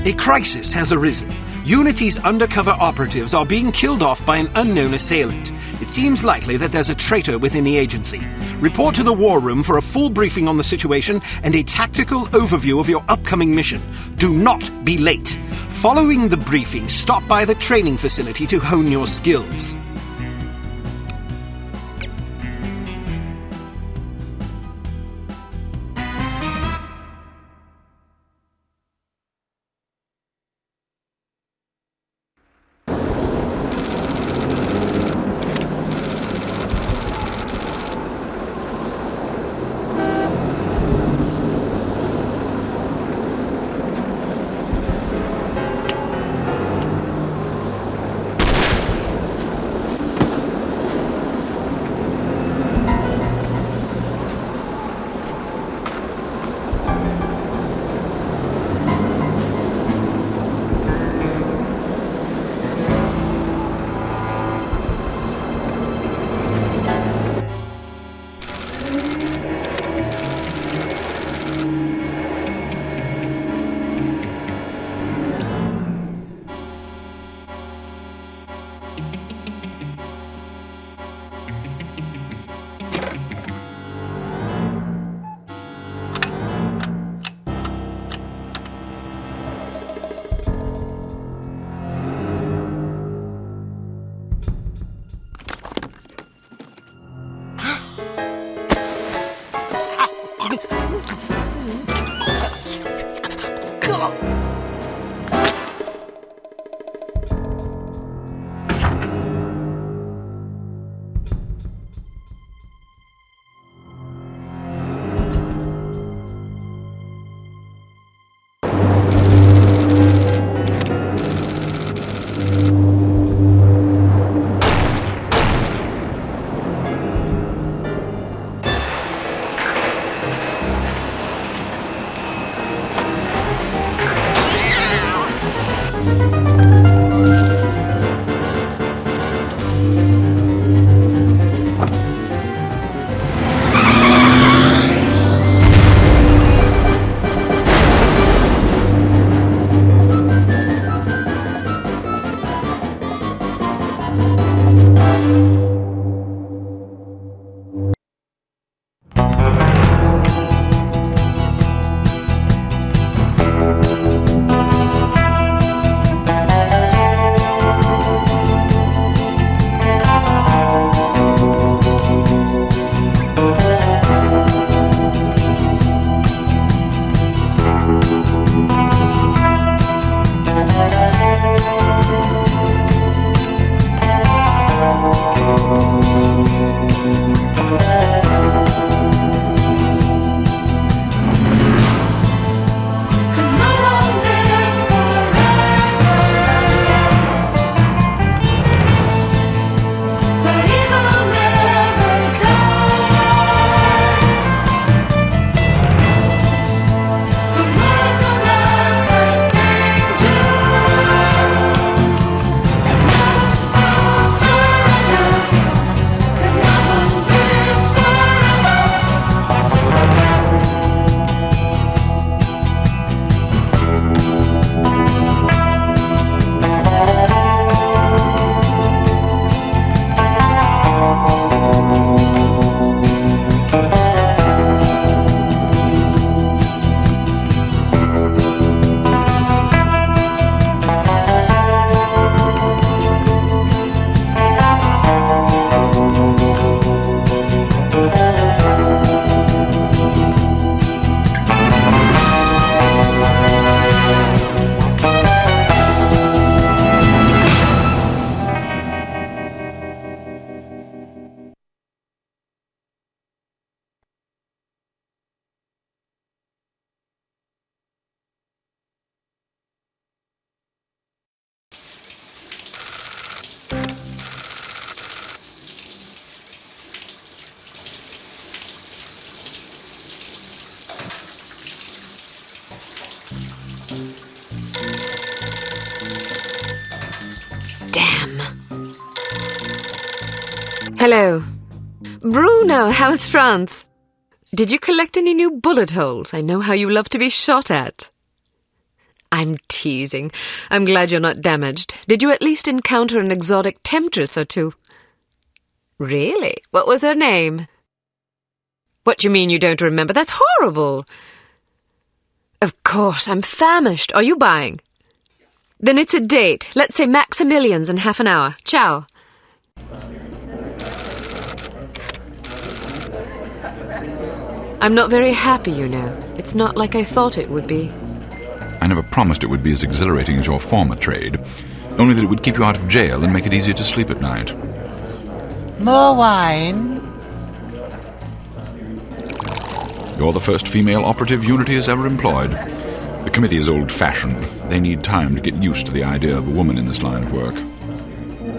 A crisis has arisen. Unity's undercover operatives are being killed off by an unknown assailant. It seems likely that there's a traitor within the agency. Report to the war room for a full briefing on the situation and a tactical overview of your upcoming mission. Do not be late. Following the briefing, stop by the training facility to hone your skills. Hello. Bruno, how's France? Did you collect any new bullet holes? I know how you love to be shot at. I'm teasing. I'm glad you're not damaged. Did you at least encounter an exotic temptress or two? Really? What was her name? What do you mean you don't remember? That's horrible. Of course, I'm famished. Are you buying? Then it's a date. Let's say Maximilian's in half an hour. Ciao. I'm not very happy, you know. It's not like I thought it would be. I never promised it would be as exhilarating as your former trade, only that it would keep you out of jail and make it easier to sleep at night. More wine? You're the first female operative Unity has ever employed. The committee is old-fashioned. They need time to get used to the idea of a woman in this line of work.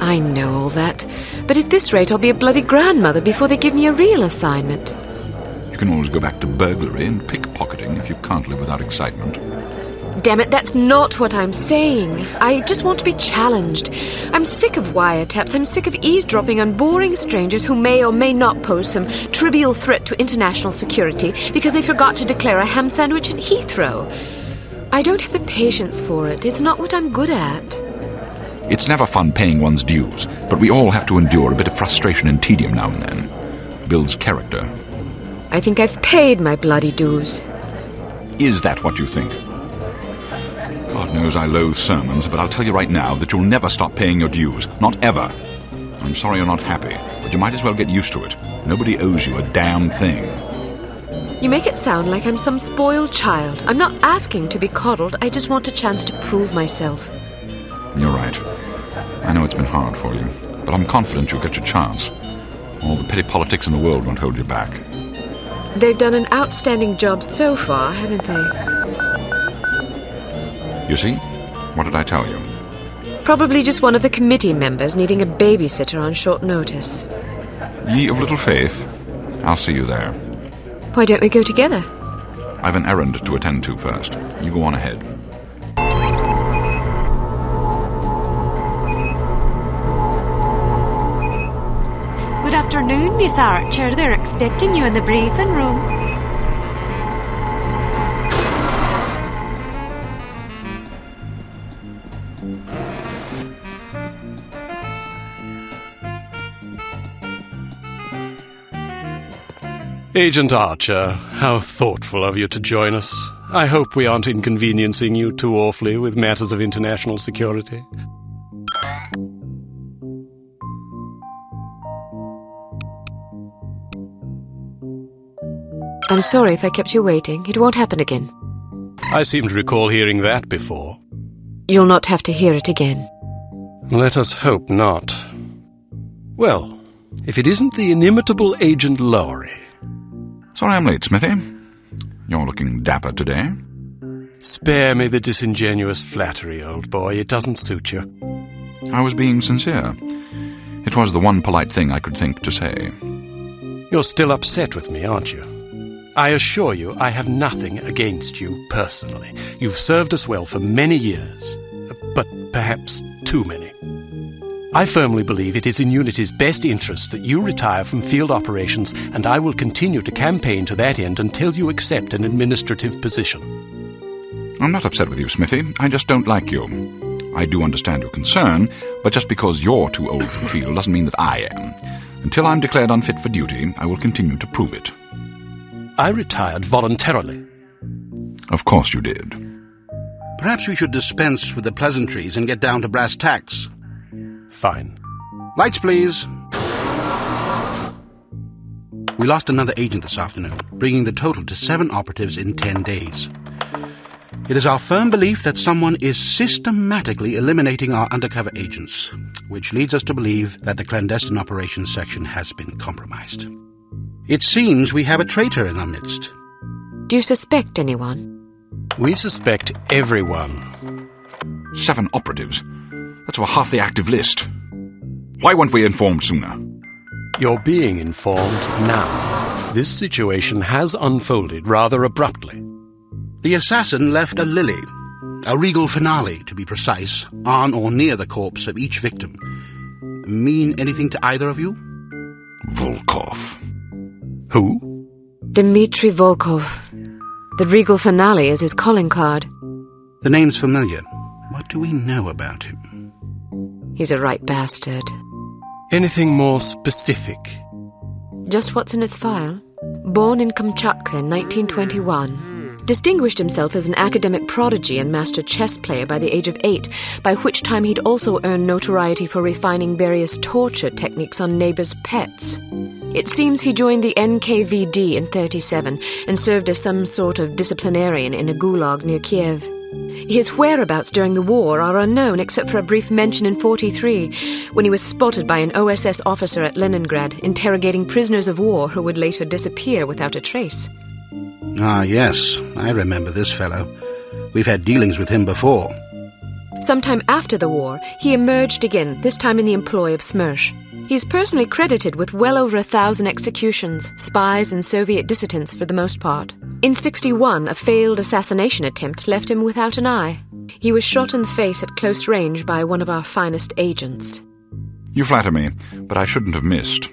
I know all that, but at this rate I'll be a bloody grandmother before they give me a real assignment. You can always go back to burglary and pickpocketing if you can't live without excitement. Damn it, that's not what I'm saying. I just want to be challenged. I'm sick of wiretaps. I'm sick of eavesdropping on boring strangers who may or may not pose some trivial threat to international security because they forgot to declare a ham sandwich at Heathrow. I don't have the patience for it. It's not what I'm good at. It's never fun paying one's dues, but we all have to endure a bit of frustration and tedium now and then. Builds character. I think I've paid my bloody dues. Is that what you think? God knows I loathe sermons, but I'll tell you right now that you'll never stop paying your dues. Not ever. I'm sorry you're not happy, but you might as well get used to it. Nobody owes you a damn thing. You make it sound like I'm some spoiled child. I'm not asking to be coddled. I just want a chance to prove myself. You're right. I know it's been hard for you, but I'm confident you'll get your chance. All the petty politics in the world won't hold you back. They've done an outstanding job so far, haven't they? You see? What did I tell you? Probably just one of the committee members needing a babysitter on short notice. Ye of little faith. I'll see you there. Why don't we go together? I've an errand to attend to first. You go on ahead. Good afternoon, Miss Archer. They're expecting you in the briefing room. Agent Archer, how thoughtful of you to join us. I hope we aren't inconveniencing you too awfully with matters of international security. I'm sorry if I kept you waiting. It won't happen again. I seem to recall hearing that before. You'll not have to hear it again. Let us hope not. Well, if it isn't the inimitable Agent Lowry. Sorry I'm late, Smithy. You're looking dapper today. Spare me the disingenuous flattery, old boy. It doesn't suit you. I was being sincere. It was the one polite thing I could think to say. You're still upset with me, aren't you? I assure you I have nothing against you personally. You've served us well for many years, but perhaps too many. I firmly believe it is in Unity's best interests that you retire from field operations, and I will continue to campaign to that end until you accept an administrative position. I'm not upset with you, Smithy. I just don't like you. I do understand your concern, but just because you're too old for the field doesn't mean that I am. Until I'm declared unfit for duty, I will continue to prove it. I retired voluntarily. Of course you did. Perhaps we should dispense with the pleasantries and get down to brass tacks. Fine. Lights, please. We lost another agent this afternoon, bringing the total to 7 operatives in 10 days. It is our firm belief that someone is systematically eliminating our undercover agents, which leads us to believe that the clandestine operations section has been compromised. It seems we have a traitor in our midst. Do you suspect anyone? We suspect everyone. 7 operatives. That's over half the active list. Why weren't we informed sooner? You're being informed now. This situation has unfolded rather abruptly. The assassin left a lily, a regal finale to be precise, on or near the corpse of each victim. Mean anything to either of you? Volkov. Who? Dmitry Volkov. The regal finale is his calling card. The name's familiar. What do we know about him? He's a right bastard. Anything more specific? Just what's in his file. Born in Kamchatka in 1921. Distinguished himself as an academic prodigy and master chess player by the age of 8, by which time he'd also earned notoriety for refining various torture techniques on neighbors' pets. It seems he joined the NKVD in 1937 and served as some sort of disciplinarian in a gulag near Kiev. His whereabouts during the war are unknown except for a brief mention in 1943 when he was spotted by an OSS officer at Leningrad interrogating prisoners of war who would later disappear without a trace. Ah, yes, I remember this fellow. We've had dealings with him before. Sometime after the war, he emerged again, this time in the employ of Smersh. He's personally credited with well over 1,000 executions, spies and Soviet dissidents for the most part. In 1961, a failed assassination attempt left him without an eye. He was shot in the face at close range by one of our finest agents. You flatter me, but I shouldn't have missed.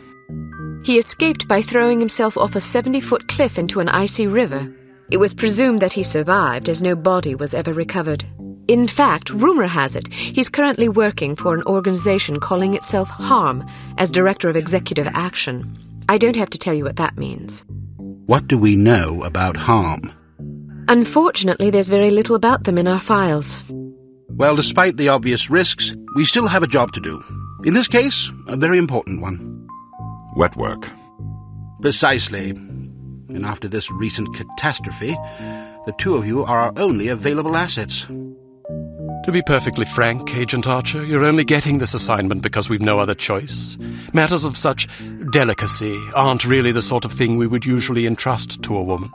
He escaped by throwing himself off a 70-foot cliff into an icy river. It was presumed that he survived, as no body was ever recovered. In fact, rumor has it, he's currently working for an organization calling itself H.A.R.M as Director of Executive Action. I don't have to tell you what that means. What do we know about H.A.R.M? Unfortunately, there's very little about them in our files. Well, despite the obvious risks, we still have a job to do. In this case, a very important one. Wet work. Precisely. And after this recent catastrophe, the two of you are our only available assets. To be perfectly frank, Agent Archer, you're only getting this assignment because we've no other choice. Matters of such delicacy aren't really the sort of thing we would usually entrust to a woman.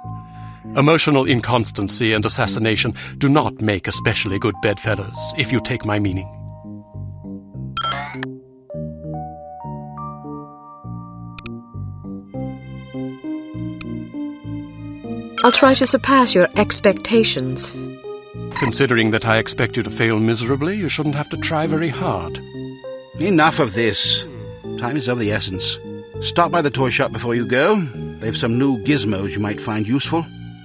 Emotional inconstancy and assassination do not make especially good bedfellows, if you take my meaning. I'll try to surpass your expectations. Considering that I expect you to fail miserably, you shouldn't have to try very hard. Enough of this. Time is of the essence. Stop by the toy shop before you go. They've some new gizmos you might find useful.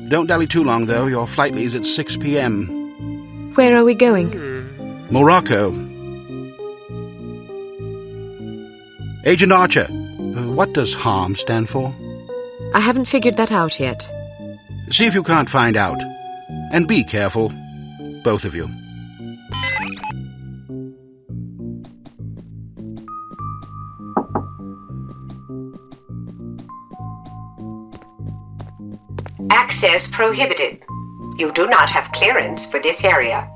Don't dally too long, though. Your flight leaves at 6 p.m. Where are we going? Morocco. Agent Archer, what does H.A.R.M stand for? I haven't figured that out yet. See if you can't find out. And be careful, both of you. Access prohibited. You do not have clearance for this area.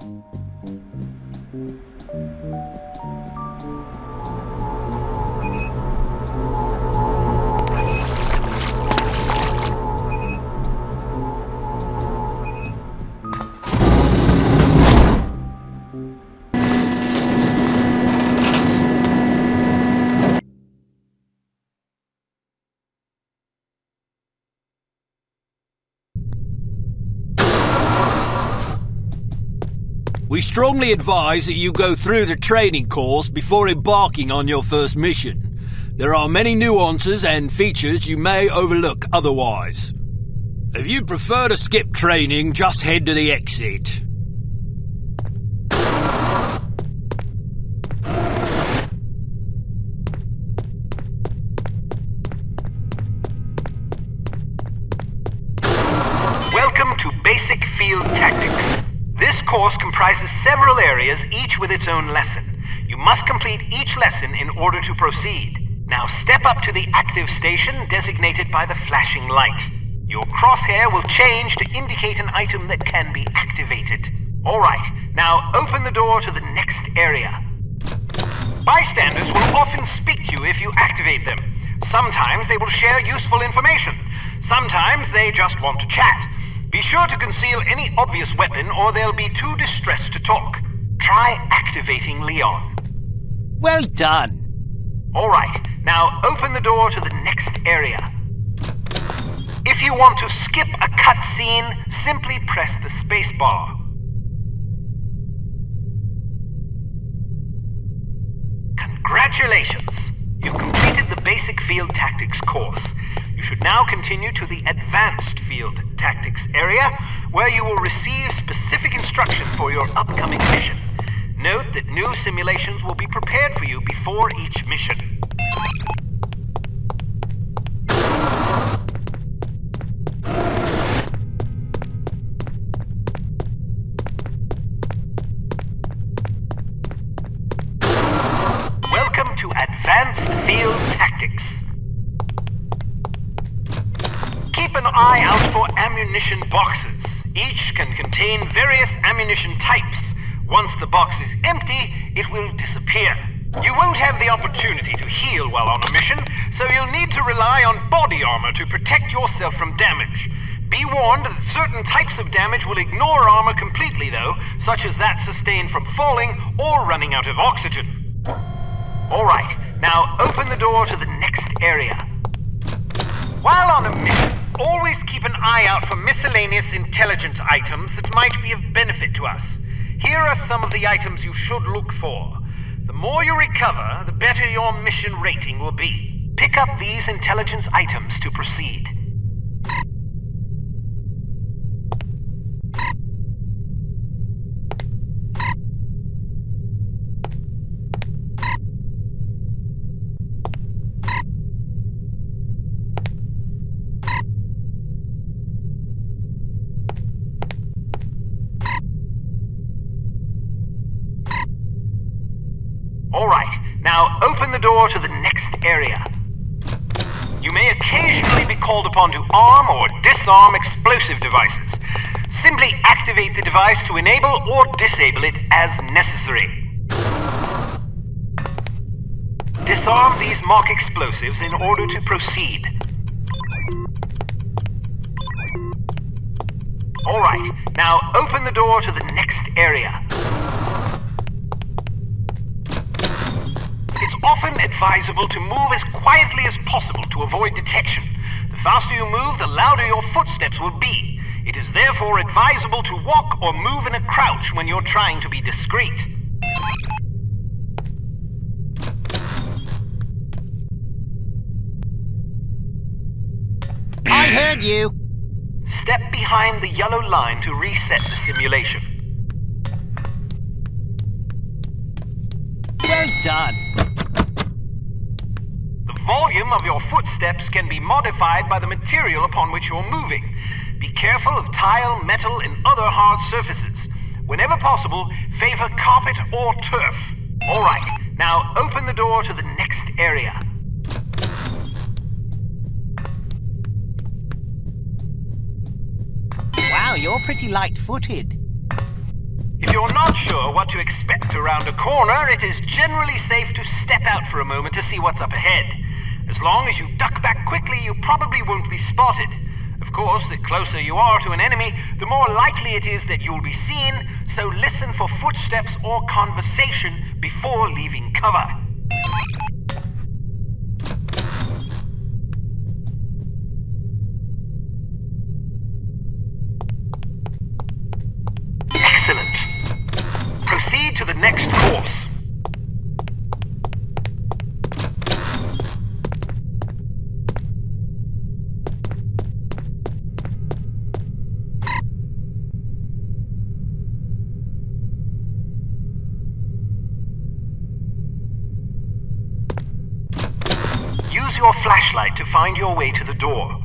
We strongly advise that you go through the training course before embarking on your first mission. There are many nuances and features you may overlook otherwise. If you'd prefer to skip training, just head to the exit. Welcome to Basic Field Tactics. This course comprises several areas, each with its own lesson. You must complete each lesson in order to proceed. Now step up to the active station designated by the flashing light. Your crosshair will change to indicate an item that can be activated. Alright, now open the door to the next area. Bystanders will often speak to you if you activate them. Sometimes they will share useful information. Sometimes they just want to chat. Be sure to conceal any obvious weapon or they'll be too distressed to talk. Try activating Leon. Well done. Alright, now open the door to the next area. If you want to skip a cutscene, simply press the space bar. Congratulations! You've completed the Basic Field Tactics course. You should now continue to the Advanced Field Tactics area, where you will receive specific instruction for your upcoming mission. Note that new simulations will be prepared for you before each mission. Welcome to Advanced Field Tactics. Keep an eye out for ammunition boxes. Each can contain various ammunition types. Once the box is empty, it will disappear. You won't have the opportunity to heal while on a mission, so you'll need to rely on body armor to protect yourself from damage. Be warned that certain types of damage will ignore armor completely, though, such as that sustained from falling or running out of oxygen. Alright, now open the door to the next area. While on a mission, always keep an eye out for miscellaneous intelligence items that might be of benefit to us. Here are some of the items you should look for. The more you recover, the better your mission rating will be. Pick up these intelligence items to proceed. Alright, now open the door to the next area. You may occasionally be called upon to arm or disarm explosive devices. Simply activate the device to enable or disable it as necessary. Disarm these mock explosives in order to proceed. Alright, now open the door to the next area. It's often advisable to move as quietly as possible to avoid detection. The faster you move, the louder your footsteps will be. It is therefore advisable to walk or move in a crouch when you're trying to be discreet. I heard you. Step behind the yellow line to reset the simulation. Well done. The volume of your footsteps can be modified by the material upon which you're moving. Be careful of tile, metal, and other hard surfaces. Whenever possible, favor carpet or turf. Alright, now open the door to the next area. Wow, you're pretty light-footed. If you're not sure what to expect around a corner, it is generally safe to step out for a moment to see what's up ahead. As long as you duck back quickly, you probably won't be spotted. Of course, the closer you are to an enemy, the more likely it is that you'll be seen, so listen for footsteps or conversation before leaving cover. Excellent. Proceed to the next course. Use your flashlight to find your way to the door.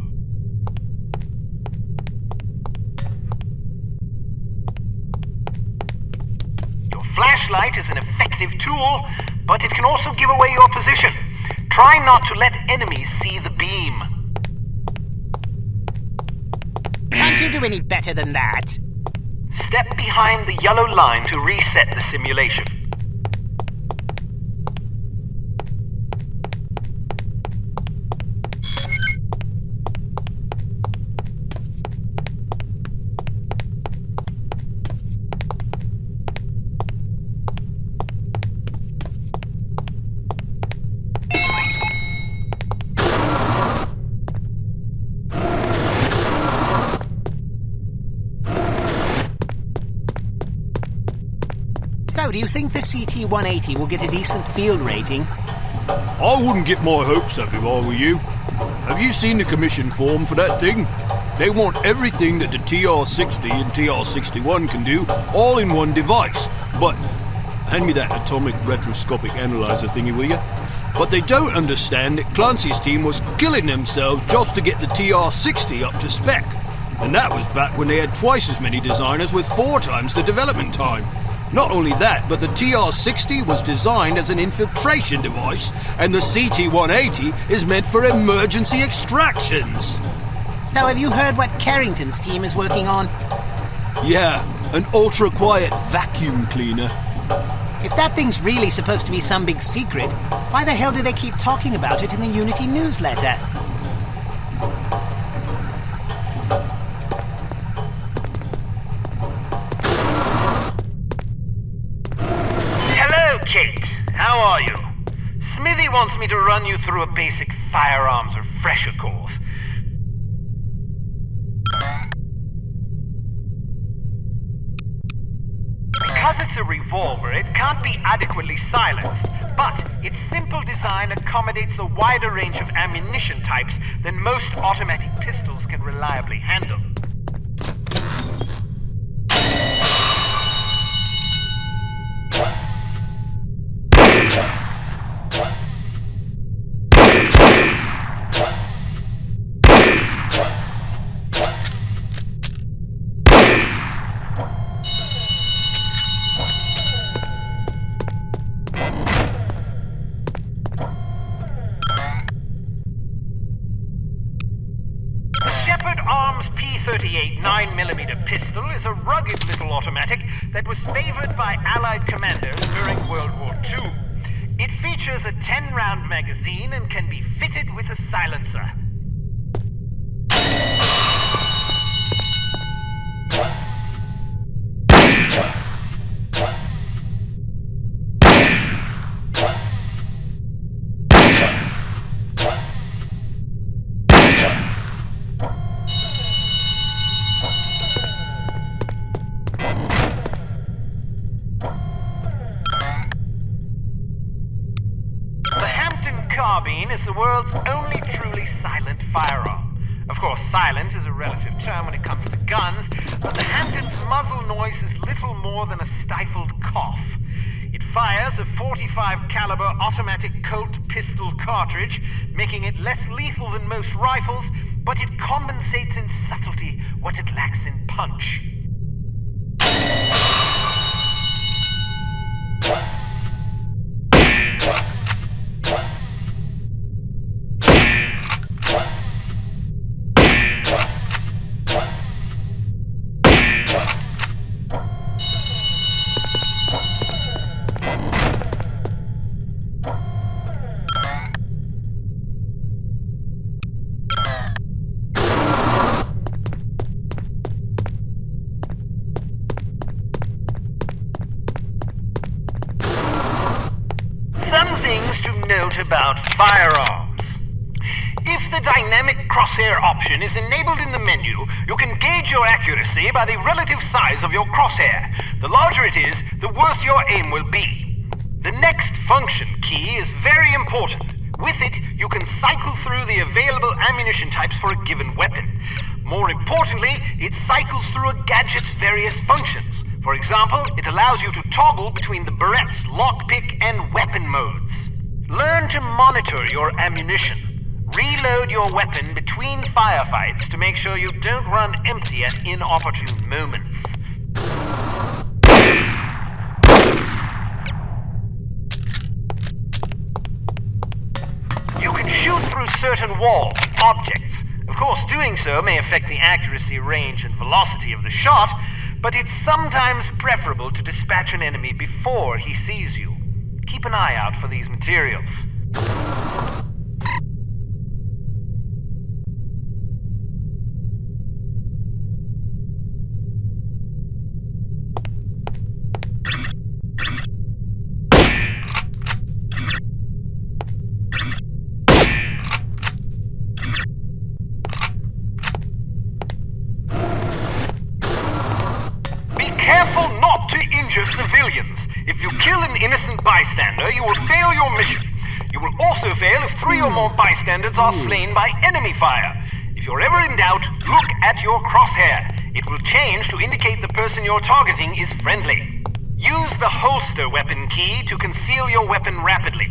Your flashlight is an effective tool, but it can also give away your position. Try not to let enemies see the beam. Can't you do any better than that? Step behind the yellow line to reset the simulation. So, do you think the CT-180 will get a decent field rating? I wouldn't get my hopes up if I were you. Have you seen the commission form for that thing? They want everything that the TR-60 and TR-61 can do, all in one device. But, hand me that atomic retroscopic analyzer thingy, will you? But they don't understand that Clancy's team was killing themselves just to get the TR-60 up to spec. And that was back when they had twice as many designers with 4 times the development time. Not only that, but the TR-60 was designed as an infiltration device, and the CT-180 is meant for emergency extractions. So have you heard what Carrington's team is working on? Yeah, an ultra-quiet vacuum cleaner. If that thing's really supposed to be some big secret, why the hell do they keep talking about it in the Unity newsletter? Hello, Kate. How are you? Smithy wants me to run you through a basic firearms refresher course. Because it's a revolver, it can't be adequately silenced, but its simple design accommodates a wider range of ammunition types than most automatic pistols can reliably handle. H.A.R.M's P-38 9mm pistol is a rugged little automatic that was favored by Allied commanders during World War II. It features a 10-round magazine and can be fitted with a silencer. Carbine is the world's only truly silent firearm. Of course, silent is a relative term when it comes to guns, but the Hampton's muzzle noise is little more than a stifled cough. It fires a .45 caliber automatic Colt pistol cartridge, making it less lethal than most rifles, but it compensates in subtlety what it lacks in punch. Some things to note about firearms. If the dynamic crosshair option is enabled in the menu, you can gauge your accuracy by the relative size of your crosshair. The larger it is, the worse your aim will be. The next function key is very important. With it, you can cycle through the available ammunition types for a given weapon. More importantly, it cycles through a gadget's various functions. For example, it allows you to toggle between the Berette's lockpick and weapon modes. Learn to monitor your ammunition. Reload your weapon between firefights to make sure you don't run empty at inopportune moments. You can shoot through certain walls, objects. Of course, doing so may affect the accuracy, range, and velocity of the shot, but it's sometimes preferable to dispatch an enemy before he sees you. Keep an eye out for these materials. Careful not to injure civilians. If you kill an innocent bystander, you will fail your mission. You will 3 or more bystanders are slain by enemy fire. If you're ever in doubt, look at your crosshair. It will change to indicate the person you're targeting is friendly. Use the holster weapon key to conceal your weapon rapidly.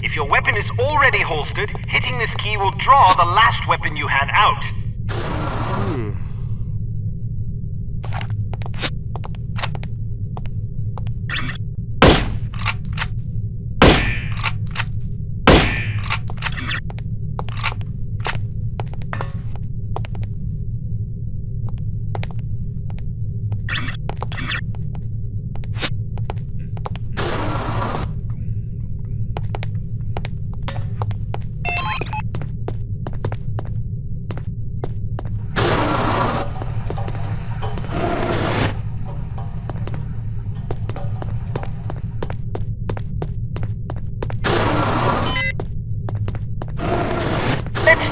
If your weapon is already holstered, hitting this key will draw the last weapon you had out.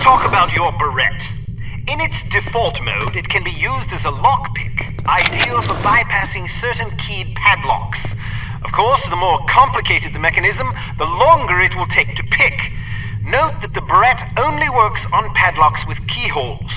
Talk about your Barrette. In its default mode, it can be used as a lockpick, ideal for bypassing certain keyed padlocks. Of course, the more complicated the mechanism, the longer it will take to pick. Note that the Barrette only works on padlocks with keyholes.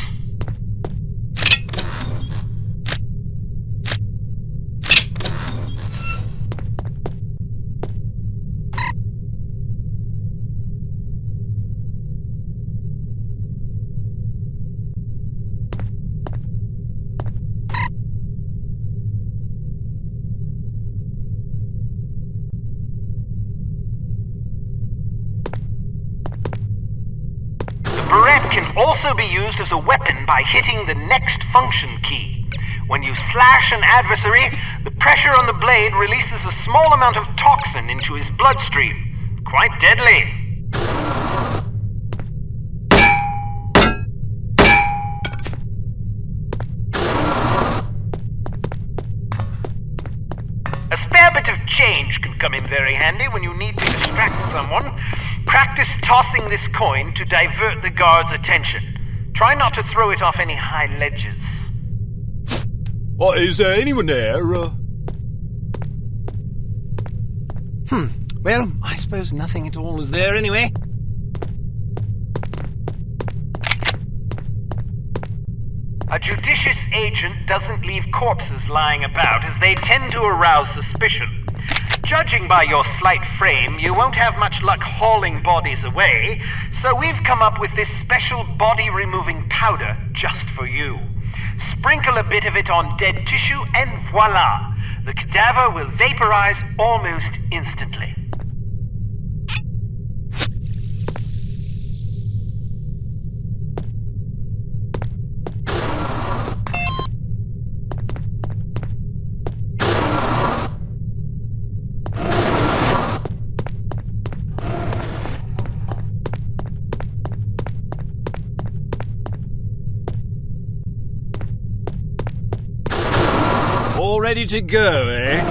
Can also be used as a weapon by hitting the next function key. When you slash an adversary, the pressure on the blade releases a small amount of toxin into his bloodstream. Quite deadly. A spare bit of change can come in very handy when you need to distract someone. Practice tossing this coin to divert the guard's attention. Try not to throw it off any high ledges. Is there anyone there? Well, I suppose nothing at all is there anyway. A judicious agent doesn't leave corpses lying about, as they tend to arouse suspicion. Judging by your slight frame, you won't have much luck hauling bodies away, so we've come up with this special body-removing powder just for you. Sprinkle a bit of it on dead tissue and voila! The cadaver will vaporize almost instantly. All ready to go, eh?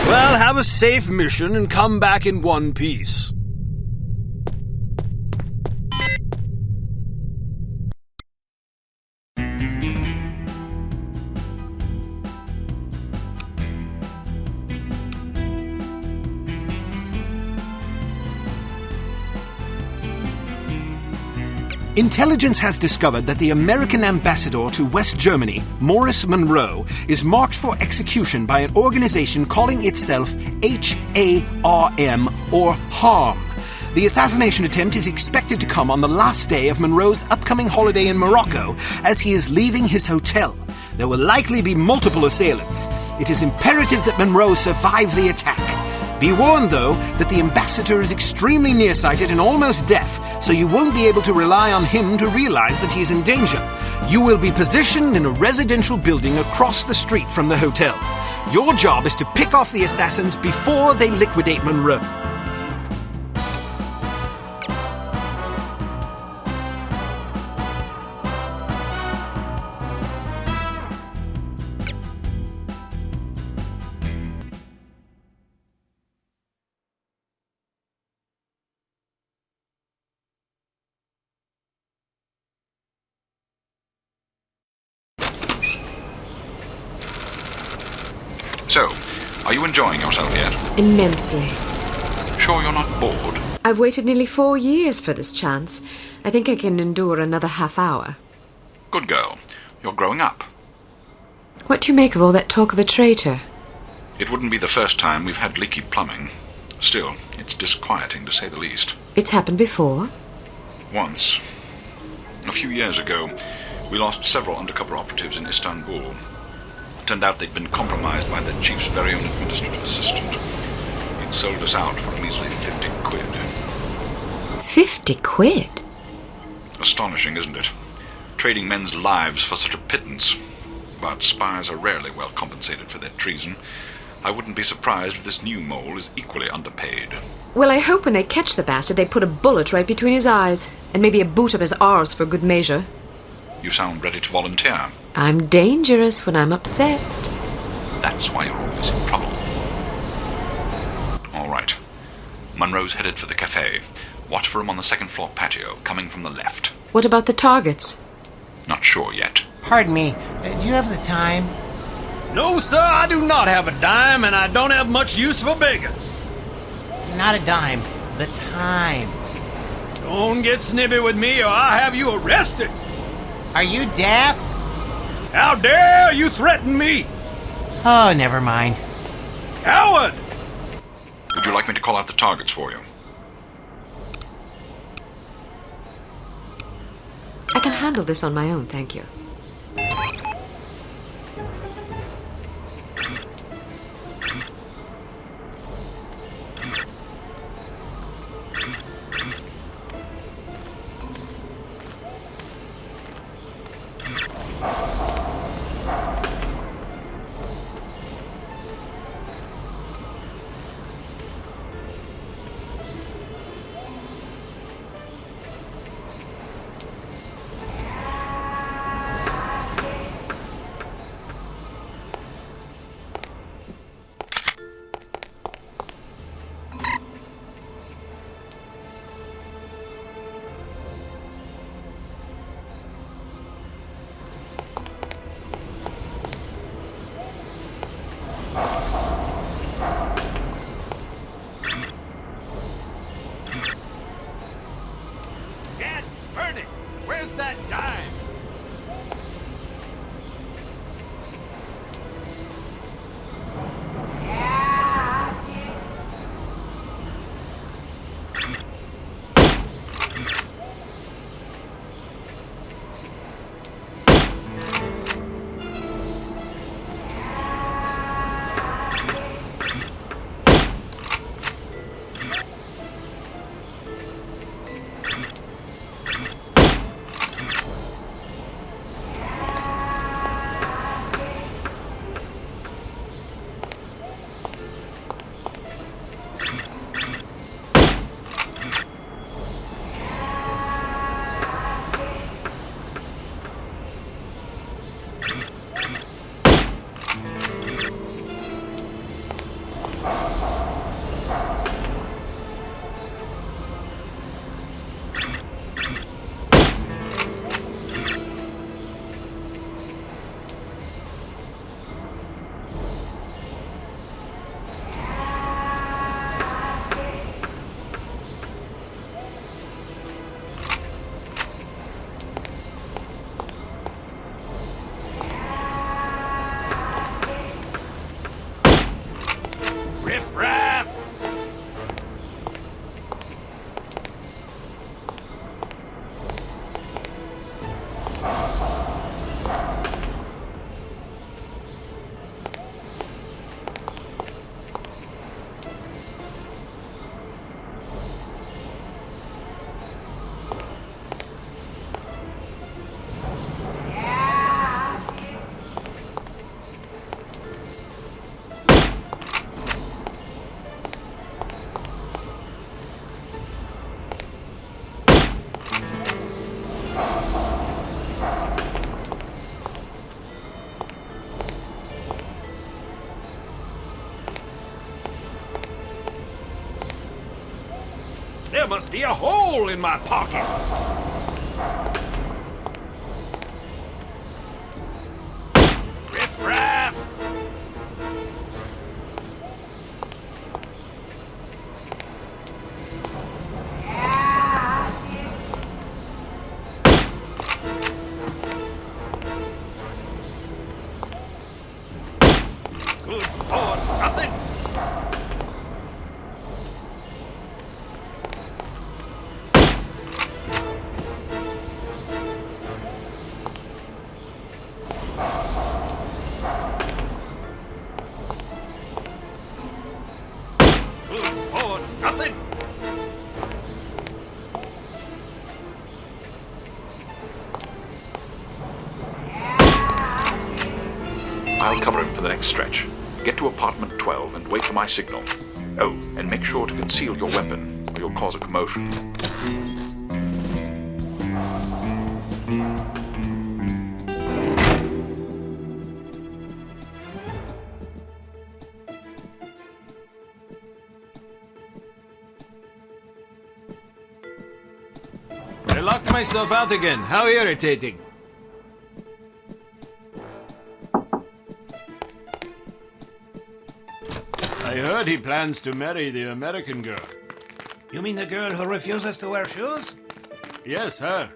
Well, have a safe mission and come back in one piece. Intelligence has discovered that the American ambassador to West Germany, Maurice Monroe, is marked for execution by an organization calling itself H.A.R.M. or H.A.R.M. The assassination attempt is expected to come on the last day of Monroe's upcoming holiday in Morocco as he is leaving his hotel. There will likely be multiple assailants. It is imperative that Monroe survive the attack. Be warned, though, that the ambassador is extremely nearsighted and almost deaf, so you won't be able to rely on him to realize that he is in danger. You will be positioned in a residential building across the street from the hotel. Your job is to pick off the assassins before they liquidate Monroe. So, are you enjoying yourself yet? Immensely. Sure you're not bored? I've waited nearly 4 years for this chance. I think I can endure another half hour. Good girl. You're growing up. What do you make of all that talk of a traitor? It wouldn't be the first time we've had leaky plumbing. Still, it's disquieting to say the least. It's happened before? Once. A few years ago, we lost several undercover operatives in Istanbul. It turned out they'd been compromised by the chief's very own administrative assistant. He'd sold us out for a measly 50 quid. 50 quid? Astonishing, isn't it? Trading men's lives for such a pittance. But spies are rarely well compensated for their treason. I wouldn't be surprised if this new mole is equally underpaid. Well, I hope when they catch the bastard they put a bullet right between his eyes, and maybe a boot up his arse for good measure. You sound ready to volunteer. I'm dangerous when I'm upset. That's why you're always in trouble. All right. Munro's headed for the cafe. Watch for him on the second-floor patio, coming from the left. What about the targets? Not sure yet. Pardon me, do you have the time? No, sir, I do not have a dime, and I don't have much use for beggars. Not a dime. The time. Don't get snippy with me, or I'll have you arrested. Are you deaf? How dare you threaten me? Oh, never mind. Coward! Would you like me to call out the targets for you? I can handle this on my own, thank you. Where's that dime? There must be a hole in my pocket. Riff-raff! next stretch. Get to apartment 12 and wait for my signal. Oh, and make sure to conceal your weapon, or you'll cause a commotion. I locked myself out again. How irritating. I heard he plans to marry the American girl. You mean the girl who refuses to wear shoes? Yes, her.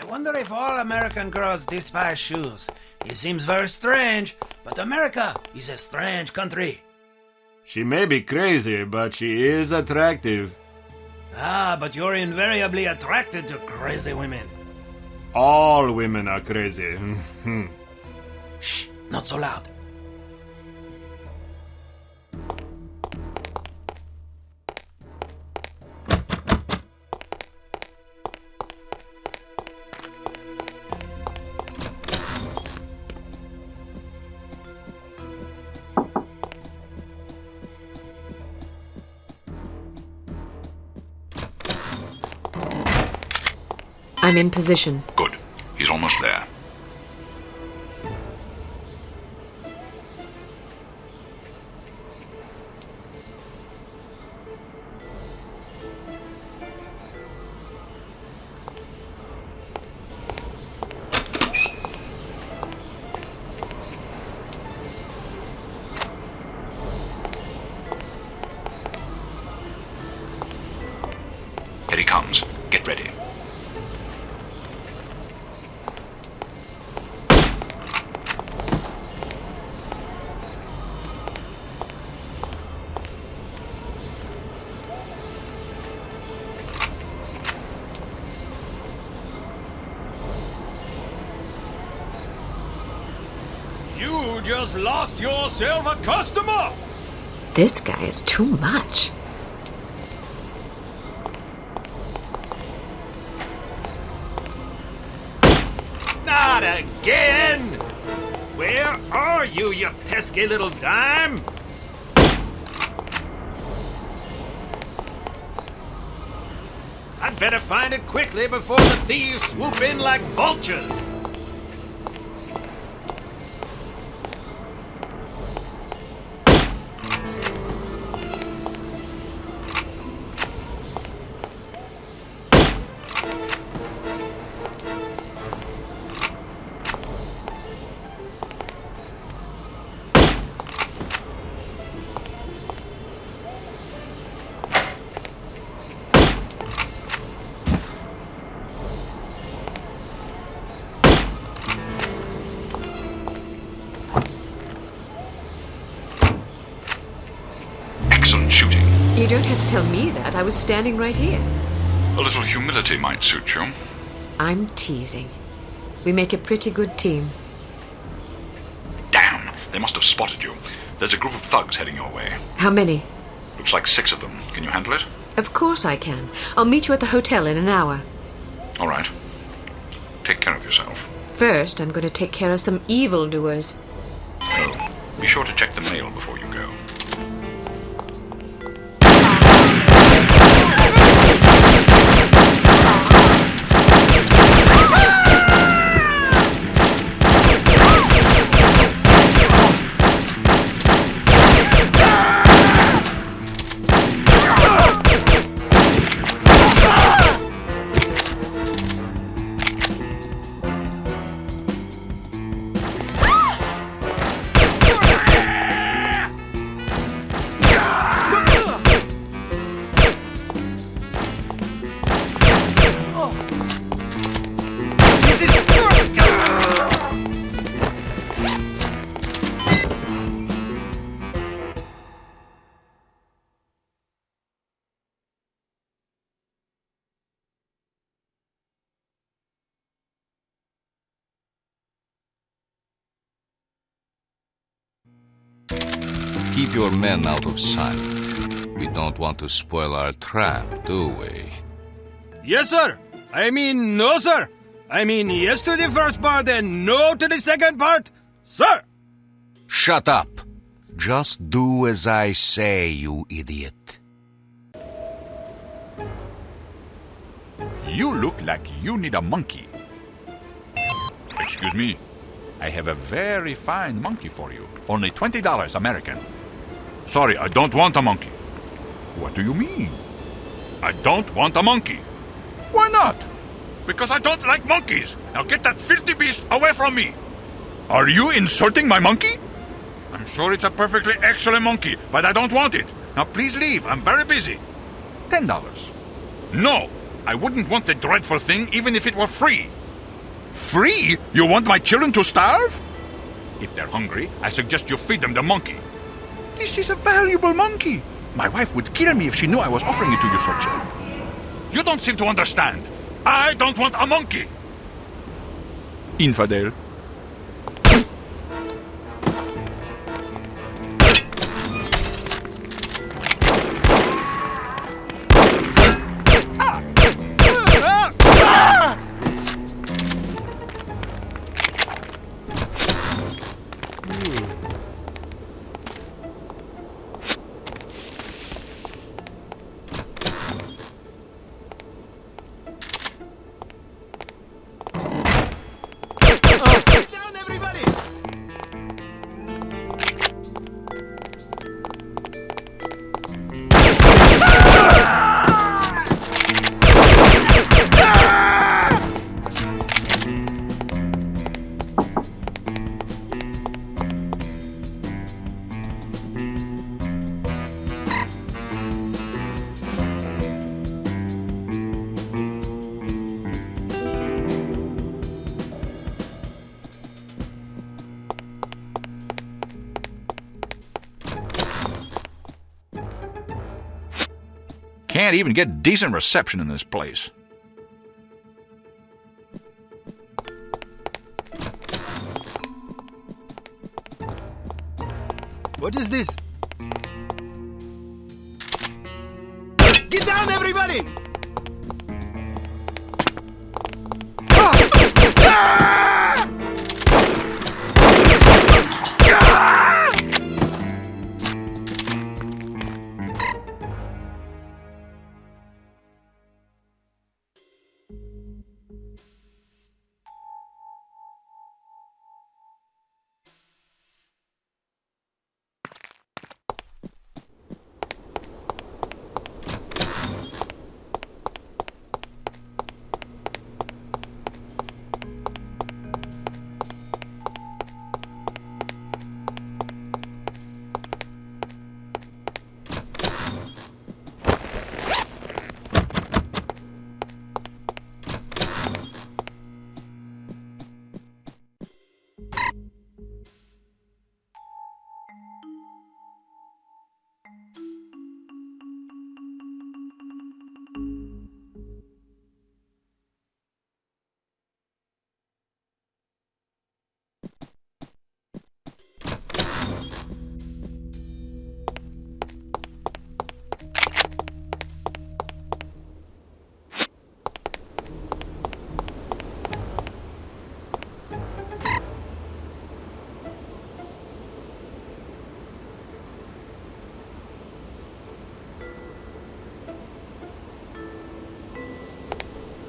I wonder if all American girls despise shoes. It seems very strange, but America is a strange country. She may be crazy, but she is attractive. Ah, but you're invariably attracted to crazy women. All women are crazy. Shh, not so loud. I'm in position. Good. He's almost there. Here he comes. Get ready. You just lost yourself a customer! This guy is too much. Not again! Where are you, you pesky little dime? I'd better find it quickly before the thieves swoop in like vultures. Excellent shooting. You don't have to tell me that. I was standing right here. A little humility might suit you. I'm teasing. We make a pretty good team. Damn! They must have spotted you. There's a group of thugs heading your way. How many? Looks like 6 of them. Can you handle it? Of course I can. I'll meet you at the hotel in an hour. All right. Take care of yourself. First, I'm going to take care of some evildoers. Oh, be sure to check the mail before you go. Keep your men out of sight. We don't want to spoil our trap, do we? Yes, sir. I mean, no, sir. I mean, yes to the first part and no to the second part, sir. Shut up. Just do as I say, you idiot. You look like you need a monkey. Excuse me. I have a very fine monkey for you. Only $20 American. Sorry, I don't want a monkey. What do you mean? I don't want a monkey. Why not? Because I don't like monkeys. Now get that filthy beast away from me. Are you insulting my monkey? I'm sure it's a perfectly excellent monkey, but I don't want it. Now please leave. I'm very busy. $10. No, I wouldn't want the dreadful thing even if it were free. Free? You want my children to starve? If they're hungry, I suggest you feed them the monkey. This is a valuable monkey. My wife would kill me if she knew I was offering it to you so cheap. You don't seem to understand. I don't want a monkey. Infidel. Can't even get decent reception in this place. What is this? Get down, everybody!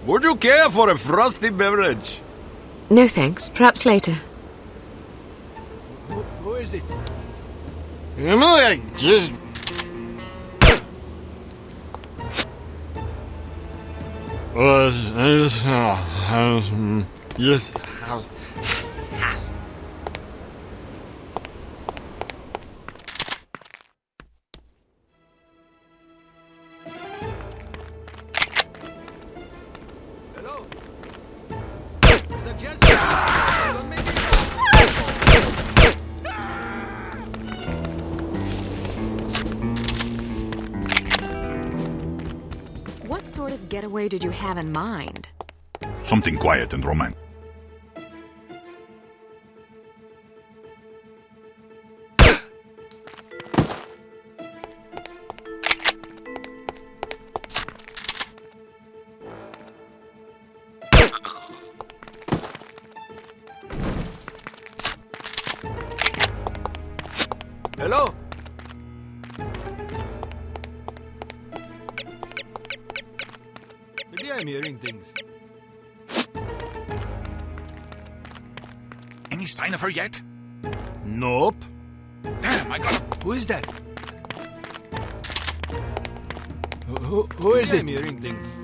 Would you care for a frosty beverage? No thanks. Perhaps later. Who is it? You know, I just... Yes. What sort of getaway did you have in mind? Something quiet and romantic. Hello? Maybe I'm hearing things. Any sign of her yet? Nope. Damn, I got her. Who is that? Who is it? I'm hearing things.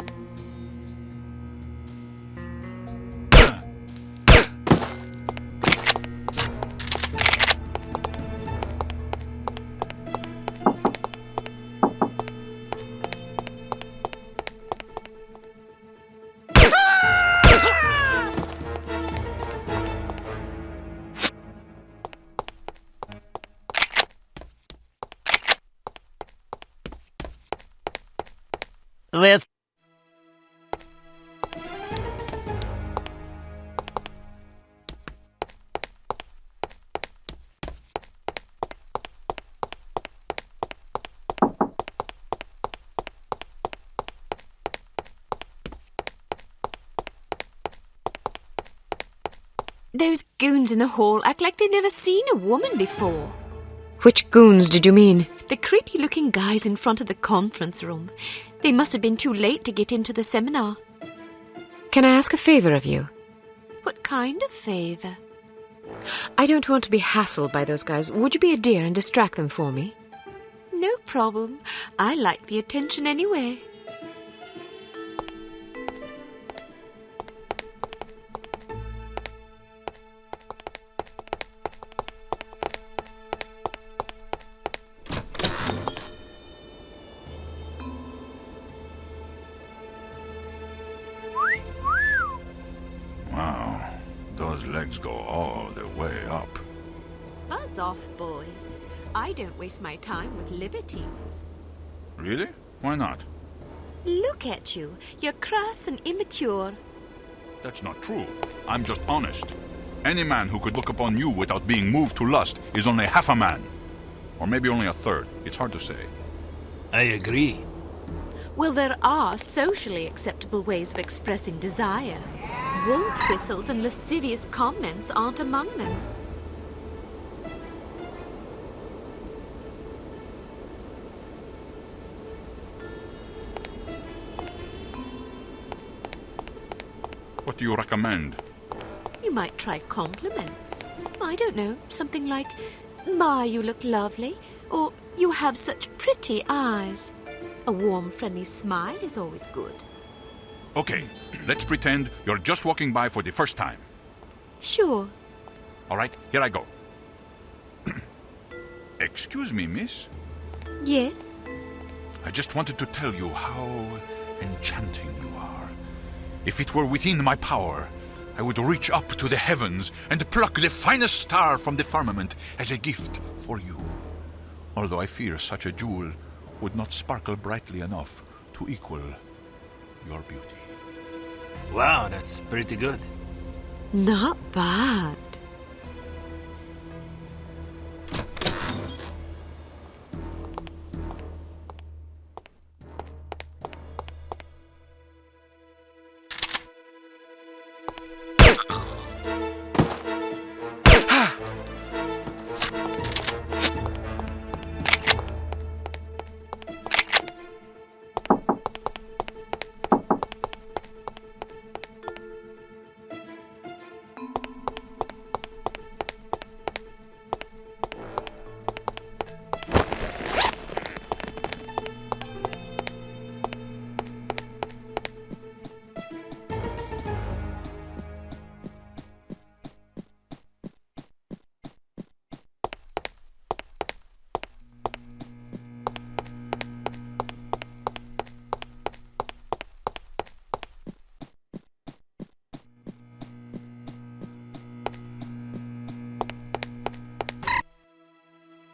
Let's... Those goons in the hall act like they've never seen a woman before. Which goons did you mean? The creepy-looking guys in front of the conference room. They must have been too late to get into the seminar. Can I ask a favor of you? What kind of favor? I don't want to be hassled by those guys. Would you be a dear and distract them for me? No problem. I like the attention anyway. Legs go all the way up. Buzz off, boys. I don't waste my time with libertines. Really? Why not? Look at you. You're crass and immature. That's not true. I'm just honest. Any man who could look upon you without being moved to lust is only half a man. Or maybe only a third. It's hard to say. I agree. Well, there are socially acceptable ways of expressing desire. Wolf whistles and lascivious comments aren't among them. What do you recommend? You might try compliments. I don't know, something like, "My, you look lovely," or "You have such pretty eyes." A warm, friendly smile is always good. Okay, let's pretend you're just walking by for the first time. Sure. All right, here I go. Excuse me, miss? Yes? I just wanted to tell you how enchanting you are. If it were within my power, I would reach up to the heavens and pluck the finest star from the firmament as a gift for you. Although I fear such a jewel would not sparkle brightly enough to equal your beauty. Wow, that's pretty good. Not bad.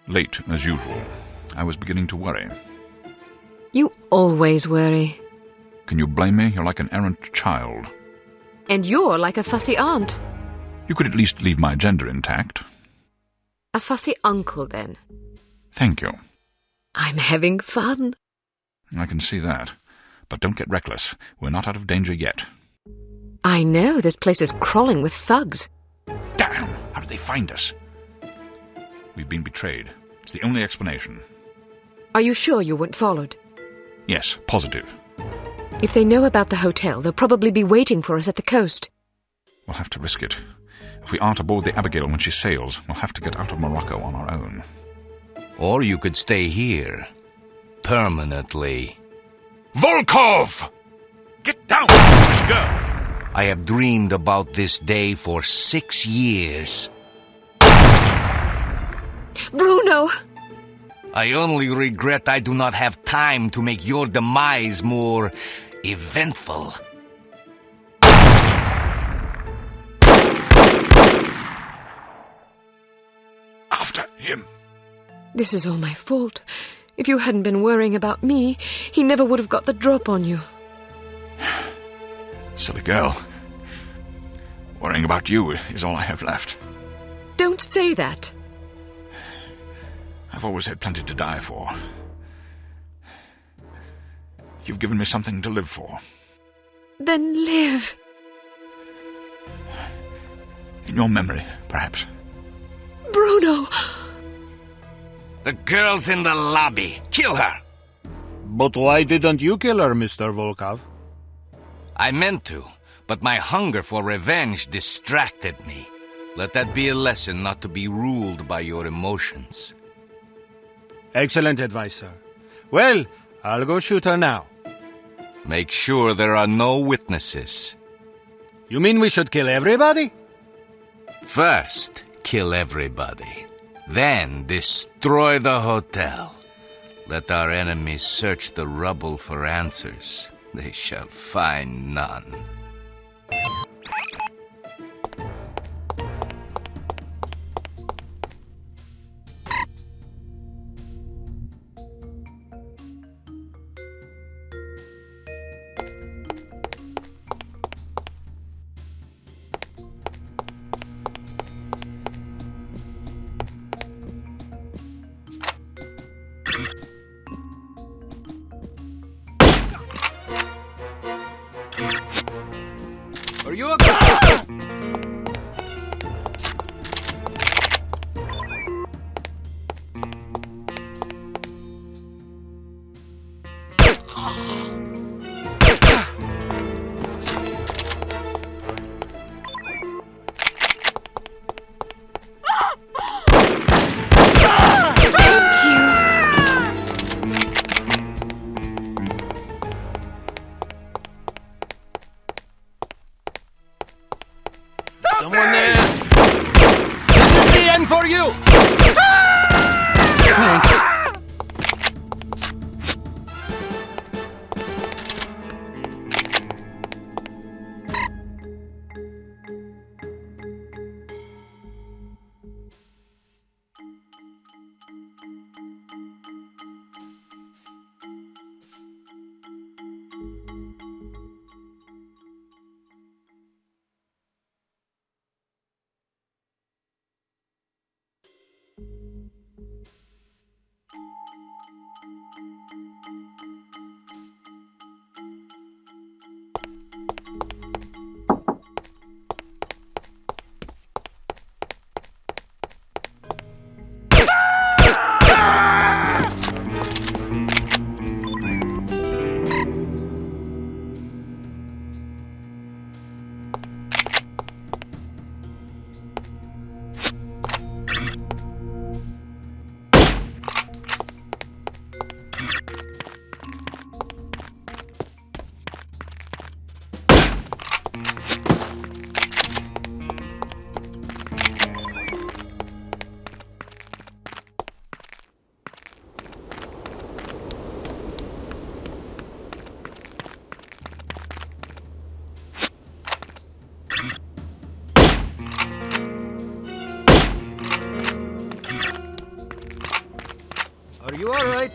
Late, as usual. I was beginning to worry. You always worry. Can you blame me? You're like an errant child. And you're like a fussy aunt. You could at least leave my gender intact. A fussy uncle, then. Thank you. I'm having fun. I can see that. But don't get reckless. We're not out of danger yet. I know. This place is crawling with thugs. Damn! How did they find us? We've been betrayed. It's the only explanation. Are you sure you weren't followed? Yes, positive. If they know about the hotel, they'll probably be waiting for us at the coast. We'll have to risk it. If we aren't aboard the Abigail when she sails, we'll have to get out of Morocco on our own. Or you could stay here. Permanently. Volkov! Get down, foolish girl! I have dreamed about this day for 6 years. Bruno! I only regret I do not have time to make your demise more eventful. After him. This is all my fault. If you hadn't been worrying about me, he never would have got the drop on you. Silly girl. Worrying about you is all I have left. Don't say that. I've always had plenty to die for. You've given me something to live for. Then live. In your memory, perhaps. Bruno! The girl's in the lobby. Kill her! But why didn't you kill her, Mr. Volkov? I meant to, but my hunger for revenge distracted me. Let that be a lesson not to be ruled by your emotions. Excellent advice, sir. Well, I'll go shoot her now. Make sure there are no witnesses. You mean we should kill everybody? First, kill everybody. Then destroy the hotel. Let our enemies search the rubble for answers. They shall find none. Are you okay? Someone there! This is the end for you! Thanks. Are you alright?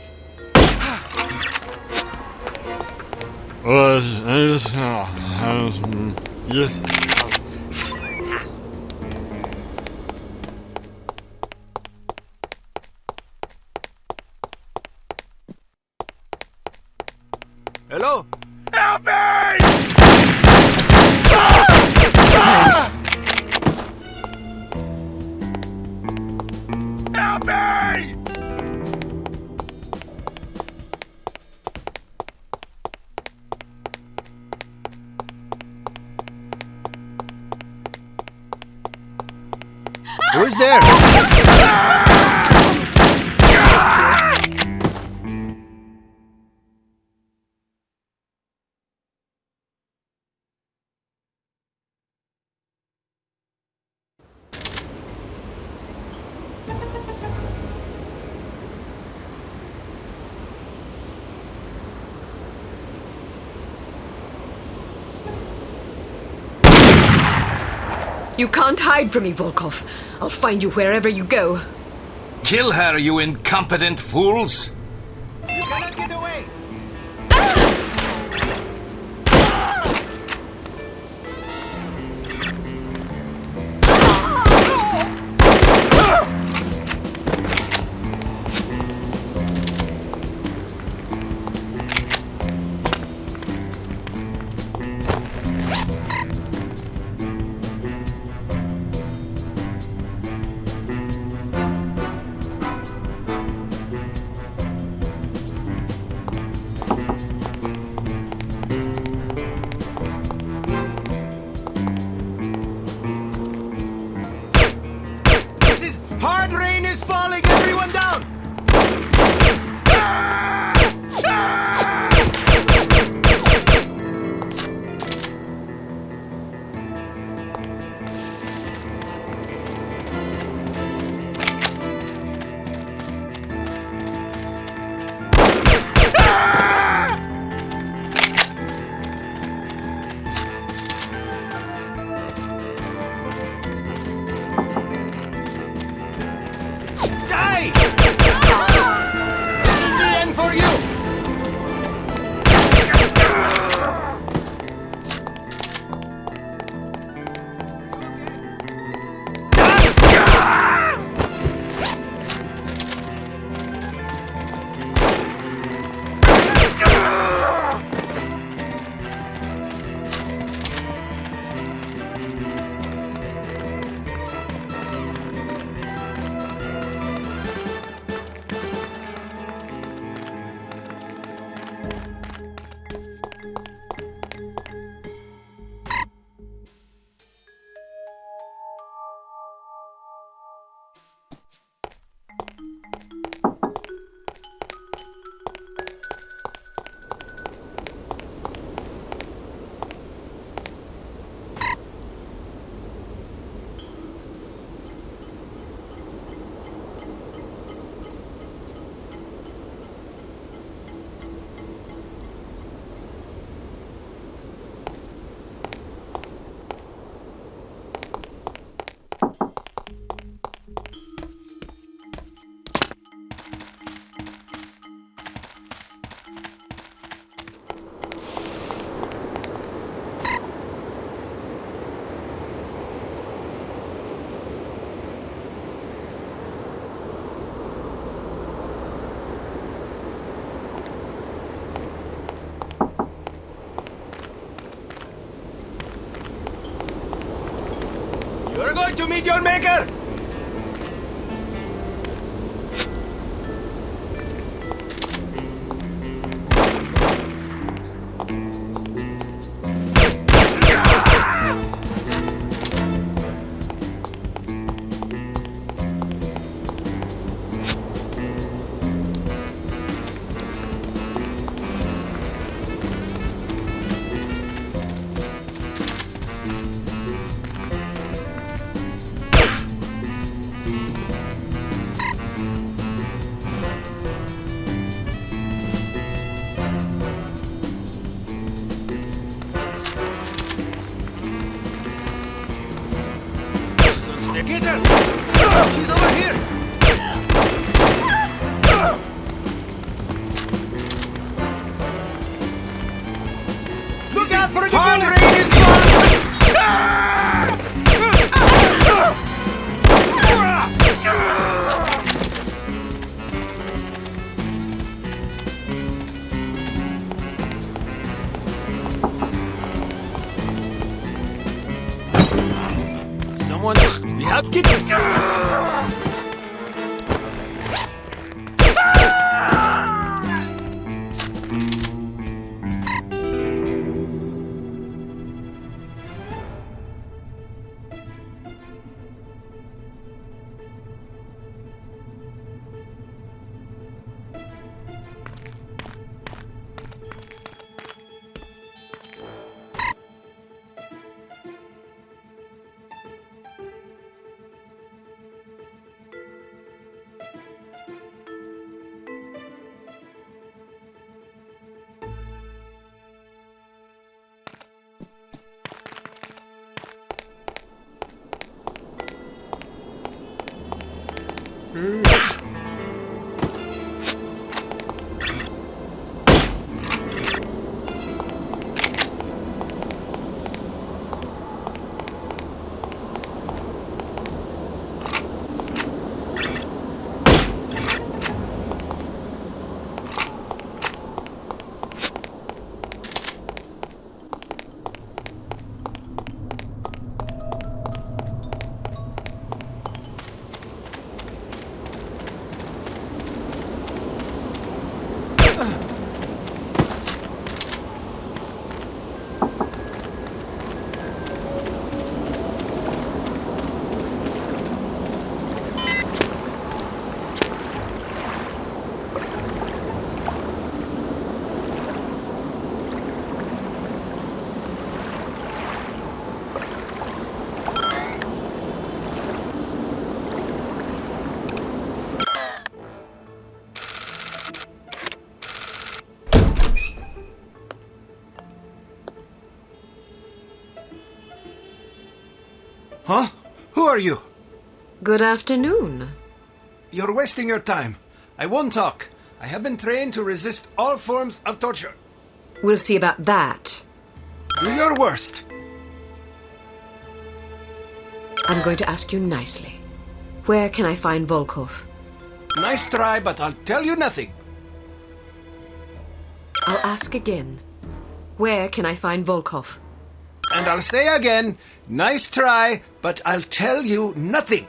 Yes. Hello? Help me! Help me! Who is there? You can't hide from me, Volkov. I'll find you wherever you go. Kill her, you incompetent fools! You cannot get away! Hard rain is falling! Everyone down! You're going to meet your maker! Get her! She's over here! Look out for the hard rain is someone... We have to get... Huh? Who are you? Good afternoon. You're wasting your time. I won't talk. I have been trained to resist all forms of torture. We'll see about that. Do your worst. I'm going to ask you nicely. Where can I find Volkov? Nice try, but I'll tell you nothing. I'll ask again. Where can I find Volkov? And I'll say again, nice try, but I'll tell you nothing.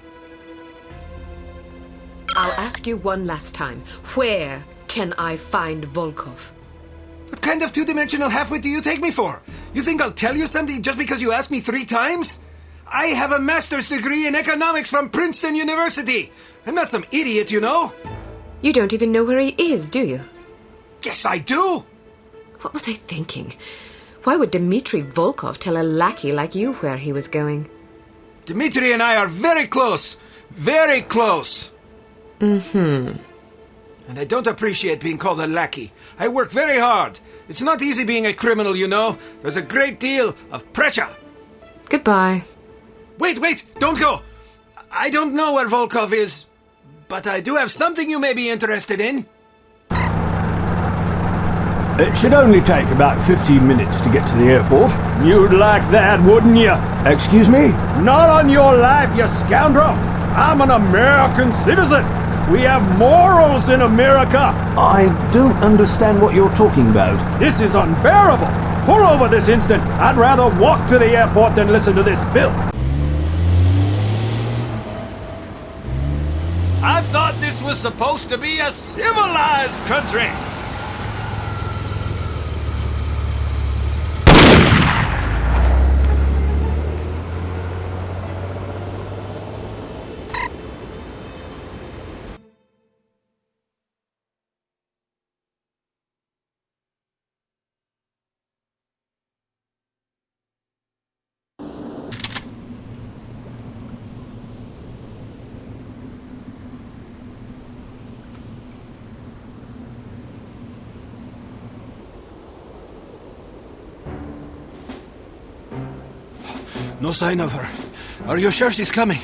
I'll ask you one last time. Where can I find Volkov? What kind of two-dimensional halfwit do you take me for? You think I'll tell you something just because you asked me 3 times? I have a master's degree in economics from Princeton University. I'm not some idiot, you know. You don't even know where he is, do you? Yes, I do. What was I thinking? Why would Dmitry Volkov tell a lackey like you where he was going? Dmitry and I are very close. Very close. Mm-hmm. And I don't appreciate being called a lackey. I work very hard. It's not easy being a criminal, you know. There's a great deal of pressure. Goodbye. Wait, don't go. I don't know where Volkov is, but I do have something you may be interested in. It should only take about 15 minutes to get to the airport. You'd like that, wouldn't you? Excuse me? Not on your life, you scoundrel! I'm an American citizen! We have morals in America! I don't understand what you're talking about. This is unbearable! Pull over this instant! I'd rather walk to the airport than listen to this filth! I thought this was supposed to be a civilized country! No sign of her. Are you sure she's coming?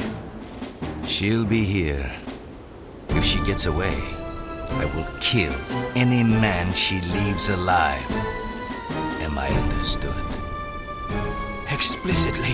She'll be here. If she gets away, I will kill any man she leaves alive. Am I understood? Explicitly.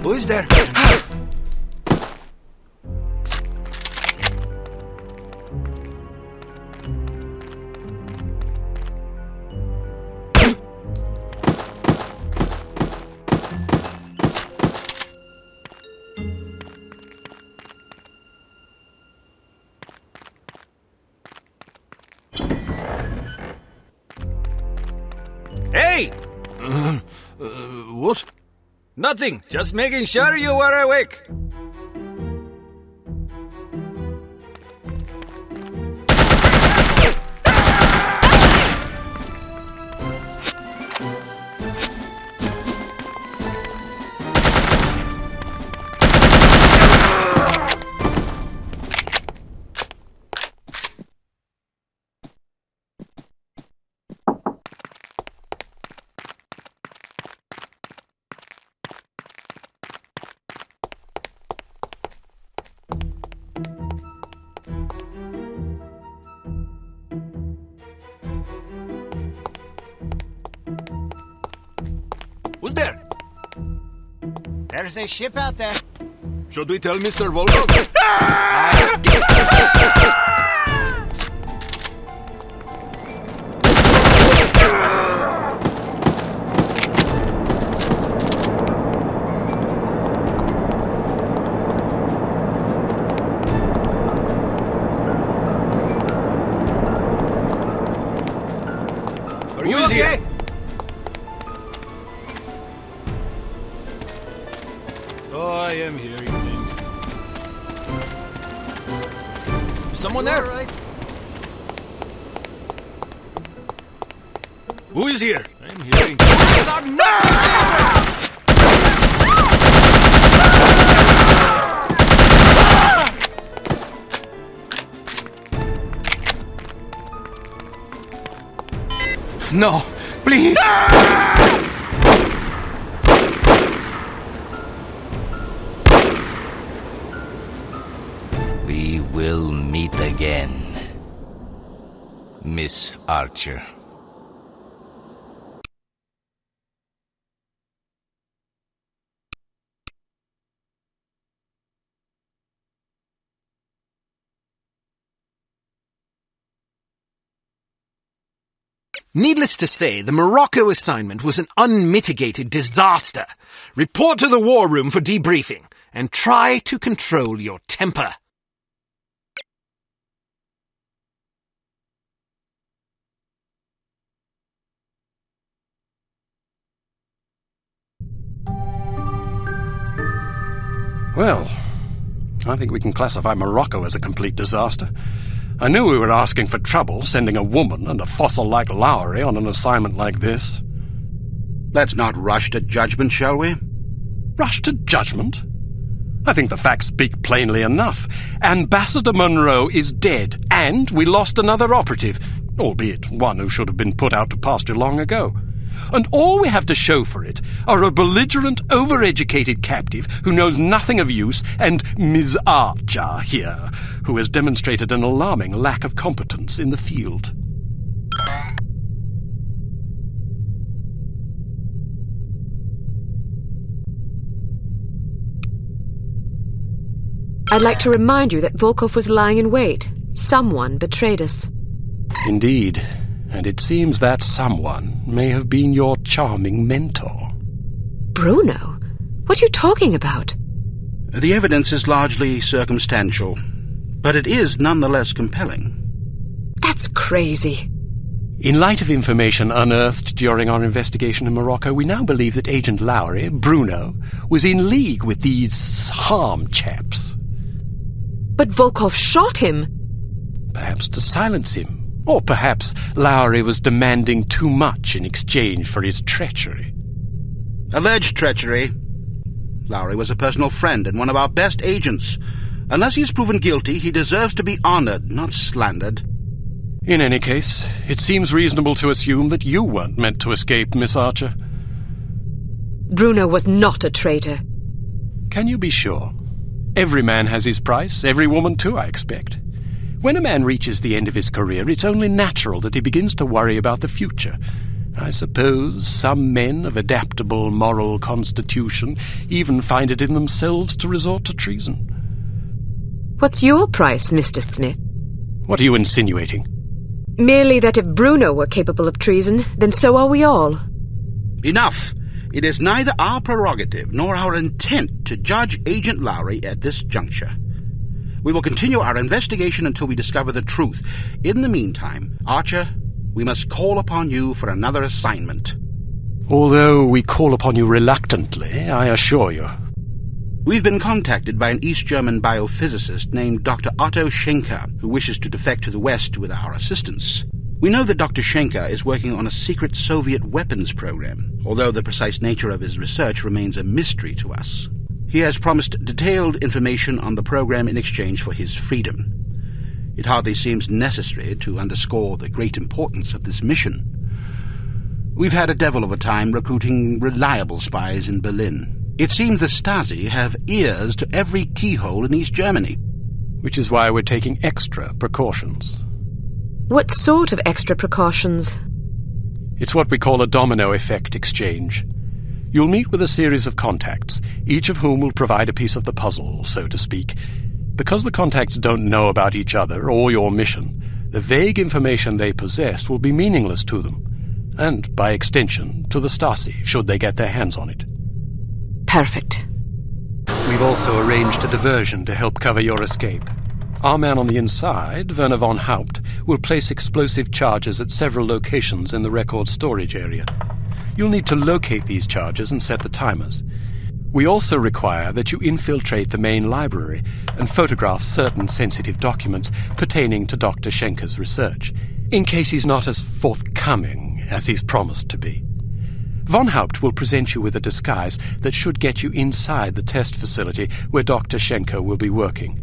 Who is there? Hey! What? Nothing. Just making sure you were awake. Who's there? There's a ship out there. Should we tell Mr. Volkov? Are you okay? Oh, I am hearing things. Is someone there? All right. Who is here? I'm hearing. No, please! We will meet again, Miss Archer. Needless to say, the Morocco assignment was an unmitigated disaster. Report to the war room for debriefing, and try to control your temper. Well, I think we can classify Morocco as a complete disaster. I knew we were asking for trouble, sending a woman and a fossil like Lowry on an assignment like this. Let's not rush to judgment, shall we? Rush to judgment? I think the facts speak plainly enough. Ambassador Monroe is dead, and we lost another operative, albeit one who should have been put out to pasture long ago. And all we have to show for it are a belligerent, overeducated captive who knows nothing of use, and Ms. Archer here, who has demonstrated an alarming lack of competence in the field. I'd like to remind you that Volkov was lying in wait. Someone betrayed us. Indeed. And it seems that someone may have been your charming mentor. Bruno? What are you talking about? The evidence is largely circumstantial, but it is nonetheless compelling. That's That's crazy. In light of information unearthed during our investigation in Morocco, we now believe that Agent Lowry, Bruno, was in league with these H.A.R.M chaps. But Volkov shot him. Perhaps to silence him. Or perhaps Lowry was demanding too much in exchange for his treachery. Alleged treachery. Lowry was a personal friend and one of our best agents. Unless he is proven guilty, he deserves to be honored, not slandered. In any case, it seems reasonable to assume that you weren't meant to escape, Miss Archer. Bruno was not a traitor. Can you be sure? Every man has his price, every woman too, I expect. When a man reaches the end of his career, it's only natural that he begins to worry about the future. I suppose some men of adaptable moral constitution even find it in themselves to resort to treason. What's your price, Mr. Smith? What are you insinuating? Merely that if Bruno were capable of treason, then so are we all. Enough! It is neither our prerogative nor our intent to judge Agent Lowry at this juncture. We will continue our investigation until we discover the truth. In the meantime, Archer, we must call upon you for another assignment. Although we call upon you reluctantly, I assure you. We've been contacted by an East German biophysicist named Dr. Otto Schenker, who wishes to defect to the West with our assistance. We know that Dr. Schenker is working on a secret Soviet weapons program, although the precise nature of his research remains a mystery to us. He has promised detailed information on the program in exchange for his freedom. It hardly seems necessary to underscore the great importance of this mission. We've had a devil of a time recruiting reliable spies in Berlin. It seems the Stasi have ears to every keyhole in East Germany. Which is why we're taking extra precautions. What sort of extra precautions? It's what we call a domino effect exchange. You'll meet with a series of contacts, each of whom will provide a piece of the puzzle, so to speak. Because the contacts don't know about each other or your mission, the vague information they possess will be meaningless to them, and, by extension, to the Stasi, should they get their hands on it. Perfect. We've also arranged a diversion to help cover your escape. Our man on the inside, Werner von Haupt, will place explosive charges at several locations in the record storage area. You'll need to locate these charges and set the timers. We also require that you infiltrate the main library and photograph certain sensitive documents pertaining to Dr. Schenker's research, in case he's not as forthcoming as he's promised to be. Von Haupt will present you with a disguise that should get you inside the test facility where Dr. Schenker will be working.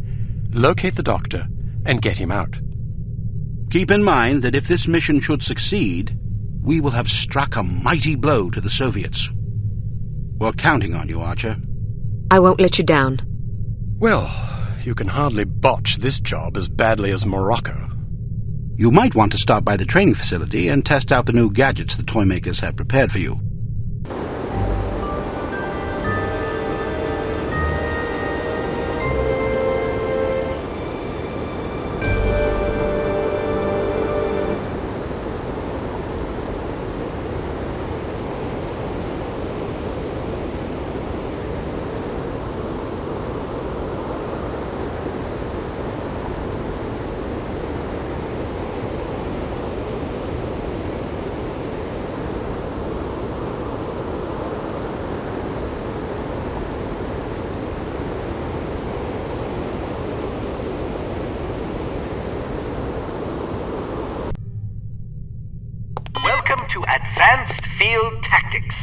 Locate the doctor and get him out. Keep in mind that if this mission should succeed, we will have struck a mighty blow to the Soviets. We're counting on you, Archer. I won't let you down. Well, you can hardly botch this job as badly as Morocco. You might want to stop by the training facility and test out the new gadgets the toy makers have prepared for you. To advanced field tactics.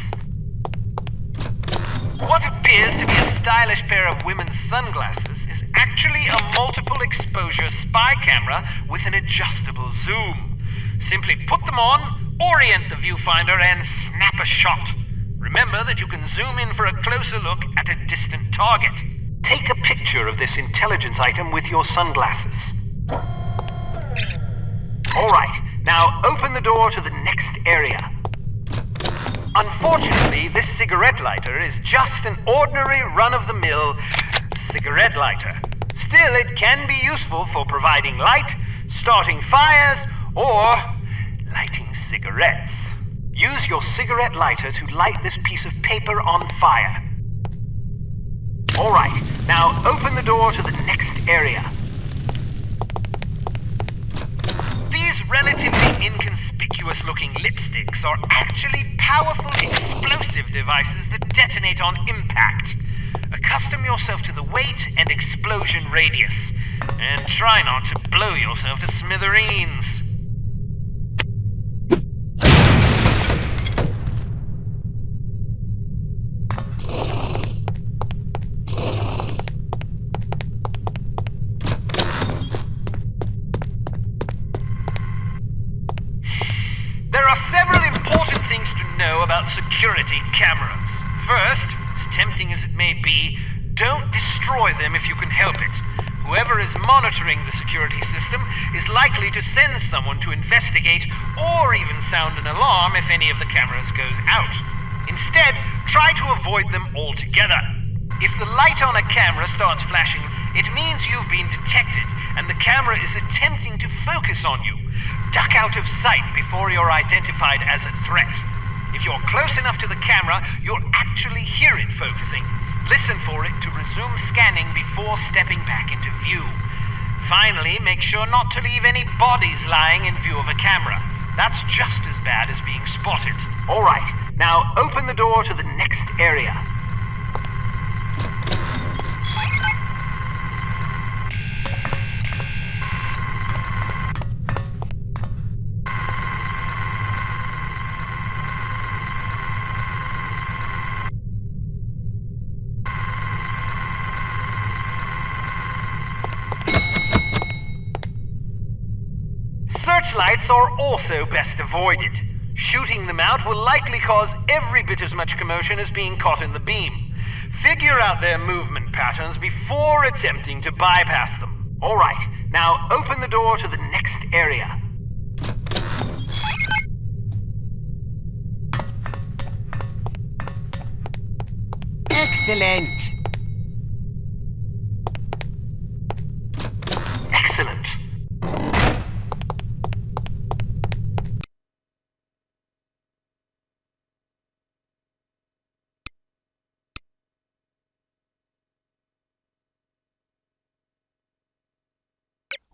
What appears to be a stylish pair of women's sunglasses is actually a multiple exposure spy camera with an adjustable zoom. Simply put them on, orient the viewfinder, and snap a shot. Remember that you can zoom in for a closer look at a distant target. Take a picture of this intelligence item with your sunglasses. All right. Now open the door to the next area. Unfortunately, this cigarette lighter is just an ordinary run-of-the-mill cigarette lighter. Still, it can be useful for providing light, starting fires, or lighting cigarettes. Use your cigarette lighter to light this piece of paper on fire. All right, now open the door to the next area. These suspicious-looking lipsticks are actually powerful explosive devices that detonate on impact. Accustom yourself to the weight and explosion radius, and try not to blow yourself to smithereens. There are several important things to know about security cameras. First, as tempting as it may be, don't destroy them if you can help it. Whoever is monitoring the security system is likely to send someone to investigate or even sound an alarm if any of the cameras goes out. Instead, try to avoid them altogether. If the light on a camera starts flashing, it means you've been detected and the camera is attempting to focus on you. Duck out of sight before you're identified as a threat. If you're close enough to the camera, you'll actually hear it focusing. Listen for it to resume scanning before stepping back into view. Finally, make sure not to leave any bodies lying in view of a camera. That's just as bad as being spotted. All right, now open the door to the next area. Searchlights are also best avoided. Shooting them out will likely cause every bit as much commotion as being caught in the beam. Figure out their movement patterns before attempting to bypass them. All right, now open the door to the next area. Excellent. Excellent.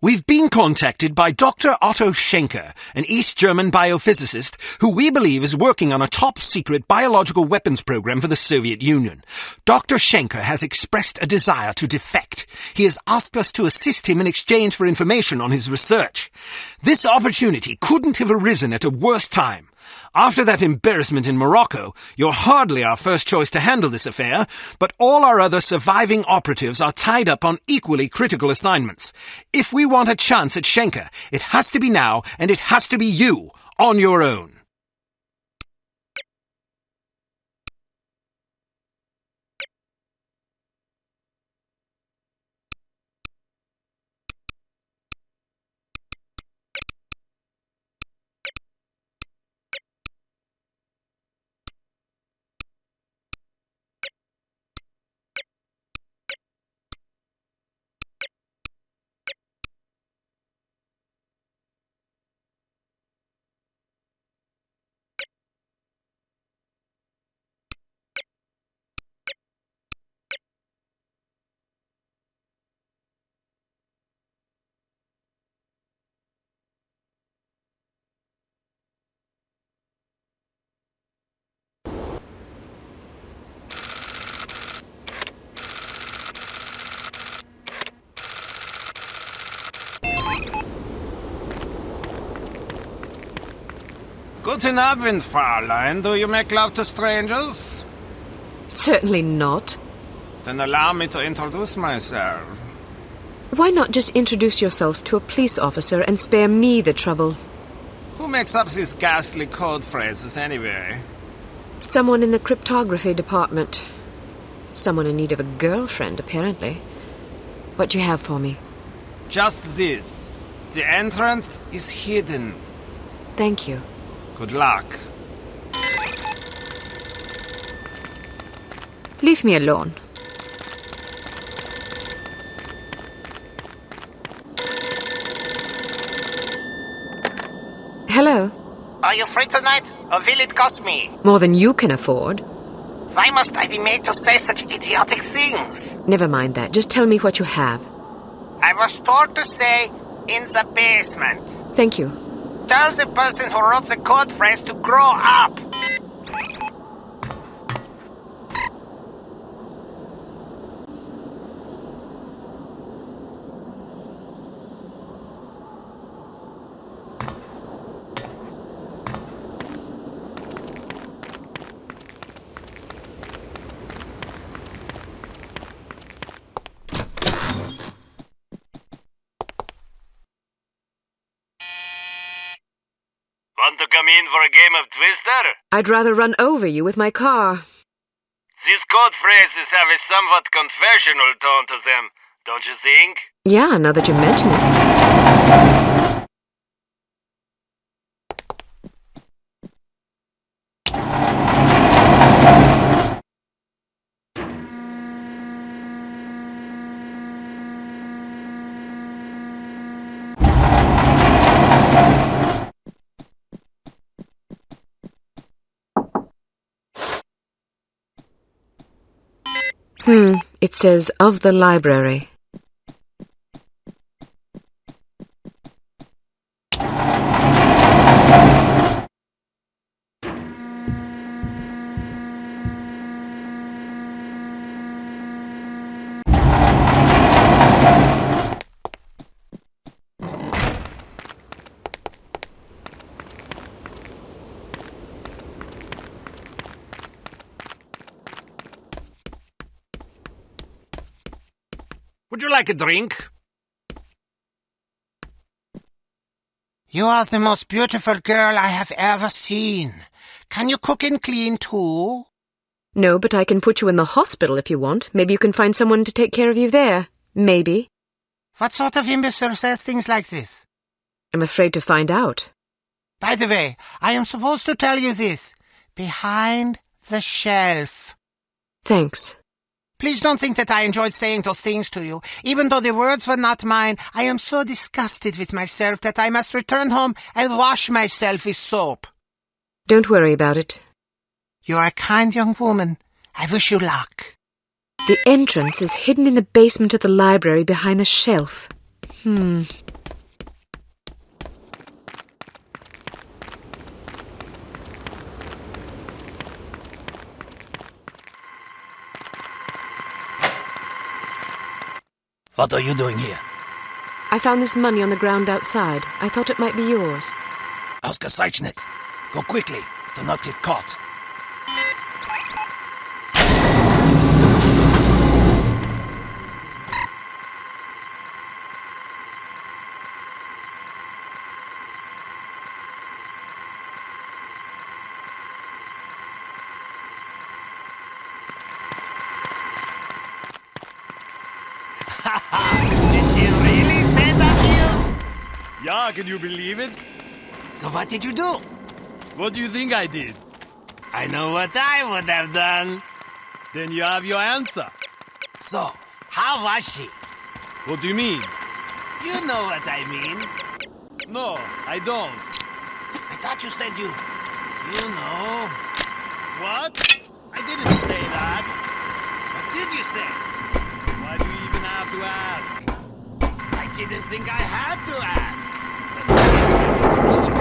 We've been contacted by Dr. Otto Schenker, an East German biophysicist who we believe is working on a top-secret biological weapons program for the Soviet Union. Dr. Schenker has expressed a desire to defect. He has asked us to assist him in exchange for information on his research. This opportunity couldn't have arisen at a worse time. After that embarrassment in Morocco, you're hardly our first choice to handle this affair, but all our other surviving operatives are tied up on equally critical assignments. If we want a chance at Schenker, it has to be now, and it has to be you, on your own. Guten Abend, Fräulein. Do you make love to strangers? Certainly not. Then allow me to introduce myself. Why not just introduce yourself to a police officer and spare me the trouble? Who makes up these ghastly code phrases anyway? Someone in the cryptography department. Someone in need of a girlfriend, apparently. What do you have for me? Just this. The entrance is hidden. Thank you. Good luck. Leave me alone. Hello? Are you free tonight, or will it cost me? More than you can afford. Why must I be made to say such idiotic things? Never mind that. Just tell me what you have. I was told to say, in the basement. Thank you. Tell the person who wrote the code phrase to grow up. Want to come in for a game of Twister? I'd rather run over you with my car. These code phrases have a somewhat confessional tone to them, don't you think? Yeah, now that you mention it. It says, of the library. Would you like a drink? You are the most beautiful girl I have ever seen. Can you cook and clean too? No, but I can put you in the hospital if you want. Maybe you can find someone to take care of you there. Maybe. What sort of imbecile says things like this? I'm afraid to find out. By the way, I am supposed to tell you this. Behind the shelf. Thanks. Please don't think that I enjoyed saying those things to you. Even though the words were not mine, I am so disgusted with myself that I must return home and wash myself with soap. Don't worry about it. You are a kind young woman. I wish you luck. The entrance is hidden in the basement of the library behind the shelf. What are you doing here? I found this money on the ground outside. I thought it might be yours. Ausgezeichnet. Go quickly. Do not get caught. Did she really say that to you? Yeah, can you believe it? So what did you do? What do you think I did? I know what I would have done. Then you have your answer. So, how was she? What do you mean? You know what I mean. No, I don't. I thought you said you know. What? I didn't say that. What did you say? Why do you even have to ask? I didn't think I had to ask. But I guess I was wrong.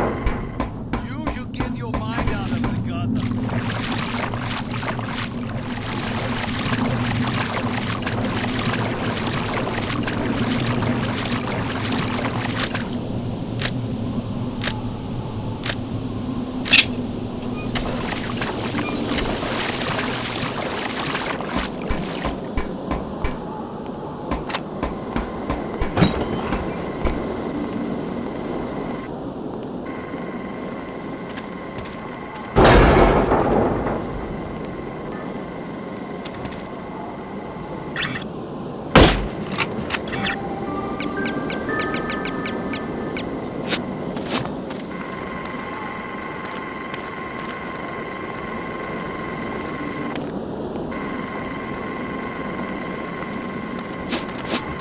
You should get your mind out of the gutter.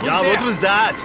Yeah, what was that?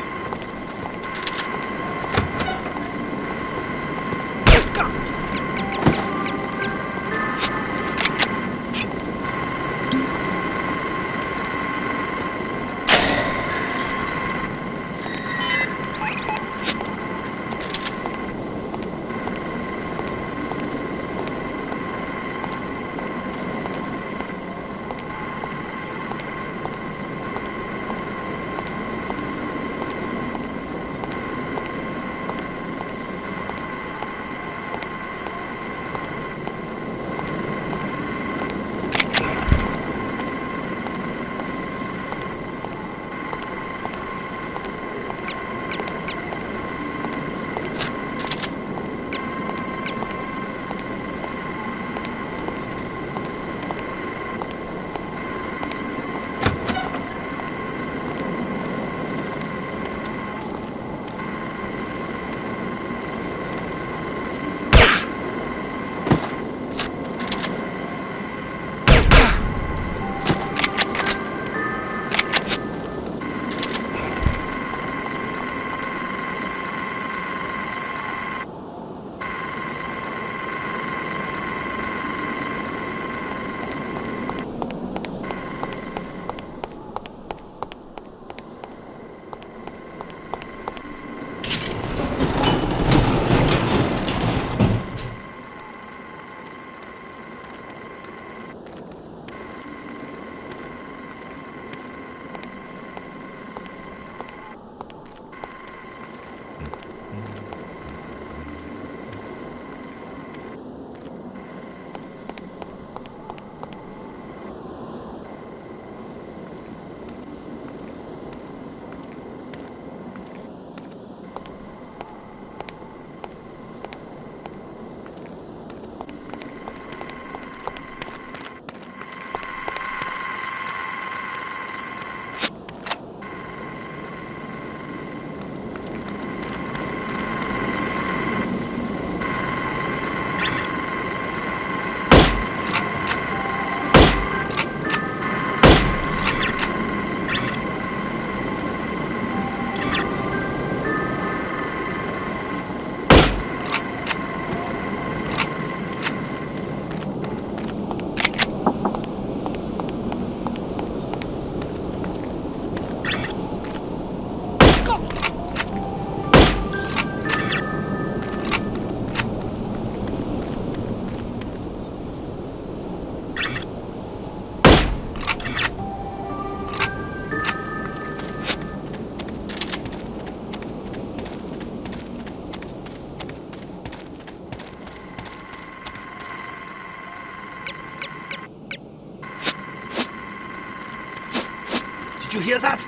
Did you hear that?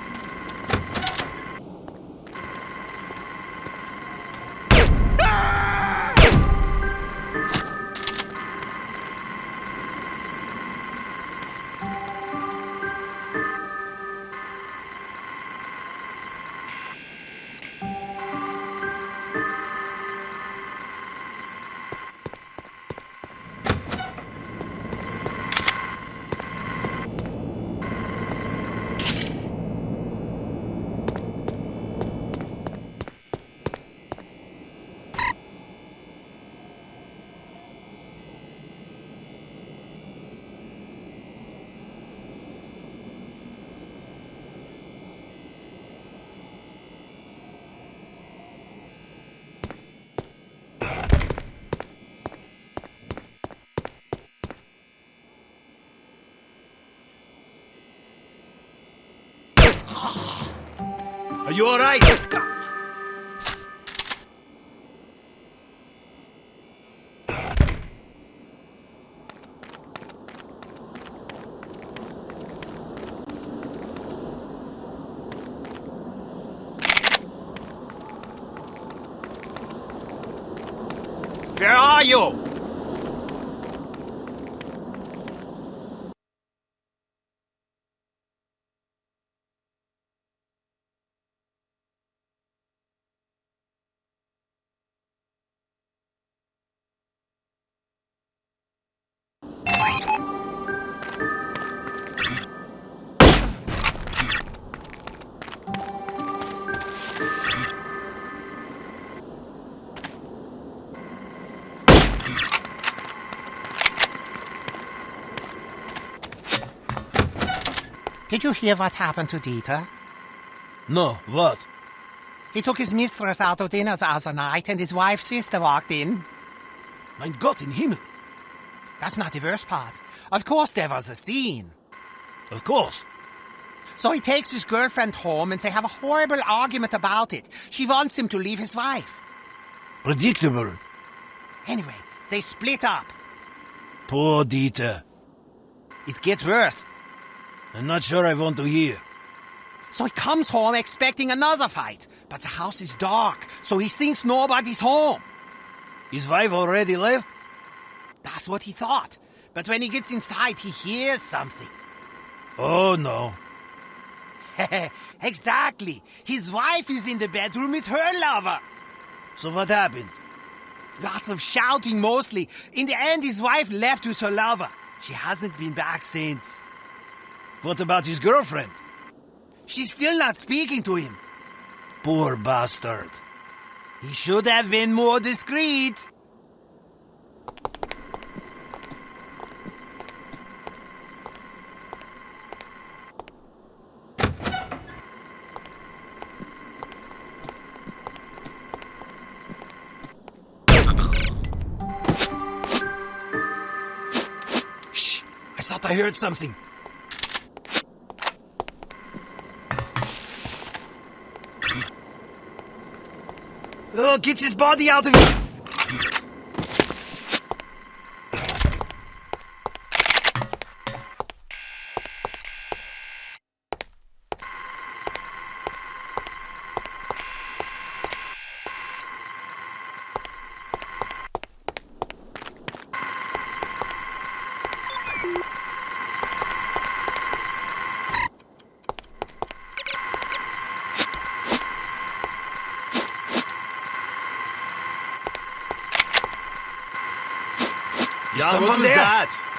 Are you all right? Where are you? Did you hear what happened to Dieter? No, what? He took his mistress out to dinner the other night and his wife's sister walked in. Mein Gott in Himmel. That's not the worst part. Of course there was a scene. Of course. So he takes his girlfriend home and they have a horrible argument about it. She wants him to leave his wife. Predictable. Anyway, they split up. Poor Dieter. It gets worse. I'm not sure I want to hear. So he comes home expecting another fight. But the house is dark, so he thinks nobody's home. His wife already left? That's what he thought. But when he gets inside, he hears something. Oh, no. Exactly. His wife is in the bedroom with her lover. So what happened? Lots of shouting, mostly. In the end, his wife left with her lover. She hasn't been back since. What about his girlfriend? She's still not speaking to him. Poor bastard. He should have been more discreet. Shh! I thought I heard something. Oh, get his body out of here! Yeah, what was that?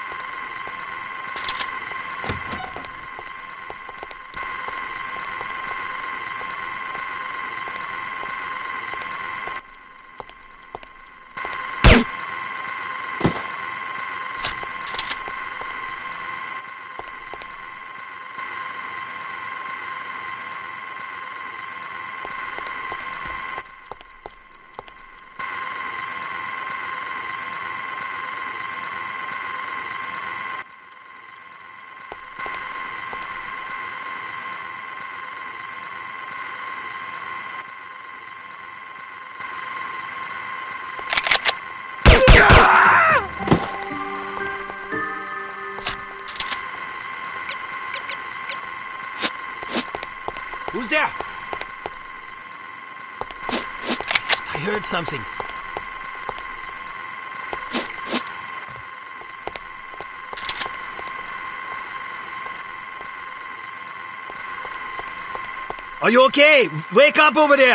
heard something. Are you okay? Wake up over there!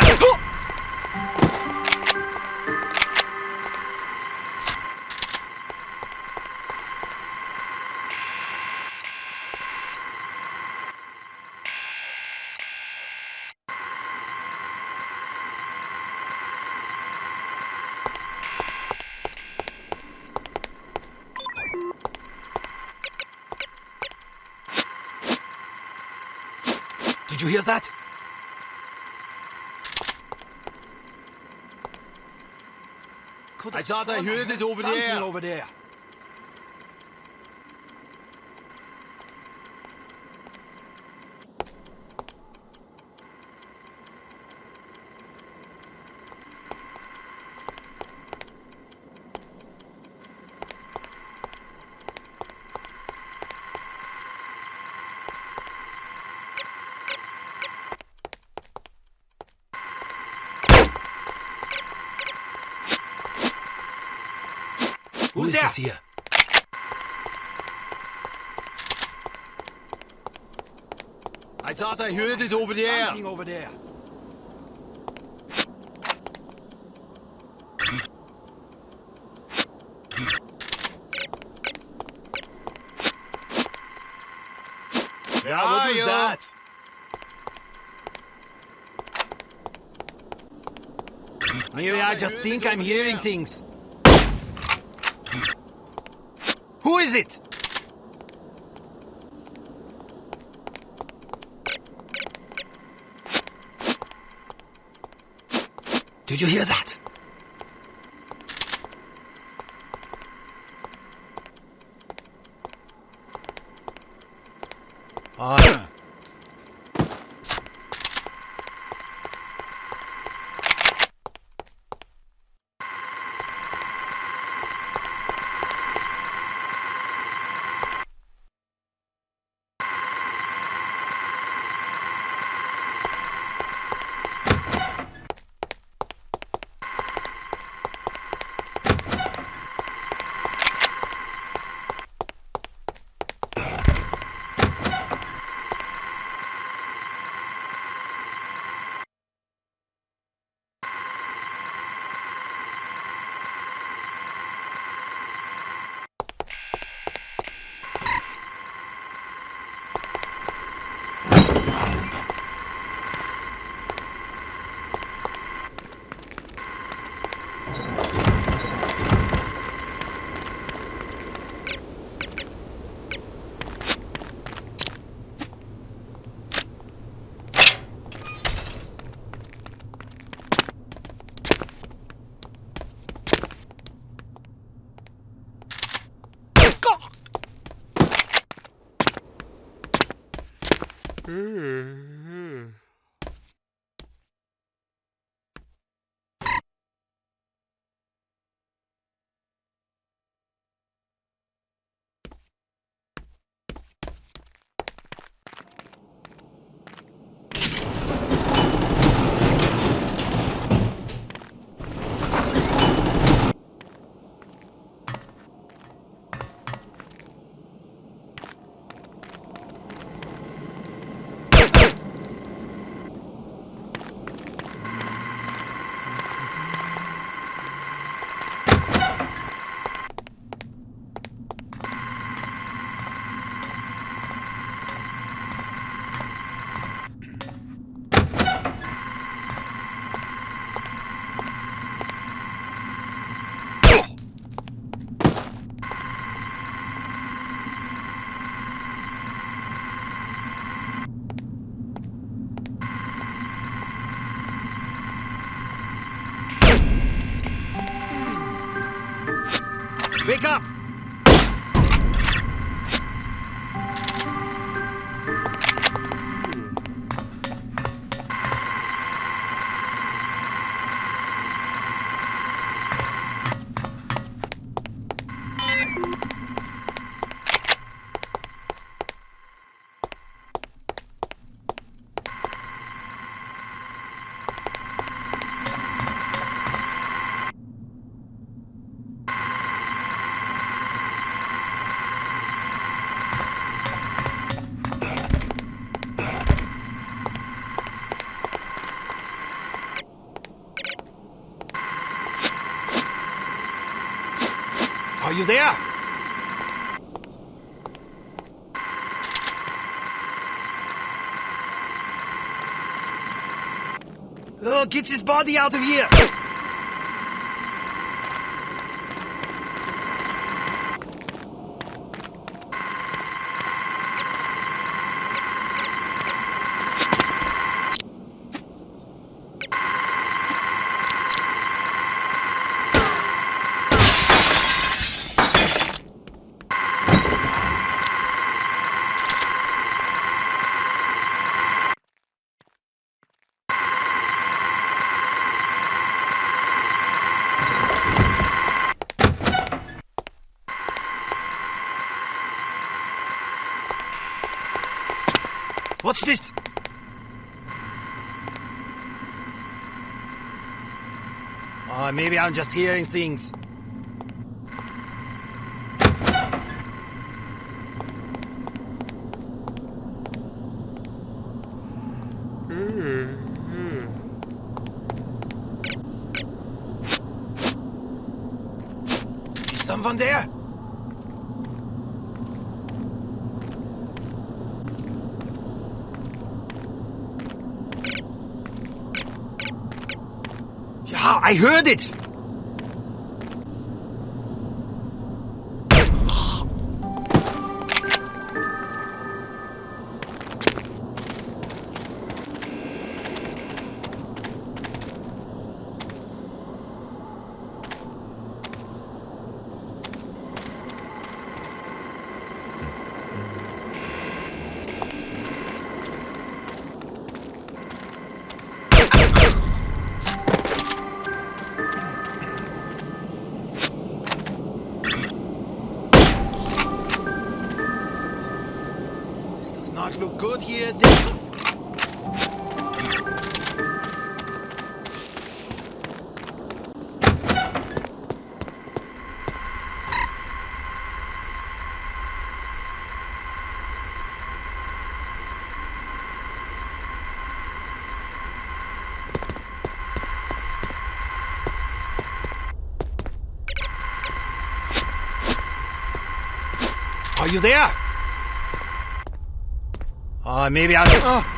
Did you hear that? I thought I heard it over there. Over there. Who is this here? I thought I heard it over there. Something over there. Yeah, what was that? Maybe I just think I'm hearing things. Who is it? Did you hear that? Wake up! Are you there? Oh, get his body out of here! What's this? Oh, maybe I'm just hearing things. Is someone there? Yeah, I heard it! Not look good here. Are you there? Maybe I'll... Oh.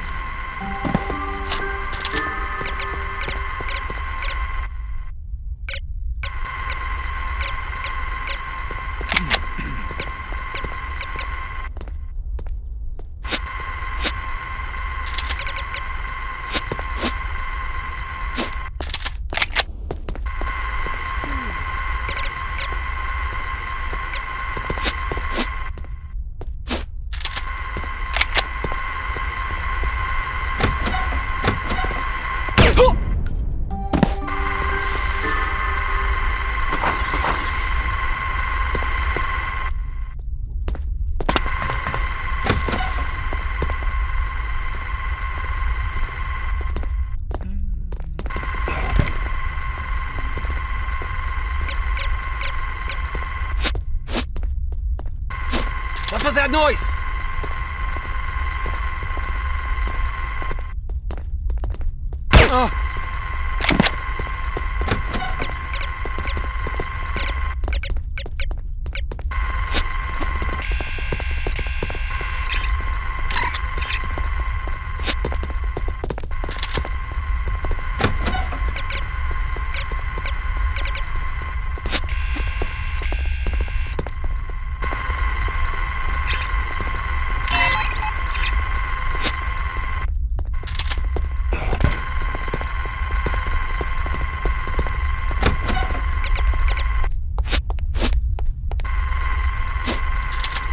What was that noise? Oh.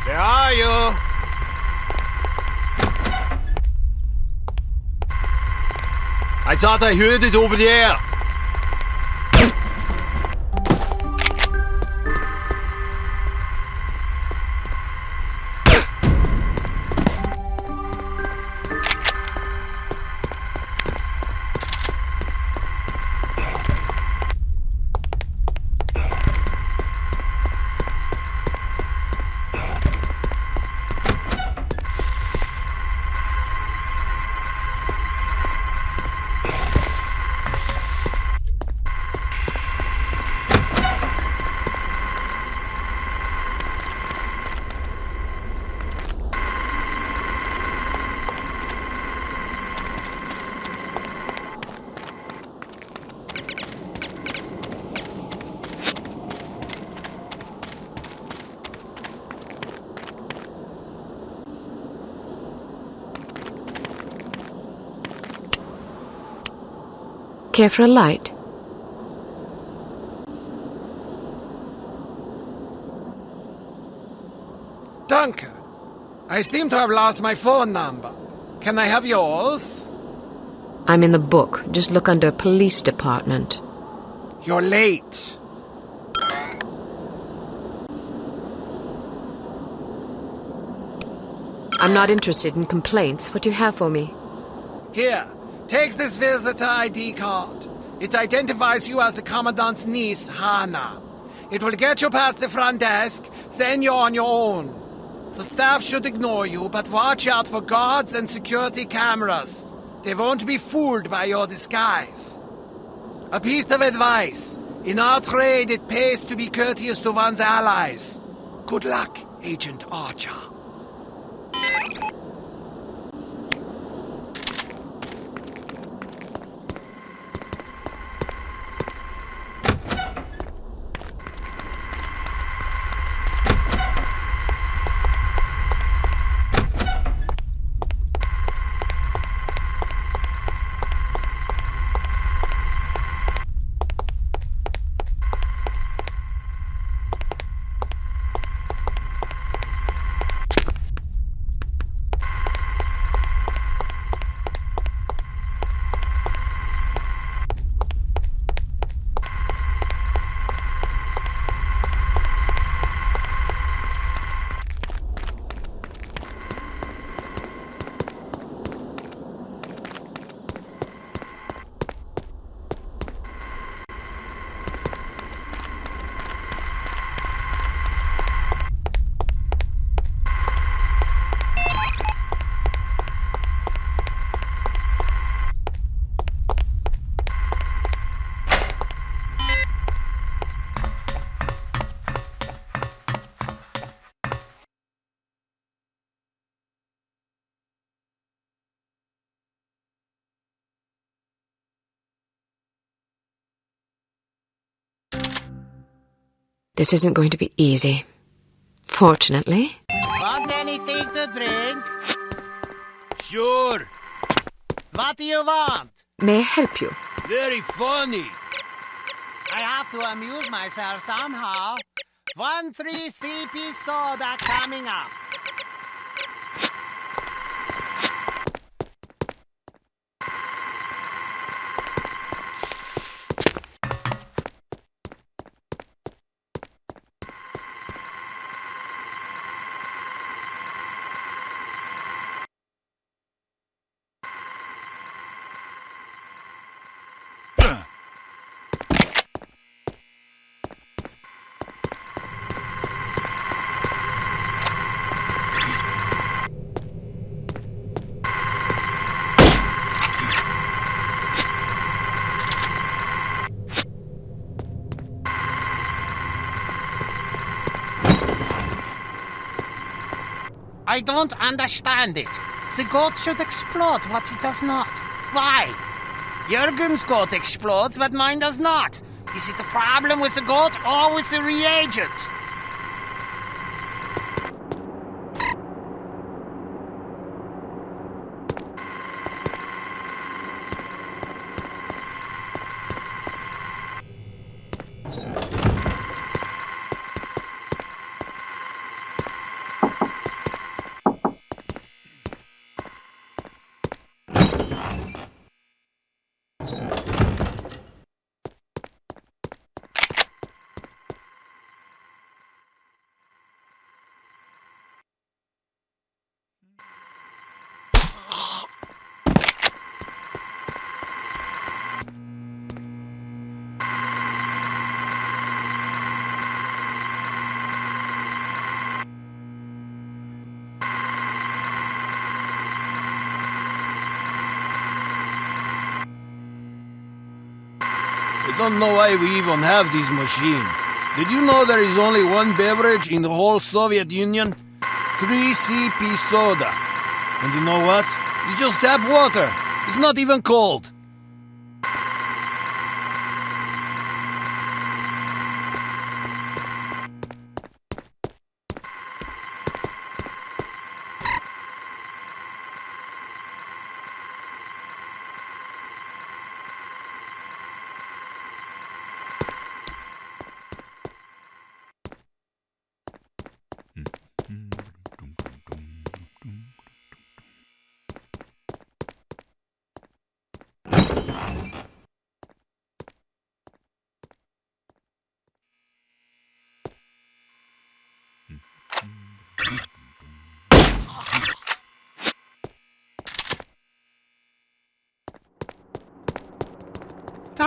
Where are you? I thought I heard it over there. Care for a light? Danke. I seem to have lost my phone number. Can I have yours? I'm in the book. Just look under Police Department. You're late. I'm not interested in complaints. What do you have for me? Here, take this visitor ID card. It identifies you as the Commandant's niece, Hannah. It will get you past the front desk, then you're on your own. The staff should ignore you, but watch out for guards and security cameras. They won't be fooled by your disguise. A piece of advice. In our trade, it pays to be courteous to one's allies. Good luck, Agent Archer. This isn't going to be easy. Fortunately. Want anything to drink? Sure. What do you want? May I help you? Very funny. I have to amuse myself somehow. 1 3 CP soda coming up. I don't understand it. The goat should explode, but it does not. Why? Jürgen's goat explodes, but mine does not. Is it a problem with the goat or with the reagent? I don't know why we even have this machine. Did you know there is only one beverage in the whole Soviet Union? 3 CP soda. And you know what? It's just tap water. It's not even cold.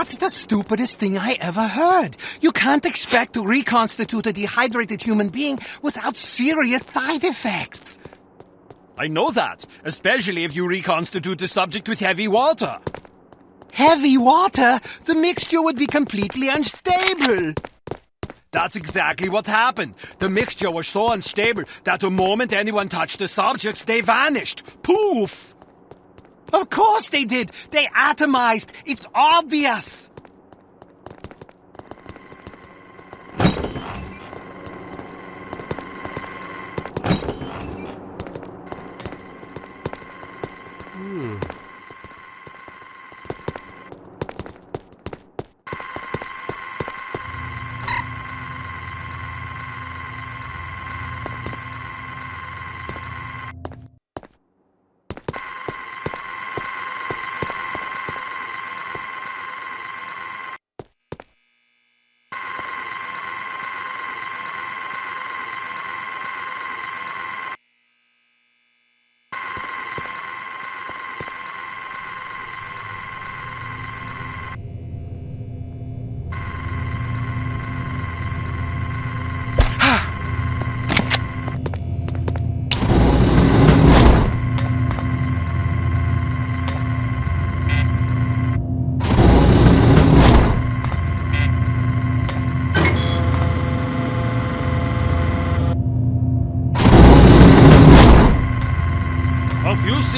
That's the stupidest thing I ever heard. You can't expect to reconstitute a dehydrated human being without serious side effects. I know that, especially if you reconstitute the subject with heavy water. Heavy water? The mixture would be completely unstable. That's exactly what happened. The mixture was so unstable that the moment anyone touched the subjects, they vanished. Poof! Of course they did. They atomized. It's obvious.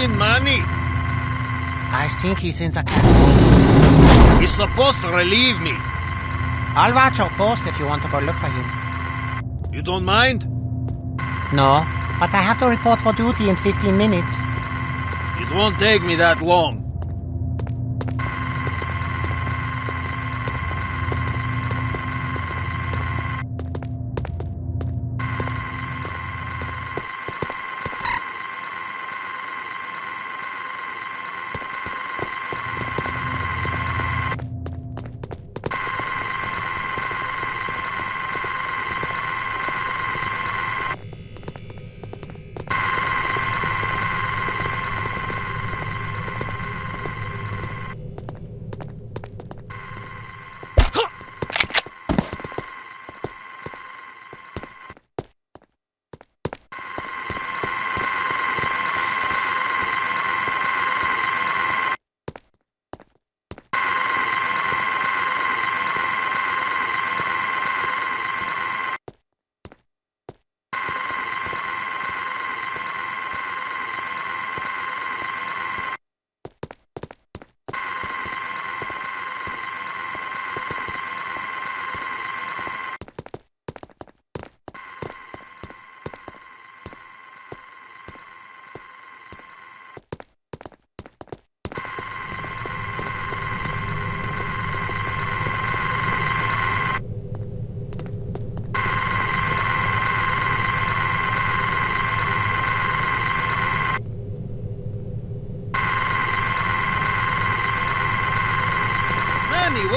Manny? I think he's in the canteen. He's supposed to relieve me. I'll watch your post if you want to go look for him. You don't mind? No, but I have to report for duty in 15 minutes. It won't take me that long.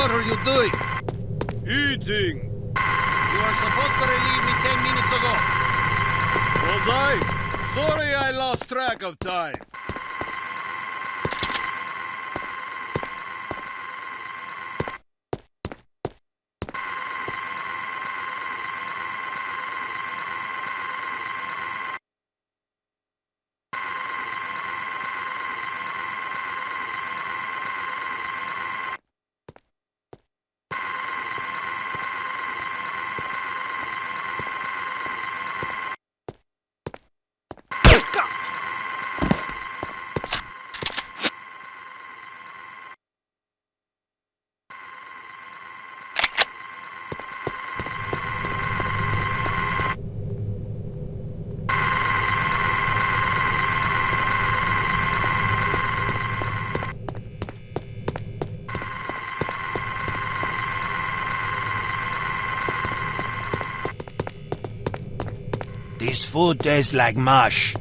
What are you doing? Eating. You are supposed to relieve me 10 minutes ago. Was I? Sorry I lost track of time. This food tastes like mush.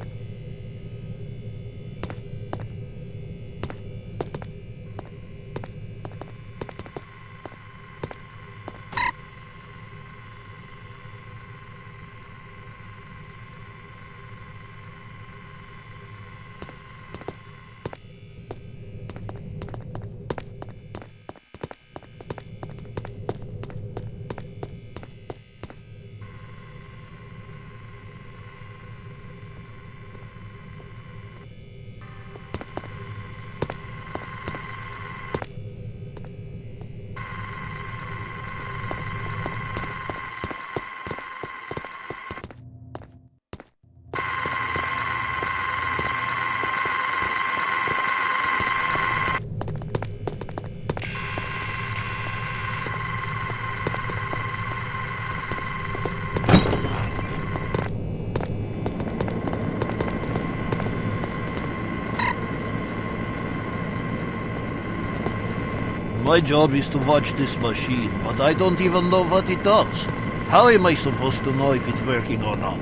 My job is to watch this machine, but I don't even know what it does. How am I supposed to know if it's working or not?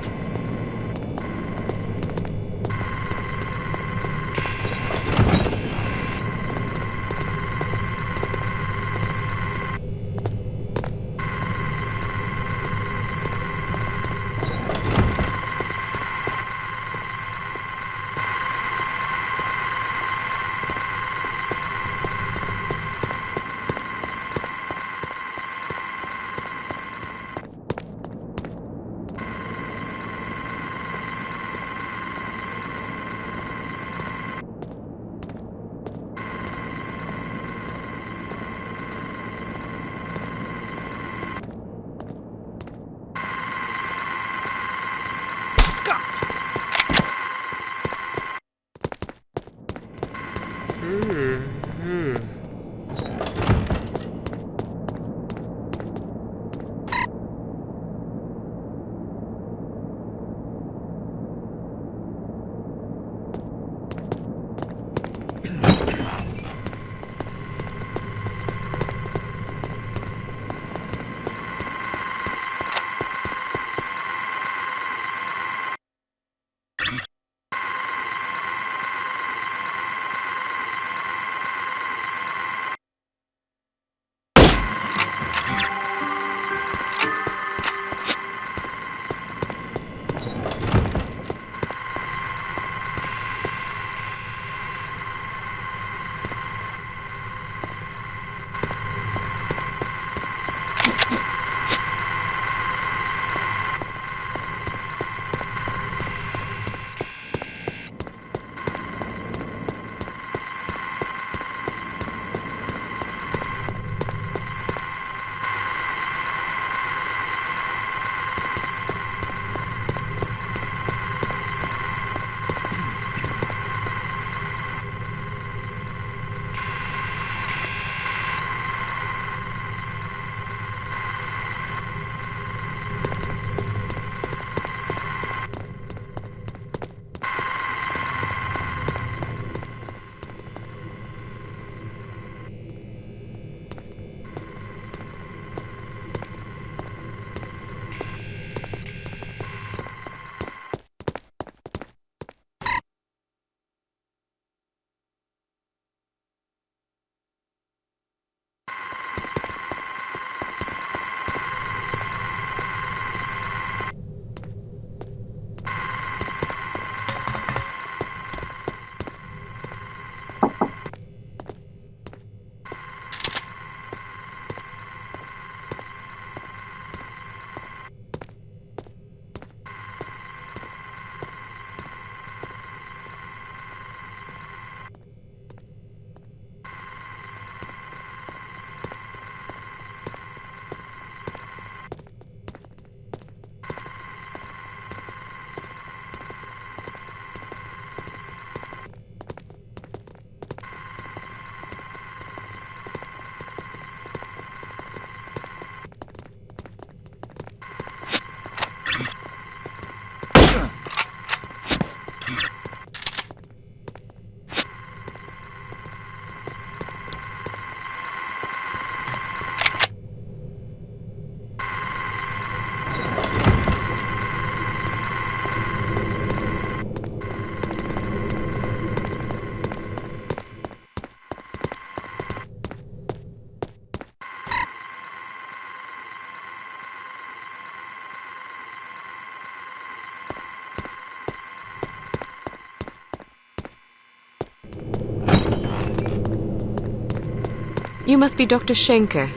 You must be Dr. Schenker.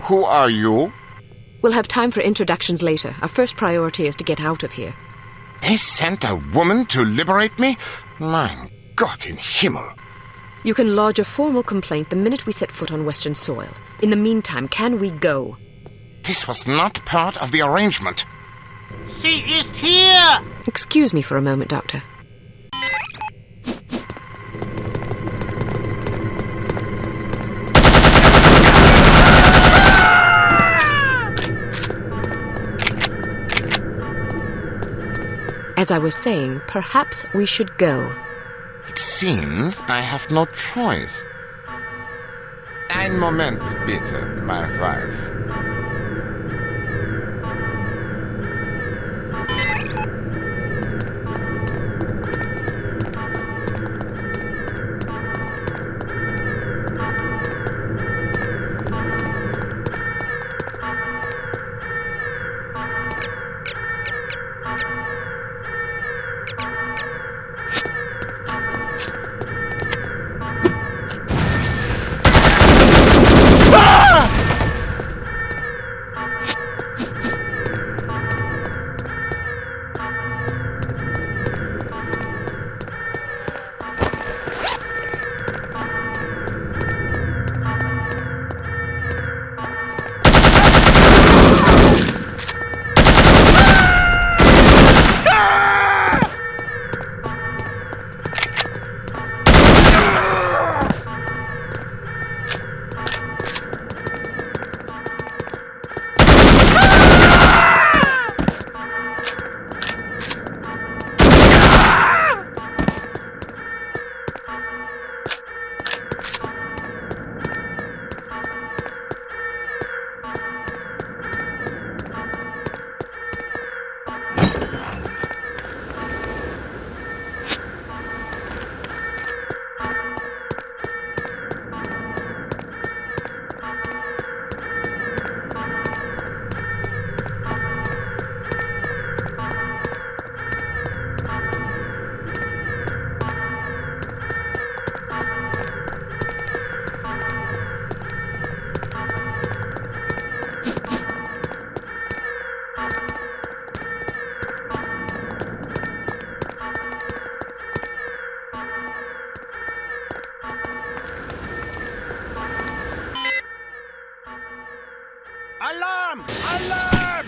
Who are you? We'll have time for introductions later. Our first priority is to get out of here. They sent a woman to liberate me? Mein Gott in Himmel. You can lodge a formal complaint the minute we set foot on Western soil. In the meantime, can we go? This was not part of the arrangement. She is here! Excuse me for a moment, Doctor. As I was saying, perhaps we should go. It seems I have no choice. Ein Moment, bitte, my wife. Alarm! Alarm!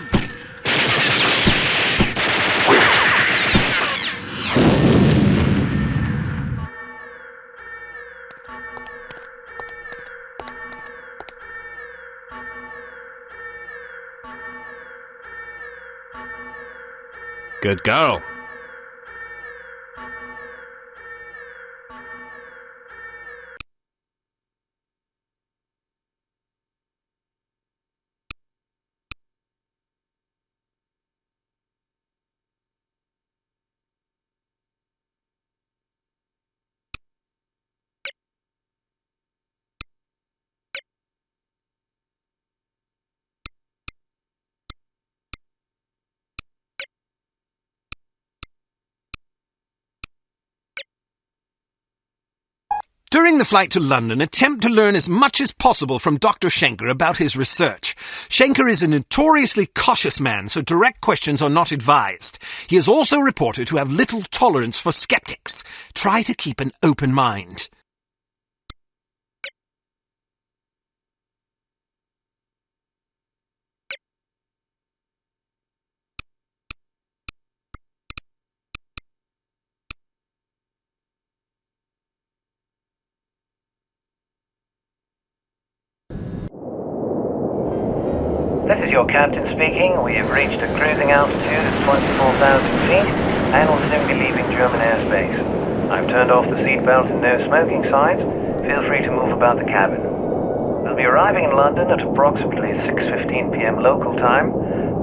Good girl. During the flight to London, attempt to learn as much as possible from Dr. Schenker about his research. Schenker is a notoriously cautious man, so direct questions are not advised. He is also reported to have little tolerance for skeptics. Try to keep an open mind. This is your captain speaking. We have reached a cruising altitude of 24,000 feet and will soon be leaving German airspace. I've turned off the seatbelt and no smoking signs. Feel free to move about the cabin. We'll be arriving in London at approximately 6:15 p.m. local time.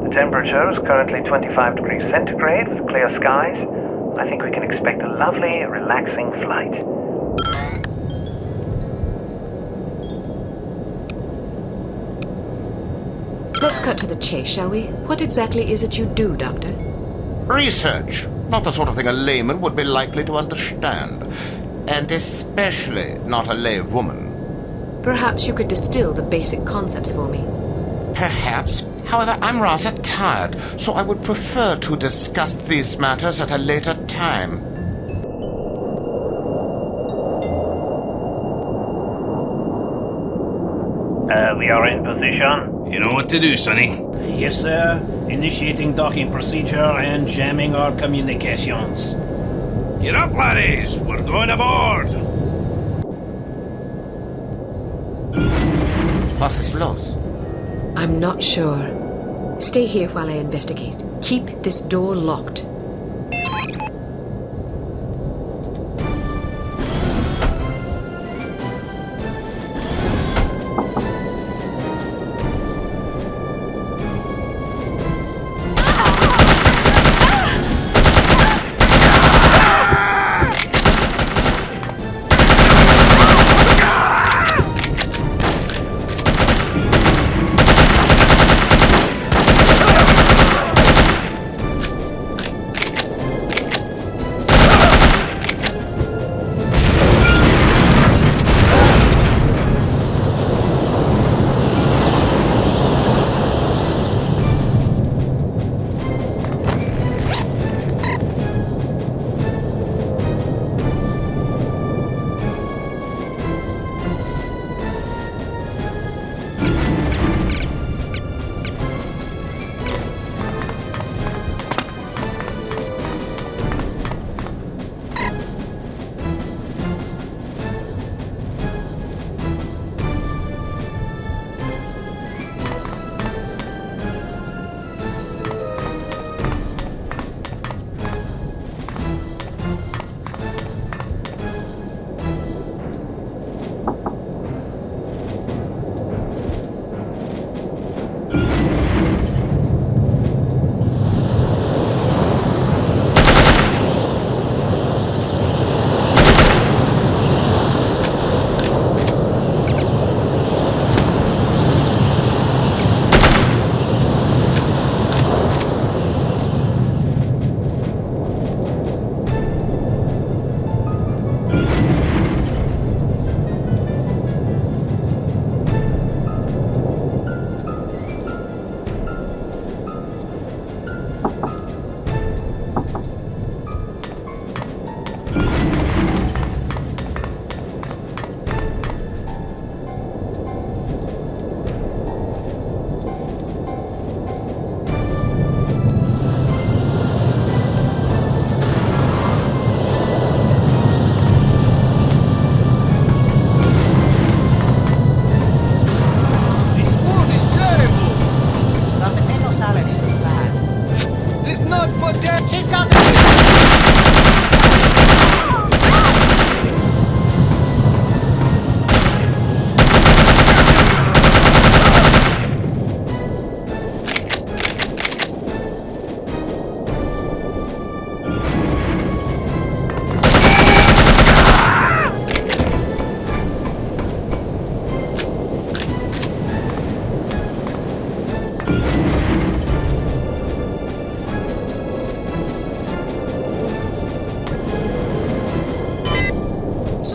The temperature is currently 25 degrees centigrade with clear skies. I think we can expect a lovely, relaxing flight. Let's cut to the chase, shall we? What exactly is it you do, Doctor? Research. Not the sort of thing a layman would be likely to understand. And especially not a lay woman. Perhaps you could distill the basic concepts for me. Perhaps. However, I'm rather tired, so I would prefer to discuss these matters at a later time. We are in position. You know what to do, Sonny. Yes, sir. Initiating docking procedure and jamming our communications. Get up, laddies. We're going aboard. What is lost? I'm not sure. Stay here while I investigate. Keep this door locked.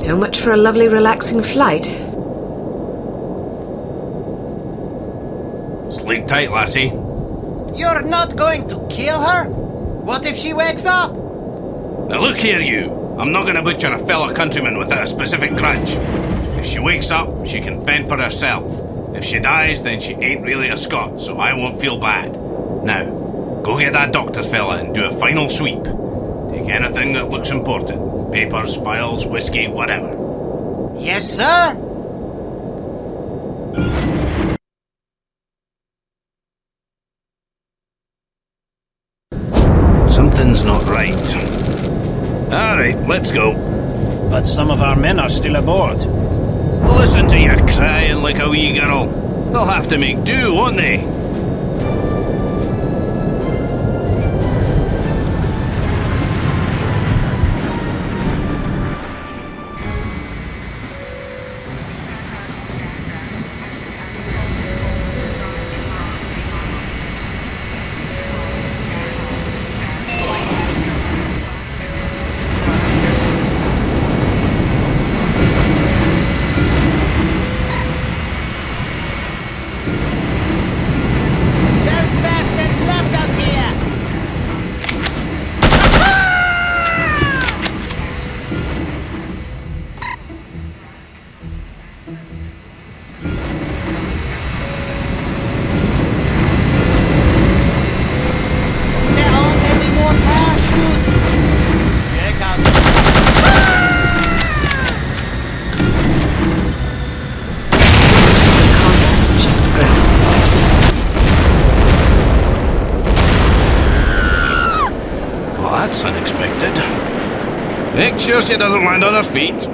So much for a lovely, relaxing flight. Sleep tight, lassie. You're not going to kill her? What if she wakes up? Now look here, you. I'm not going to butcher a fellow countryman without a specific grudge. If she wakes up, she can fend for herself. If she dies, then she ain't really a Scot, so I won't feel bad. Now, go get that doctor fella and do a final sweep. Take anything that looks important. Papers, files, whiskey, whatever. Yes, sir? Something's not right. Alright, let's go. But some of our men are still aboard. Listen to you crying like a wee girl. They'll have to make do, won't they? Make sure she doesn't land on her feet.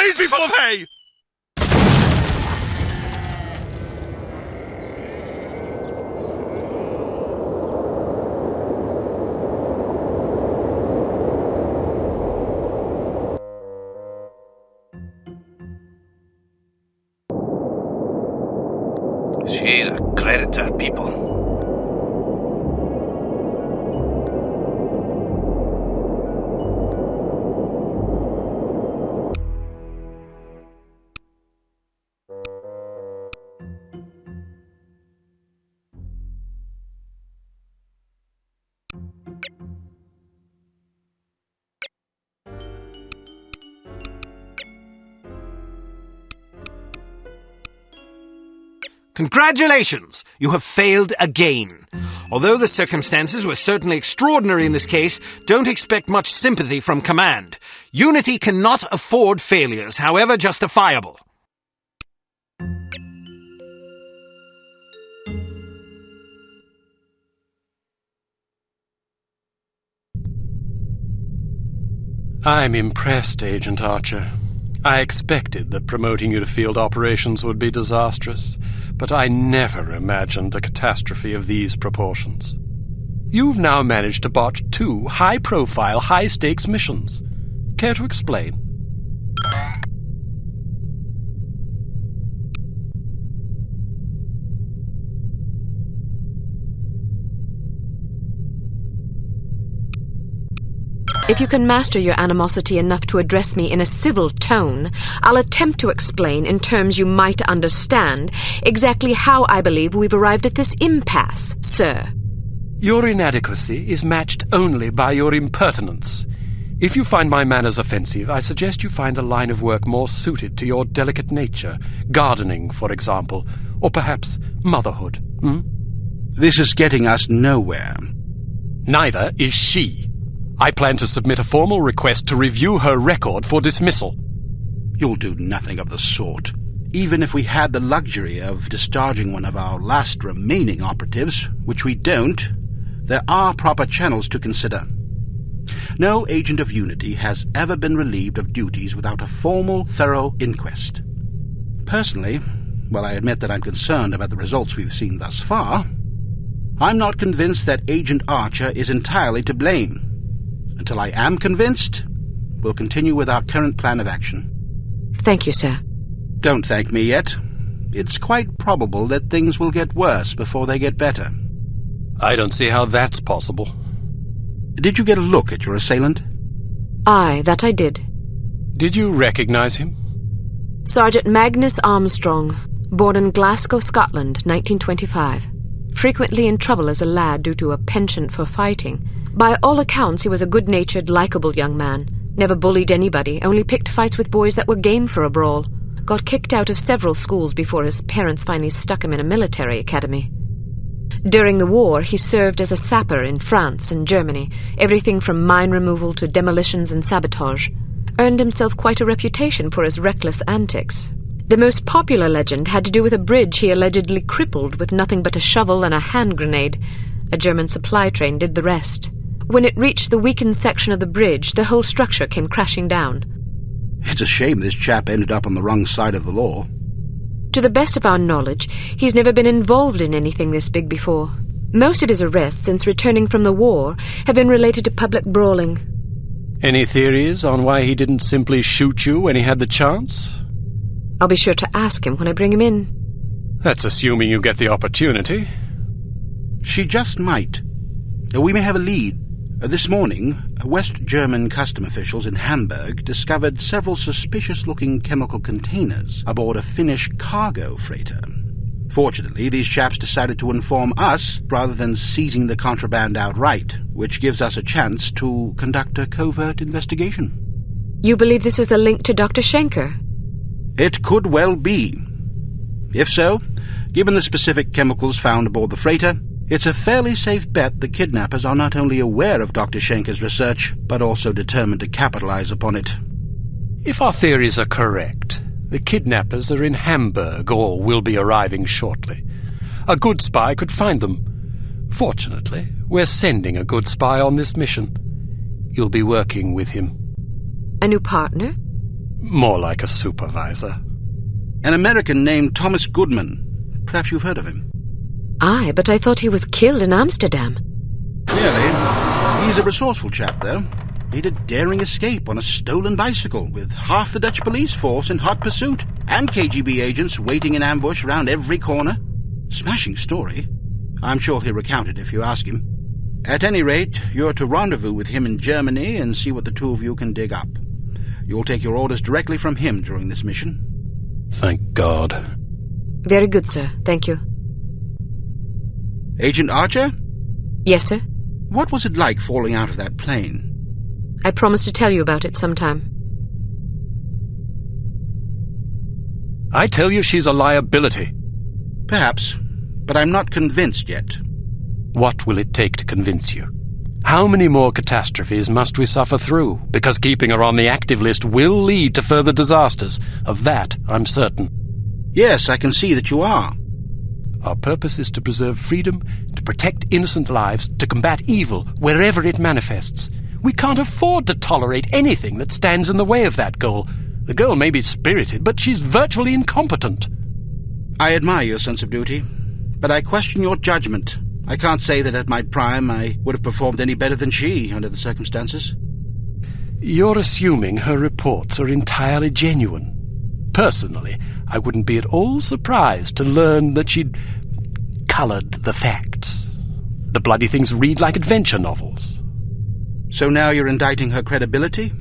Please be full of hay! She's a credit to her people. Congratulations! You have failed again. Although the circumstances were certainly extraordinary in this case, don't expect much sympathy from command. U.N.I.T.Y cannot afford failures, however justifiable. I'm impressed, Agent Archer. I expected that promoting you to field operations would be disastrous, but I never imagined a catastrophe of these proportions. You've now managed to botch 2 high-profile, high-stakes missions. Care to explain? If you can master your animosity enough to address me in a civil tone, I'll attempt to explain in terms you might understand exactly how I believe we've arrived at this impasse, sir. Your inadequacy is matched only by your impertinence. If you find my manners offensive, I suggest you find a line of work more suited to your delicate nature. Gardening, for example, or perhaps motherhood. This is getting us nowhere. Neither is she. I plan to submit a formal request to review her record for dismissal. You'll do nothing of the sort. Even if we had the luxury of discharging one of our last remaining operatives, which we don't, there are proper channels to consider. No agent of U.N.I.T.Y has ever been relieved of duties without a formal, thorough inquest. Personally, while I admit that I'm concerned about the results we've seen thus far, I'm not convinced that Agent Archer is entirely to blame. Until I am convinced, we'll continue with our current plan of action. Thank you, sir. Don't thank me yet. It's quite probable that things will get worse before they get better. I don't see how that's possible. Did you get a look at your assailant? Aye, that I did. Did you recognize him? Sergeant Magnus Armstrong, born in Glasgow, Scotland, 1925. Frequently in trouble as a lad due to a penchant for fighting. By all accounts, he was a good-natured, likeable young man. Never bullied anybody, only picked fights with boys that were game for a brawl. Got kicked out of several schools before his parents finally stuck him in a military academy. During the war, he served as a sapper in France and Germany, everything from mine removal to demolitions and sabotage. Earned himself quite a reputation for his reckless antics. The most popular legend had to do with a bridge he allegedly crippled with nothing but a shovel and a hand grenade. A German supply train did the rest. When it reached the weakened section of the bridge, the whole structure came crashing down. It's a shame this chap ended up on the wrong side of the law. To the best of our knowledge, he's never been involved in anything this big before. Most of his arrests since returning from the war have been related to public brawling. Any theories on why he didn't simply shoot you when he had the chance? I'll be sure to ask him when I bring him in. That's assuming you get the opportunity. She just might. We may have a lead. This morning, West German custom officials in Hamburg discovered several suspicious-looking chemical containers aboard a Finnish cargo freighter. Fortunately, these chaps decided to inform us rather than seizing the contraband outright, which gives us a chance to conduct a covert investigation. You believe this is the link to Dr. Schenker? It could well be. If so, given the specific chemicals found aboard the freighter, it's a fairly safe bet the kidnappers are not only aware of Dr. Schenker's research, but also determined to capitalize upon it. If our theories are correct, the kidnappers are in Hamburg or will be arriving shortly. A good spy could find them. Fortunately, we're sending a good spy on this mission. You'll be working with him. A new partner? More like a supervisor. An American named Thomas Goodman. Perhaps you've heard of him. Aye, but I thought he was killed in Amsterdam. Really? He's a resourceful chap, though. Made a daring escape on a stolen bicycle with half the Dutch police force in hot pursuit and KGB agents waiting in ambush round every corner. Smashing story. I'm sure he'll recount it if you ask him. At any rate, you're to rendezvous with him in Germany and see what the two of you can dig up. You'll take your orders directly from him during this mission. Thank God. Very good, sir. Thank you. Agent Archer? Yes, sir? What was it like falling out of that plane? I promise to tell you about it sometime. I tell you she's a liability. Perhaps, but I'm not convinced yet. What will it take to convince you? How many more catastrophes must we suffer through? Because keeping her on the active list will lead to further disasters. Of that, I'm certain. Yes, I can see that you are. Our purpose is to preserve freedom, to protect innocent lives, to combat evil wherever it manifests. We can't afford to tolerate anything that stands in the way of that goal. The girl may be spirited, but she's virtually incompetent. I admire your sense of duty, but I question your judgment. I can't say that at my prime I would have performed any better than she under the circumstances. You're assuming her reports are entirely genuine. Personally, I wouldn't be at all surprised to learn that she'd coloured the facts. The bloody things read like adventure novels. So now you're indicting her credibility?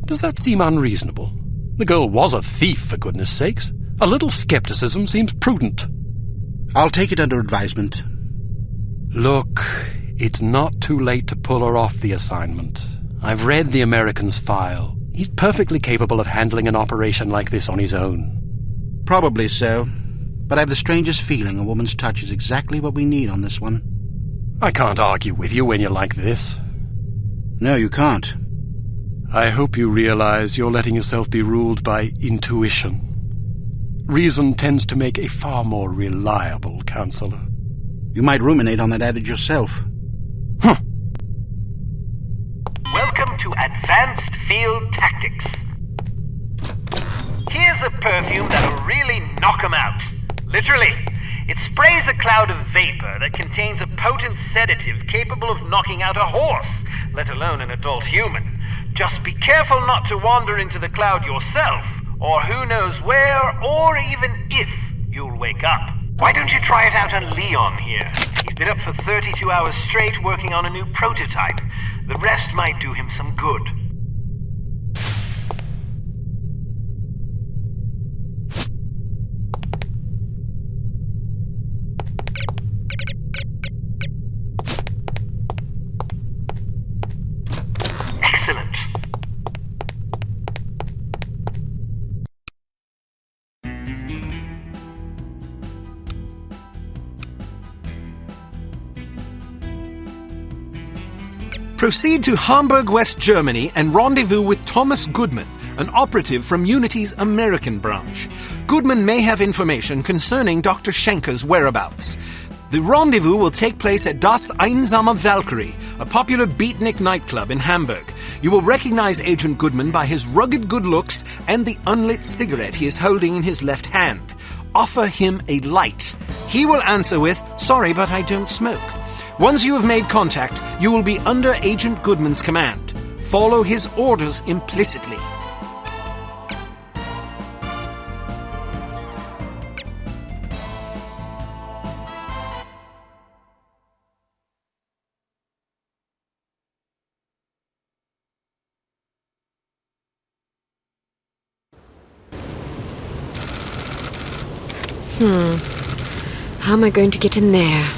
Does that seem unreasonable? The girl was a thief, for goodness sakes. A little skepticism seems prudent. I'll take it under advisement. Look, it's not too late to pull her off the assignment. I've read the American's file. He's perfectly capable of handling an operation like this on his own. Probably so, but I've the strangest feeling a woman's touch is exactly what we need on this one. I can't argue with you when you're like this. No, you can't. I hope you realize you're letting yourself be ruled by intuition. Reason tends to make a far more reliable counselor. You might ruminate on that adage yourself. Welcome to Advanced Field Tactics. Here's a perfume that'll really knock 'em out. Literally. It sprays a cloud of vapor that contains a potent sedative capable of knocking out a horse, let alone an adult human. Just be careful not to wander into the cloud yourself, or who knows where, or even if, you'll wake up. Why don't you try it out on Leon here? He's been up for 32 hours straight working on a new prototype. The rest might do him some good. Excellent. Proceed to Hamburg, West Germany, and rendezvous with Thomas Goodman, an operative from U.N.I.T.'s American branch. Goodman may have information concerning Dr. Schenker's whereabouts. The rendezvous will take place at Das Einsame Valkyrie, a popular beatnik nightclub in Hamburg. You will recognize Agent Goodman by his rugged good looks and the unlit cigarette he is holding in his left hand. Offer him a light. He will answer with, "Sorry, but I don't smoke." Once you have made contact, you will be under Agent Goodman's command. Follow his orders implicitly. How am I going to get in there?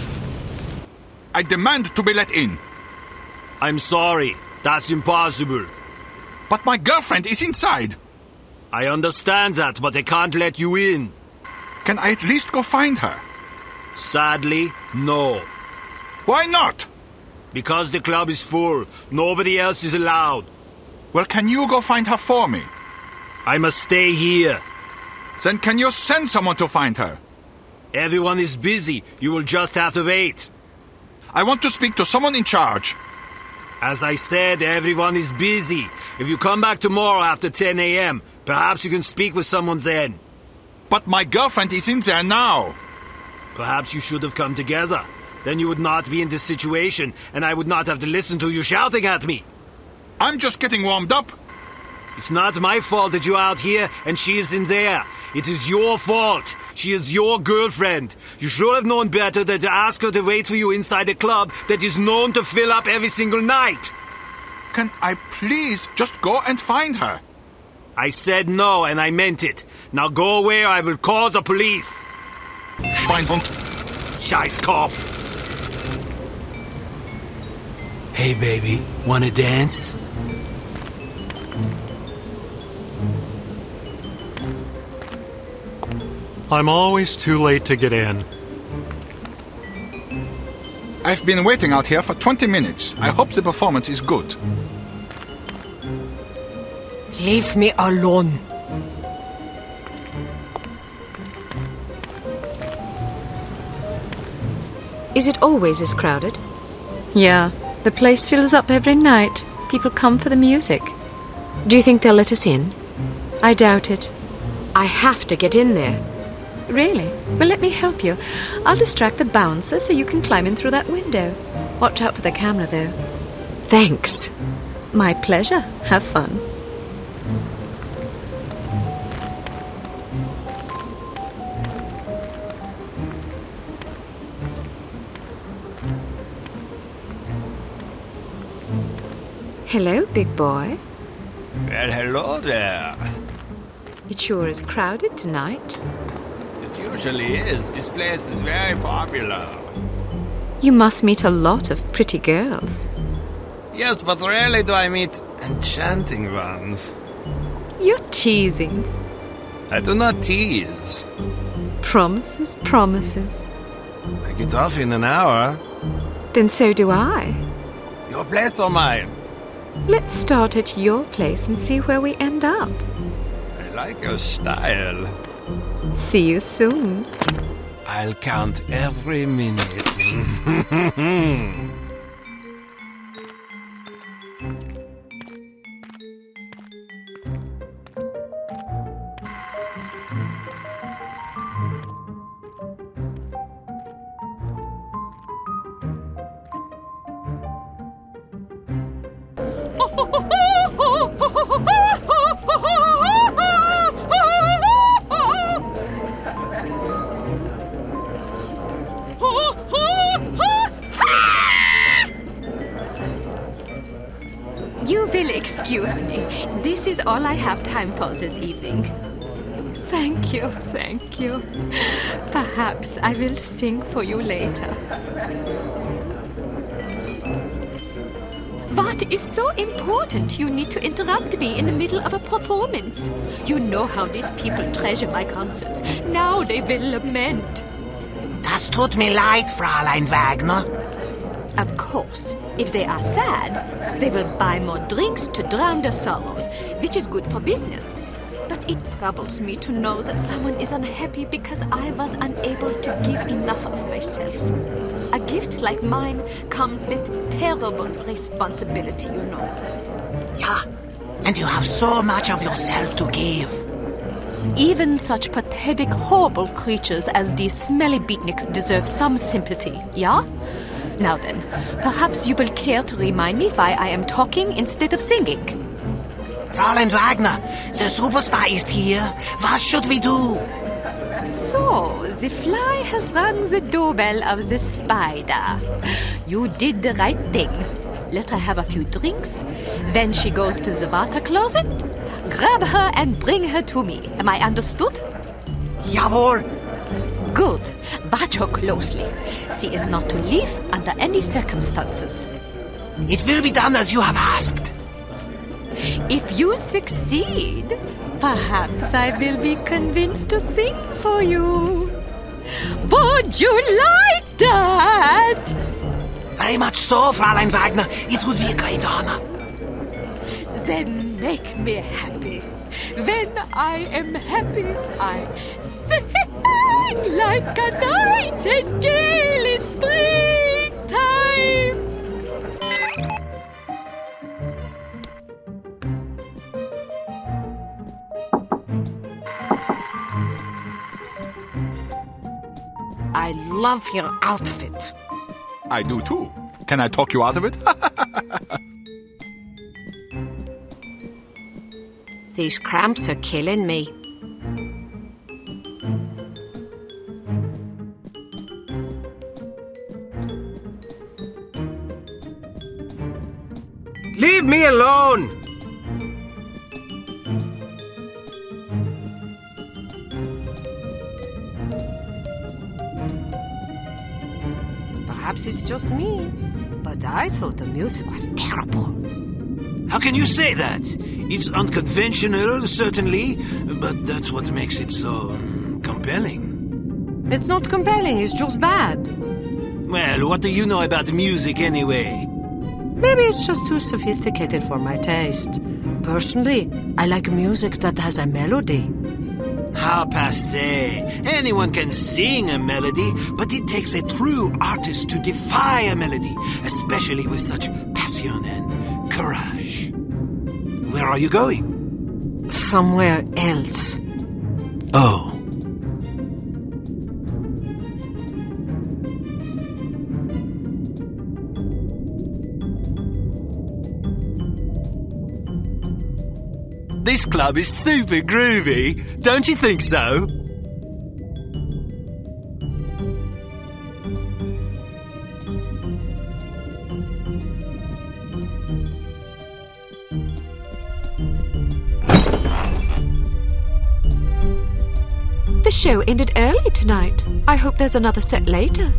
I demand to be let in. I'm sorry. That's impossible. But my girlfriend is inside. I understand that, but I can't let you in. Can I at least go find her? Sadly, no. Why not? Because the club is full. Nobody else is allowed. Well, can you go find her for me? I must stay here. Then can you send someone to find her? Everyone is busy. You will just have to wait. I want to speak to someone in charge. As I said, everyone is busy. If you come back tomorrow after 10 a.m., Perhaps you can speak with someone then. But my girlfriend is in there now. Perhaps you should have come together. Then you would not be in this situation, and I would not have to listen to you shouting at me. I'm just getting warmed up. It's not my fault that you are out here and she is in there. It is your fault. She is your girlfriend. You should have known better than to ask her to wait for you inside a club that is known to fill up every single night. Can I please just go and find her? I said no, and I meant it. Now go away or I will call the police. Schweinhund. Scheißkopf. Hey, baby. Wanna dance? I'm always too late to get in. I've been waiting out here for 20 minutes. I hope the performance is good. Leave me alone. Is it always as crowded? Yeah, the place fills up every night. People come for the music. Do you think they'll let us in? I doubt it. I have to get in there. Really? Well, let me help you. I'll distract the bouncer so you can climb in through that window. Watch out for the camera, though. Thanks. My pleasure. Have fun. Hello, big boy. Well, hello there. It sure is crowded tonight. It usually is. This place is very popular. You must meet a lot of pretty girls. Yes, but rarely do I meet enchanting ones. You're teasing. I do not tease. Promises, promises. I get off in an hour. Then so do I. Your place or mine? Let's start at your place and see where we end up. I like your style. See you soon. I'll count every minute. You will excuse me. This is all I have time for this evening. Thank you, thank you. Perhaps I will sing for you later. What is so important you need to interrupt me in the middle of a performance? You know how these people treasure my concerts. Now they will lament. Das tut mir leid, Fräulein Wagner. Of course, if they are sad, they will buy more drinks to drown their sorrows, which is good for business. But it troubles me to know that someone is unhappy because I was unable to give enough of myself. A gift like mine comes with terrible responsibility, you know. Yeah, and you have so much of yourself to give. Even such pathetic, horrible creatures as these smelly beatniks deserve some sympathy, yeah? Now then, perhaps you will care to remind me why I am talking instead of singing. Fräulein Wagner, the superspy is here. What should we do? So, the fly has rung the doorbell of the spider. You did the right thing. Let her have a few drinks. Then she goes to the water closet. Grab her and bring her to me. Am I understood? Jawohl. Good. Watch her closely. She is not to leave under any circumstances. It will be done as you have asked. If you succeed, perhaps I will be convinced to sing for you. Would you like that? Very much so, Fräulein Wagner. It would be a great honor. Then make me happy. When I am happy, I sing like a nightingale in springtime. love your outfit. I do too. Can I talk you out of it? These cramps are killing me. Leave me alone! Perhaps it's just me, but I thought the music was terrible. How can you say that? It's unconventional, certainly, but that's what makes it so compelling. It's not compelling, it's just bad. Well, what do you know about music anyway? Maybe it's just too sophisticated for my taste. Personally, I like music that has a melody. How passé. Anyone can sing a melody, but it takes a true artist to defy a melody, especially with such passion and courage. Where are you going? Somewhere else. Oh. This club is super groovy, don't you think so? The show ended early tonight. I hope there's another set later.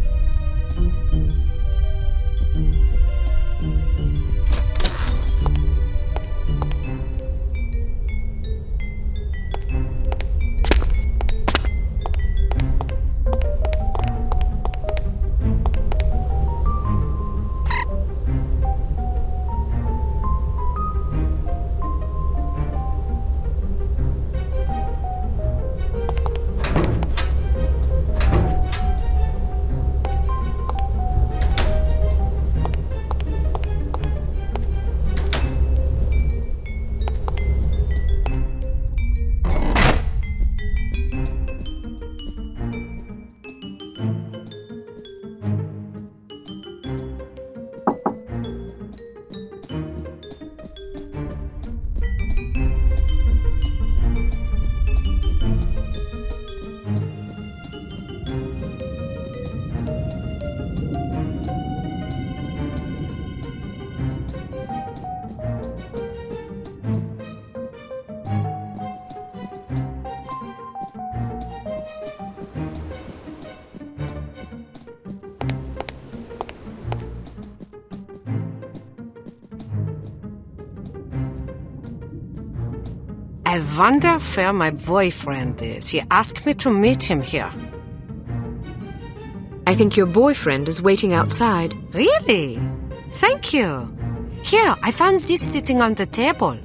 I wonder where my boyfriend is. He asked me to meet him here. I think your boyfriend is waiting outside. Really? Thank you. Here, I found this sitting on the table.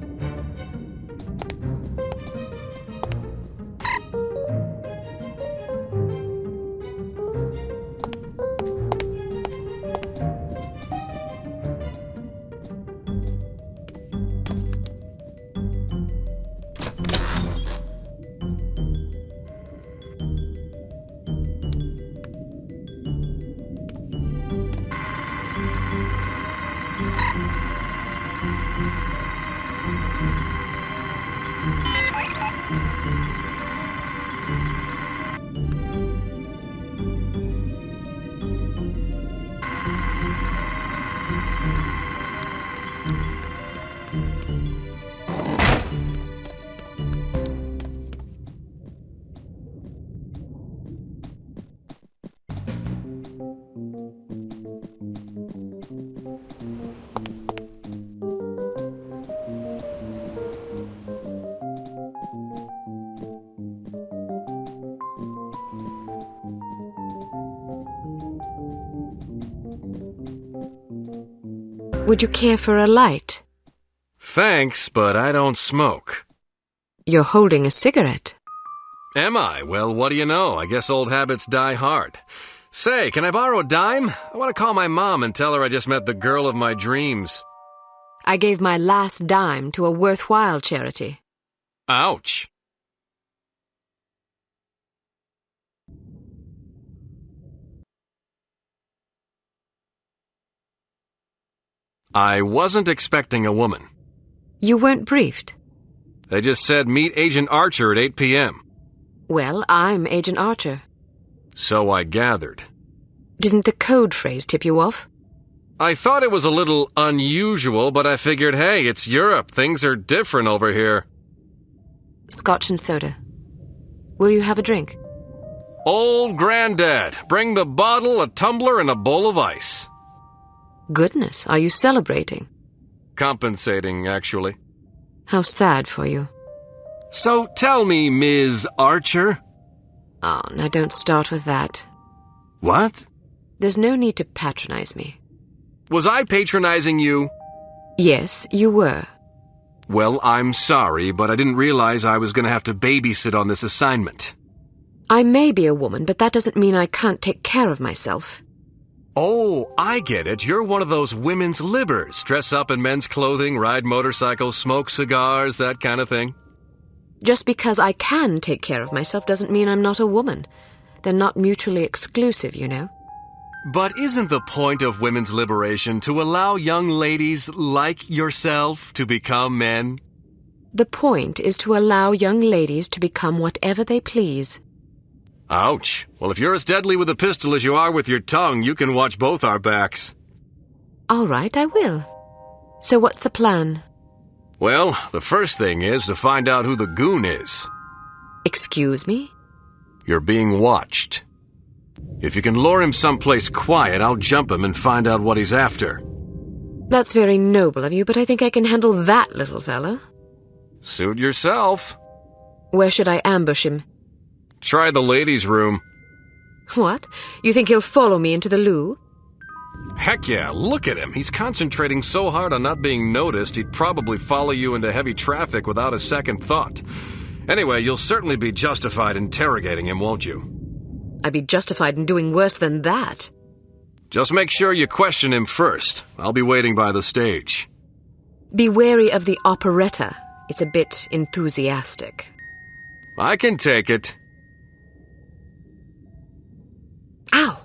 Would you care for a light? Thanks, but I don't smoke. You're holding a cigarette. Am I? Well, what do you know? I guess old habits die hard. Say, can I borrow a dime? I want to call my mom and tell her I just met the girl of my dreams. I gave my last dime to a worthwhile charity. Ouch. I wasn't expecting a woman. You weren't briefed? They just said meet Agent Archer at 8 p.m. Well, I'm Agent Archer. So I gathered. Didn't the code phrase tip you off? I thought it was a little unusual, but I figured, hey, it's Europe. Things are different over here. Scotch and soda. Will you have a drink? Old Granddad. Bring the bottle, a tumbler, and a bowl of ice. Goodness, are you celebrating? Compensating, actually. How sad for you. So tell me, Ms. Archer. Oh, now don't start with that. What? There's no need to patronize me. Was I patronizing you? Yes, you were. Well, I'm sorry, but I didn't realize I was going to have to babysit on this assignment. I may be a woman, but that doesn't mean I can't take care of myself. Oh, I get it. You're one of those women's libbers. Dress up in men's clothing, ride motorcycles, smoke cigars, that kind of thing. Just because I can take care of myself doesn't mean I'm not a woman. They're not mutually exclusive, you know. But isn't the point of women's liberation to allow young ladies like yourself to become men? The point is to allow young ladies to become whatever they please. Ouch. Well, if you're as deadly with a pistol as you are with your tongue, you can watch both our backs. All right, I will. So what's the plan? Well, the first thing is to find out who the goon is. Excuse me? You're being watched. If you can lure him someplace quiet, I'll jump him and find out what he's after. That's very noble of you, but I think I can handle that little fella. Suit yourself. Where should I ambush him? Try the ladies' room. What? You think he'll follow me into the loo? Heck yeah, look at him. He's concentrating so hard on not being noticed, he'd probably follow you into heavy traffic without a second thought. Anyway, you'll certainly be justified interrogating him, won't you? I'd be justified in doing worse than that. Just make sure you question him first. I'll be waiting by the stage. Be wary of the operetta. It's a bit enthusiastic. I can take it. Ow!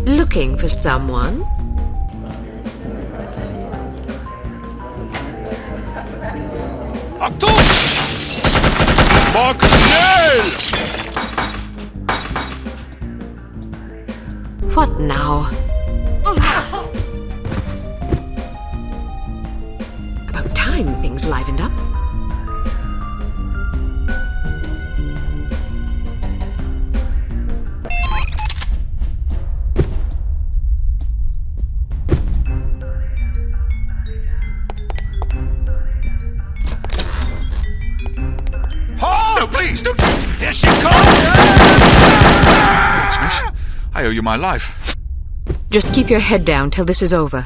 Looking for someone? Achtung! Mark schnell! What now? About time things livened up. Please, don't... Here she comes! Thanks, miss. I owe you my life. Just keep your head down till this is over.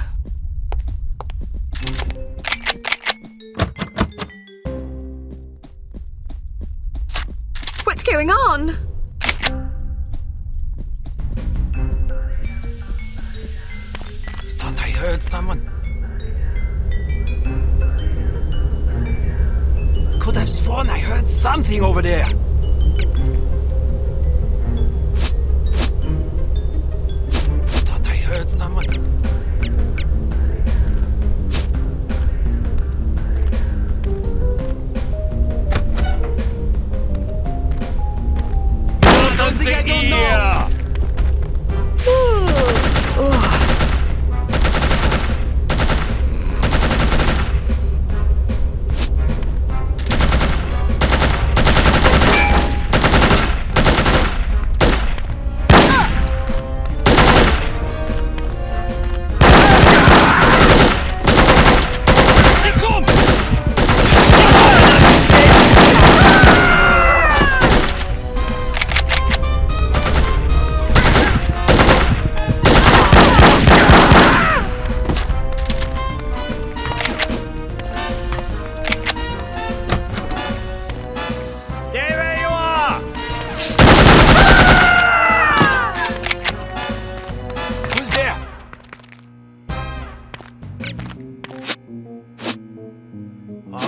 What's going on? Thought I heard someone. Could have sworn I heard something over there. Thought don't know!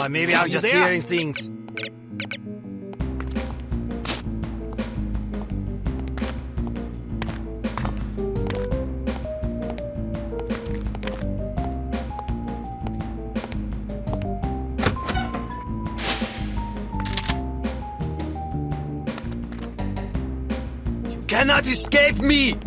Maybe I'm just hearing things. You cannot escape me!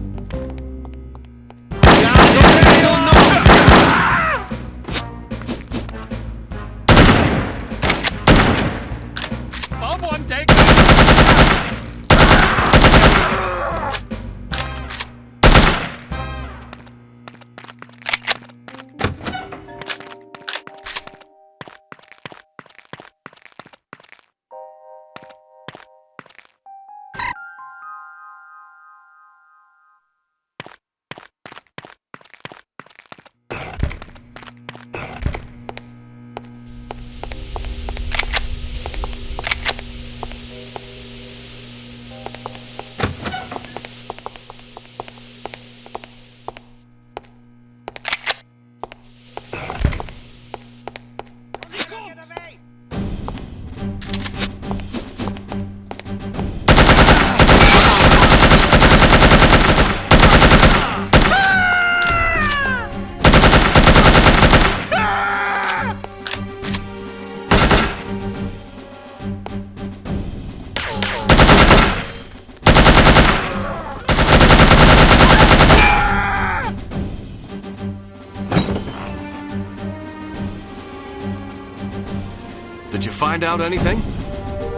Did you find out anything?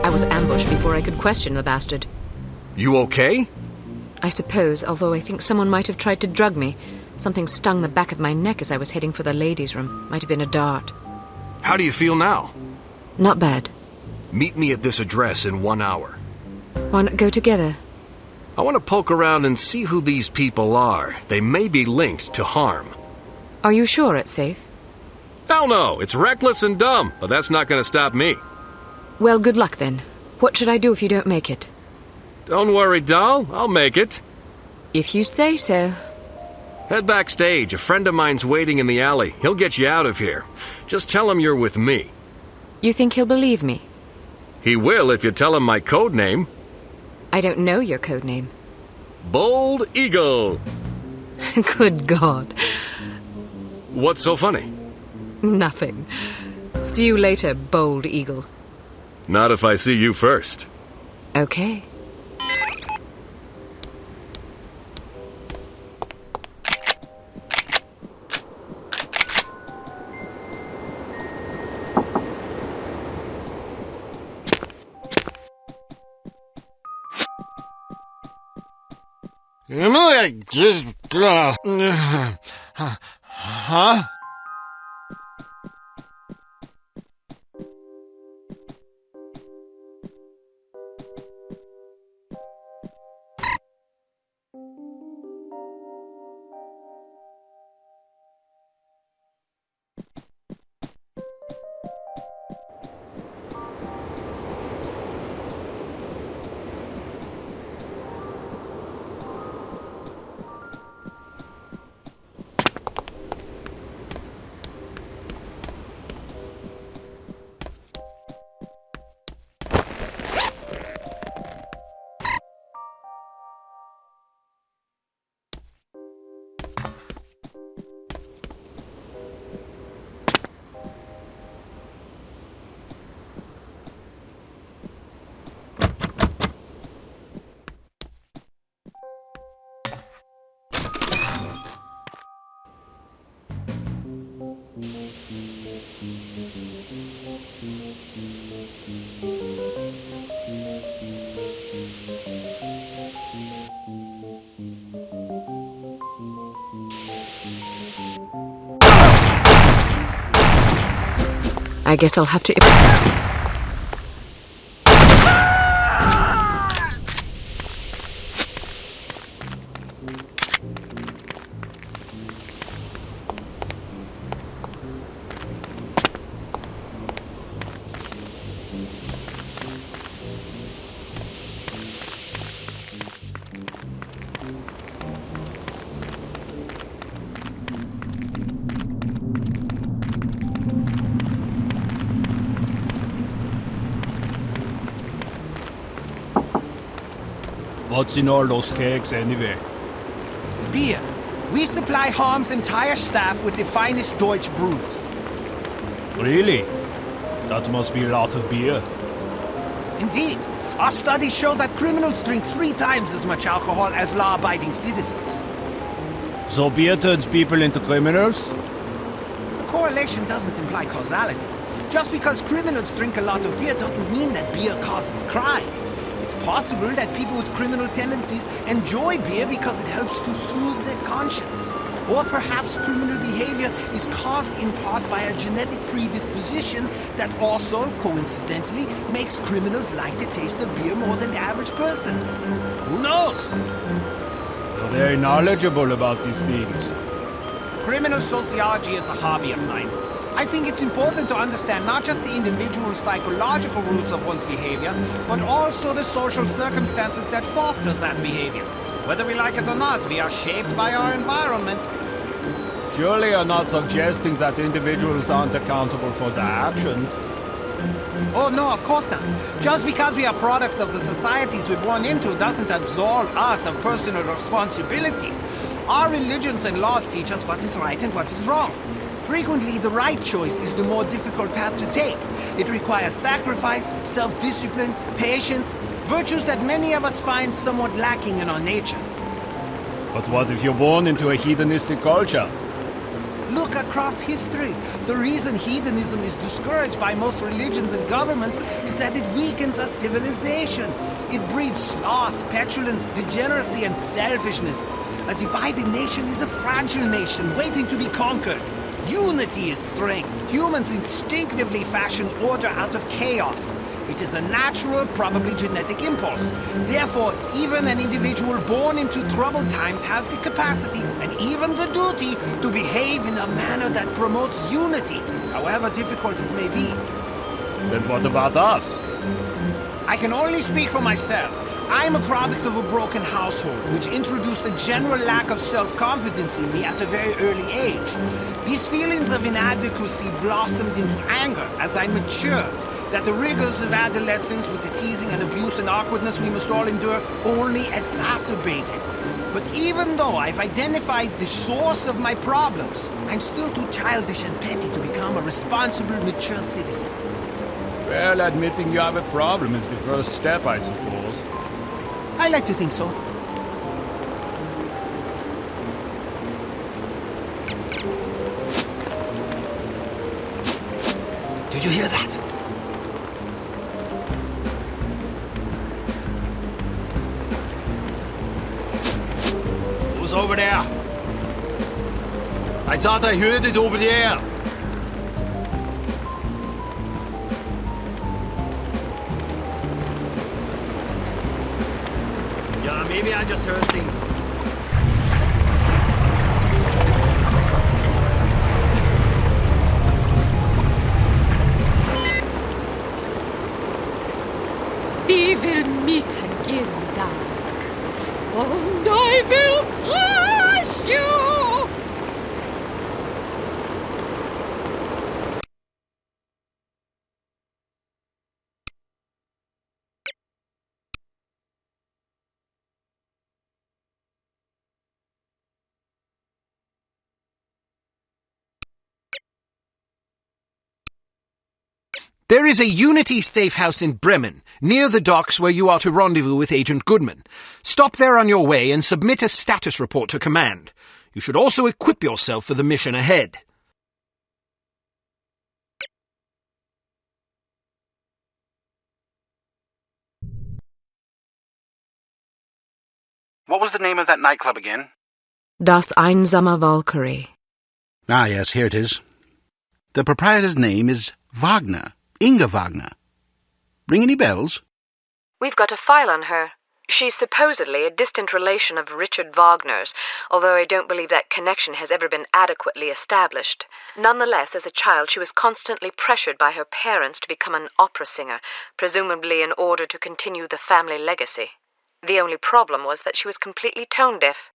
I was ambushed before I could question the bastard. You okay? I suppose, although I think someone might have tried to drug me. Something stung the back of my neck as I was heading for the ladies' room. Might have been a dart. How do you feel now? Not bad. Meet me at this address in 1 hour. Why not go together? I want to poke around and see who these people are. They may be linked to H.A.R.M. Are you sure it's safe? Hell no, it's reckless and dumb, but that's not going to stop me. Well, good luck then. What should I do if you don't make it? Don't worry, doll. I'll make it. If you say so. Head backstage. A friend of mine's waiting in the alley. He'll get you out of here. Just tell him you're with me. You think he'll believe me? He will if you tell him my code name. I don't know your code name. Bold Eagle. Good God. What's so funny? Nothing. See you later, Bold Eagle. Not if I see you first. Okay. Huh? I guess I'll have to... What's in all those kegs anyway? Beer. We supply H.A.R.M's entire staff with the finest Deutsch brews. Really? That must be a lot of beer. Indeed. Our studies show that criminals drink 3 times as much alcohol as law-abiding citizens. So beer turns people into criminals? The correlation doesn't imply causality. Just because criminals drink a lot of beer doesn't mean that beer causes crime. It's possible that people with criminal tendencies enjoy beer because it helps to soothe their conscience. Or perhaps criminal behavior is caused in part by a genetic predisposition that also, coincidentally, makes criminals like the taste of beer more than the average person. Who knows? You're very knowledgeable about these things. Criminal sociology is a hobby of mine. I think it's important to understand not just the individual psychological roots of one's behavior, but also the social circumstances that foster that behavior. Whether we like it or not, we are shaped by our environment. Surely you're not suggesting that individuals aren't accountable for their actions. Oh no, of course not. Just because we are products of the societies we're born into doesn't absolve us of personal responsibility. Our religions and laws teach us what is right and what is wrong. Frequently, the right choice is the more difficult path to take. It requires sacrifice, self-discipline, patience, virtues that many of us find somewhat lacking in our natures. But what if you're born into a hedonistic culture? Look across history. The reason hedonism is discouraged by most religions and governments is that it weakens our civilization. It breeds sloth, petulance, degeneracy, and selfishness. A divided nation is a fragile nation waiting to be conquered. Unity is strength. Humans instinctively fashion order out of chaos. It is a natural, probably genetic impulse. Therefore, even an individual born into troubled times has the capacity, and even the duty, to behave in a manner that promotes unity, however difficult it may be. Then what about us? I can only speak for myself. I'm a product of a broken household, which introduced a general lack of self-confidence in me at a very early age. These feelings of inadequacy blossomed into anger as I matured, that the rigors of adolescence with the teasing and abuse and awkwardness we must all endure only exacerbated. But even though I've identified the source of my problems, I'm still too childish and petty to become a responsible, mature citizen. Well, admitting you have a problem is the first step, I suppose. I like to think so. Did you hear that? Who's over there? I thought I heard it over there. Yeah, maybe I just heard things. We will meet again, darling. And I will crush you! There is a U.N.I.T.Y safe house in Bremen, near the docks where you are to rendezvous with Agent Goodman. Stop there on your way and submit a status report to command. You should also equip yourself for the mission ahead. What was the name of that nightclub again? Das Einsame Valkyrie. Ah, yes, here it is. The proprietor's name is Wagner. Inga Wagner. Ring any bells? We've got a file on her. She's supposedly a distant relation of Richard Wagner's, although I don't believe that connection has ever been adequately established. Nonetheless, as a child, she was constantly pressured by her parents to become an opera singer, presumably in order to continue the family legacy. The only problem was that she was completely tone-deaf.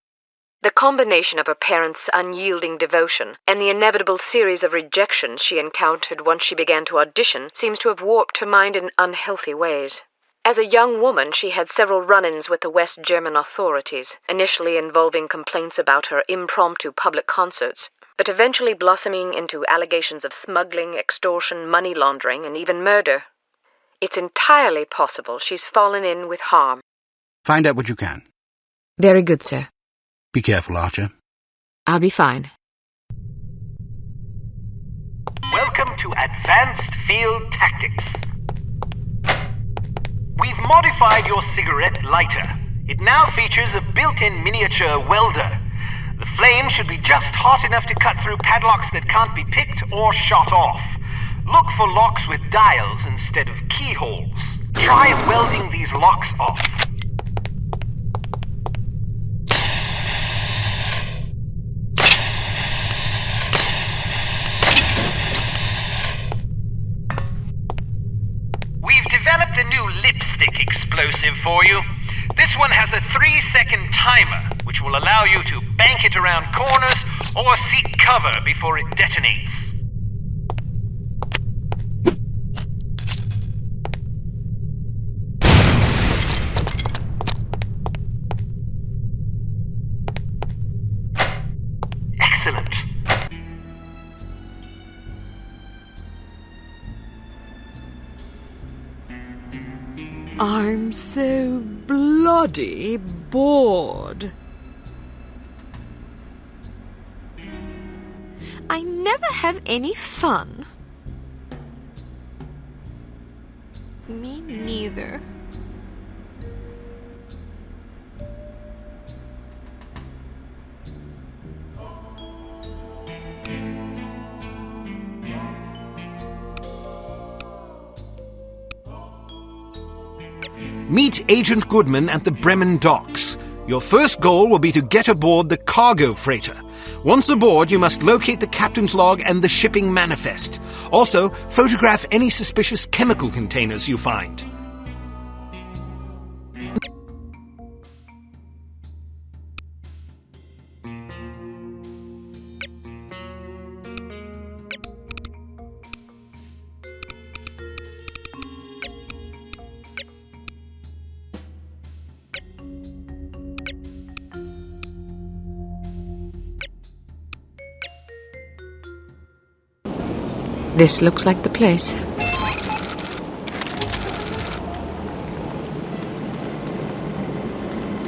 The combination of her parents' unyielding devotion and the inevitable series of rejections she encountered once she began to audition seems to have warped her mind in unhealthy ways. As a young woman, she had several run-ins with the West German authorities, initially involving complaints about her impromptu public concerts, but eventually blossoming into allegations of smuggling, extortion, money laundering, and even murder. It's entirely possible she's fallen in with H.A.R.M. Find out what you can. Very good, sir. Be careful, Archer. I'll be fine. Welcome to Advanced Field Tactics. We've modified your cigarette lighter. It now features a built-in miniature welder. The flame should be just hot enough to cut through padlocks that can't be picked or shot off. Look for locks with dials instead of keyholes. Try welding these locks off. We've developed a new lipstick explosive for you. This one has a 3-second timer, which will allow you to bank it around corners or seek cover before it detonates. Excellent. I'm so bloody bored. I never have any fun. Me neither. Meet Agent Goodman at the Bremen docks. Your first goal will be to get aboard the cargo freighter. Once aboard, you must locate the captain's log and the shipping manifest. Also, photograph any suspicious chemical containers you find. This looks like the place.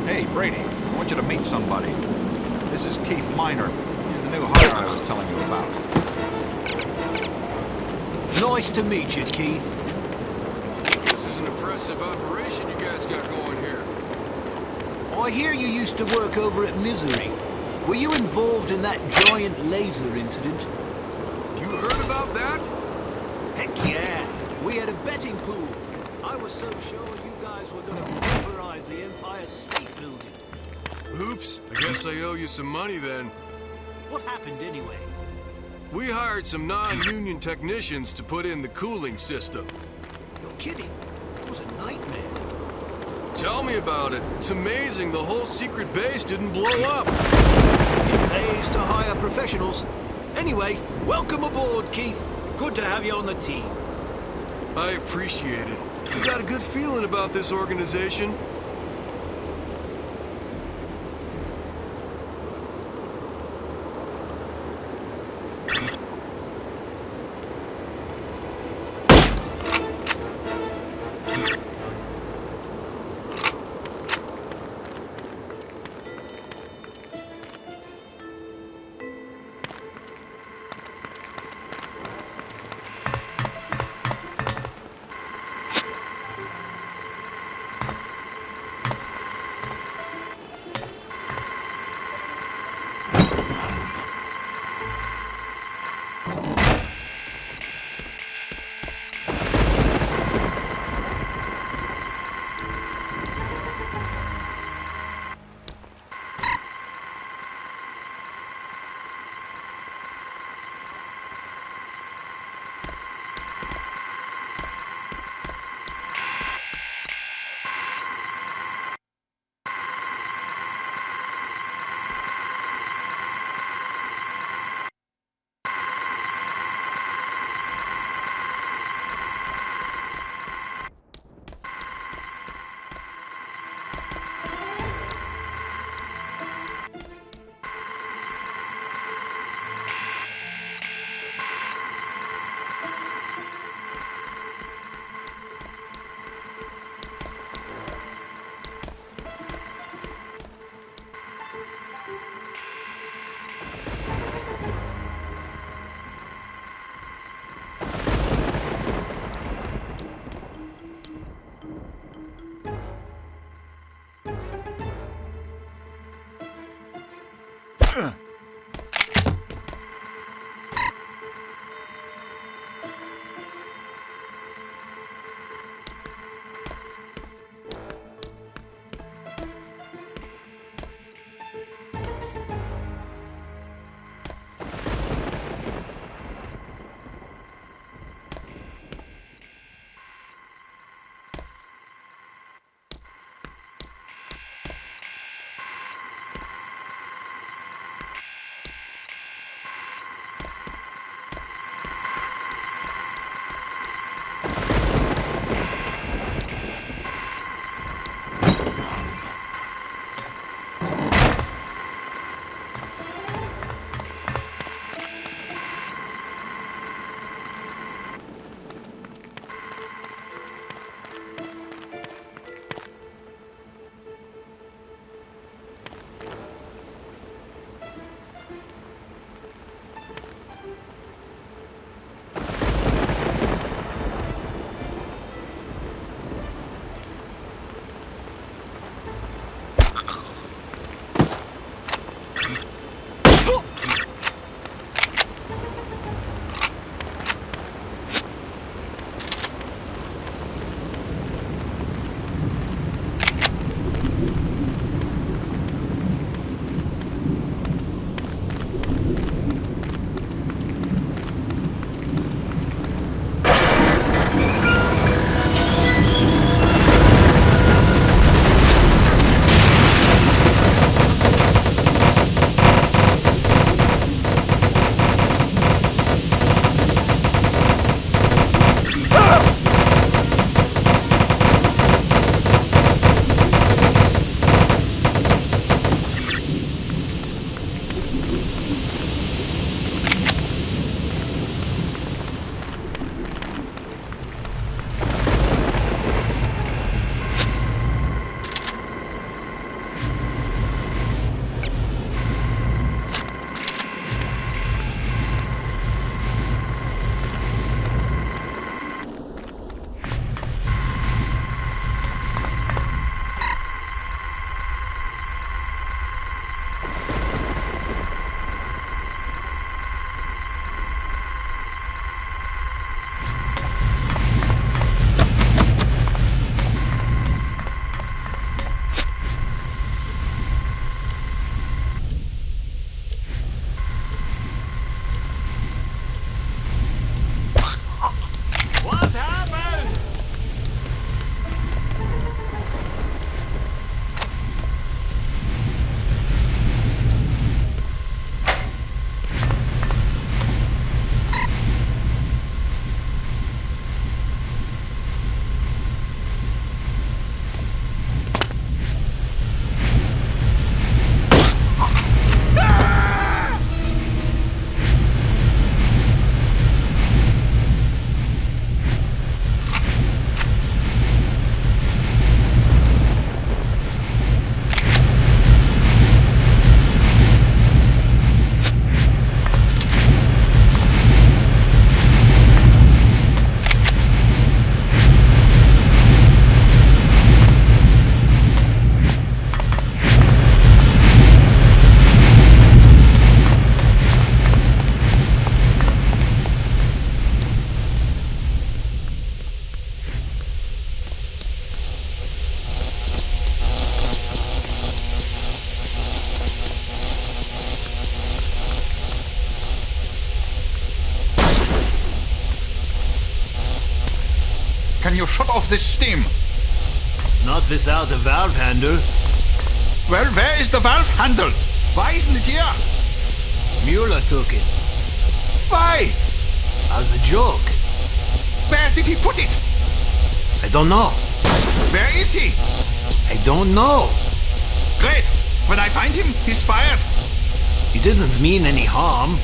Hey, Brady, I want you to meet somebody. This is Keith Miner. He's the new hire I was telling you about. Nice to meet you, Keith. This is an impressive operation you guys got going here. I hear you used to work over at Misery. Were you involved in that giant laser incident? You heard about that? Heck yeah. We had a betting pool. I was so sure you guys were going to vaporize the Empire State Building. Oops, I guess I owe you some money then. What happened anyway? We hired some non-union technicians to put in the cooling system. You're kidding. It was a nightmare. Tell me about it. It's amazing the whole secret base didn't blow up. It pays to hire professionals. Anyway, welcome aboard, Keith. Good to have you on the team. I appreciate it. I got a good feeling about this organization. Can you shut off this steam? Not without a valve handle. Well, where is the valve handle? Why isn't it here? Mueller took it. Why? As a joke. Where did he put it? I don't know. Where is he? I don't know. Great. When I find him, he's fired. He didn't mean any harm.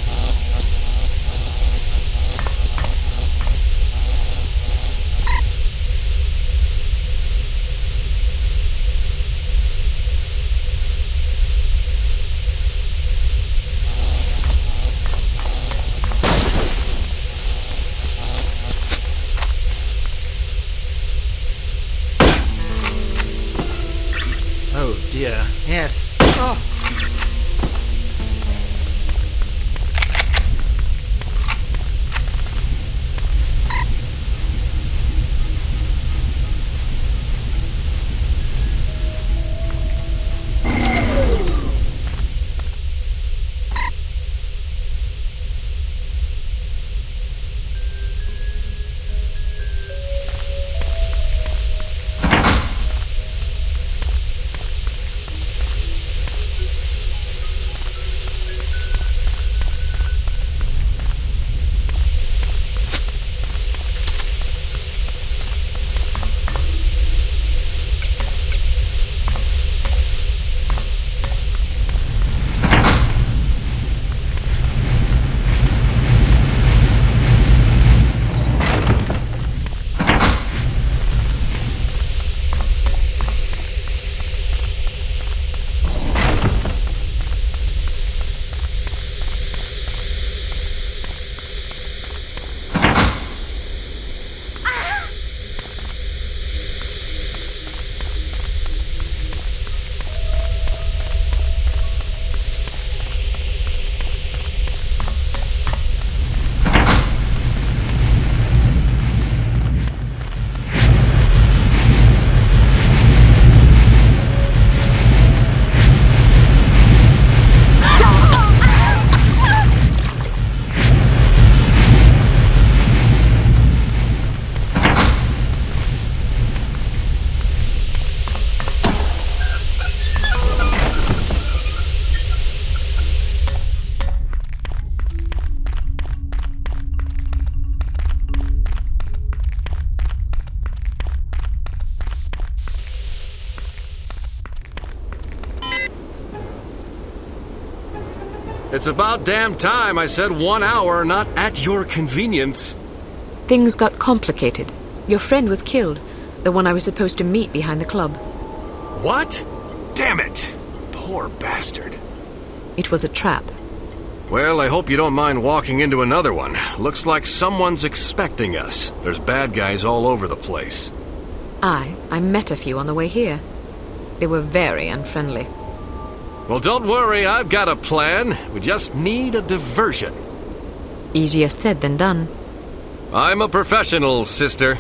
Oh dear, yes. Oh. It's about damn time I said 1 hour, not at your convenience. Things got complicated. Your friend was killed, the one I was supposed to meet behind the club. What? Damn it! Poor bastard. It was a trap. Well, I hope you don't mind walking into another one. Looks like someone's expecting us. There's bad guys all over the place. I met a few on the way here. They were very unfriendly. Well, don't worry, I've got a plan. We just need a diversion. Easier said than done. I'm a professional, sister.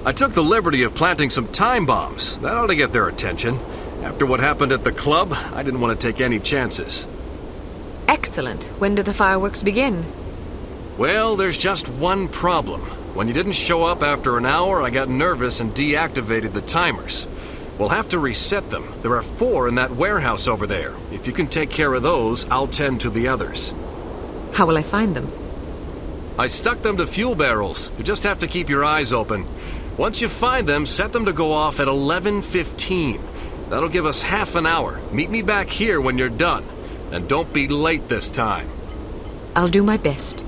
I took the liberty of planting some time bombs. That ought to get their attention. After what happened at the club, I didn't want to take any chances. Excellent. When do the fireworks begin? Well, there's just one problem. When you didn't show up after an hour, I got nervous and deactivated the timers. We'll have to reset them. There are 4 in that warehouse over there. If you can take care of those, I'll tend to the others. How will I find them? I stuck them to fuel barrels. You just have to keep your eyes open. Once you find them, set them to go off at 11:15. That'll give us half an hour. Meet me back here when you're done. And don't be late this time. I'll do my best.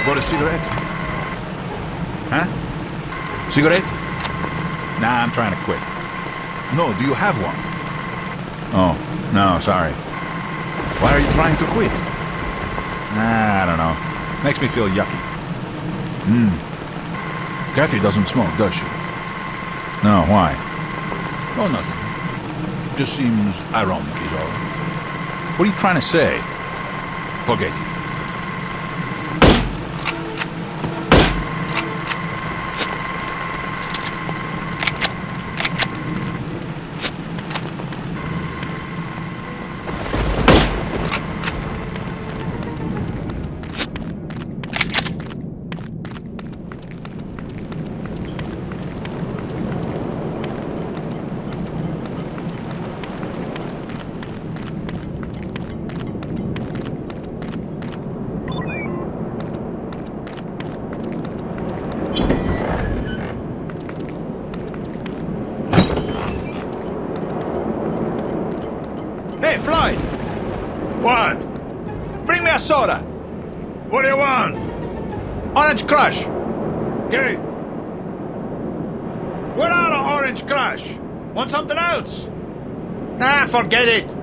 Got a cigarette? Huh? Cigarette? Nah, I'm trying to quit. No, do you have one? Oh, no, sorry. Why are you trying to quit? I don't know. Makes me feel yucky. Cathy doesn't smoke, does she? No, why? Oh, nothing. Just seems ironic is all. What are you trying to say? Forget it. What? Bring me a soda. What do you want? Orange Crush. Okay. We're out of Orange Crush. Want something else? Nah, forget it.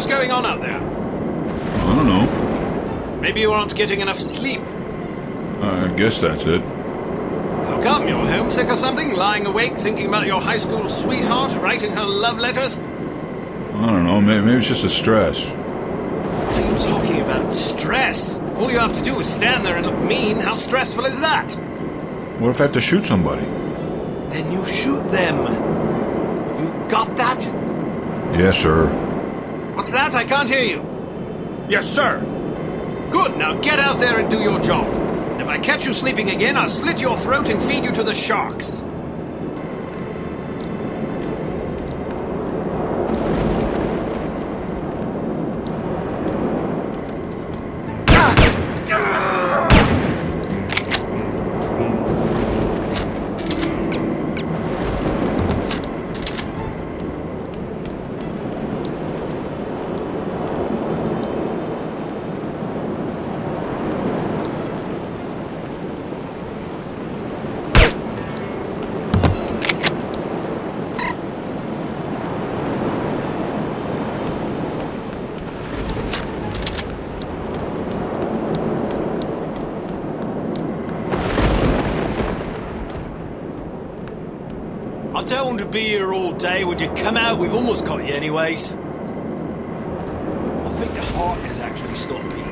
What's going on out there? I don't know. Maybe you aren't getting enough sleep. I guess that's it. How come? You're homesick or something? Lying awake thinking about your high school sweetheart, writing her love letters? I don't know, maybe it's just the stress. What are you talking about? Stress? All you have to do is stand there and look mean. How stressful is that? What if I have to shoot somebody? Then you shoot them. You got that? Yes, sir. What's that? I can't hear you. Yes, sir. Good, now get out there and do your job. And if I catch you sleeping again, I'll slit your throat and feed you to the sharks. I don't want to be here all day. Would you come out? We've almost got you anyways. I think the heart has actually stopped beating.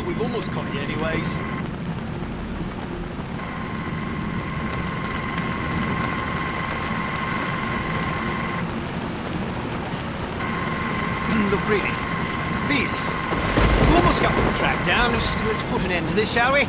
We've almost caught you anyways. Look, really, please, we've almost got the track down. Let's put an end to this, shall we?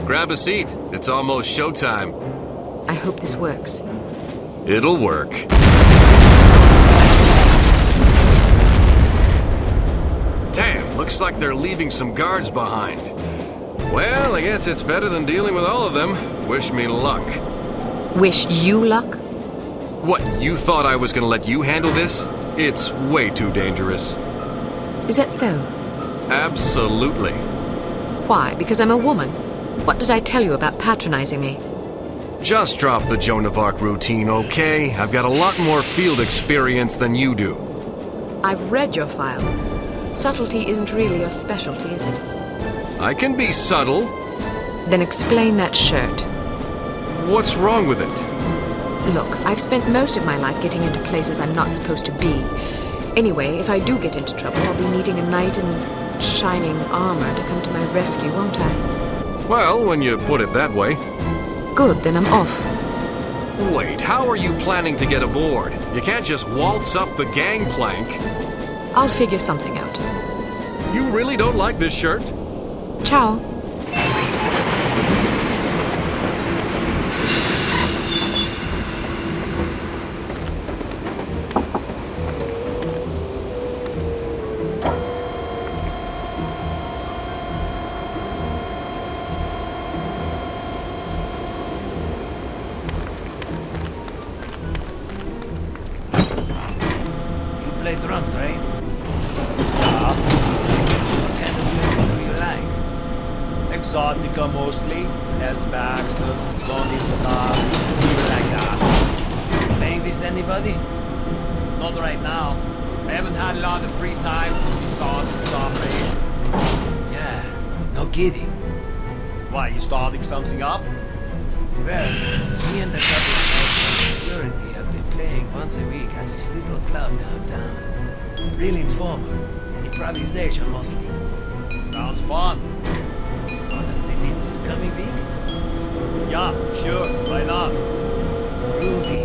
Grab a seat. It's almost showtime. I hope this works. It'll work. Damn, looks like they're leaving some guards behind. Well, I guess it's better than dealing with all of them. Wish me luck. Wish you luck? What, you thought I was gonna let you handle this? It's way too dangerous. Is that so? Absolutely. Why? Because I'm a woman? What did I tell you about patronizing me? Just drop the Joan of Arc routine, okay? I've got a lot more field experience than you do. I've read your file. Subtlety isn't really your specialty, is it? I can be subtle. Then explain that shirt. What's wrong with it? Look, I've spent most of my life getting into places I'm not supposed to be. Anyway, if I do get into trouble, I'll be needing a knight in shining armor to come to my rescue, won't I? Well, when you put it that way. Good, then I'm off. Wait, how are you planning to get aboard? You can't just waltz up the gangplank. I'll figure something out. You really don't like this shirt? Ciao. play drums, right? Yeah. What kind of music do you like? Exotica mostly. Les Baxter, Sonny Sanasi, people like that. Playing with anybody? Not right now. I haven't had a lot of free time since we started this operative. Yeah, no kidding. Why, you starting something up? Well, me and a couple of guys from security have been playing once a week at this little club downtown. Real informal. Improvisation mostly. Sounds fun. Wanna sit in this coming week? Yeah, sure. Why not? Groovy.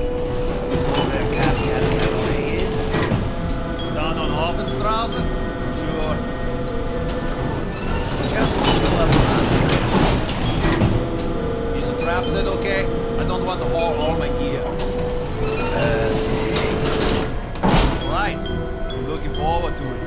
You know where Cab Cabaret is? Down on Hofenstrasse? Sure. Cool. Just show up around. Is the trap set okay? I don't want to haul all my gear. Perfect. Right. I'm looking forward to it.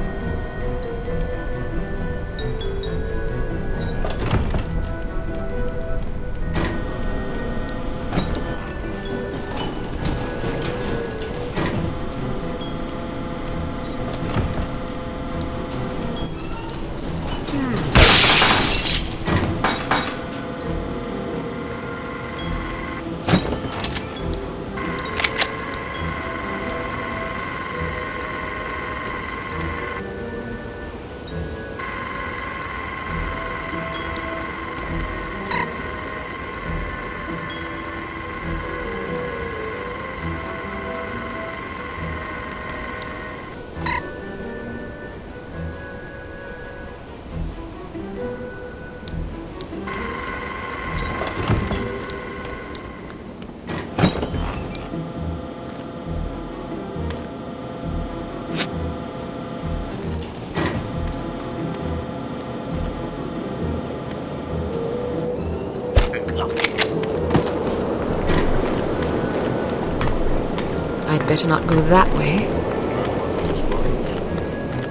I'd better not go that way.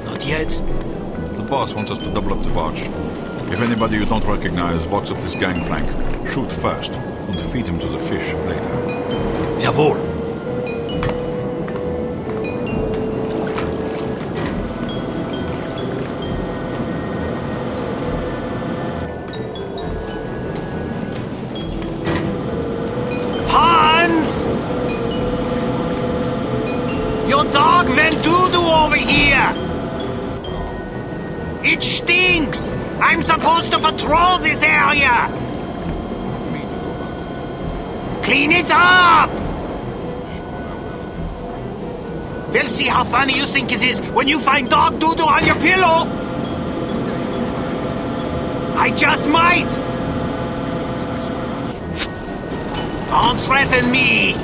Not yet. The boss wants us to double up the watch. If anybody you don't recognize walks up this gangplank, shoot first and feed him to the fish later. Jawohl. Hans! Your dog went doo-doo over here! It stinks! I'm supposed to patrol this area! Clean it up! We'll see how funny you think it is when you find dog doo-doo on your pillow! I just might! Don't threaten me!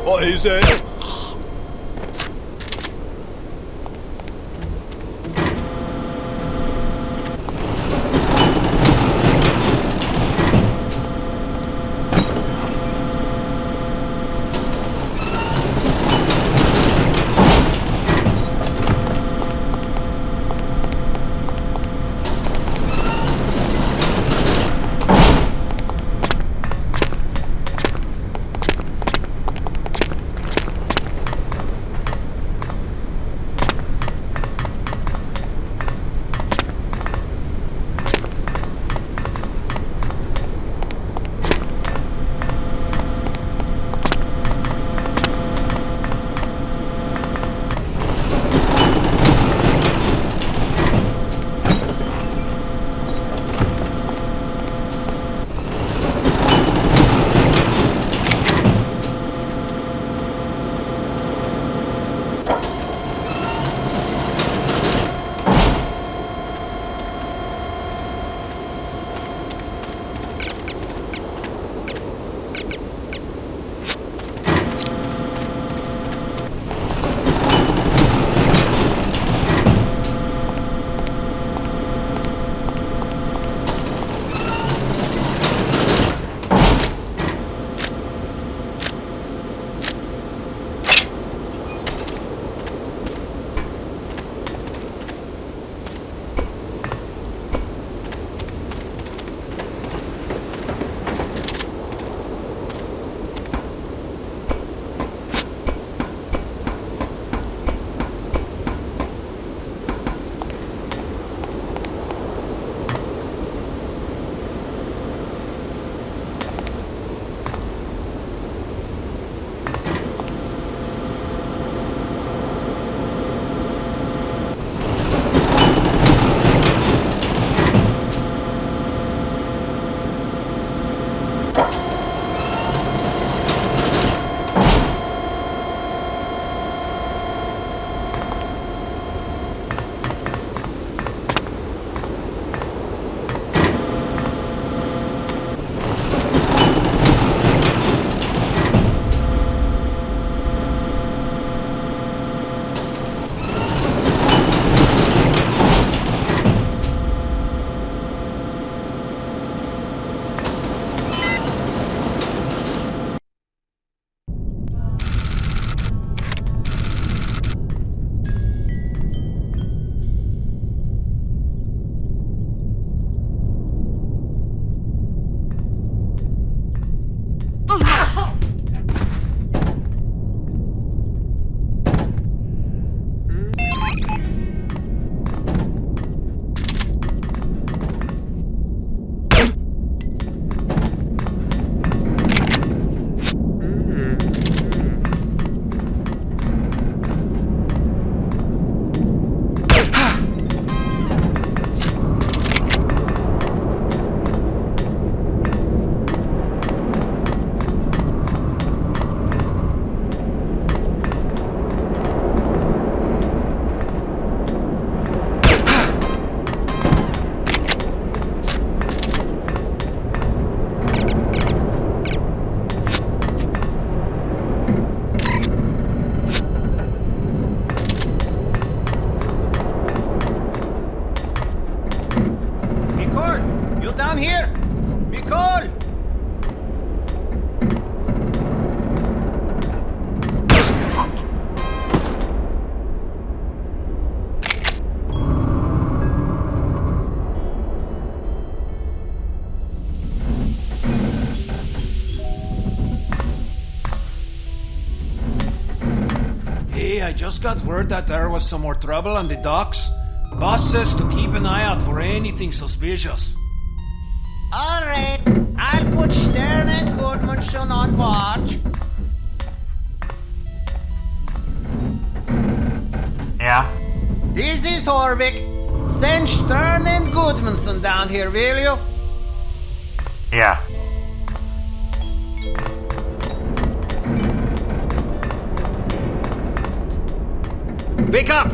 What is it? here! Nicole! Hey, I just got word that there was some more trouble on the docks. Boss says to keep an eye out for anything suspicious. Alright, I'll put Stern and Goodmanson on watch. Yeah? This is Horvik. Send Stern and Goodmanson down here, will you? Yeah. Wake up!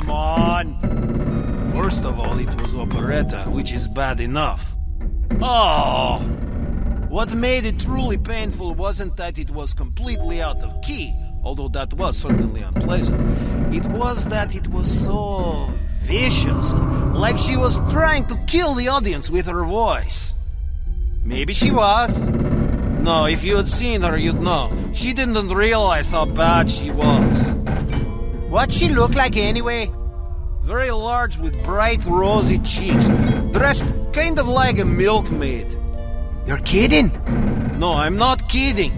Come on! First of all, it was Operative, which is bad enough. Oh! What made it truly painful wasn't that it was completely out of key, although that was certainly unpleasant. It was that it was so vicious, like she was trying to kill the audience with her voice. Maybe she was. No, if you had seen her, you'd know. She didn't realize how bad she was. What'd she look like anyway? Very large with bright rosy cheeks, dressed kind of like a milkmaid. You're kidding? No, I'm not kidding.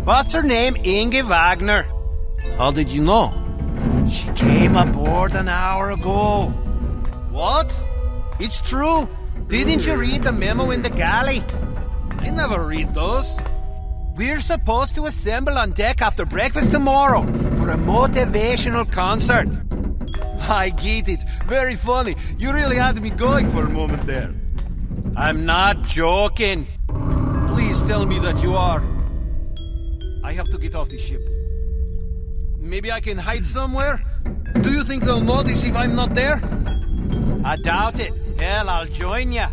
What's her name? Inge Wagner. How did you know? She came aboard an hour ago. What? It's true. Didn't you read the memo in the galley? I never read those. We're supposed to assemble on deck after breakfast tomorrow for a motivational concert. I get it. Very funny. You really had me going for a moment there. I'm not joking. Please tell me that you are. I have to get off the ship. Maybe I can hide somewhere? Do you think they'll notice if I'm not there? I doubt it. Hell, I'll join ya.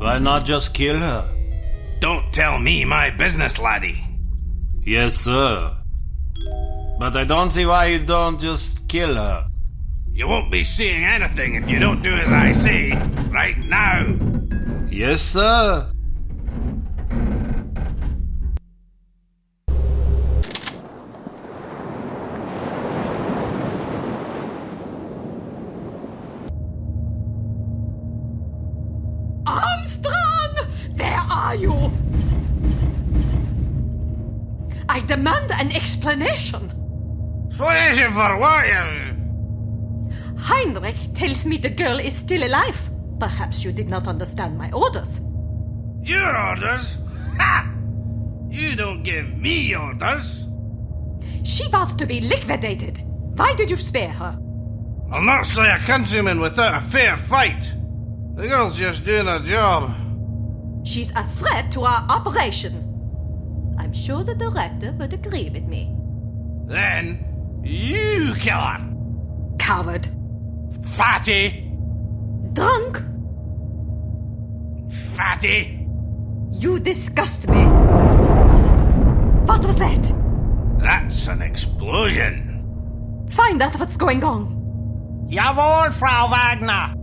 Why not just kill her? Don't tell me my business, laddie. Yes, sir. But I don't see why you don't just kill her. You won't be seeing anything if you don't do as I say, right now. Yes, sir. Armstrong! Where are you? I demand an explanation. Explanation for what? Heinrich tells me the girl is still alive. Perhaps you did not understand my orders. Your orders? Ha! You don't give me orders. She was to be liquidated. Why did you spare her? I'll not slay a countryman without a fair fight. The girl's just doing her job. She's a threat to our operation. I'm sure the director would agree with me. Then, you kill her. Coward. Fatty. Drunk. Fatty. You disgust me. What was that? That's an explosion. Find out what's going on. Jawohl, Frau Wagner.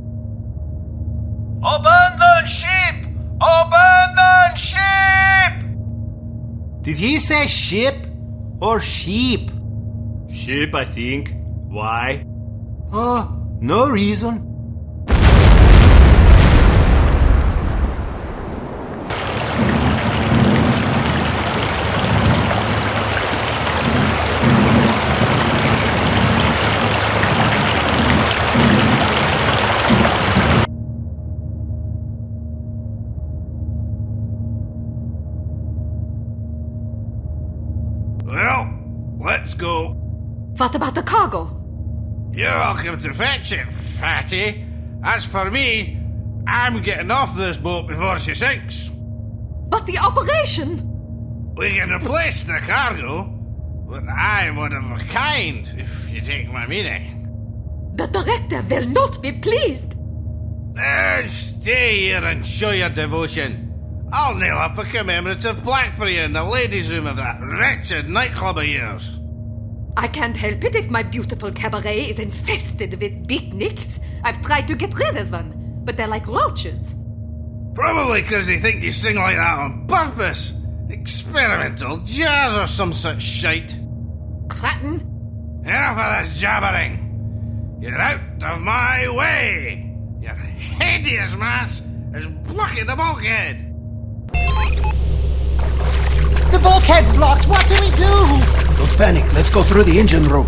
Abandon ship! Abandon ship! Did he say ship or sheep? Ship, I think. Why? Oh, no reason. Well, let's go. What about the cargo? You're welcome to fetch it, fatty. As for me, I'm getting off this boat before she sinks. But the operation? We can replace the cargo, but I'm one of a kind, if you take my meaning. The director will not be pleased. Then stay here and show your devotion. I'll nail up a commemorative plaque for you in the ladies' room of that wretched nightclub of yours. I can't help it if my beautiful cabaret is infested with beatniks. I've tried to get rid of them, but they're like roaches. Probably because they think you sing like that on purpose. Experimental jazz or some such shite. Clatton? Enough of this jabbering. You're out of my way. Your hideous mass is blocking the bulkhead. The bulkhead's blocked. What do we do? Don't panic. Let's go through the engine room.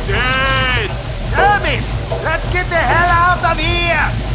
dead! Damn it! Let's get the hell out of here!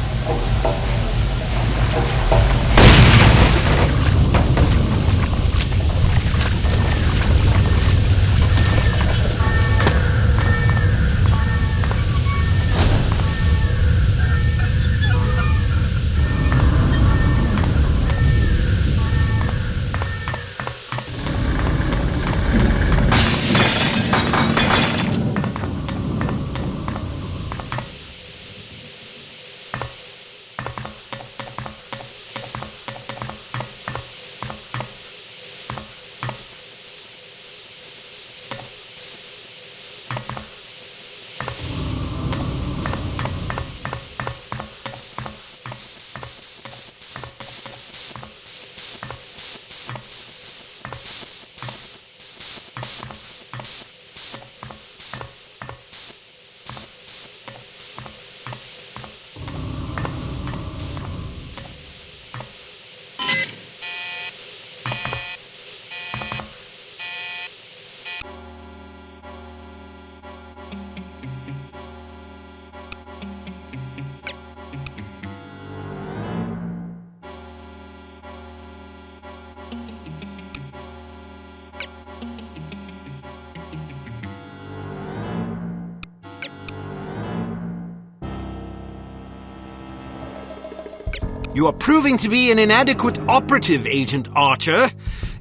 You are proving to be an inadequate operative, Agent Archer.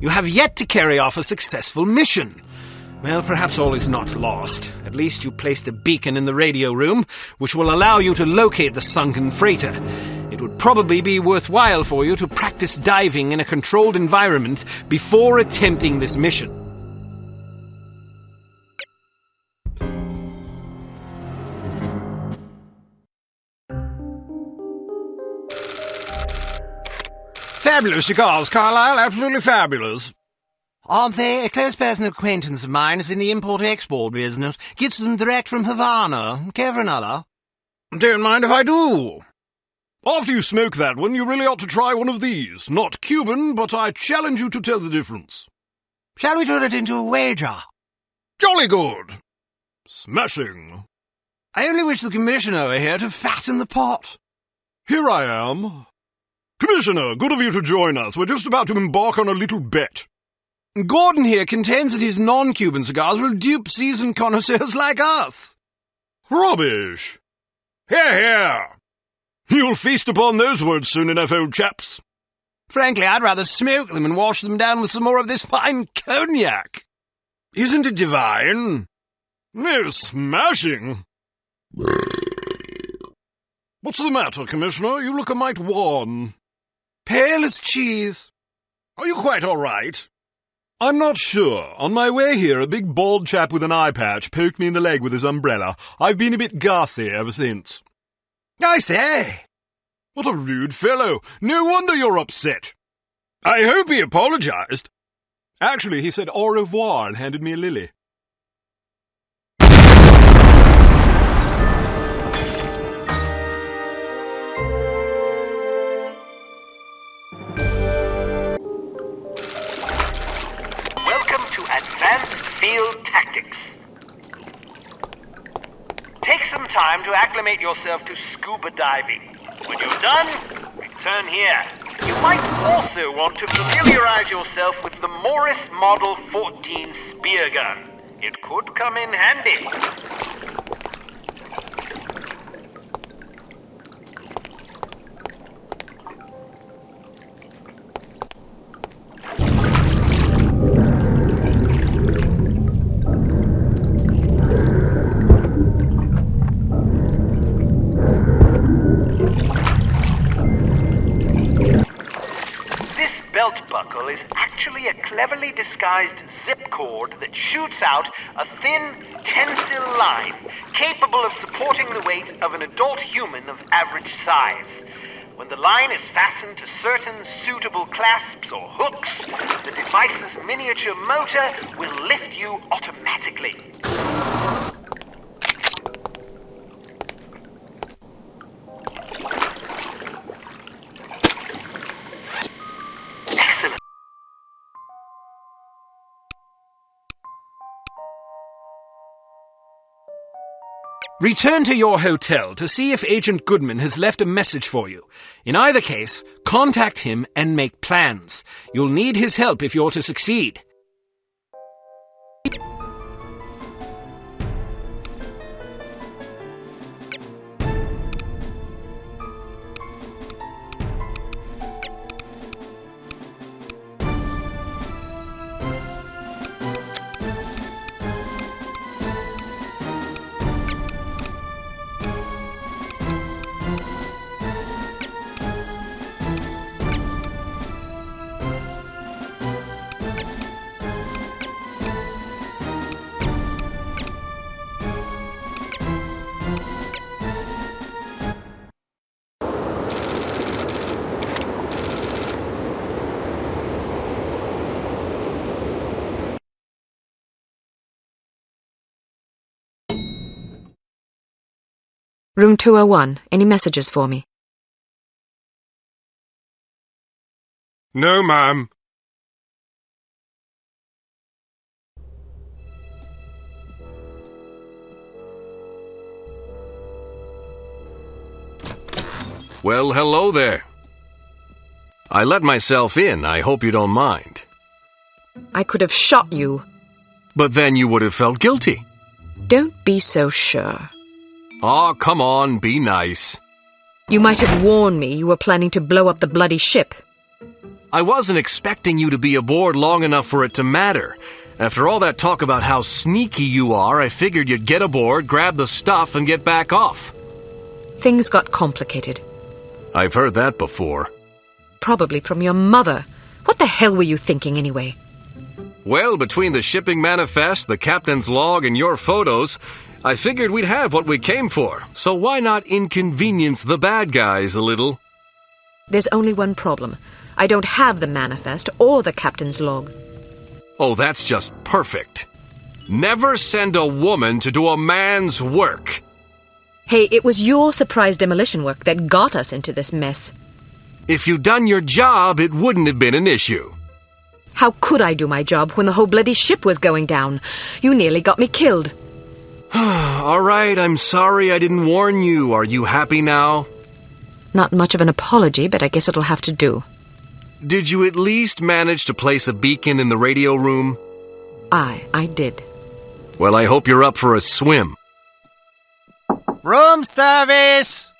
You have yet to carry off a successful mission. Well, perhaps all is not lost. At least you placed a beacon in the radio room, which will allow you to locate the sunken freighter. It would probably be worthwhile for you to practice diving in a controlled environment before attempting this mission. Fabulous cigars, Carlyle. Absolutely fabulous. Aren't they? A close personal acquaintance of mine is in the import-export business. Gets them direct from Havana. Care for another? Don't mind if I do. After you smoke that one, you really ought to try one of these. Not Cuban, but I challenge you to tell the difference. Shall we turn it into a wager? Jolly good. Smashing. I only wish the Commissioner were here to fatten the pot. Here I am. Commissioner, good of you to join us. We're just about to embark on a little bet. Gordon here contends that his non-Cuban cigars will dupe seasoned connoisseurs like us. Rubbish. Hear, hear. You'll feast upon those words soon enough, old chaps. Frankly, I'd rather smoke them and wash them down with some more of this fine cognac. Isn't it divine? No, smashing. What's the matter, Commissioner? You look a mite worn. Pale as cheese. Are you quite all right? I'm not sure. On my way here, a big bald chap with an eye patch poked me in the leg with his umbrella. I've been a bit gassy ever since. I say! What a rude fellow. No wonder you're upset. I hope he apologized. Actually, he said au revoir and handed me a lily. Advanced Field Tactics. Take some time to acclimate yourself to scuba diving. When you're done, return here. You might also want to familiarize yourself with the Morris Model 14 spear gun. It could come in handy. Belt buckle is actually a cleverly disguised zip cord that shoots out a thin, tensile line capable of supporting the weight of an adult human of average size. When the line is fastened to certain suitable clasps or hooks, the device's miniature motor will lift you automatically. Return to your hotel to see if Agent Goodman has left a message for you. In either case, contact him and make plans. You'll need his help if you're to succeed. Room 201. Any messages for me? No, ma'am. Well, hello there. I let myself in. I hope you don't mind. I could have shot you. But then you would have felt guilty. Don't be so sure. Aw, come on, be nice. You might have warned me you were planning to blow up the bloody ship. I wasn't expecting you to be aboard long enough for it to matter. After all that talk about how sneaky you are, I figured you'd get aboard, grab the stuff, and get back off. Things got complicated. I've heard that before. Probably from your mother. What the hell were you thinking anyway? Well, between the shipping manifest, the captain's log, and your photos, I figured we'd have what we came for. So why not inconvenience the bad guys a little? There's only one problem. I don't have the manifest or the captain's log. Oh, that's just perfect. Never send a woman to do a man's work. Hey, it was your surprise demolition work that got us into this mess. If you'd done your job, it wouldn't have been an issue. How could I do my job when the whole bloody ship was going down? You nearly got me killed. All right, I'm sorry I didn't warn you. Are you happy now? Not much of an apology, but I guess it'll have to do. Did you at least manage to place a beacon in the radio room? I did. Well, I hope you're up for a swim. Room service!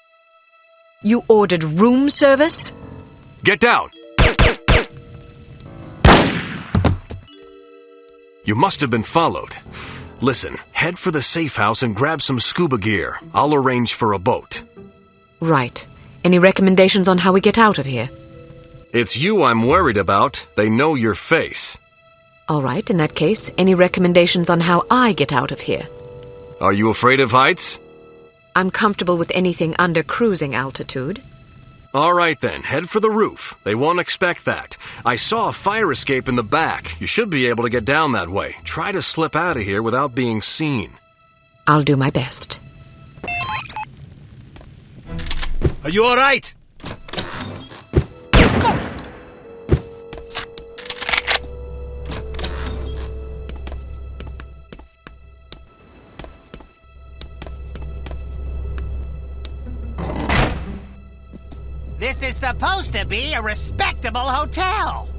You ordered room service? Get down! You must have been followed. Listen, head for the safe house and grab some scuba gear. I'll arrange for a boat. Right. Any recommendations on how we get out of here? It's you I'm worried about. They know your face. All right, in that case, any recommendations on how I get out of here? Are you afraid of heights? I'm comfortable with anything under cruising altitude. All right then, head for the roof. They won't expect that. I saw a fire escape in the back. You should be able to get down that way. Try to slip out of here without being seen. I'll do my best. Are you all right? This is supposed to be a respectable hotel.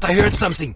thought I heard something.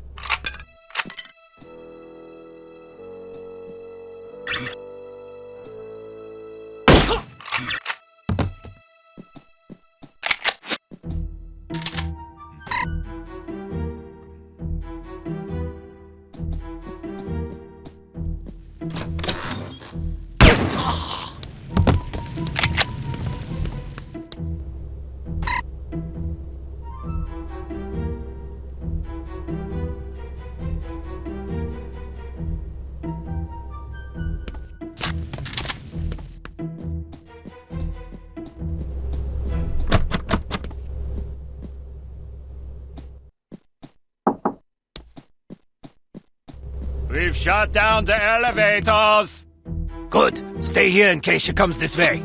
We've shut down the elevators! Good. Stay here in case she comes this way.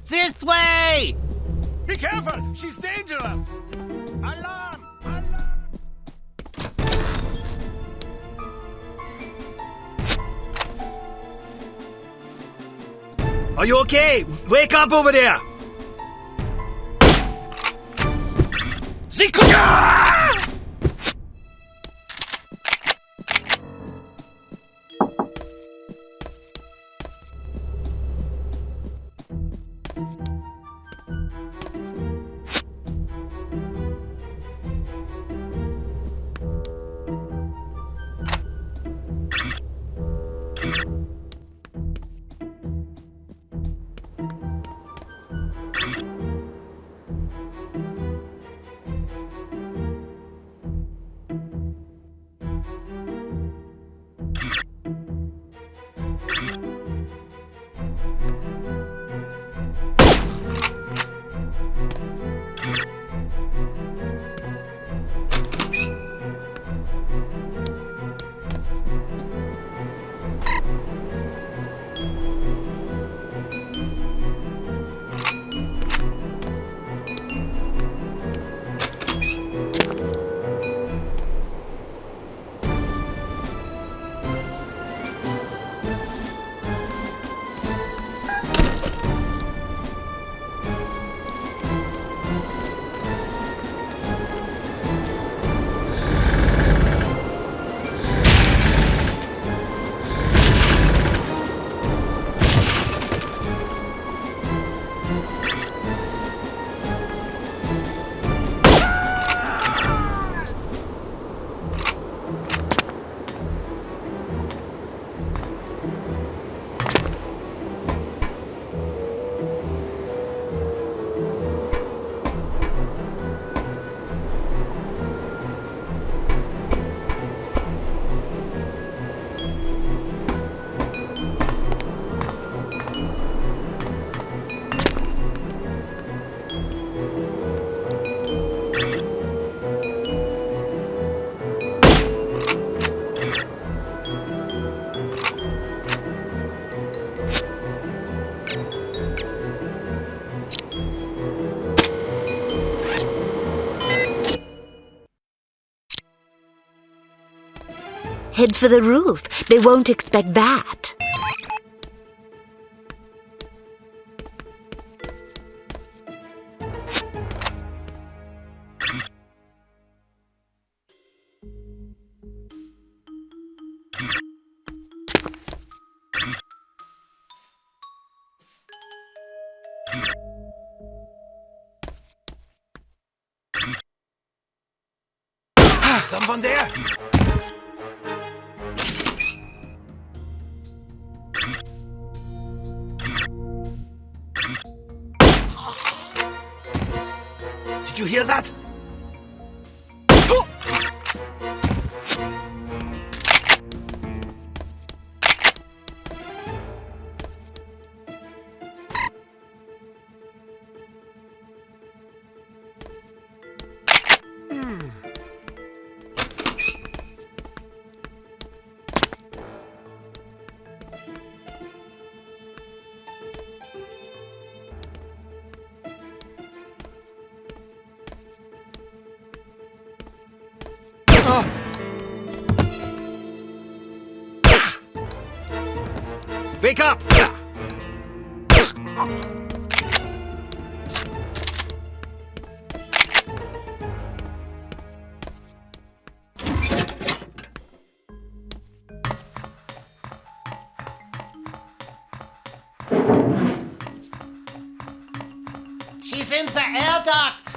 This way! Be careful! She's dangerous! Alarm! Are you okay? Wake up over there! Head for the roof. They won't expect that. Someone there? Did you hear that? Wake up! She's in the air duct!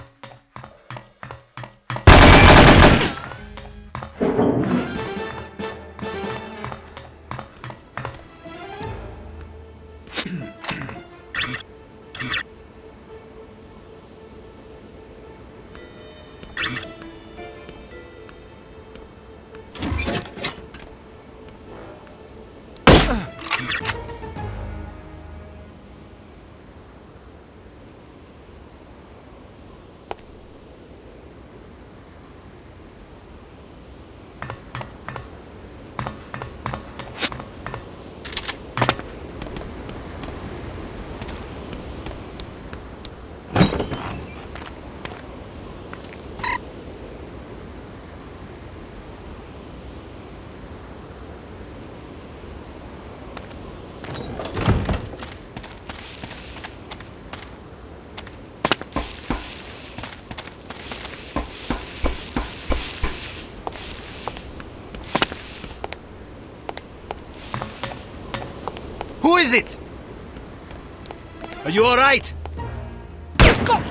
Who is it? Are you all right? Go!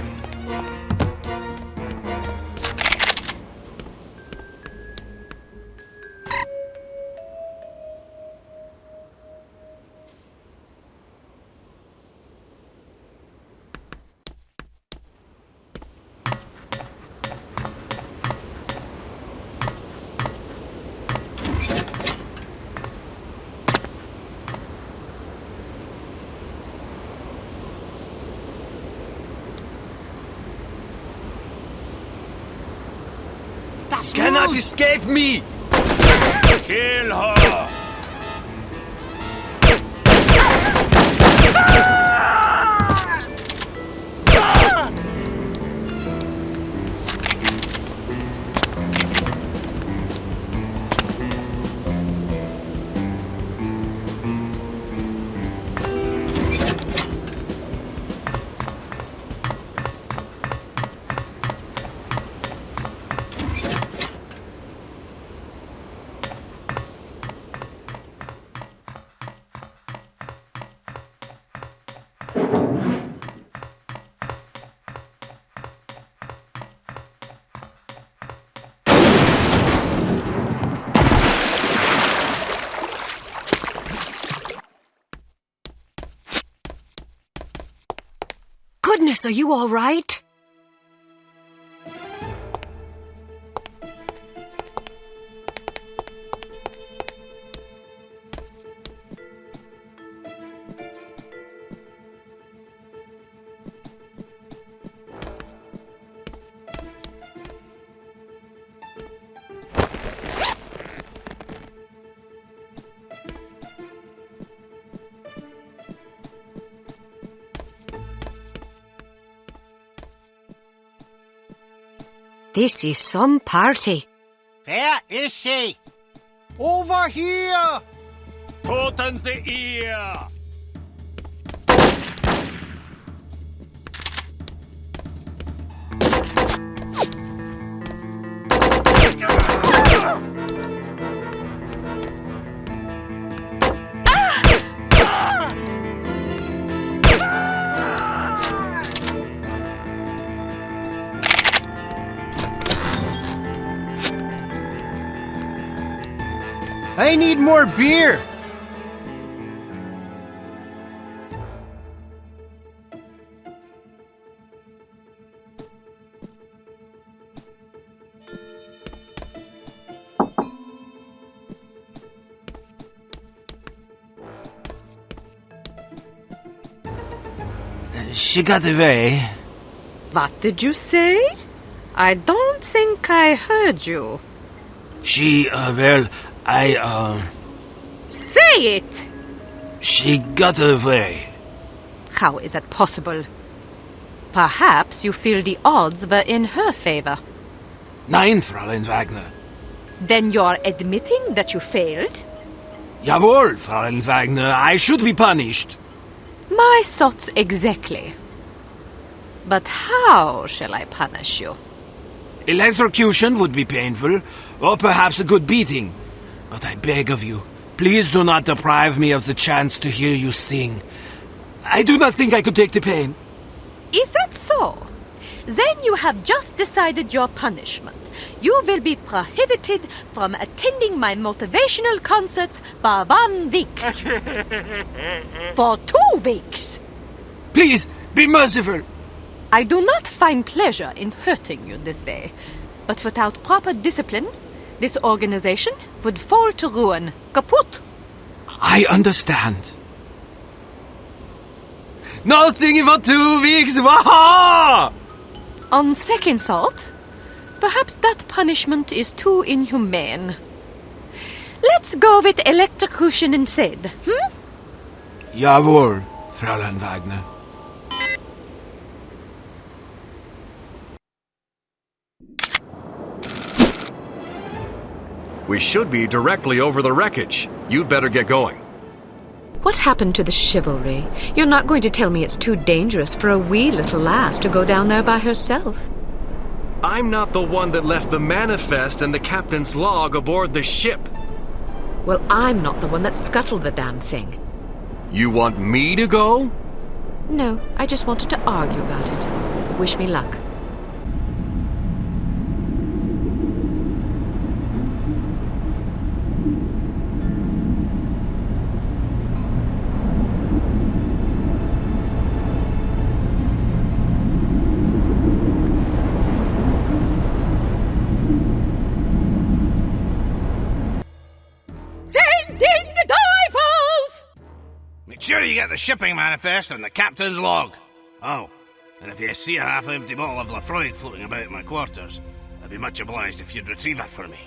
Cannot escape me! Kill her! Goodness, are you all right? This is some party. Where is she? Over here! Put on the ear! I need more beer! She got away. What did you say? I don't think I heard you. She, well, Say it! She got away. How is that possible? Perhaps you feel the odds were in her favor. Nein, Fräulein Wagner. Then you're admitting that you failed? Jawohl, Fräulein Wagner, I should be punished. My thoughts exactly. But how shall I punish you? Electrocution would be painful, or perhaps a good beating. But I beg of you, please do not deprive me of the chance to hear you sing. I do not think I could take the pain. Is that so? Then you have just decided your punishment. You will be prohibited from attending my motivational concerts for 1 week. For 2 weeks. Please, be merciful. I do not find pleasure in hurting you this way. But without proper discipline, this organization would fall to ruin. Kaput. I understand. No singing for 2 weeks! Waha! On second thought, perhaps that punishment is too inhumane. Let's go with electrocution instead, Jawohl, Fräulein Wagner. We should be directly over the wreckage. You'd better get going. What happened to the chivalry? You're not going to tell me it's too dangerous for a wee little lass to go down there by herself. I'm not the one that left the manifest and the captain's log aboard the ship. Well, I'm not the one that scuttled the damn thing. You want me to go? No, I just wanted to argue about it. Wish me luck. Sure you get the shipping manifest and the captain's log. Oh, and if you see a half-empty bottle of Lafroig floating about in my quarters, I'd be much obliged if you'd retrieve it for me.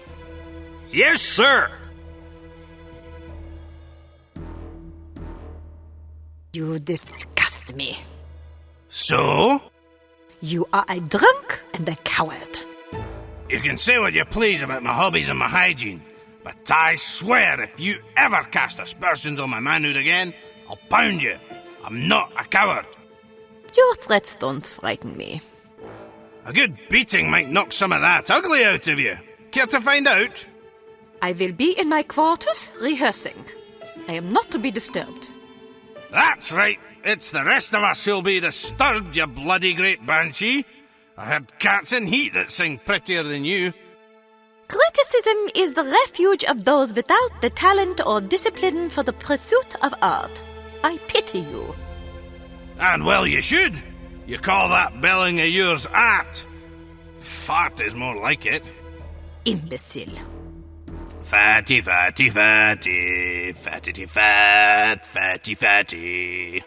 Yes, sir! You disgust me. So? You are a drunk and a coward. You can say what you please about my hobbies and my hygiene, but I swear if you ever cast aspersions on my manhood again, I'll pound you. I'm not a coward. Your threats don't frighten me. A good beating might knock some of that ugly out of you. Care to find out? I will be in my quarters rehearsing. I am not to be disturbed. That's right. It's the rest of us who'll be disturbed, you bloody great banshee. I heard cats in heat that sing prettier than you. Criticism is the refuge of those without the talent or discipline for the pursuit of art. I pity you. And well you should. You call that belling of yours art. Fart is more like it. Imbecile. Fatty, fatty, fatty. Fatty, fat. Fatty, fatty.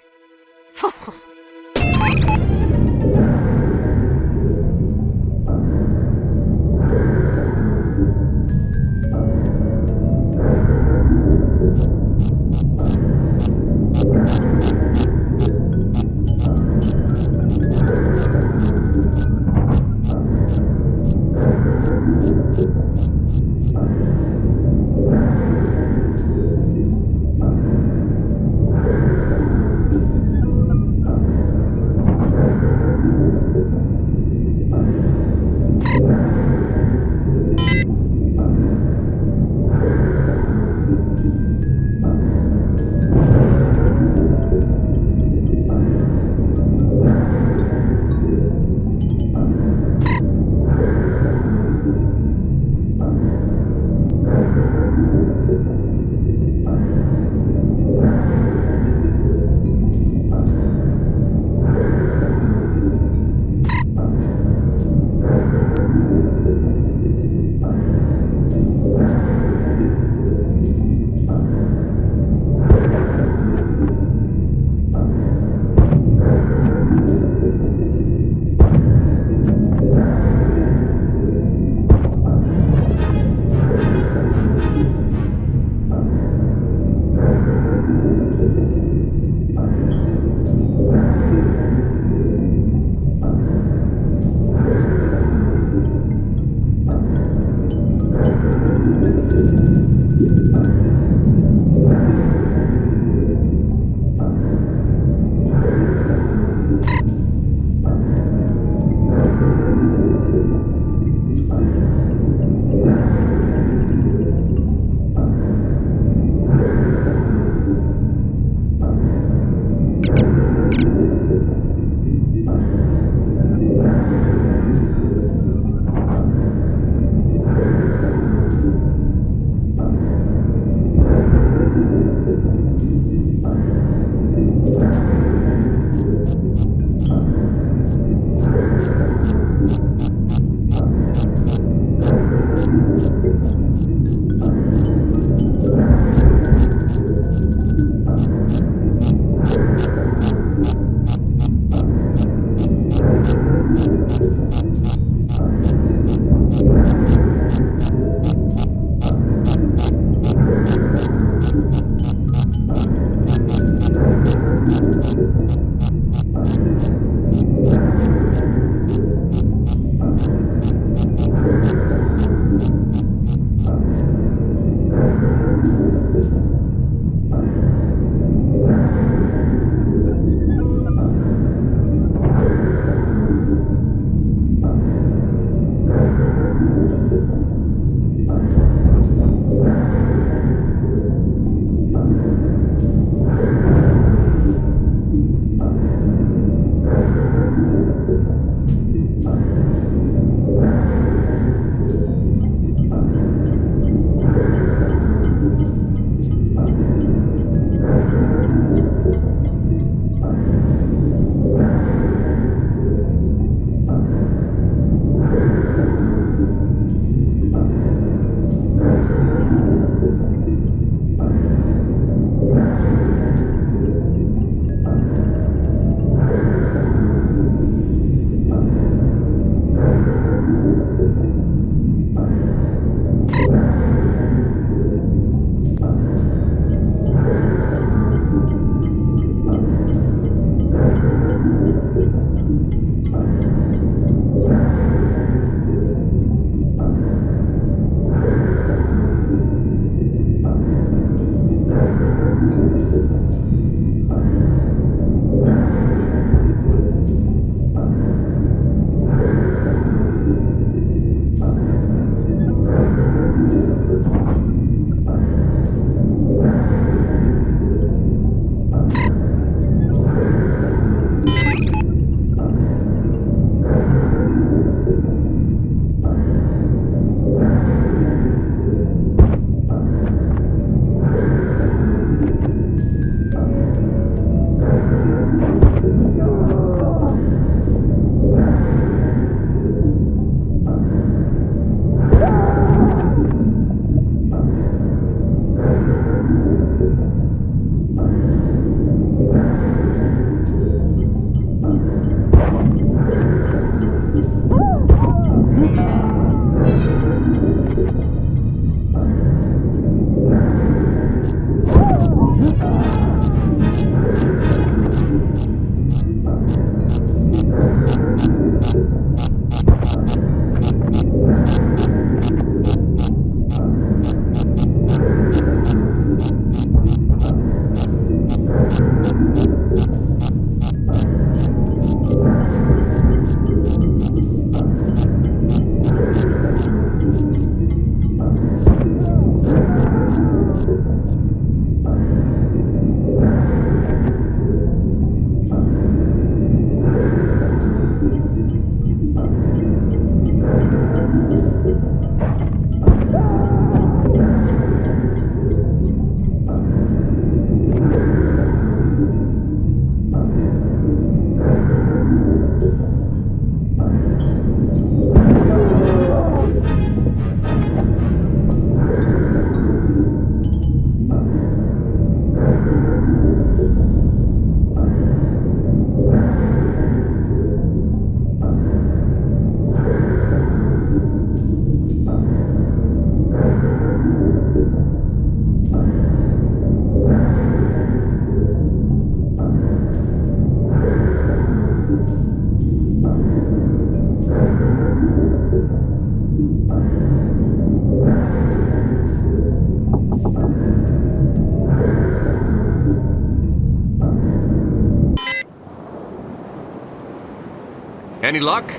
Any luck?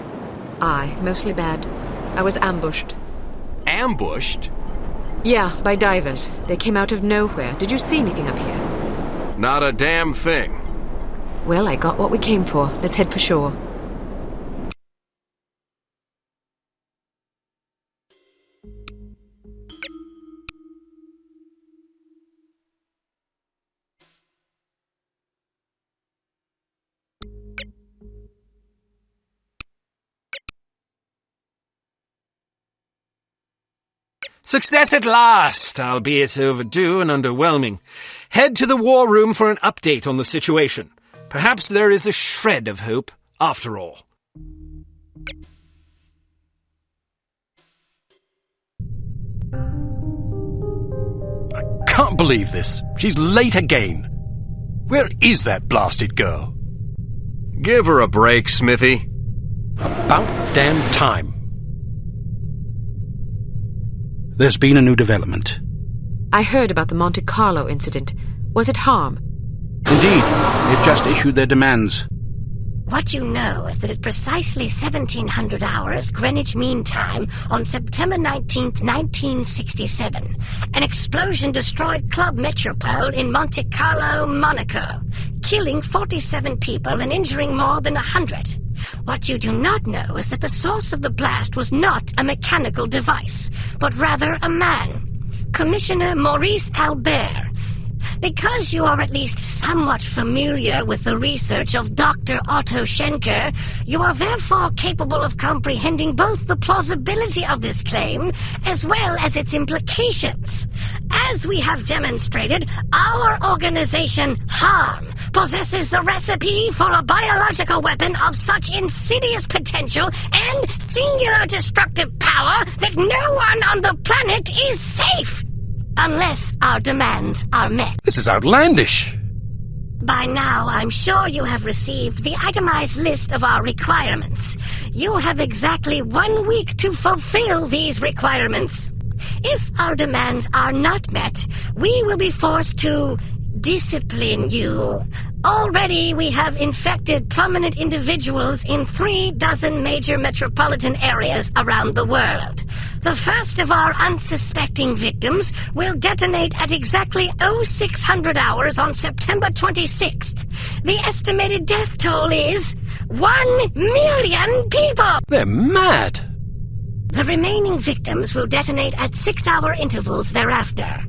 Aye, mostly bad. I was ambushed. Ambushed? Yeah, by divers. They came out of nowhere. Did you see anything up here? Not a damn thing. Well, I got what we came for. Let's head for shore. Success at last, albeit overdue and underwhelming. Head to the war room for an update on the situation. Perhaps there is a shred of hope, after all. I can't believe this. She's late again. Where is that blasted girl? Give her a break, Smithy. About damn time. There's been a new development. I heard about the Monte Carlo incident. Was it H.A.R.M? Indeed, they've just issued their demands. What you know is that at precisely 1700 hours Greenwich Mean Time on September 19th, 1967, an explosion destroyed Club Metropole in Monte Carlo, Monaco, killing 47 people and injuring more than 100. What you do not know is that the source of the blast was not a mechanical device, but rather a man, Commissioner Maurice Albert. Because you are at least somewhat familiar with the research of Dr. Otto Schenker, you are therefore capable of comprehending both the plausibility of this claim as well as its implications. As we have demonstrated, our organization, H.A.R.M, possesses the recipe for a biological weapon of such insidious potential and singular destructive power that no one on the planet is safe. Unless our demands are met. This is outlandish. By now, I'm sure you have received the itemized list of our requirements. You have exactly 1 week to fulfill these requirements. If our demands are not met, we will be forced to discipline you. Already we have infected prominent individuals in 36 major metropolitan areas around the world. The first of our unsuspecting victims will detonate at exactly 0600 hours on September 26th. The estimated death toll is 1 million people! They're mad! The remaining victims will detonate at 6-hour intervals thereafter.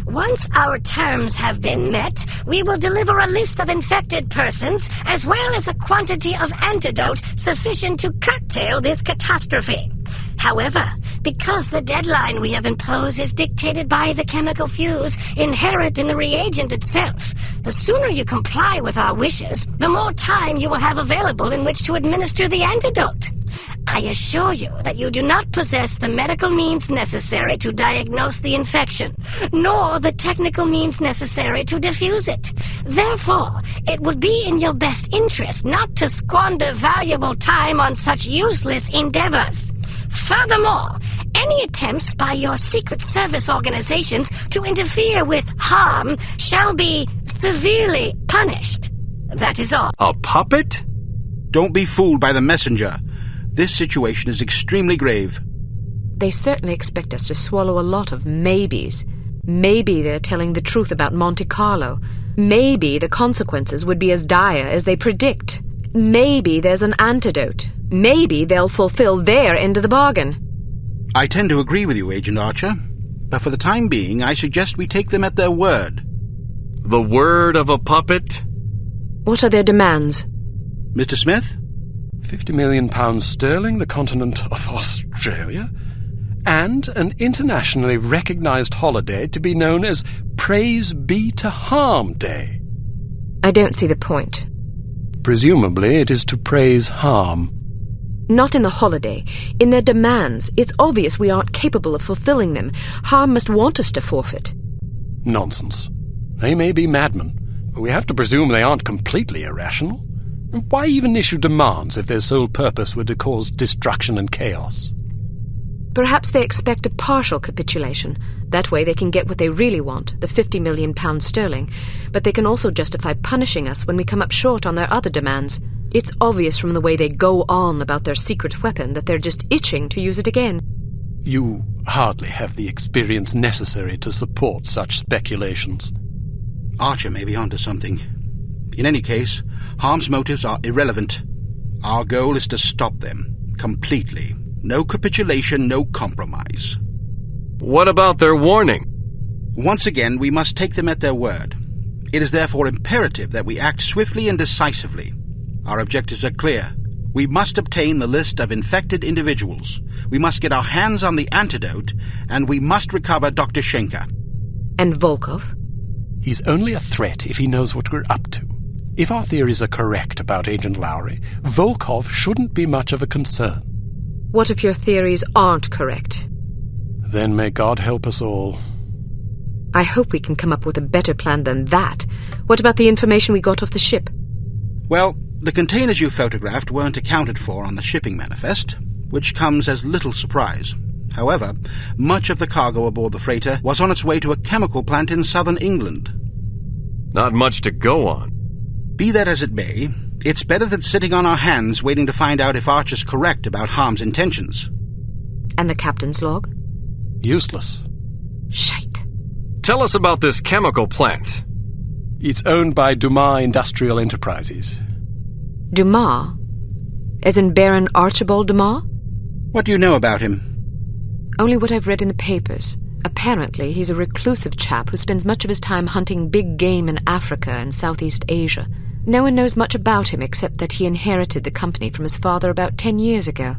Once our terms have been met, we will deliver a list of infected persons as well as a quantity of antidote sufficient to curtail this catastrophe. However, because the deadline we have imposed is dictated by the chemical fuse inherent in the reagent itself, the sooner you comply with our wishes, the more time you will have available in which to administer the antidote. I assure you that you do not possess the medical means necessary to diagnose the infection, nor the technical means necessary to diffuse it. Therefore, it would be in your best interest not to squander valuable time on such useless endeavors. Furthermore, any attempts by your secret service organizations to interfere with H.A.R.M shall be severely punished. That is all. A puppet? Don't be fooled by the messenger. This situation is extremely grave. They certainly expect us to swallow a lot of maybes. Maybe they're telling the truth about Monte Carlo. Maybe the consequences would be as dire as they predict. Maybe there's an antidote. Maybe they'll fulfill their end of the bargain. I tend to agree with you, Agent Archer. But for the time being, I suggest we take them at their word. The word of a puppet? What are their demands? Mr. Smith? £50 million sterling, the continent of Australia, and an internationally recognized holiday to be known as Praise Be to H.A.R.M Day. I don't see the point. Presumably it is to praise H.A.R.M. Not in the holiday. In their demands. It's obvious we aren't capable of fulfilling them. H.A.R.M must want us to forfeit. Nonsense. They may be madmen, but we have to presume they aren't completely irrational. Why even issue demands if their sole purpose were to cause destruction and chaos? Perhaps they expect a partial capitulation. That way they can get what they really want, the £50 million sterling. But they can also justify punishing us when we come up short on their other demands. It's obvious from the way they go on about their secret weapon that they're just itching to use it again. You hardly have the experience necessary to support such speculations. Archer may be onto something. In any case, H.A.R.M's motives are irrelevant. Our goal is to stop them, completely. No capitulation, no compromise. What about their warning? Once again, we must take them at their word. It is therefore imperative that we act swiftly and decisively. Our objectives are clear. We must obtain the list of infected individuals. We must get our hands on the antidote, and we must recover Dr. Schenker. And Volkov? He's only a threat if he knows what we're up to. If our theories are correct about Agent Lowry, Volkov shouldn't be much of a concern. What if your theories aren't correct? Then may God help us all. I hope we can come up with a better plan than that. What about the information we got off the ship? Well, the containers you photographed weren't accounted for on the shipping manifest, which comes as little surprise. However, much of the cargo aboard the freighter was on its way to a chemical plant in southern England. Not much to go on. Be that as it may, it's better than sitting on our hands waiting to find out if Archer's correct about H.A.R.M's intentions. And the captain's log? Useless. Shite. Tell us about this chemical plant. It's owned by Dumas Industrial Enterprises. Dumas? As in Baron Archibald Dumas? What do you know about him? Only what I've read in the papers. Apparently, he's a reclusive chap who spends much of his time hunting big game in Africa and Southeast Asia. No one knows much about him except that he inherited the company from his father about 10 years ago.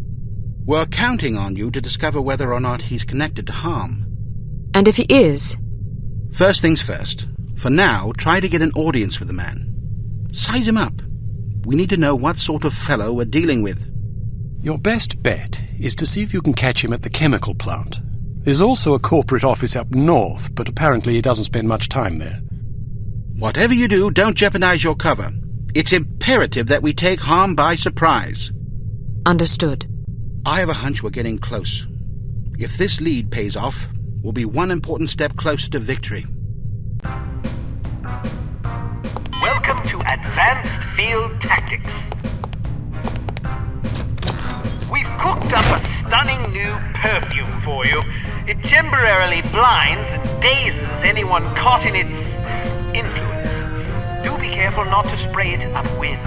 We're counting on you to discover whether or not he's connected to H.A.R.M. And if he is? First things first. For now, try to get an audience with the man. Size him up. We need to know what sort of fellow we're dealing with. Your best bet is to see if you can catch him at the chemical plant. There's also a corporate office up north, but apparently he doesn't spend much time there. Whatever you do, don't jeopardize your cover. It's imperative that we take H.A.R.M. by surprise. Understood. I have a hunch we're getting close. If this lead pays off, we'll be one important step closer to victory. Welcome to Advanced Field Tactics. We've cooked up a stunning new perfume for you. It temporarily blinds and dazes anyone caught in its influence. Do be careful not to spray it upwind.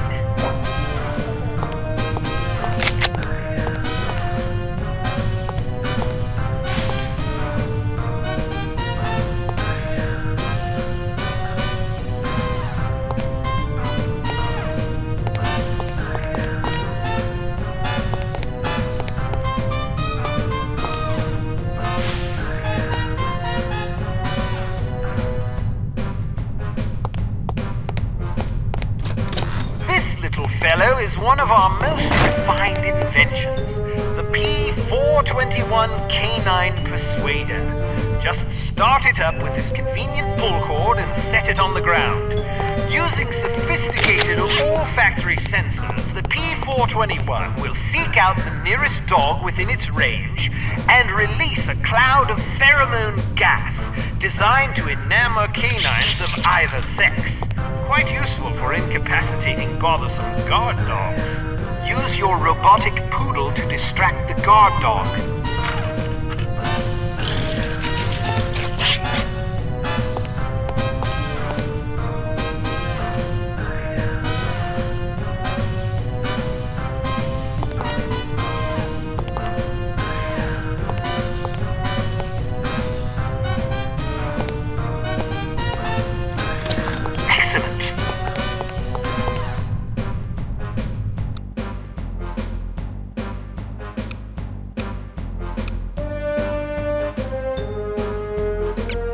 Fellow is one of our most refined inventions, the P421 Canine Persuader. Just start it up with this convenient pull cord and set it on the ground. Using sophisticated olfactory sensors, the P421 will seek out the nearest dog within its range and release a cloud of pheromone gas designed to enamor canines of either sex. Quite useful for incapacitating bothersome guard dogs. Use your robotic poodle to distract the guard dog.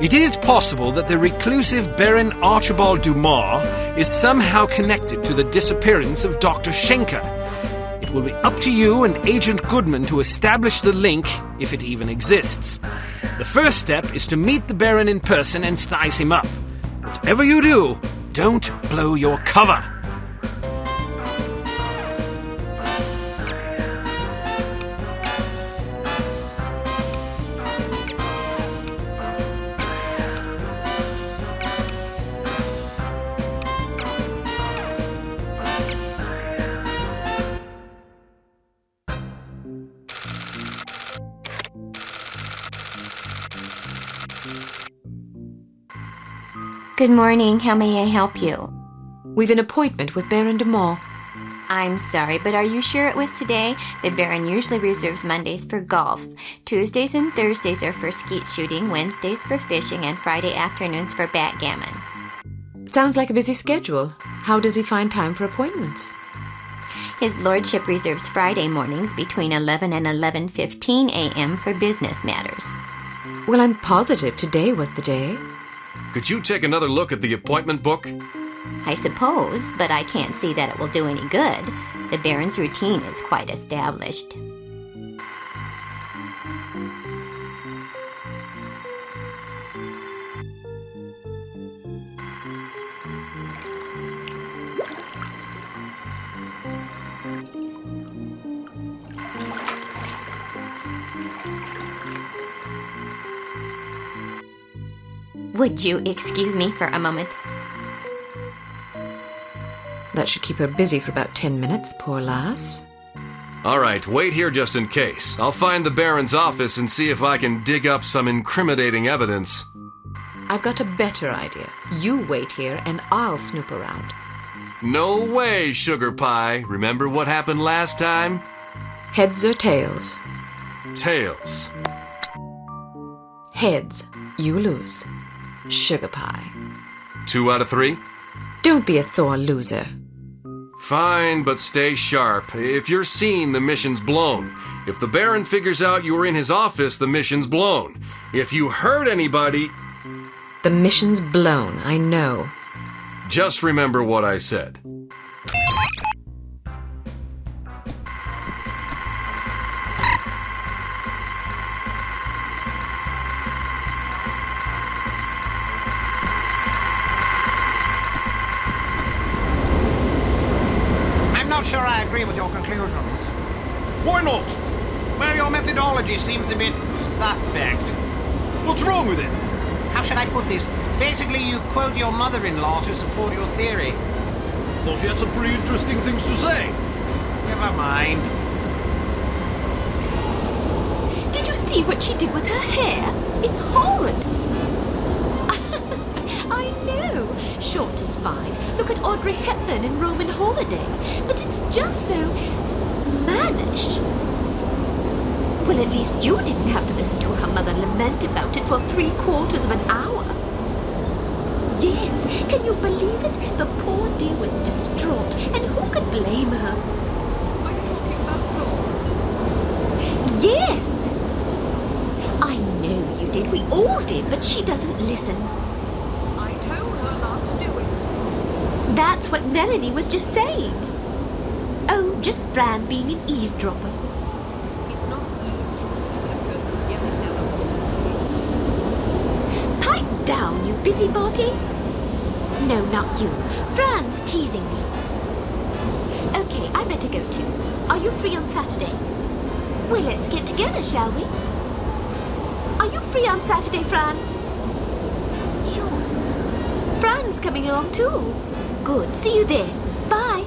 It is possible that the reclusive Baron Archibald Dumas is somehow connected to the disappearance of Dr. Schenker. It will be up to you and Agent Goodman to establish the link, if it even exists. The first step is to meet the Baron in person and size him up. Whatever you do, don't blow your cover. Good morning. How may I help you? We've an appointment with Baron de Moor. I'm sorry, but are you sure it was today? The Baron usually reserves Mondays for golf. Tuesdays and Thursdays are for skeet shooting, Wednesdays for fishing, and Friday afternoons for backgammon. Sounds like a busy schedule. How does he find time for appointments? His lordship reserves Friday mornings between 11 and 11:15 a.m. for business matters. Well, I'm positive today was the day. Could you take another look at the appointment book? I suppose, but I can't see that it will do any good. The Baron's routine is quite established. Would you excuse me for a moment? That should keep her busy for about 10 minutes, poor lass. All right, wait here just in case. I'll find the Baron's office and see if I can dig up some incriminating evidence. I've got a better idea. You wait here and I'll snoop around. No way, Sugar Pie. Remember what happened last time? Heads or tails? Tails. Heads. You lose. Sugar Pie. 2 out of 3? Don't be a sore loser. Fine, but stay sharp. If you're seen, the mission's blown. If the Baron figures out you were in his office, the mission's blown. If you hurt anybody... The mission's blown, I know. Just remember what I said. I'm not sure I agree with your conclusions. Why not? Well, your methodology seems a bit suspect. What's wrong with it? How should I put this? Basically, you quote your mother-in-law to support your theory. Thought you had some pretty interesting things to say. Never mind. Did you see what she did with her hair? It's horrid. I know. Short is fine. Look at Audrey Hepburn in Roman Holiday. But it's just so mannish. Well, at least you didn't have to listen to her mother lament about it for 3/4 of an hour. Yes, can you believe it? The poor dear was distraught, and who could blame her? Are you talking about Laura? Yes! I know you did, we all did, but she doesn't listen. I told her not to do it. That's what Melanie was just saying. Oh, just Fran being an eavesdropper. It's not eavesdropping when a person's yelling down a Pipe down, you busybody. No, not you. Fran's teasing me. Okay, I better go too. Are you free on Saturday? Well, let's get together, shall we? Are you free on Saturday, Fran? Sure. Fran's coming along too. Good. See you there. Bye.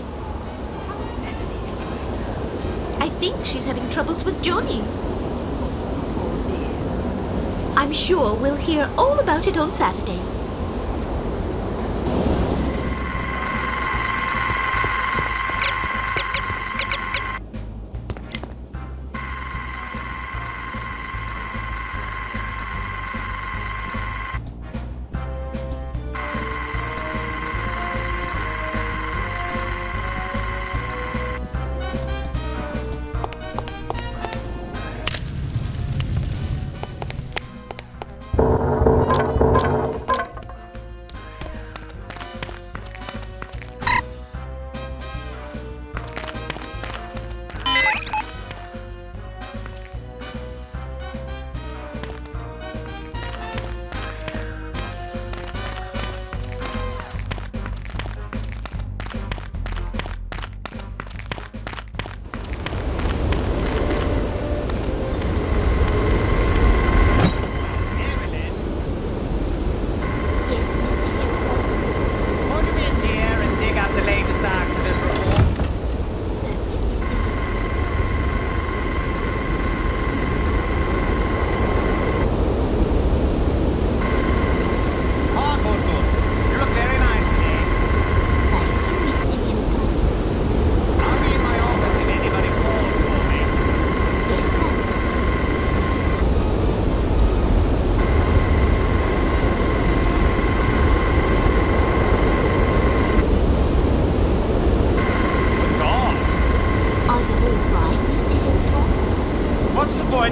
How's Melanie anyway? I think she's having troubles with Johnny. Poor dear. I'm sure we'll hear all about it on Saturday.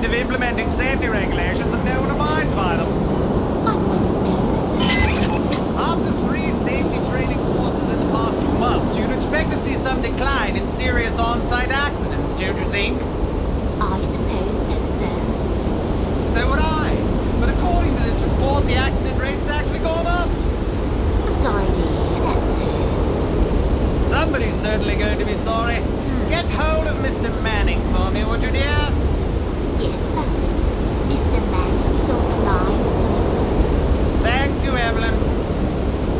of implementing safety regulations if no one abides by them. After 3 safety training courses in the past 2 months, you'd expect to see some decline in serious on-site accidents, don't you think? I suppose so, sir. So would I. But according to this report, the accident rate's actually gone up. I'm sorry to hear that, sir. Somebody's certainly going to be sorry. Get hold of Mr. Manning for me, would you, dear? Yes, sir. Mr. Manning is on the line, sir. Thank you, Evelyn.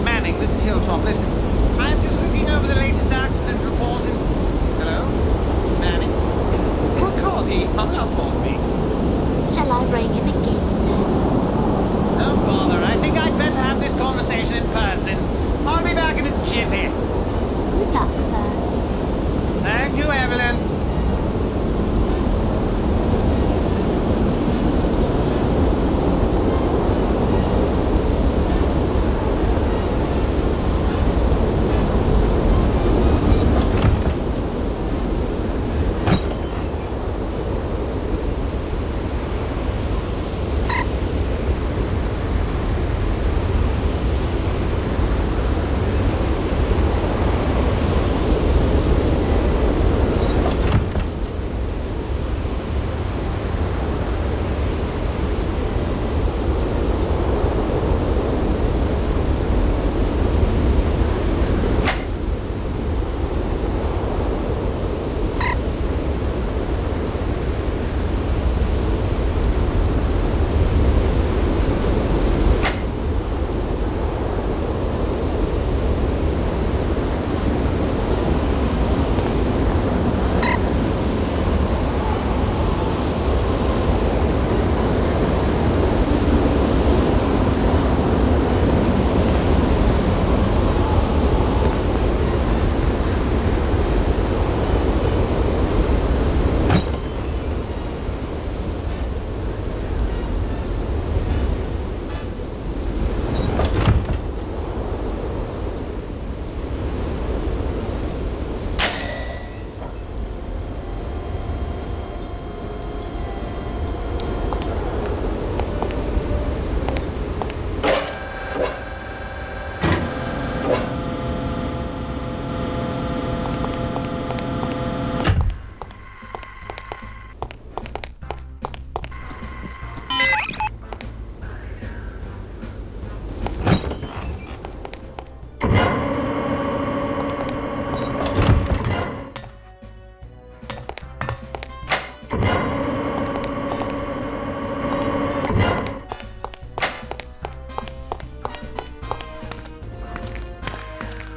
Manning, this is Hilltop. Listen, I'm just looking over the latest accident report and... Hello? Manning? Oh, God, he hung up on me. Shall I ring him again, sir? Don't bother. I think I'd better have this conversation in person. I'll be back in a jiffy. Good luck, sir. Thank you, Evelyn.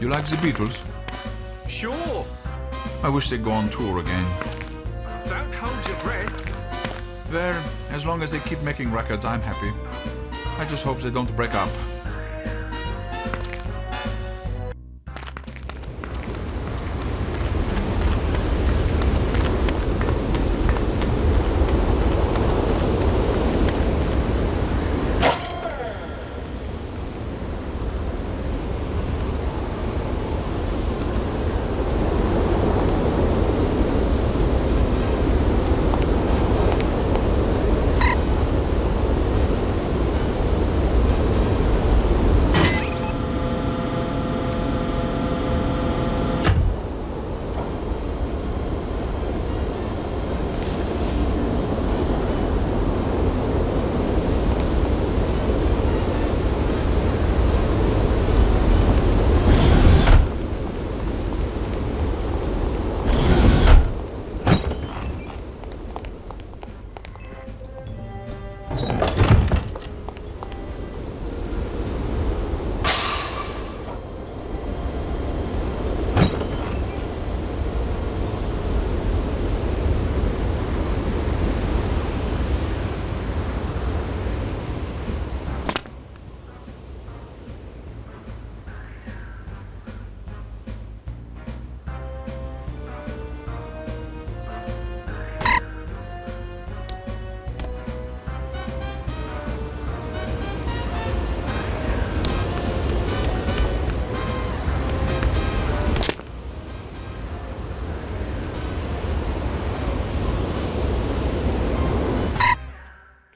You like the Beatles? Sure. I wish they'd go on tour again. Don't hold your breath. Well, as long as they keep making records, I'm happy. I just hope they don't break up.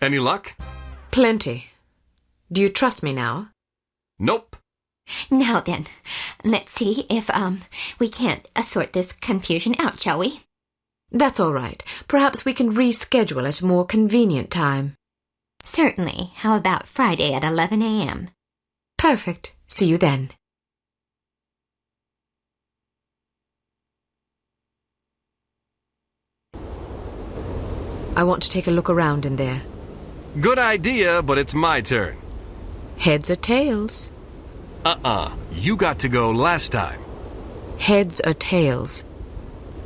Any luck? Plenty. Do you trust me now? Nope. Now then, let's see if, we can't sort this confusion out, shall we? That's all right. Perhaps we can reschedule at a more convenient time. Certainly. How about Friday at 11 a.m.? Perfect. See you then. I want to take a look around in there. Good idea, but it's my turn. Heads or tails? You got to go last time. Heads or tails?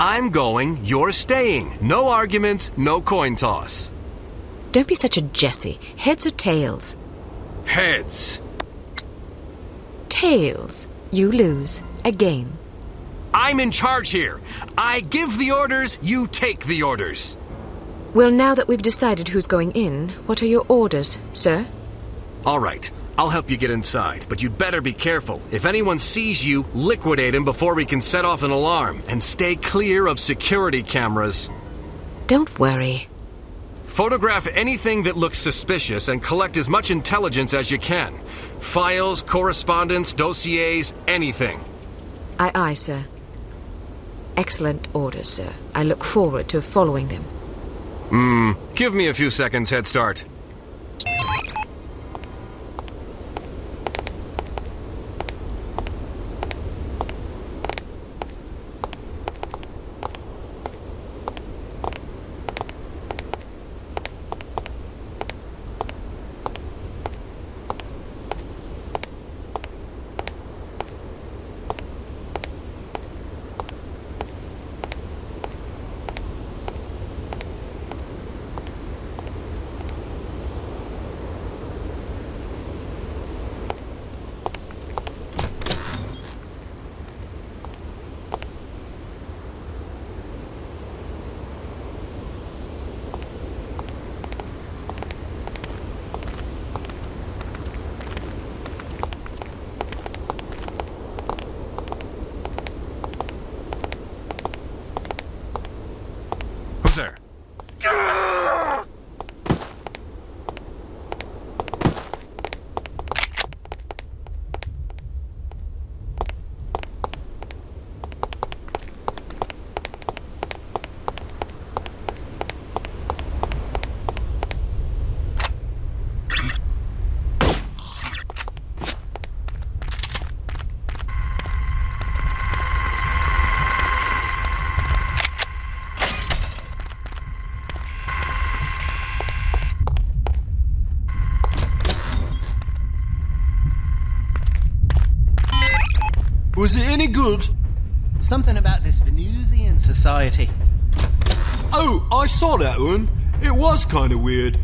I'm going, you're staying. No arguments, no coin toss. Don't be such a Jessie. Heads or tails? Heads. Tails. You lose. Again. I'm in charge here. I give the orders, you take the orders. Well, now that we've decided who's going in, what are your orders, sir? All right. I'll help you get inside, but you'd better be careful. If anyone sees you, liquidate him before we can set off an alarm, and stay clear of security cameras. Don't worry. Photograph anything that looks suspicious and collect as much intelligence as you can. Files, correspondence, dossiers, anything. Aye, aye, sir. Excellent orders, sir. I look forward to following them. Give me a few seconds head start. Who's there? Was it any good? Something about this Venusian society. Oh, I saw that one. It was kind of weird.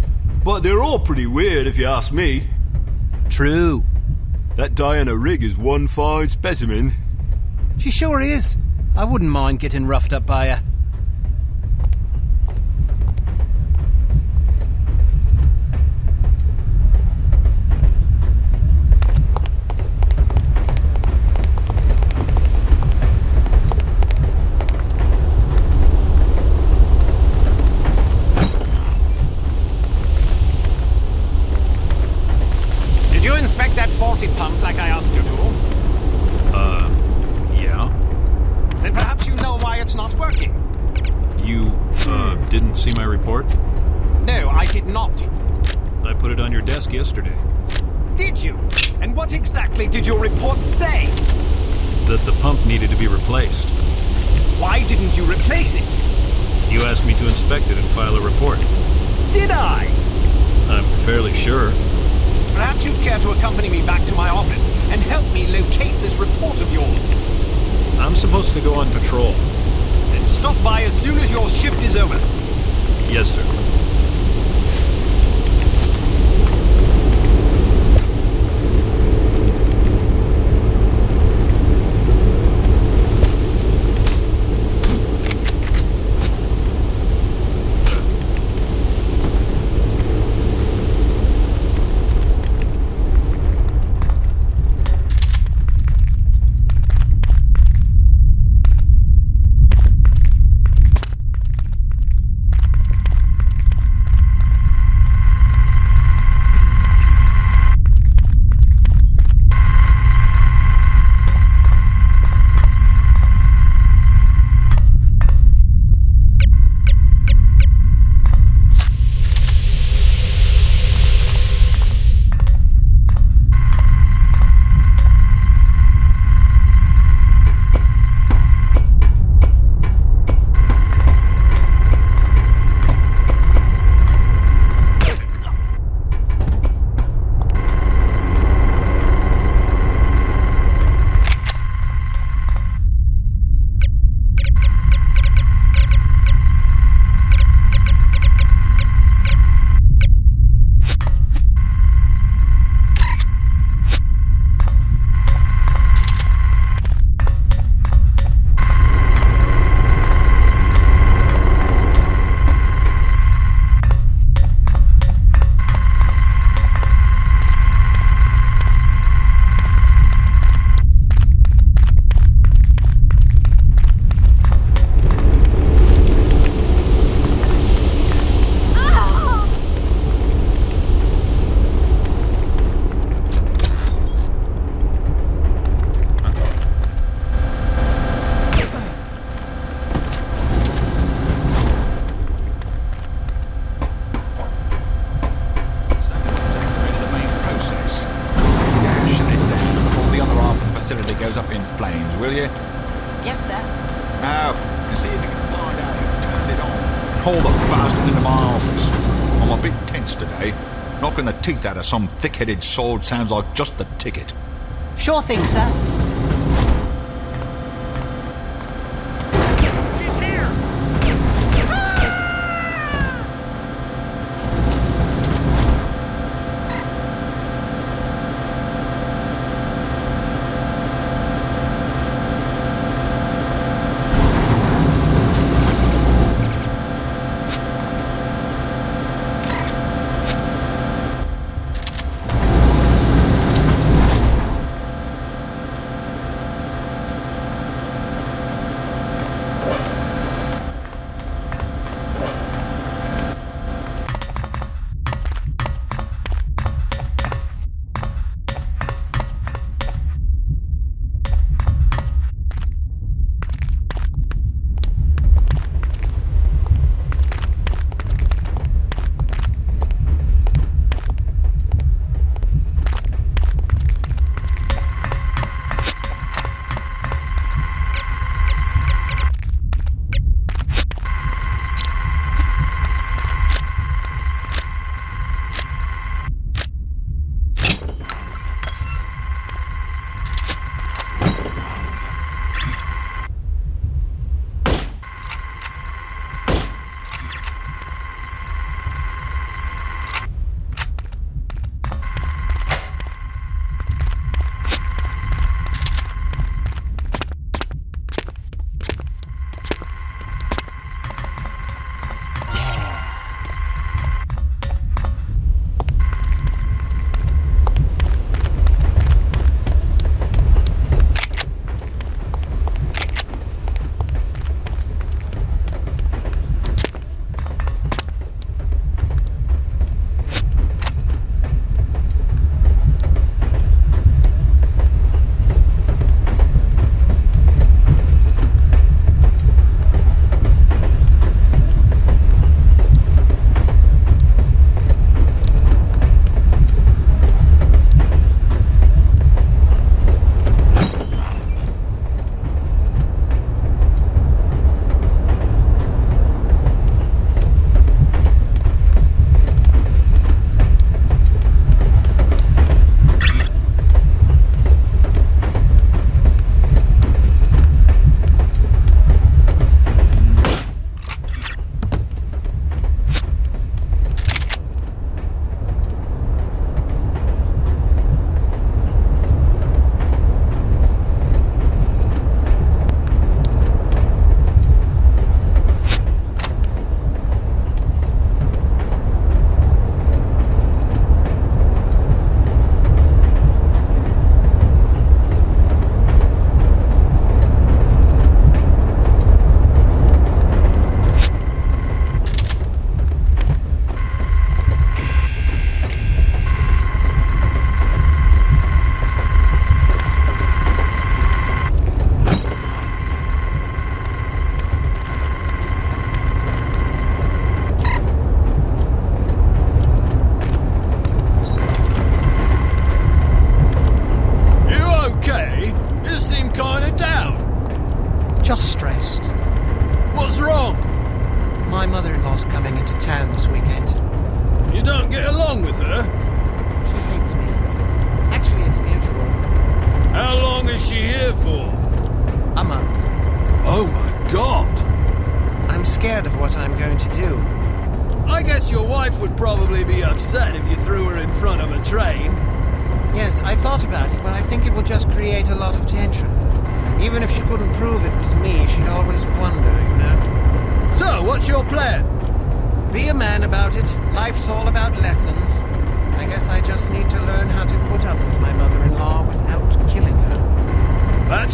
But they're all pretty weird if you ask me. True. That Diana Rigg is one fine specimen. She sure is. I wouldn't mind getting roughed up by her. Pump like I asked you to? Yeah. Then perhaps you know why it's not working. You, didn't see my report? No, I did not. I put it on your desk yesterday. Did you? And what exactly did your report say? That the pump needed to be replaced. Why didn't you replace it? You asked me to inspect it and file a report. Did I? I'm fairly sure. Perhaps you'd care to accompany me back to my office and help me locate this report of yours. I'm supposed to go on patrol. Then stop by as soon as your shift is over. Yes, sir. head goes up in flames, will you? Yes, sir. Now, and see if you can find out who turned it on. Call the bastard into my office. I'm a bit tense today. Knocking the teeth out of some thick-headed sword sounds like just the ticket. Sure thing, sir.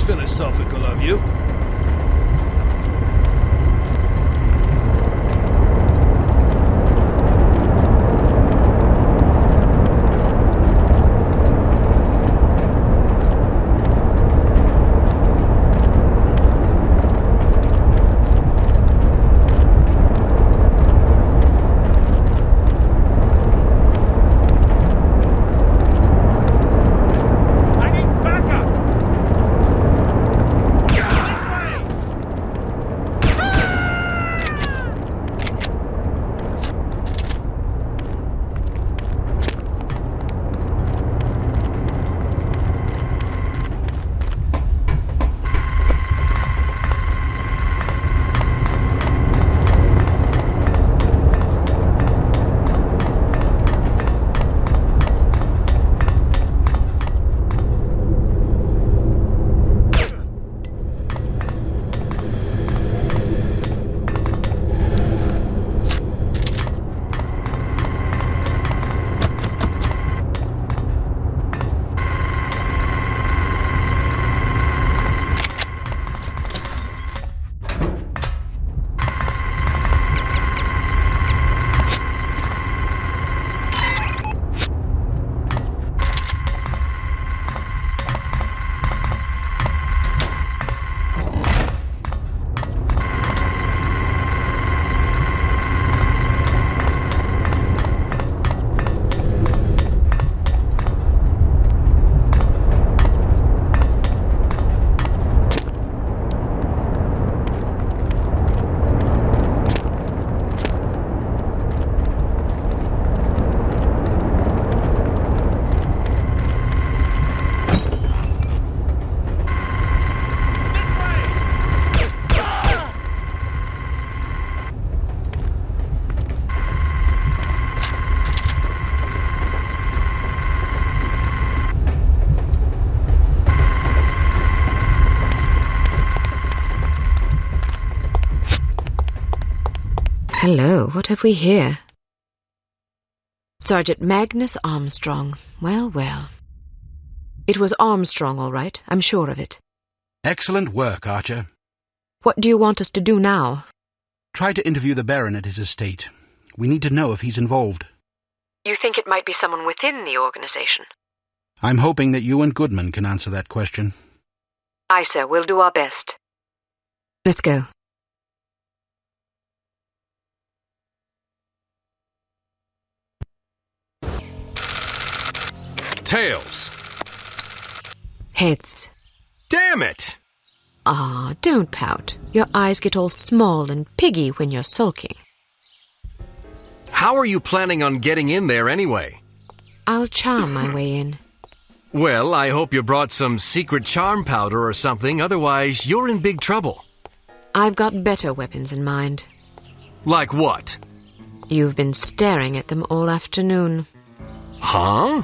Philosophical of you. Hello, what have we here? Sergeant Magnus Armstrong. Well, well. It was Armstrong, all right. I'm sure of it. Excellent work, Archer. What do you want us to do now? Try to interview the Baron at his estate. We need to know if he's involved. You think it might be someone within the organization? I'm hoping that you and Goodman can answer that question. Aye, sir. We'll do our best. Let's go. Tails. Heads. Damn it! Ah, don't pout. Your eyes get all small and piggy when you're sulking. How are you planning on getting in there anyway? I'll charm my way in. Well, I hope you brought some secret charm powder or something, otherwise you're in big trouble. I've got better weapons in mind. Like what? You've been staring at them all afternoon. Huh?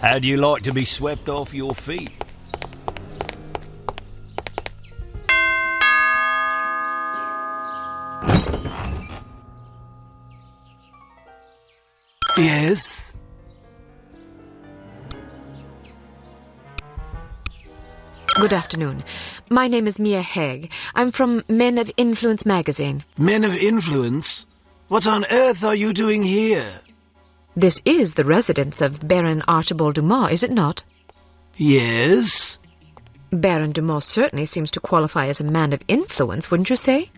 How'd you like to be swept off your feet? Yes? Good afternoon. My name is Mia Haig. I'm from Men of Influence magazine. Men of Influence? What on earth are you doing here? This is the residence of Baron Archibald Dumas, is it not? Yes. Baron Dumas certainly seems to qualify as a man of influence, wouldn't you say?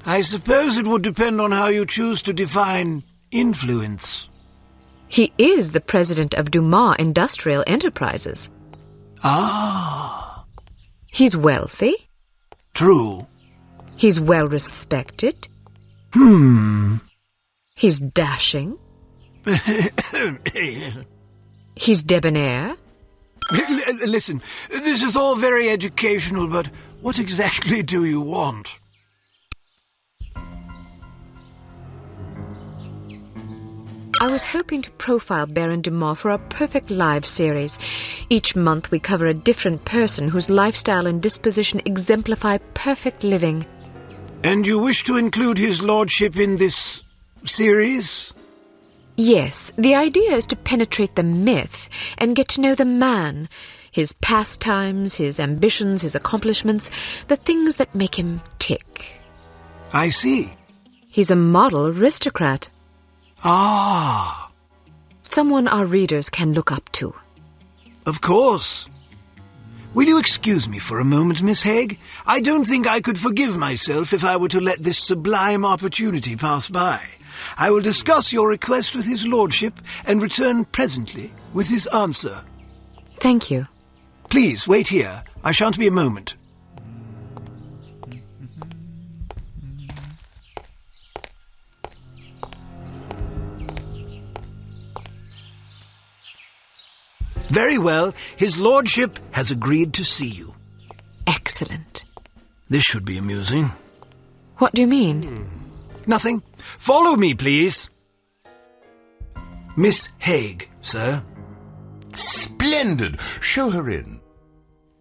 I suppose it would depend on how you choose to define influence. He is the president of Dumas Industrial Enterprises. Ah. He's wealthy. True. He's well respected. He's dashing. He's debonair. Listen, this is all very educational, but what exactly do you want? I was hoping to profile Baron Dumas for our Perfect Lives series. Each month we cover a different person whose lifestyle and disposition exemplify perfect living. And you wish to include his lordship in this series? Yes, the idea is to penetrate the myth and get to know the man, his pastimes, his ambitions, his accomplishments, the things that make him tick. I see. He's a model aristocrat. Ah. Someone our readers can look up to. Of course. Will you excuse me for a moment, Miss Haig? I don't think I could forgive myself if I were to let this sublime opportunity pass by. I will discuss your request with his lordship and return presently with his answer. Thank you. Please, wait here. I shan't be a moment. Very well. His lordship has agreed to see you. Excellent. This should be amusing. What do you mean? Nothing. Follow me, please. Miss Haig, sir. Splendid. Show her in.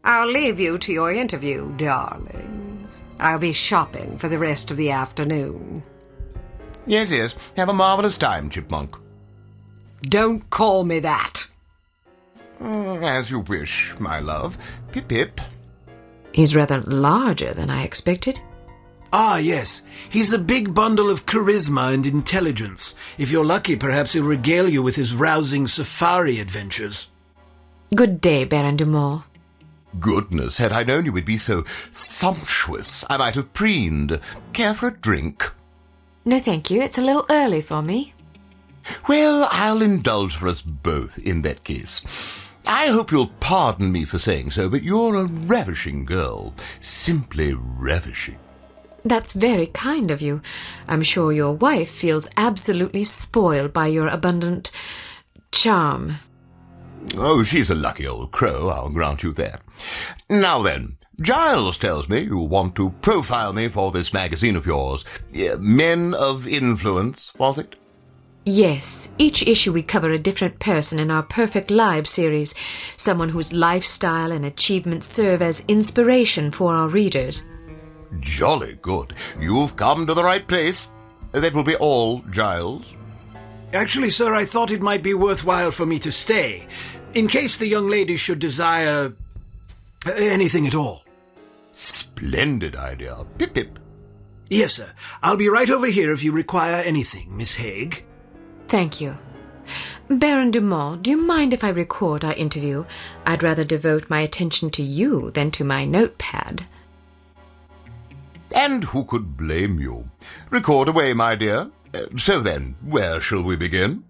I'll leave you to your interview, darling. I'll be shopping for the rest of the afternoon. Yes, yes. Have a marvellous time, Chipmunk. Don't call me that. As you wish, my love. Pip-pip. He's rather larger than I expected. Ah, yes. He's a big bundle of charisma and intelligence. If you're lucky, perhaps he'll regale you with his rousing safari adventures. Good day, Baron Dumont. Goodness, had I known you would be so sumptuous, I might have preened. Care for a drink? No, thank you. It's a little early for me. Well, I'll indulge for us both in that case. I hope you'll pardon me for saying so, but you're a ravishing girl. Simply ravishing. That's very kind of you. I'm sure your wife feels absolutely spoiled by your abundant charm. Oh, she's a lucky old crow, I'll grant you that. Now then, Giles tells me you want to profile me for this magazine of yours. Men of Influence, was it? Yes. Each issue we cover a different person in our Perfect Lives series, someone whose lifestyle and achievements serve as inspiration for our readers. Jolly good. You've come to the right place. That will be all, Giles. Actually, sir, I thought it might be worthwhile for me to stay, in case the young lady should desire anything at all. Splendid idea. Pip-pip. Yes, sir. I'll be right over here if you require anything, Miss Haig. Thank you. Baron Dumont, do you mind if I record our interview? I'd rather devote my attention to you than to my notepad. And who could blame you? Record away, my dear. So then, where shall we begin?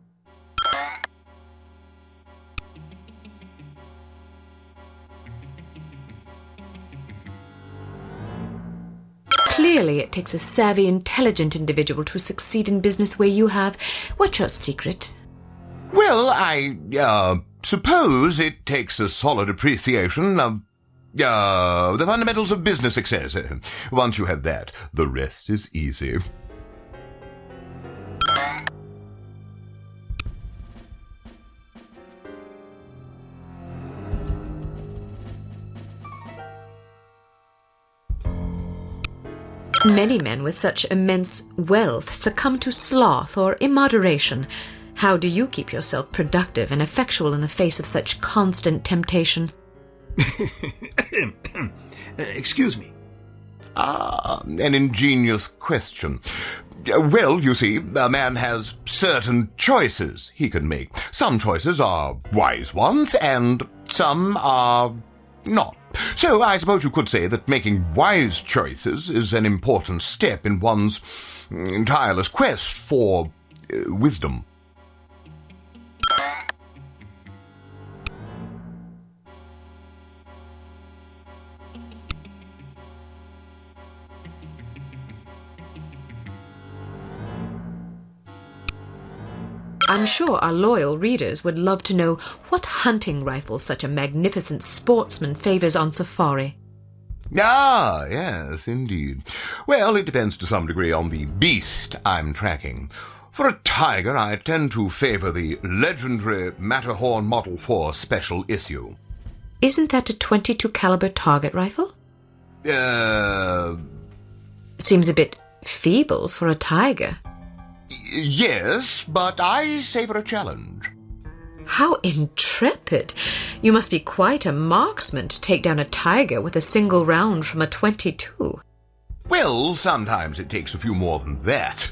Clearly, it takes a savvy, intelligent individual to succeed in business the way you have. What's your secret? Well, I suppose it takes a solid appreciation of the fundamentals of business success. Once you have that, the rest is easy. Many men with such immense wealth succumb to sloth or immoderation. How do you keep yourself productive and effectual in the face of such constant temptation? Excuse me. An ingenious question. Well, you see, a man has certain choices he can make. Some choices are wise ones, and some are not. So I suppose you could say that making wise choices is an important step in one's tireless quest for wisdom. I'm sure our loyal readers would love to know what hunting rifle such a magnificent sportsman favors on safari. Ah, yes, indeed. Well, it depends to some degree on the beast I'm tracking. For a tiger, I tend to favor the legendary Matterhorn Model 4 special issue. Isn't that a .22 caliber target rifle? Seems a bit feeble for a tiger. Yes, but I savor a challenge. How intrepid! You must be quite a marksman to take down a tiger with a single round from a .22. Well, sometimes it takes a few more than that.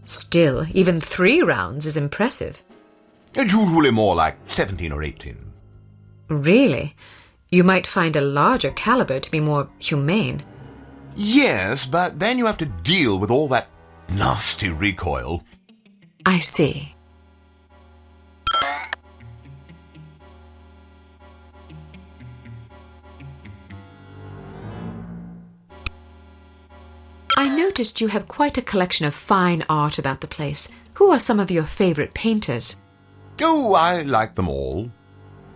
Still, even 3 rounds is impressive. It's usually more like 17 or 18. Really? You might find a larger caliber to be more humane. Yes, but then you have to deal with all that nasty recoil. I see. I noticed you have quite a collection of fine art about the place. Who are some of your favorite painters? Oh, I like them all.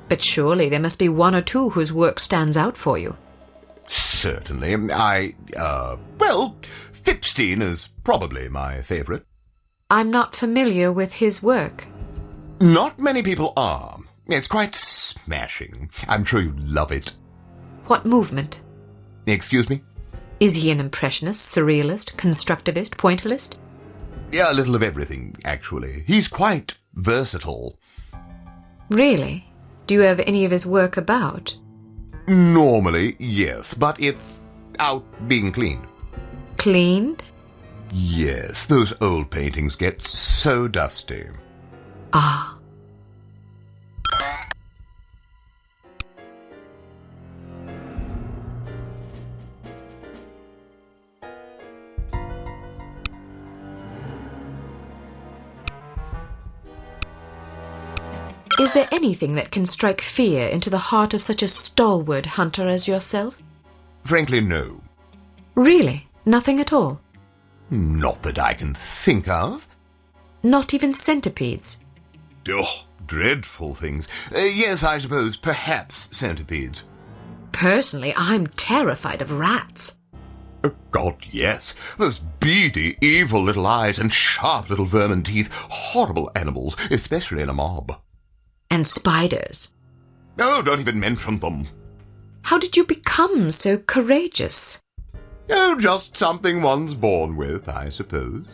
But surely there must be 1 or 2 whose work stands out for you. Certainly. Well, Fipstein is probably my favorite. I'm not familiar with his work. Not many people are. It's quite smashing. I'm sure you'd love it. What movement? Excuse me? Is he an impressionist, surrealist, constructivist, pointillist? Yeah, a little of everything, actually. He's quite versatile. Really? Do you have any of his work about? Normally, yes, but it's out being cleaned. Cleaned? Yes, those old paintings get so dusty. Ah. Is there anything that can strike fear into the heart of such a stalwart hunter as yourself? Frankly, no. Really? Nothing at all? Not that I can think of. Not even centipedes? Oh, dreadful things. Yes, I suppose, perhaps centipedes. Personally, I'm terrified of rats. Oh, God, yes. Those beady, evil little eyes and sharp little vermin teeth. Horrible animals, especially in a mob. And spiders. Oh, don't even mention them. How did you become so courageous? Oh, just something one's born with, I suppose.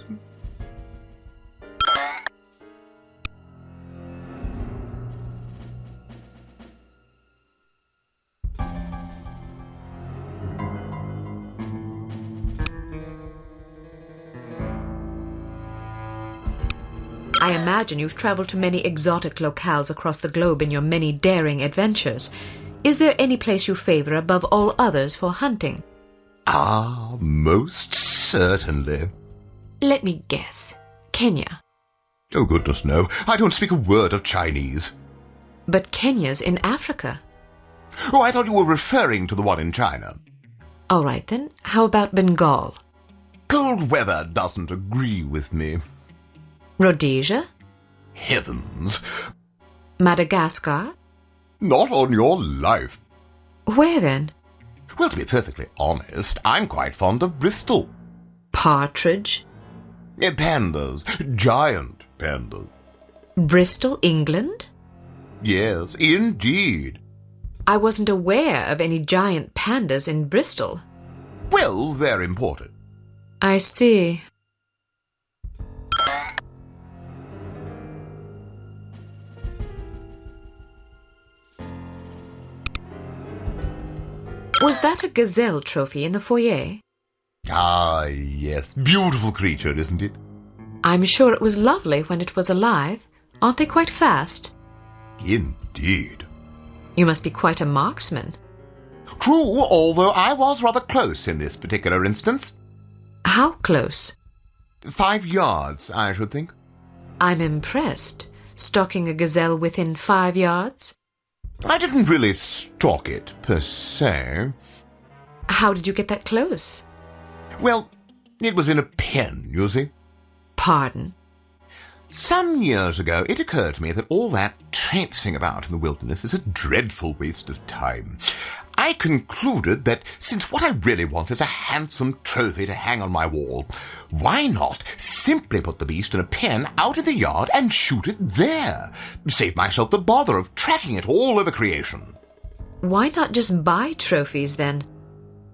I imagine you've traveled to many exotic locales across the globe in your many daring adventures. Is there any place you favor above all others for hunting? Ah, most certainly. Let me guess. Kenya. Oh, goodness, no. I don't speak a word of Chinese. But Kenya's in Africa. Oh, I thought you were referring to the one in China. All right, then. How about Bengal? Cold weather doesn't agree with me. Rhodesia? Heavens. Madagascar? Not on your life. Where then? Well, to be perfectly honest, I'm quite fond of Bristol. Partridge? Pandas. Giant pandas. Bristol, England? Yes, indeed. I wasn't aware of any giant pandas in Bristol. Well, they're imported. I see. Was that a gazelle trophy in the foyer? Ah, yes. Beautiful creature, isn't it? I'm sure it was lovely when it was alive. Aren't they quite fast? Indeed. You must be quite a marksman. True, although I was rather close in this particular instance. How close? 5 yards, I should think. I'm impressed. Stalking a gazelle within 5 yards? I didn't really stalk it, per se. How did you get that close? Well, it was in a pen, you see. Pardon? Some years ago, it occurred to me that all that traipsing about in the wilderness is a dreadful waste of time. I concluded that since what I really want is a handsome trophy to hang on my wall, why not simply put the beast in a pen out in the yard and shoot it there? Save myself the bother of tracking it all over creation. Why not just buy trophies, then?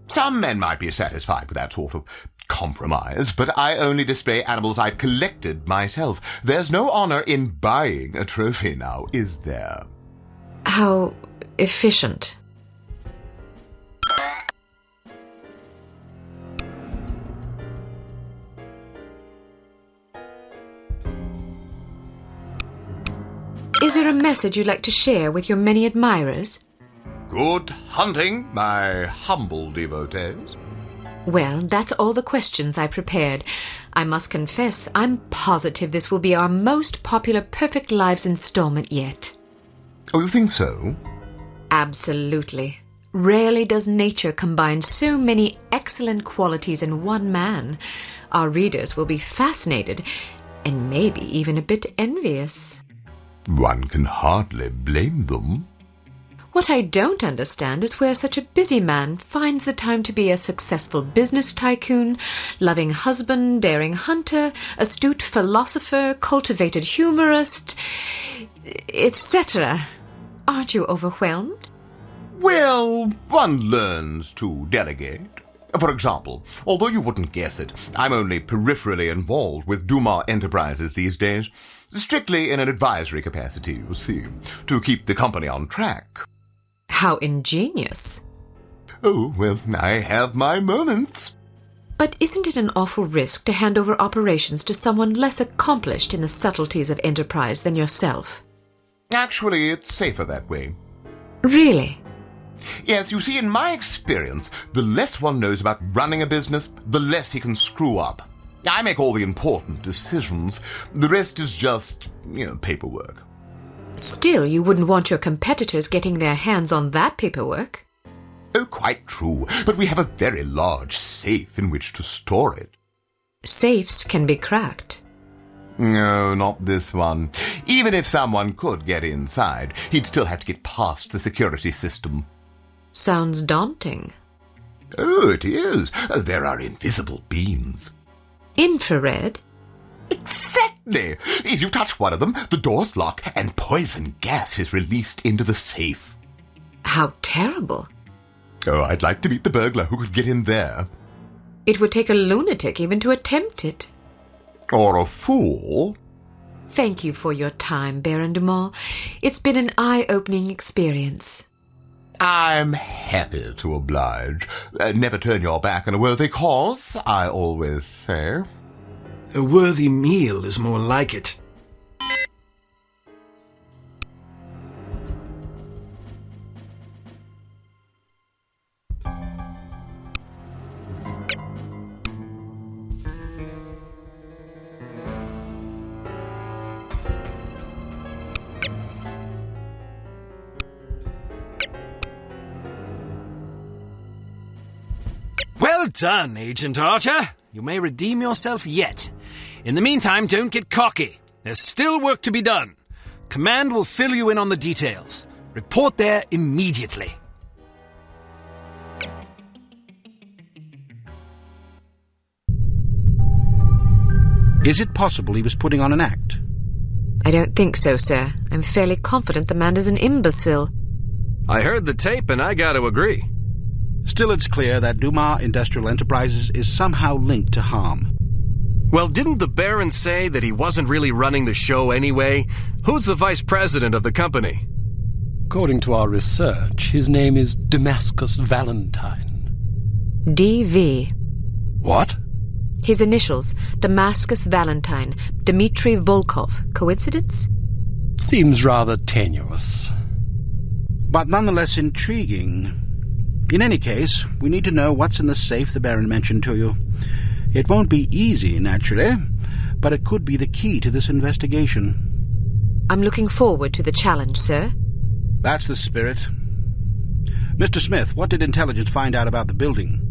Some men might be satisfied with that sort of compromise, but I only display animals I've collected myself. There's no honor in buying a trophy now, is there? How efficient. Is there a message you'd like to share with your many admirers? Good hunting, my humble devotees. Well, that's all the questions I prepared. I must confess, I'm positive this will be our most popular Perfect Lives installment yet. Oh, you think so? Absolutely. Rarely does nature combine so many excellent qualities in one man. Our readers will be fascinated, and maybe even a bit envious. One can hardly blame them. What I don't understand is where such a busy man finds the time to be a successful business tycoon, loving husband, daring hunter, astute philosopher, cultivated humorist, etc. Aren't you overwhelmed? Well, one learns to delegate. For example, although you wouldn't guess it, I'm only peripherally involved with U.N.I.T.Y enterprises these days. Strictly in an advisory capacity, you see, to keep the company on track. How ingenious. Oh, well, I have my moments. But isn't it an awful risk to hand over operations to someone less accomplished in the subtleties of enterprise than yourself? Actually, it's safer that way. Really? Yes, you see, in my experience, the less one knows about running a business, the less he can screw up. I make all the important decisions. The rest is just, paperwork. Still, you wouldn't want your competitors getting their hands on that paperwork. Oh, quite true. But we have a very large safe in which to store it. Safes can be cracked. No, not this one. Even if someone could get inside, he'd still have to get past the security system. Sounds daunting. Oh, it is. There are invisible beams. Infrared? Exactly. If you touch one of them, the doors lock and poison gas is released into the safe. How terrible. Oh, I'd like to meet the burglar who could get in there. It would take a lunatic even to attempt it. Or a fool. Thank you for your time, Baron de Moore. It's been an eye-opening experience. I'm happy to oblige. Never turn your back on a worthy cause, I always say. A worthy meal is more like it. Well done, Agent Archer. You may redeem yourself yet. In the meantime, don't get cocky. There's still work to be done. Command will fill you in on the details. Report there immediately. Is it possible he was putting on an act? I don't think so, sir. I'm fairly confident the man is an imbecile. I heard the tape and I got to agree. Still, it's clear that U.N.I.T.Y Industrial Enterprises is somehow linked to H.A.R.M. Well, didn't the Baron say that he wasn't really running the show anyway? Who's the vice president of the company? According to our research, his name is Damascus Valentine. D.V. What? His initials, Damascus Valentine, Dmitry Volkov. Coincidence? Seems rather tenuous. But nonetheless intriguing. In any case, we need to know what's in the safe the Baron mentioned to you. It won't be easy, naturally, but it could be the key to this investigation. I'm looking forward to the challenge, sir. That's the spirit. Mr. Smith, what did intelligence find out about the building?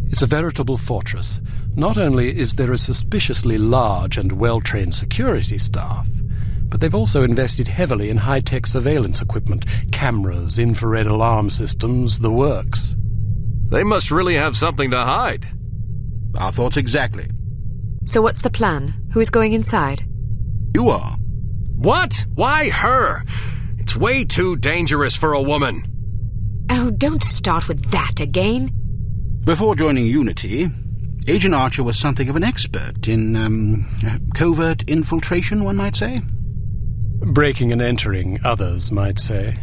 It's a veritable fortress. Not only is there a suspiciously large and well-trained security staff, but they've also invested heavily in high-tech surveillance equipment, cameras, infrared alarm systems, the works. They must really have something to hide. Our thoughts exactly. So what's the plan? Who is going inside? You are. What? Why her? It's way too dangerous for a woman. Oh, don't start with that again. Before joining U.N.I.T.Y, Agent Archer was something of an expert in, covert infiltration, one might say. Breaking and entering, others might say.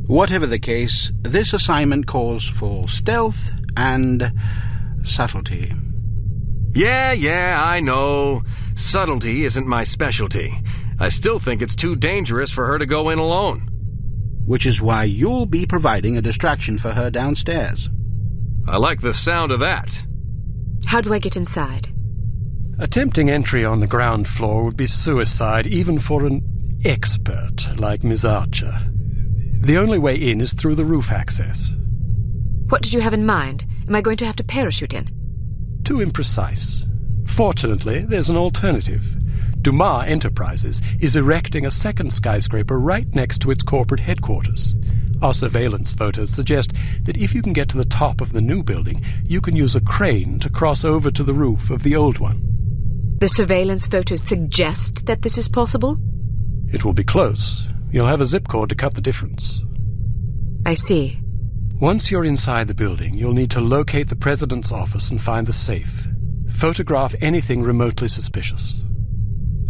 Whatever the case, this assignment calls for stealth and subtlety. Yeah, I know. Subtlety isn't my specialty. I still think it's too dangerous for her to go in alone. Which is why you'll be providing a distraction for her downstairs. I like the sound of that. How do I get inside? Attempting entry on the ground floor would be suicide, even for an expert like Miss Archer. The only way in is through the roof access. What did you have in mind? Am I going to have to parachute in? Too imprecise. Fortunately, there's an alternative. U.N.I.T. Enterprises is erecting a second skyscraper right next to its corporate headquarters. Our surveillance photos suggest that if you can get to the top of the new building, you can use a crane to cross over to the roof of the old one. The surveillance photos suggest that this is possible? It will be close. You'll have a zip cord to cut the difference. I see. Once you're inside the building, you'll need to locate the president's office and find the safe. Photograph anything remotely suspicious.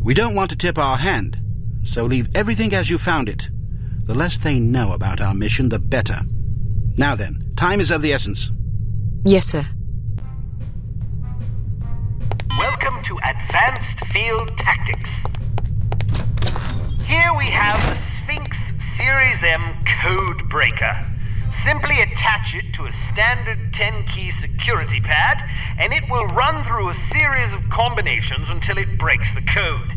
We don't want to tip our hand, so leave everything as you found it. The less they know about our mission, the better. Now then, time is of the essence. Yes, sir. Welcome to Advanced Field Tactics. Here we have the Sphinx Series M Code Breaker. Simply attach it to a standard 10-key security pad, and it will run through a series of combinations until it breaks the code.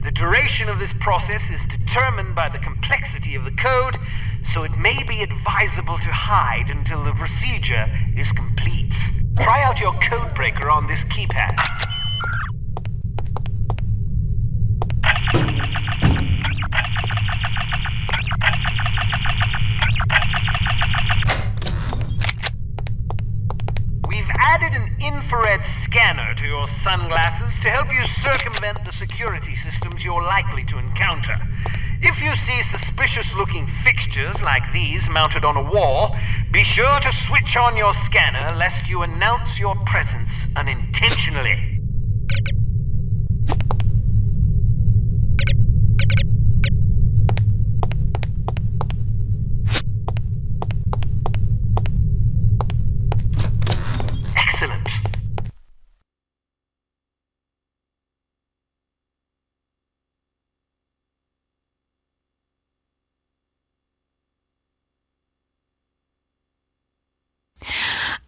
The duration of this process is determined by the complexity of the code, so it may be advisable to hide until the procedure is complete. Try out your code breaker on this keypad. We've added an infrared scanner to your sunglasses to help you circumvent the security systems you're likely to encounter. If you see suspicious-looking fixtures like these mounted on a wall, be sure to switch on your scanner lest you announce your presence unintentionally. Excellent.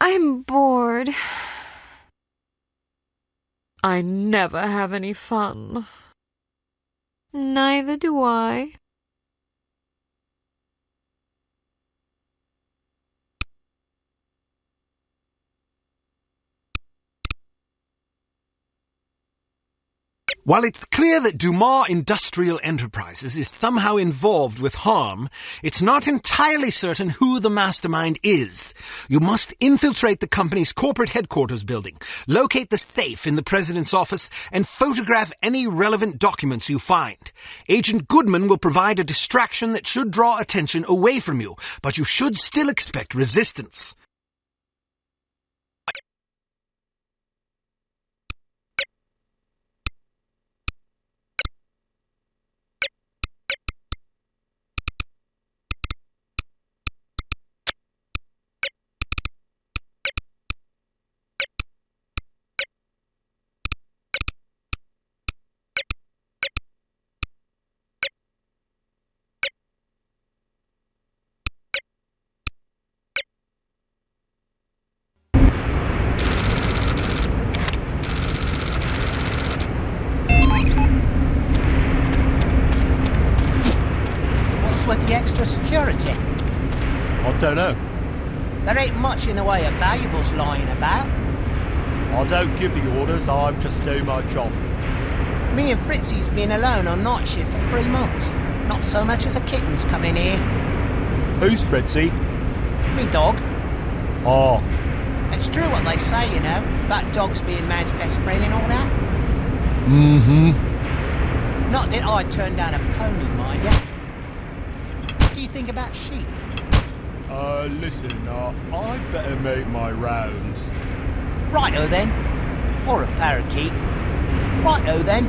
I'm bored. I never have any fun. Neither do I. While it's clear that Dumas Industrial Enterprises is somehow involved with H.A.R.M, it's not entirely certain who the mastermind is. You must infiltrate the company's corporate headquarters building, locate the safe in the president's office, and photograph any relevant documents you find. Agent Goodman will provide a distraction that should draw attention away from you, but you should still expect resistance. With the extra security? I don't know. There ain't much in the way of valuables lying about. I don't give the orders, I just do my job. Me and Fritzy's been alone on night shift for 3 months. Not so much as a kitten's come in here. Who's Fritzy? Me dog. Oh. It's true what they say, you know, about dogs being man's best friend and all that. Mm-hmm. Not that I'd turn down a pony, mind ya. What do you think about sheep? Listen, I'd better make my rounds. Righto then. Or a parakeet. Righto then.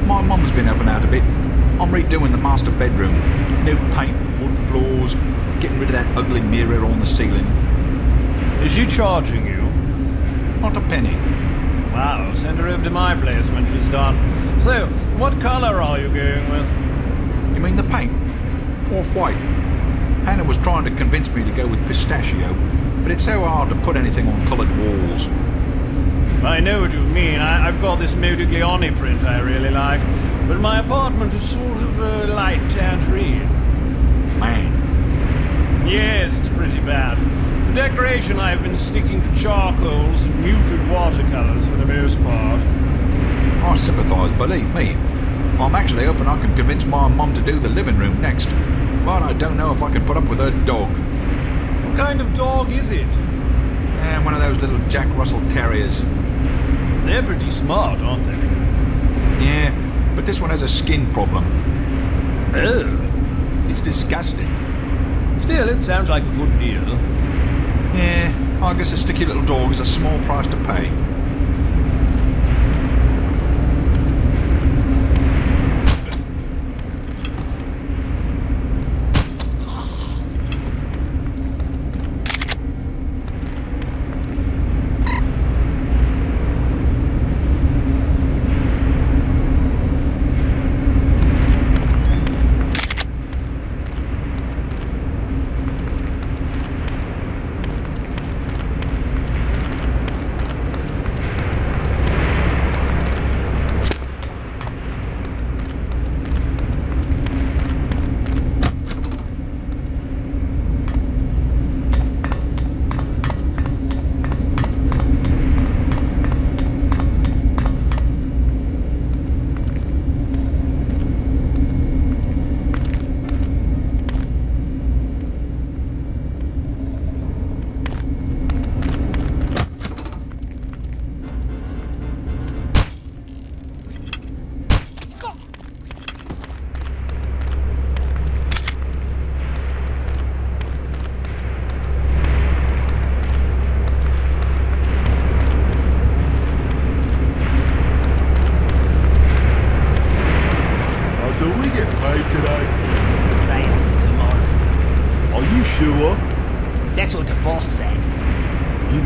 My mum's been helping out a bit. I'm redoing the master bedroom. New paint, wood floors, getting rid of that ugly mirror on the ceiling. Is she charging you? Not a penny. Wow, send her over to my place when she's done. So, what colour are you going with? You mean the paint? Off-white. Hannah was trying to convince me to go with pistachio, but it's so hard to put anything on coloured walls. I know what you mean. I've got this Modigliani print I really like, but my apartment is sort of a light tangerine. Man. Yes, it's pretty bad. For decoration, I've been sticking to charcoals and muted watercolours for the most part. I sympathise, believe me. I'm actually hoping I can convince my mum to do the living room next, but I don't know if I can put up with her dog. What kind of dog is it? One of those little Jack Russell Terriers. They're pretty smart, aren't they? Yeah, but this one has a skin problem. Oh. It's disgusting. Still, it sounds like a good deal. Yeah, I guess a sticky little dog is a small price to pay.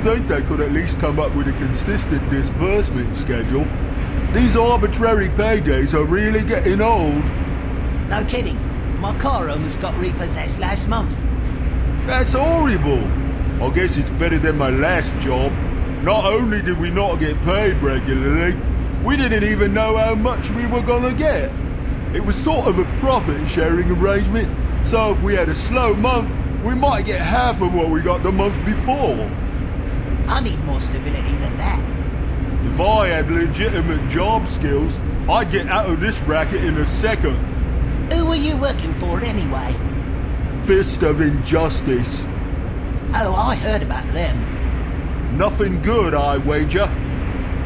They could at least come up with a consistent disbursement schedule. These arbitrary paydays are really getting old. No kidding. My car almost got repossessed last month. That's horrible. I guess it's better than my last job. Not only did we not get paid regularly, we didn't even know how much we were gonna get. It was sort of a profit-sharing arrangement, so if we had a slow month, we might get half of what we got the month before. I need more stability than that. If I had legitimate job skills, I'd get out of this racket in a second. Who were you working for anyway? Fist of Injustice. Oh, I heard about them. Nothing good, I wager.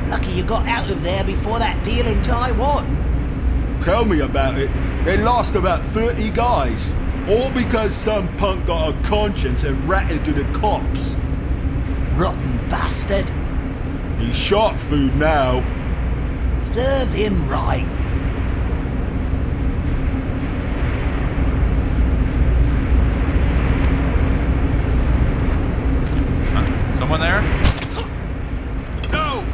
Lucky you got out of there before that deal in Taiwan. Tell me about it. They lost about 30 guys. All because some punk got a conscience and ratted to the cops. Rotten bastard. He's shark food now. Serves him right. Someone there? No!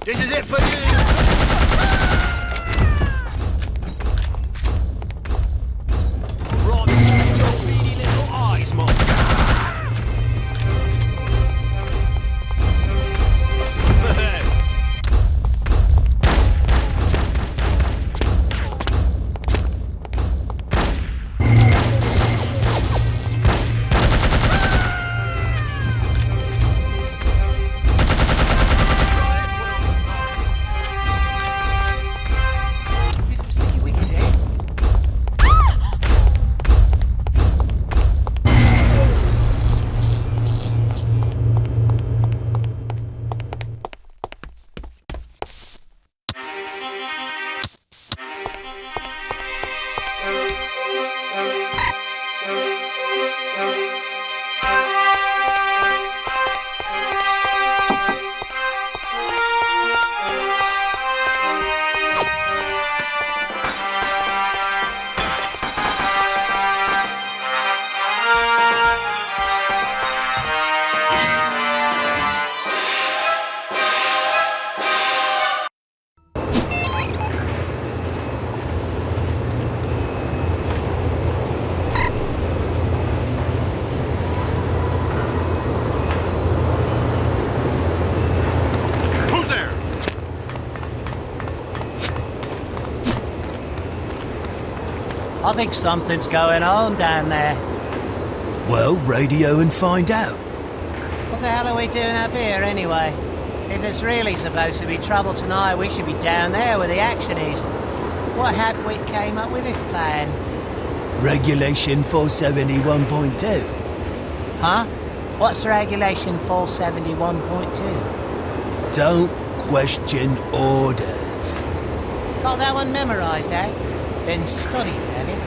This is it for you! Right, your greedy little eyes, Mom. I think something's going on down there. Well, radio and find out. What the hell are we doing up here, anyway? If there's really supposed to be trouble tonight, we should be down there where the action is. What have we came up with this plan? Regulation 471.2. Huh? What's Regulation 471.2? Don't question orders. Got that one memorised, eh? Been studying, have you?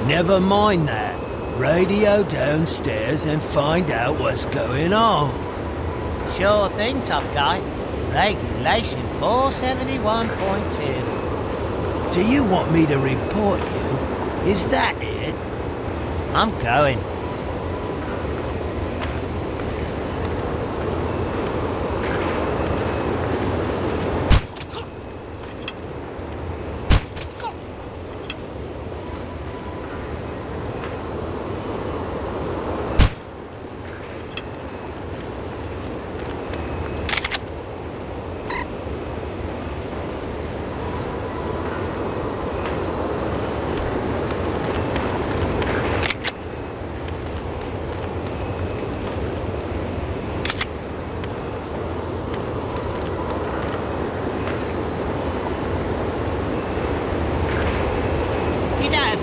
Never mind that. Radio downstairs and find out what's going on. Sure thing, tough guy. Regulation 471.2. Do you want me to report you? Is that it? I'm going.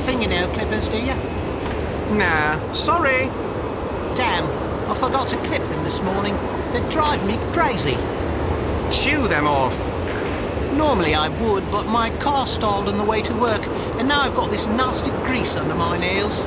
Fingernail clippers, do you? Nah, sorry. Damn, I forgot to clip them this morning. They drive me crazy. Chew them off. Normally I would, but my car stalled on the way to work, and now I've got this nasty grease under my nails.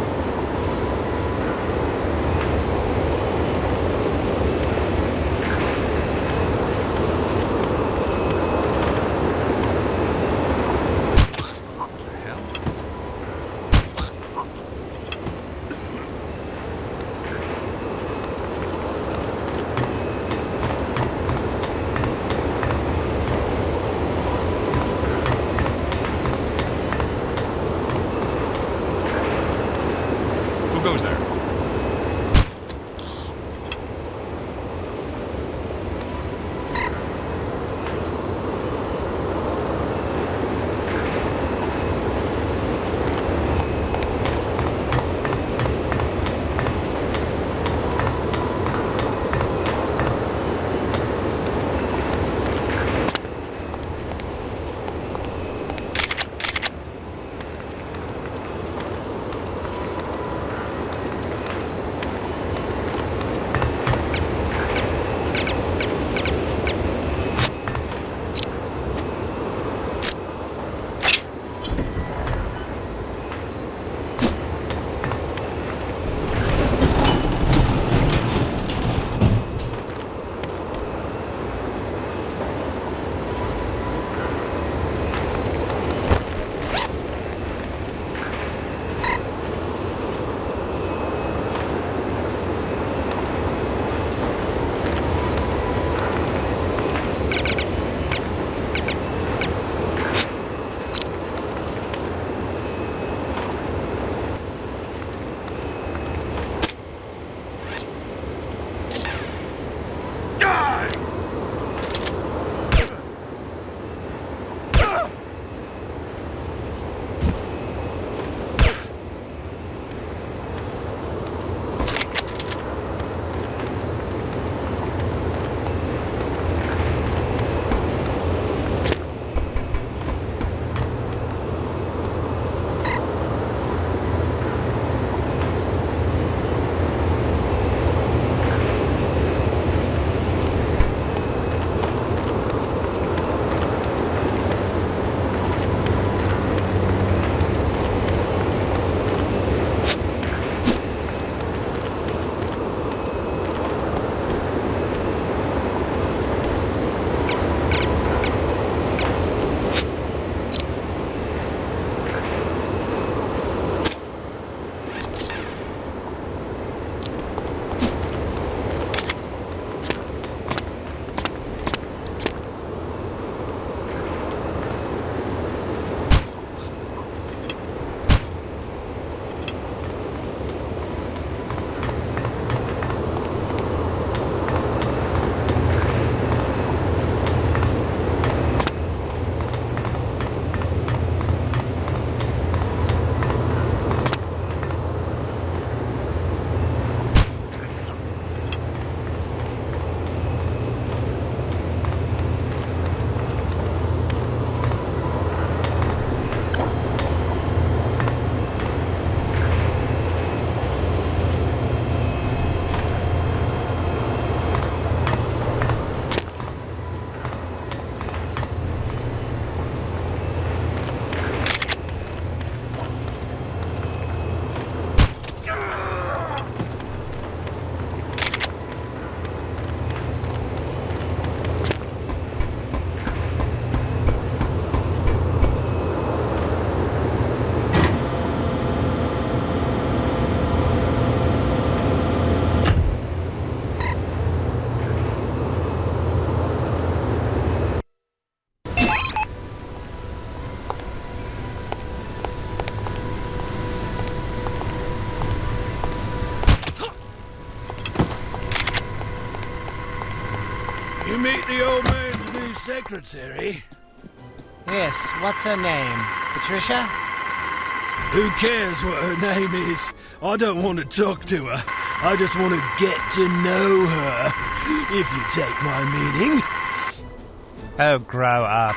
meet the old man's new secretary? Yes, what's her name? Patricia? Who cares what her name is? I don't want to talk to her. I just want to get to know her, if you take my meaning. Oh, grow up.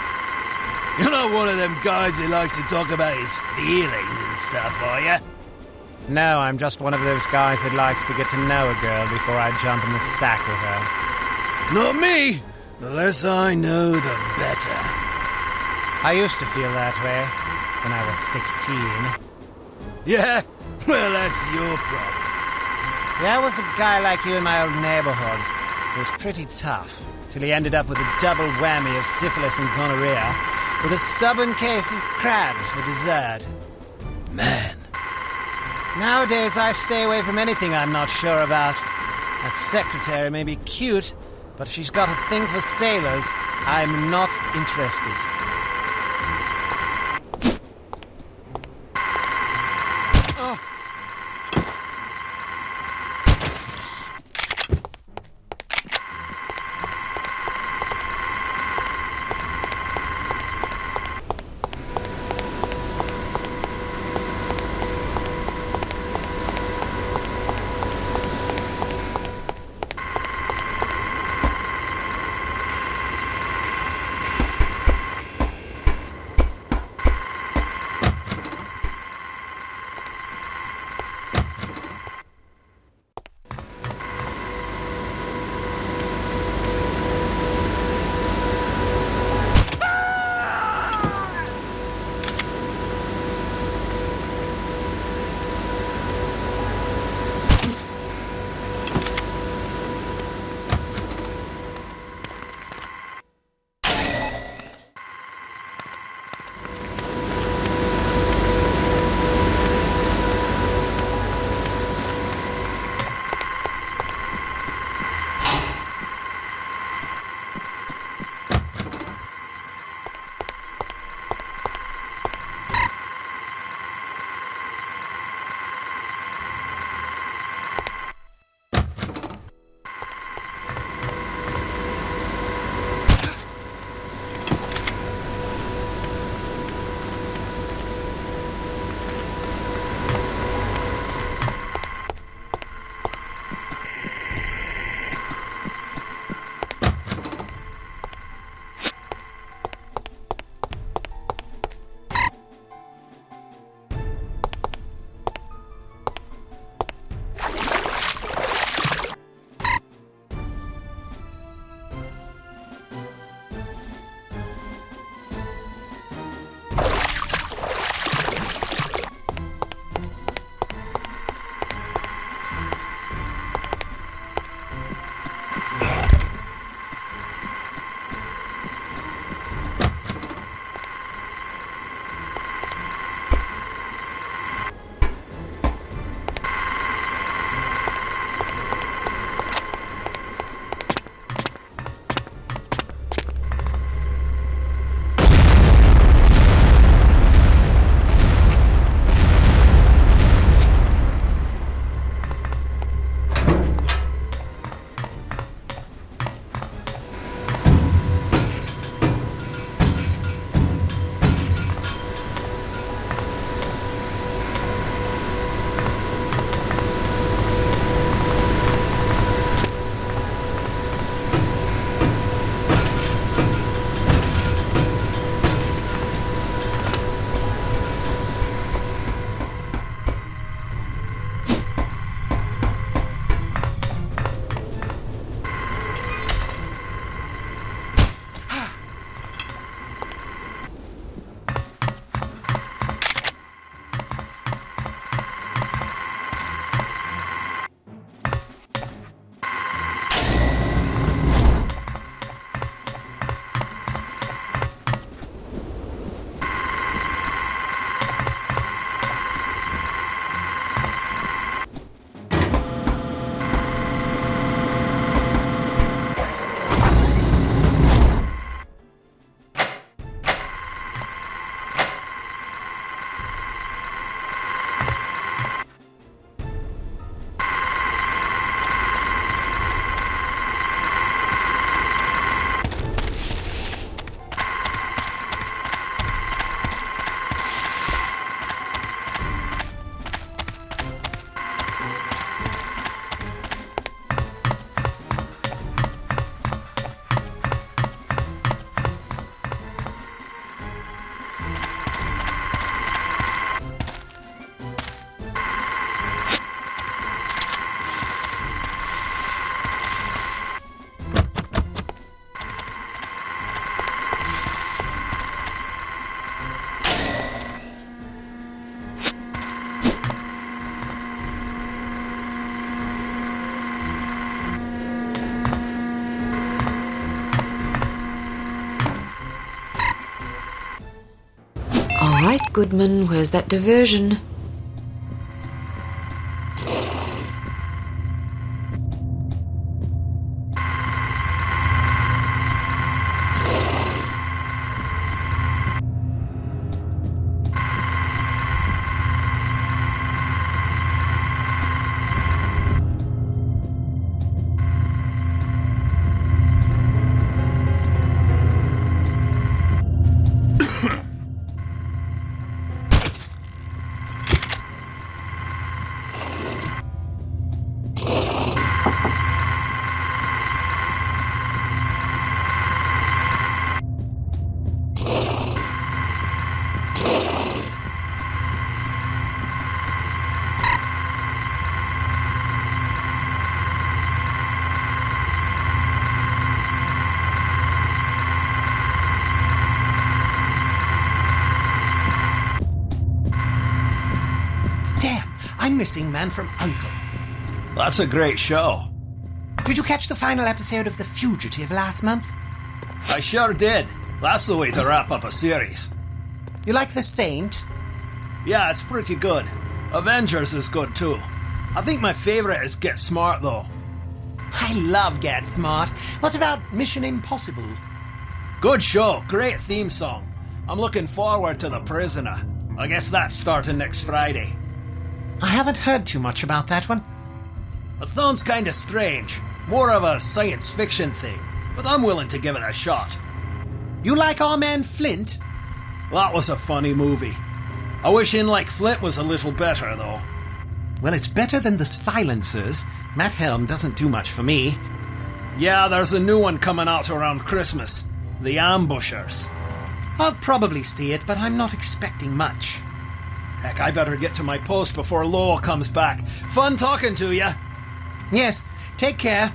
You're not one of them guys who likes to talk about his feelings and stuff, are you? No, I'm just one of those guys that likes to get to know a girl before I jump in the sack with her. Not me. The less I know, the better. I used to feel that way when I was 16. Yeah? Well, that's your problem. There was a guy like you in my old neighborhood. He was pretty tough, till he ended up with a double whammy of syphilis and gonorrhea, with a stubborn case of crabs for dessert. Man. Nowadays, I stay away from anything I'm not sure about. That secretary may be cute, but if she's got a thing for sailors, I'm not interested. right, Goodman. Where's that diversion? I'm missing Man from U.N.I.T.Y. That's a great show. Did you catch the final episode of The Fugitive last month? I sure did. That's the way to wrap up a series. You like The Saint? Yeah, it's pretty good. Avengers is good too. I think my favorite is Get Smart though. I love Get Smart. What about Mission Impossible? Good show, great theme song. I'm looking forward to The Prisoner. I guess that's starting next Friday. I haven't heard too much about that one. It sounds kinda strange. More of a science fiction thing. But I'm willing to give it a shot. You like our man Flint? That was a funny movie. I wish In Like Flint was a little better though. Well, it's better than The Silencers. H.A.R.M doesn't do much for me. Yeah, there's a new one coming out around Christmas. The Ambushers. I'll probably see it, but I'm not expecting much. Heck, I better get to my post before Lowell comes back. Fun talking to ya. Yes, take care.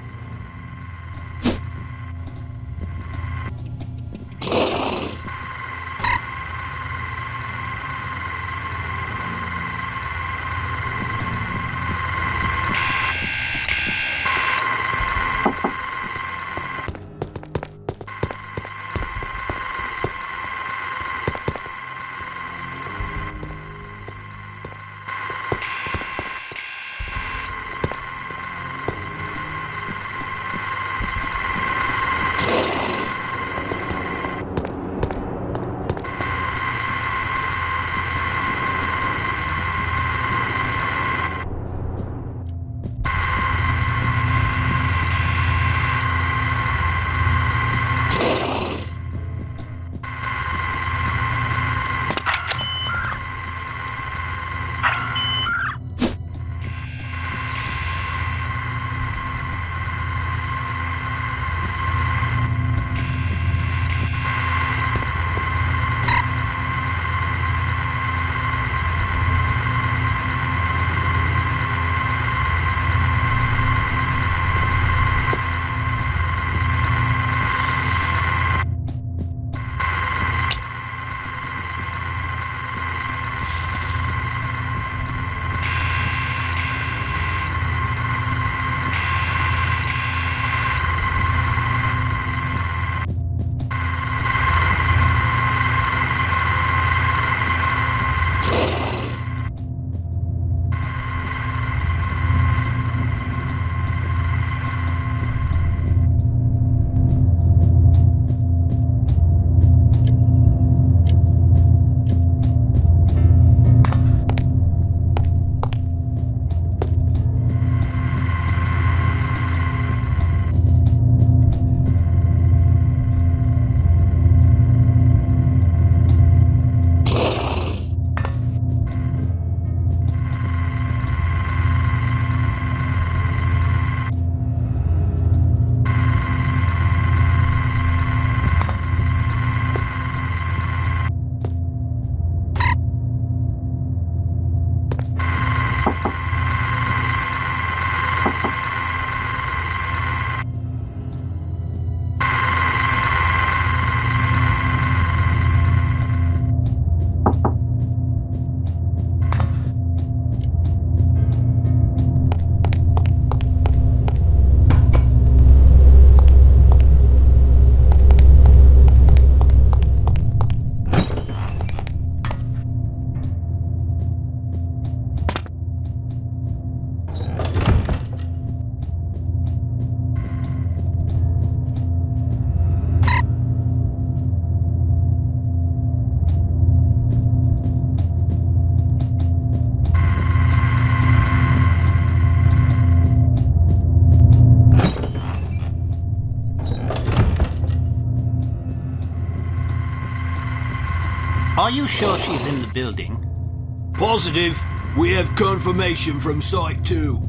Are you sure she's in the building? Positive. We have confirmation from Site 2.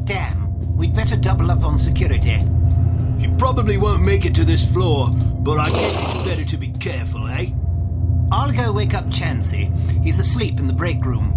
Damn, we'd better double up on security. She probably won't make it to this floor, but I guess it's better to be careful, eh? I'll go wake up Chansey. He's asleep in the break room.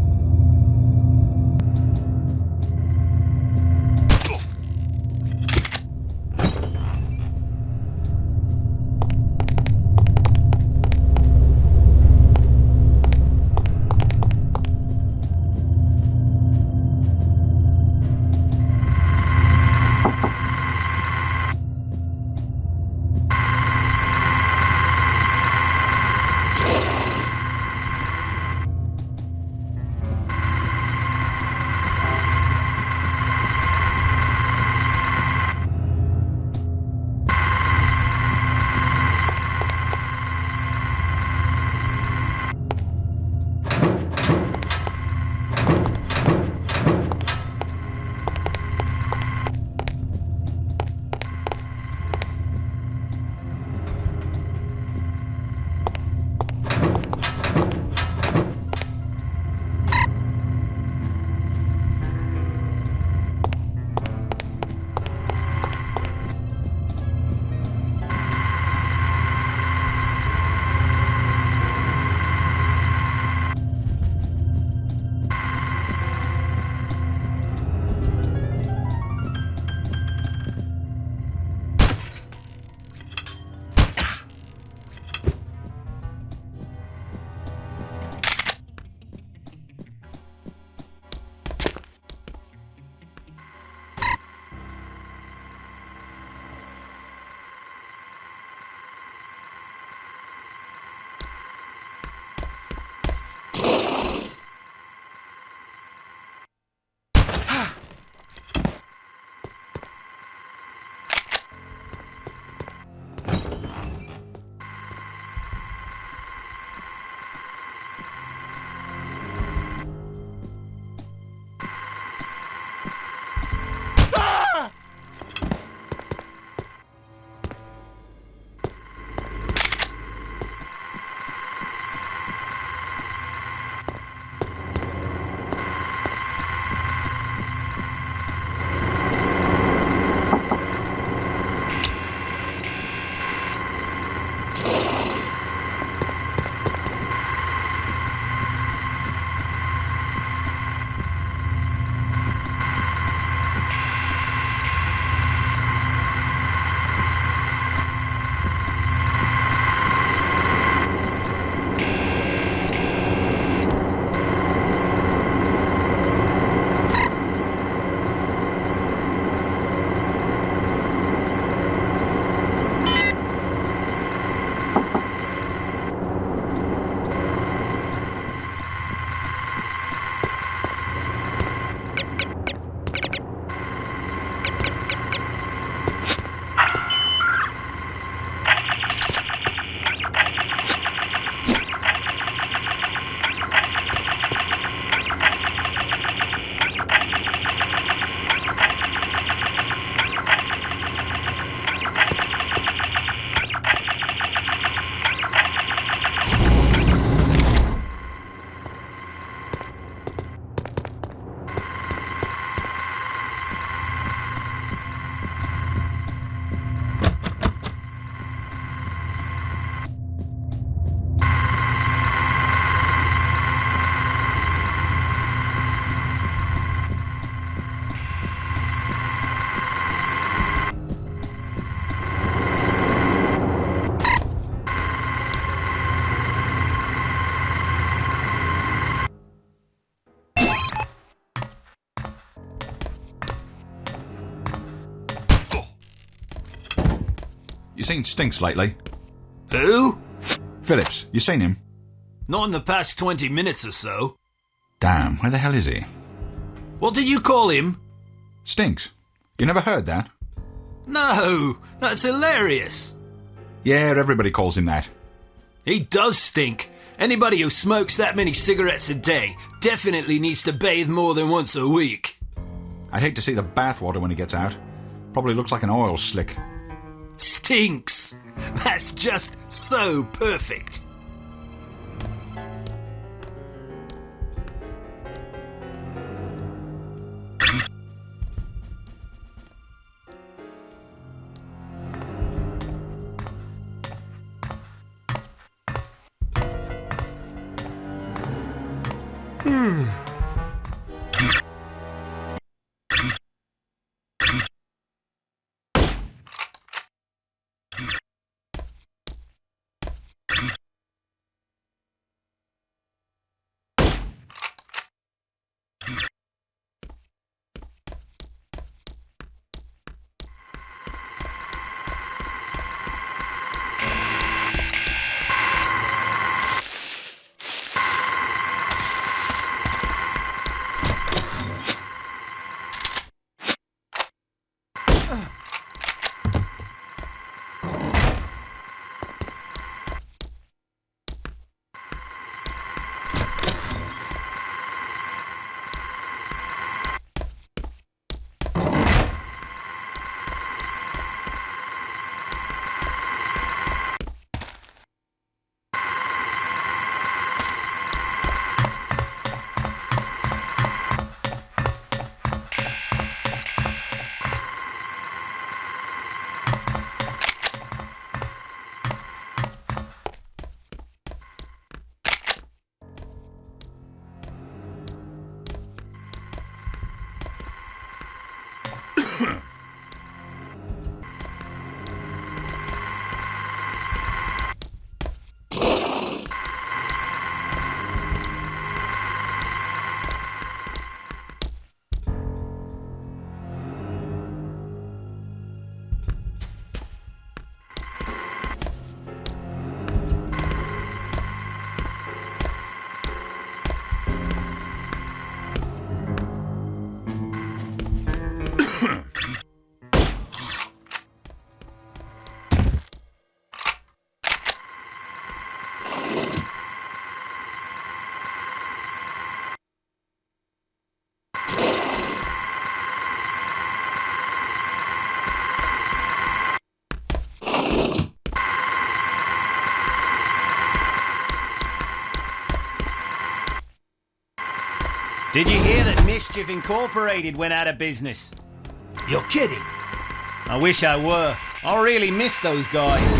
You seen Stinks lately? Who? Phillips. You seen him? Not in the past 20 minutes or so. Damn, where the hell is he? What did you call him? Stinks. You never heard that? No, that's hilarious. Yeah, everybody calls him that. He does stink. Anybody who smokes that many cigarettes a day definitely needs to bathe more than once a week. I'd hate to see the bathwater when he gets out. Probably looks like an oil slick. Stinks. That's just so perfect. Did you hear that Mischief Incorporated went out of business? You're kidding. I wish I were. I really miss those guys.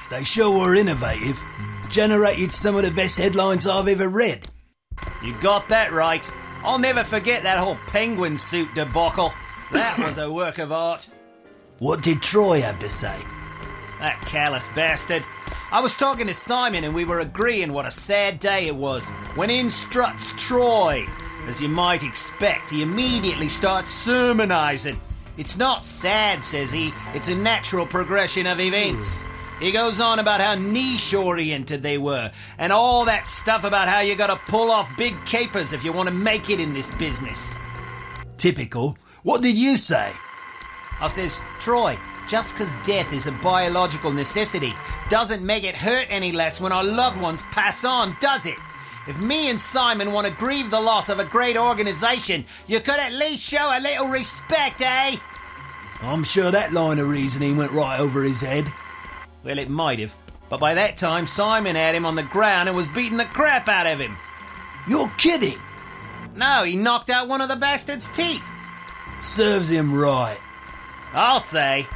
They sure were innovative. Generated some of the best headlines I've ever read. You got that right. I'll never forget that whole penguin suit debacle. That was a work of art. What did Troy have to say? That callous bastard. I was talking to Simon and we were agreeing what a sad day it was. When in struts Troy. As you might expect, he immediately starts sermonizing. It's not sad, says he. It's a natural progression of events. He goes on about how niche-oriented they were, and all that stuff about how you gotta pull off big capers if you want to make it in this business. Typical. What did you say? I says, Troy, just 'cause death is a biological necessity doesn't make it hurt any less when our loved ones pass on, does it? If me and Simon want to grieve the loss of a great organisation, you could at least show a little respect, eh? I'm sure that line of reasoning went right over his head. Well, it might have, but by that time Simon had him on the ground and was beating the crap out of him. You're kidding! No, he knocked out one of the bastard's teeth. Serves him right. I'll say.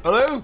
Hello?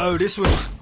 Oh, this one.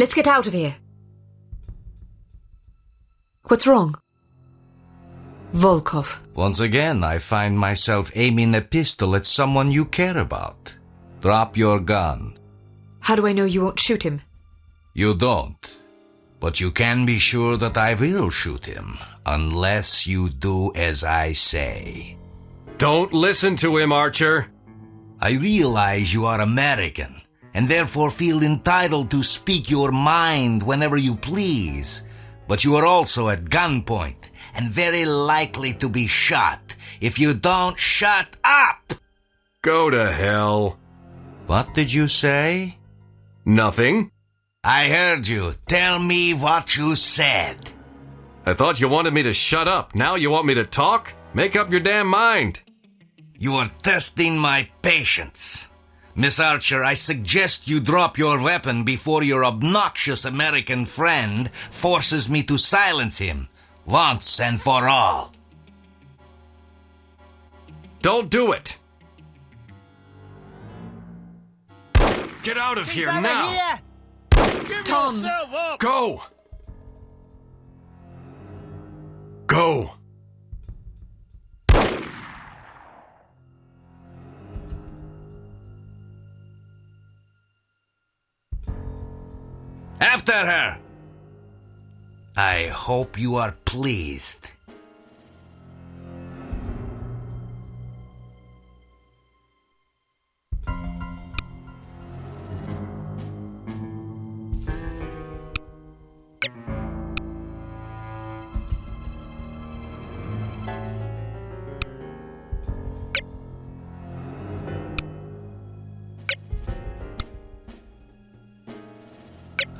Let's get out of here. What's wrong? Volkov. Once again, I find myself aiming a pistol at someone you care about. Drop your gun. How do I know you won't shoot him? You don't. But you can be sure that I will shoot him, unless you do as I say. Don't listen to him, Archer. I realize you are American, and therefore feel entitled to speak your mind whenever you please. But you are also at gunpoint, and very likely to be shot if you don't shut up! Go to hell. What did you say? Nothing. I heard you. Tell me what you said. I thought you wanted me to shut up. Now you want me to talk? Make up your damn mind. You are testing my patience. Miss Archer, I suggest you drop your weapon before your obnoxious American friend forces me to silence him, once and for all. Don't do it! Get out of here now! Here. Give Tom, yourself up. Go! Go! After her! I hope you are pleased.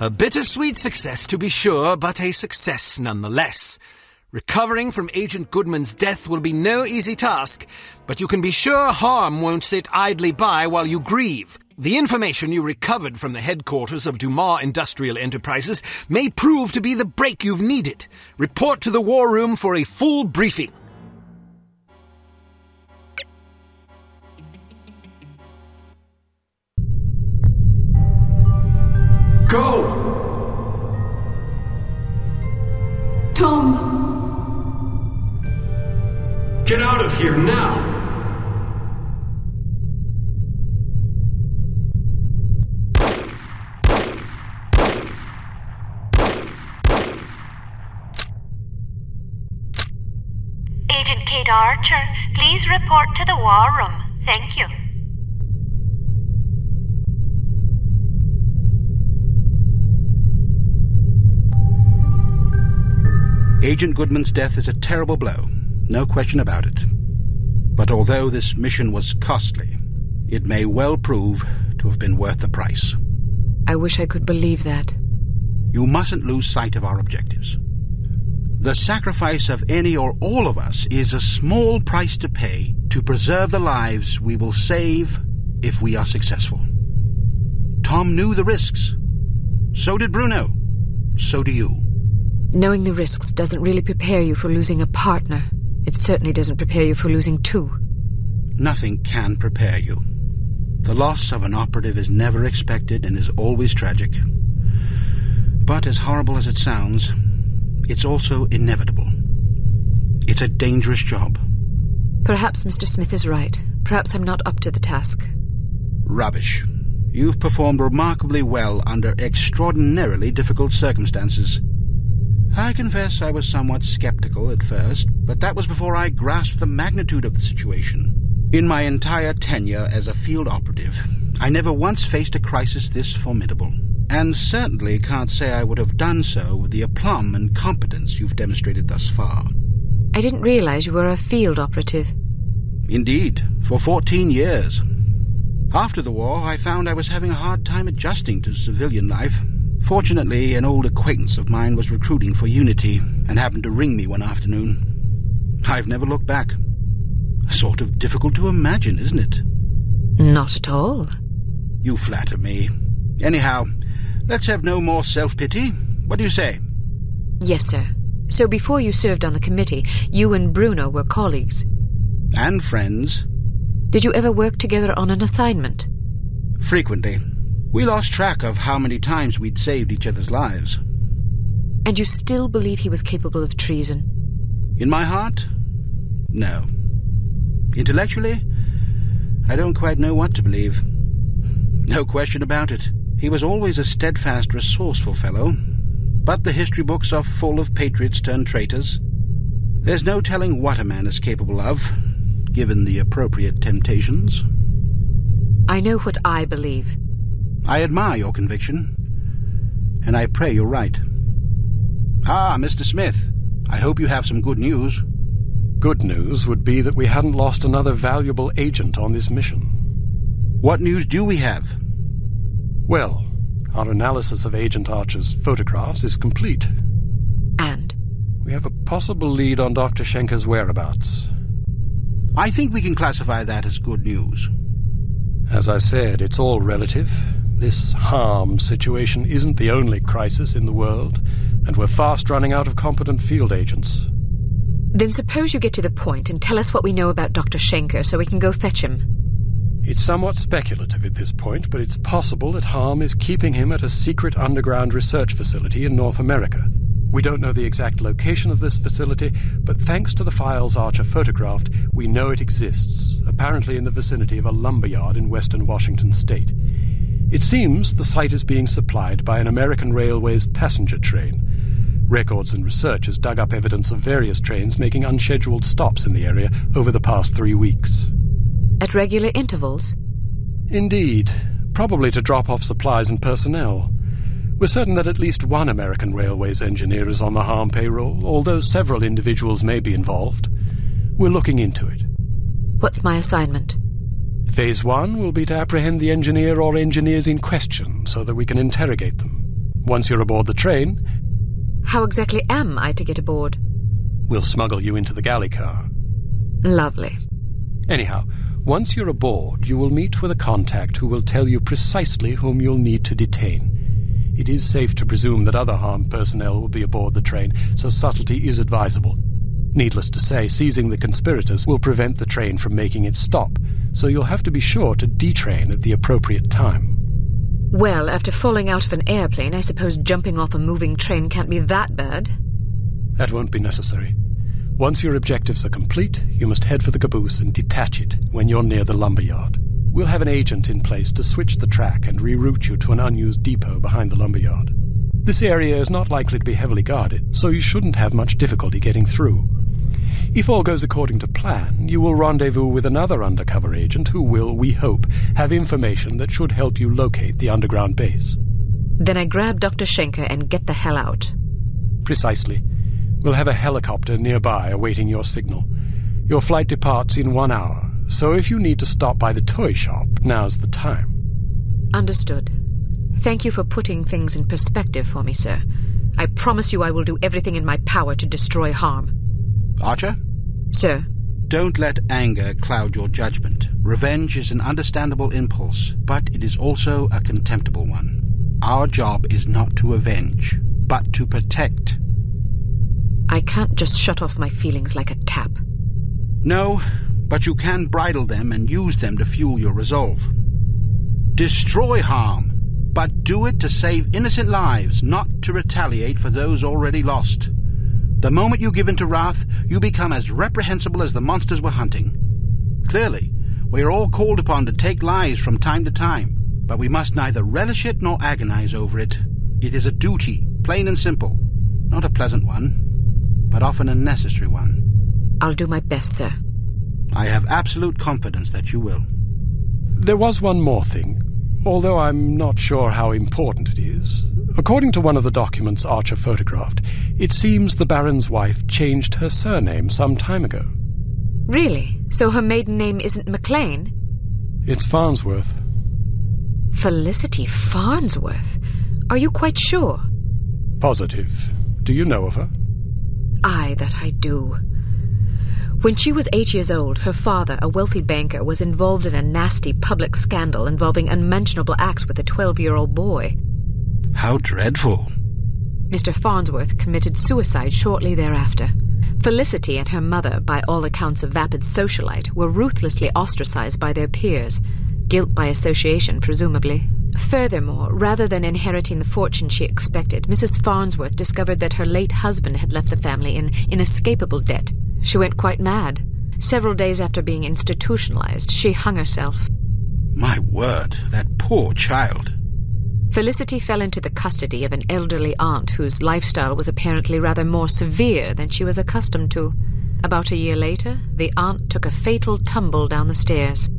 A bittersweet success, to be sure, but a success nonetheless. Recovering from Agent Goodman's death will be no easy task, but you can be sure H.A.R.M won't sit idly by while you grieve. The information you recovered from the headquarters of Dumas Industrial Enterprises may prove to be the break you've needed. Report to the War Room for a full briefing. Go! Tom! Get out of here now! Agent Cate Archer, please report to the War Room. Thank you. Agent Goodman's death is a terrible blow, no question about it. But although this mission was costly, it may well prove to have been worth the price. I wish I could believe that. You mustn't lose sight of our objectives. The sacrifice of any or all of us is a small price to pay to preserve the lives we will save if we are successful. Tom knew the risks. So did Bruno. So do you. Knowing the risks doesn't really prepare you for losing a partner. It certainly doesn't prepare you for losing two. Nothing can prepare you. The loss of an operative is never expected and is always tragic. But as horrible as it sounds, it's also inevitable. It's a dangerous job. Perhaps Mr. Smith is right. Perhaps I'm not up to the task. Rubbish. You've performed remarkably well under extraordinarily difficult circumstances. I confess I was somewhat skeptical at first, but that was before I grasped the magnitude of the situation. In my entire tenure as a field operative, I never once faced a crisis this formidable, and certainly can't say I would have done so with the aplomb and competence you've demonstrated thus far. I didn't realize you were a field operative. Indeed, for 14 years. After the war, I found I was having a hard time adjusting to civilian life. Fortunately, an old acquaintance of mine was recruiting for U.N.I.T.Y and happened to ring me one afternoon. I've never looked back. Sort of difficult to imagine, isn't it? Not at all. You flatter me. Anyhow, let's have no more self-pity. What do you say? Yes, sir. So before you served on the committee, you and Bruno were colleagues. And friends. Did you ever work together on an assignment? Frequently. We lost track of how many times we'd saved each other's lives. And you still believe he was capable of treason? In my heart, no. Intellectually, I don't quite know what to believe. No question about it. He was always a steadfast, resourceful fellow, but the history books are full of patriots turned traitors. There's no telling what a man is capable of, given the appropriate temptations. I know what I believe. I admire your conviction, and I pray you're right. Ah, Mr. Smith, I hope you have some good news. Good news would be that we hadn't lost another valuable agent on this mission. What news do we have? Well, our analysis of Agent Archer's photographs is complete. And? We have a possible lead on Dr. Schenker's whereabouts. I think we can classify that as good news. As I said, it's all relative. This H.A.R.M situation isn't the only crisis in the world, and we're fast running out of competent field agents. Then suppose you get to the point and tell us what we know about Dr. Schenker so we can go fetch him. It's somewhat speculative at this point, but it's possible that H.A.R.M is keeping him at a secret underground research facility in North America. We don't know the exact location of this facility, but thanks to the files Archer photographed, we know it exists, apparently in the vicinity of a lumberyard in western Washington state. It seems the site is being supplied by an American Railways passenger train. Records and research has dug up evidence of various trains making unscheduled stops in the area over the past 3 weeks. At regular intervals? Indeed. Probably to drop off supplies and personnel. We're certain that at least one American Railways engineer is on the H.A.R.M payroll, although several individuals may be involved. We're looking into it. What's my assignment? Phase 1 will be to apprehend the engineer or engineers in question so that we can interrogate them. Once you're aboard the train... How exactly am I to get aboard? We'll smuggle you into the galley car. Lovely. Anyhow, once you're aboard, you will meet with a contact who will tell you precisely whom you'll need to detain. It is safe to presume that other H.A.R.M personnel will be aboard the train, so subtlety is advisable. Needless to say, seizing the conspirators will prevent the train from making its stop, so you'll have to be sure to detrain at the appropriate time. Well, after falling out of an airplane, I suppose jumping off a moving train can't be that bad. That won't be necessary. Once your objectives are complete, you must head for the caboose and detach it when you're near the lumberyard. We'll have an agent in place to switch the track and reroute you to an unused depot behind the lumberyard. This area is not likely to be heavily guarded, so you shouldn't have much difficulty getting through. If all goes according to plan, you will rendezvous with another undercover agent who will, we hope, have information that should help you locate the underground base. Then I grab Dr. Schenker and get the hell out. Precisely. We'll have a helicopter nearby awaiting your signal. Your flight departs in 1 hour, so if you need to stop by the toy shop, now's the time. Understood. Thank you for putting things in perspective for me, sir. I promise you I will do everything in my power to destroy H.A.R.M. Archer? Sir? Don't let anger cloud your judgment. Revenge is an understandable impulse, but it is also a contemptible one. Our job is not to avenge, but to protect. I can't just shut off my feelings like a tap. No, but you can bridle them and use them to fuel your resolve. Destroy H.A.R.M, but do it to save innocent lives, not to retaliate for those already lost. The moment you give in to wrath, you become as reprehensible as the monsters we're hunting. Clearly, we are all called upon to take lives from time to time, but we must neither relish it nor agonize over it. It is a duty, plain and simple. Not a pleasant one, but often a necessary one. I'll do my best, sir. I have absolute confidence that you will. There was one more thing, although I'm not sure how important it is. According to one of the documents Archer photographed, it seems the Baron's wife changed her surname some time ago. Really? So her maiden name isn't McLean? It's Farnsworth. Felicity Farnsworth? Are you quite sure? Positive. Do you know of her? Aye, that I do. When she was 8 years old, her father, a wealthy banker, was involved in a nasty public scandal involving unmentionable acts with a 12-year-old boy. How dreadful. Mr. Farnsworth committed suicide shortly thereafter. Felicity and her mother, by all accounts a vapid socialite, were ruthlessly ostracized by their peers. Guilt by association, presumably. Furthermore, rather than inheriting the fortune she expected, Mrs. Farnsworth discovered that her late husband had left the family in inescapable debt. She went quite mad. Several days after being institutionalized, she hung herself. My word, that poor child. Felicity fell into the custody of an elderly aunt whose lifestyle was apparently rather more severe than she was accustomed to. About a year later, the aunt took a fatal tumble down the stairs.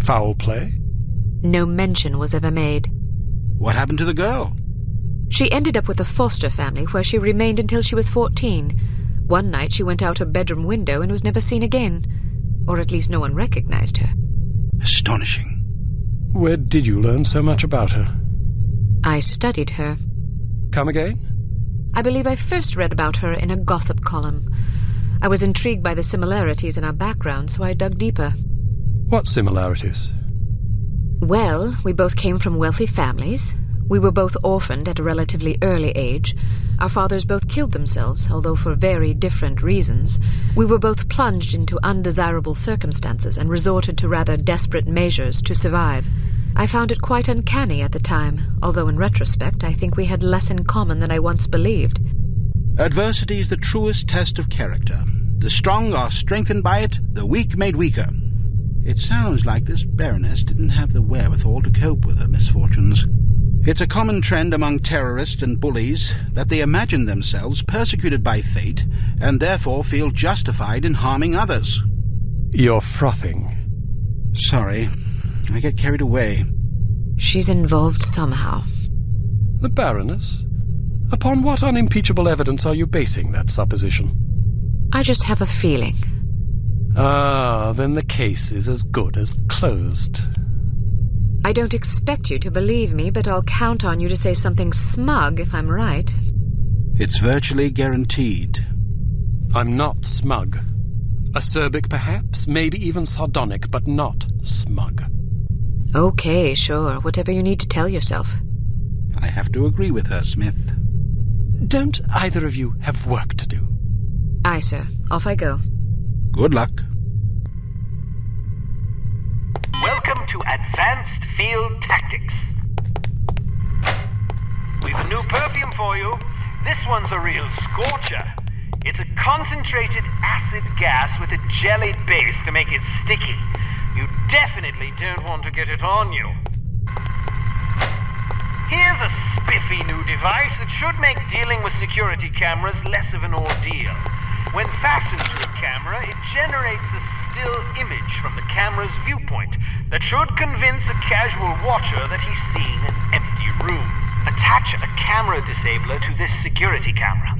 Foul play? No mention was ever made. What happened to the girl? She ended up with a foster family where she remained until she was 14. One night she went out her bedroom window and was never seen again. Or at least no one recognized her. Astonishing. Where did you learn so much about her? I studied her. Come again? I believe I first read about her in a gossip column. I was intrigued by the similarities in our background, so I dug deeper. What similarities? Well, we both came from wealthy families. We were both orphaned at a relatively early age. Our fathers both killed themselves, although for very different reasons. We were both plunged into undesirable circumstances and resorted to rather desperate measures to survive. I found it quite uncanny at the time, although in retrospect I think we had less in common than I once believed. Adversity is the truest test of character. The strong are strengthened by it, the weak made weaker. It sounds like this Baroness didn't have the wherewithal to cope with her misfortunes. It's a common trend among terrorists and bullies that they imagine themselves persecuted by fate and therefore feel justified in harming others. You're frothing. Sorry, I get carried away. She's involved somehow. The Baroness? Upon what unimpeachable evidence are you basing that supposition? I just have a feeling. Ah, then the case is as good as closed. I don't expect you to believe me, but I'll count on you to say something smug if I'm right. It's virtually guaranteed. I'm not smug. Acerbic, perhaps, maybe even sardonic, but not smug. Okay, sure. Whatever you need to tell yourself. I have to agree with her, Smith. Don't either of you have work to do? Aye, sir. Off I go. Good luck. Welcome to Advanced Field Tactics. We've a new perfume for you. This one's a real scorcher. It's a concentrated acid gas with a jellied base to make it sticky. You definitely don't want to get it on you. Here's a spiffy new device that should make dealing with security cameras less of an ordeal. When fastened to a camera, it generates a still image from the camera's viewpoint that should convince a casual watcher that he's seeing an empty room. Attach a camera disabler to this security camera.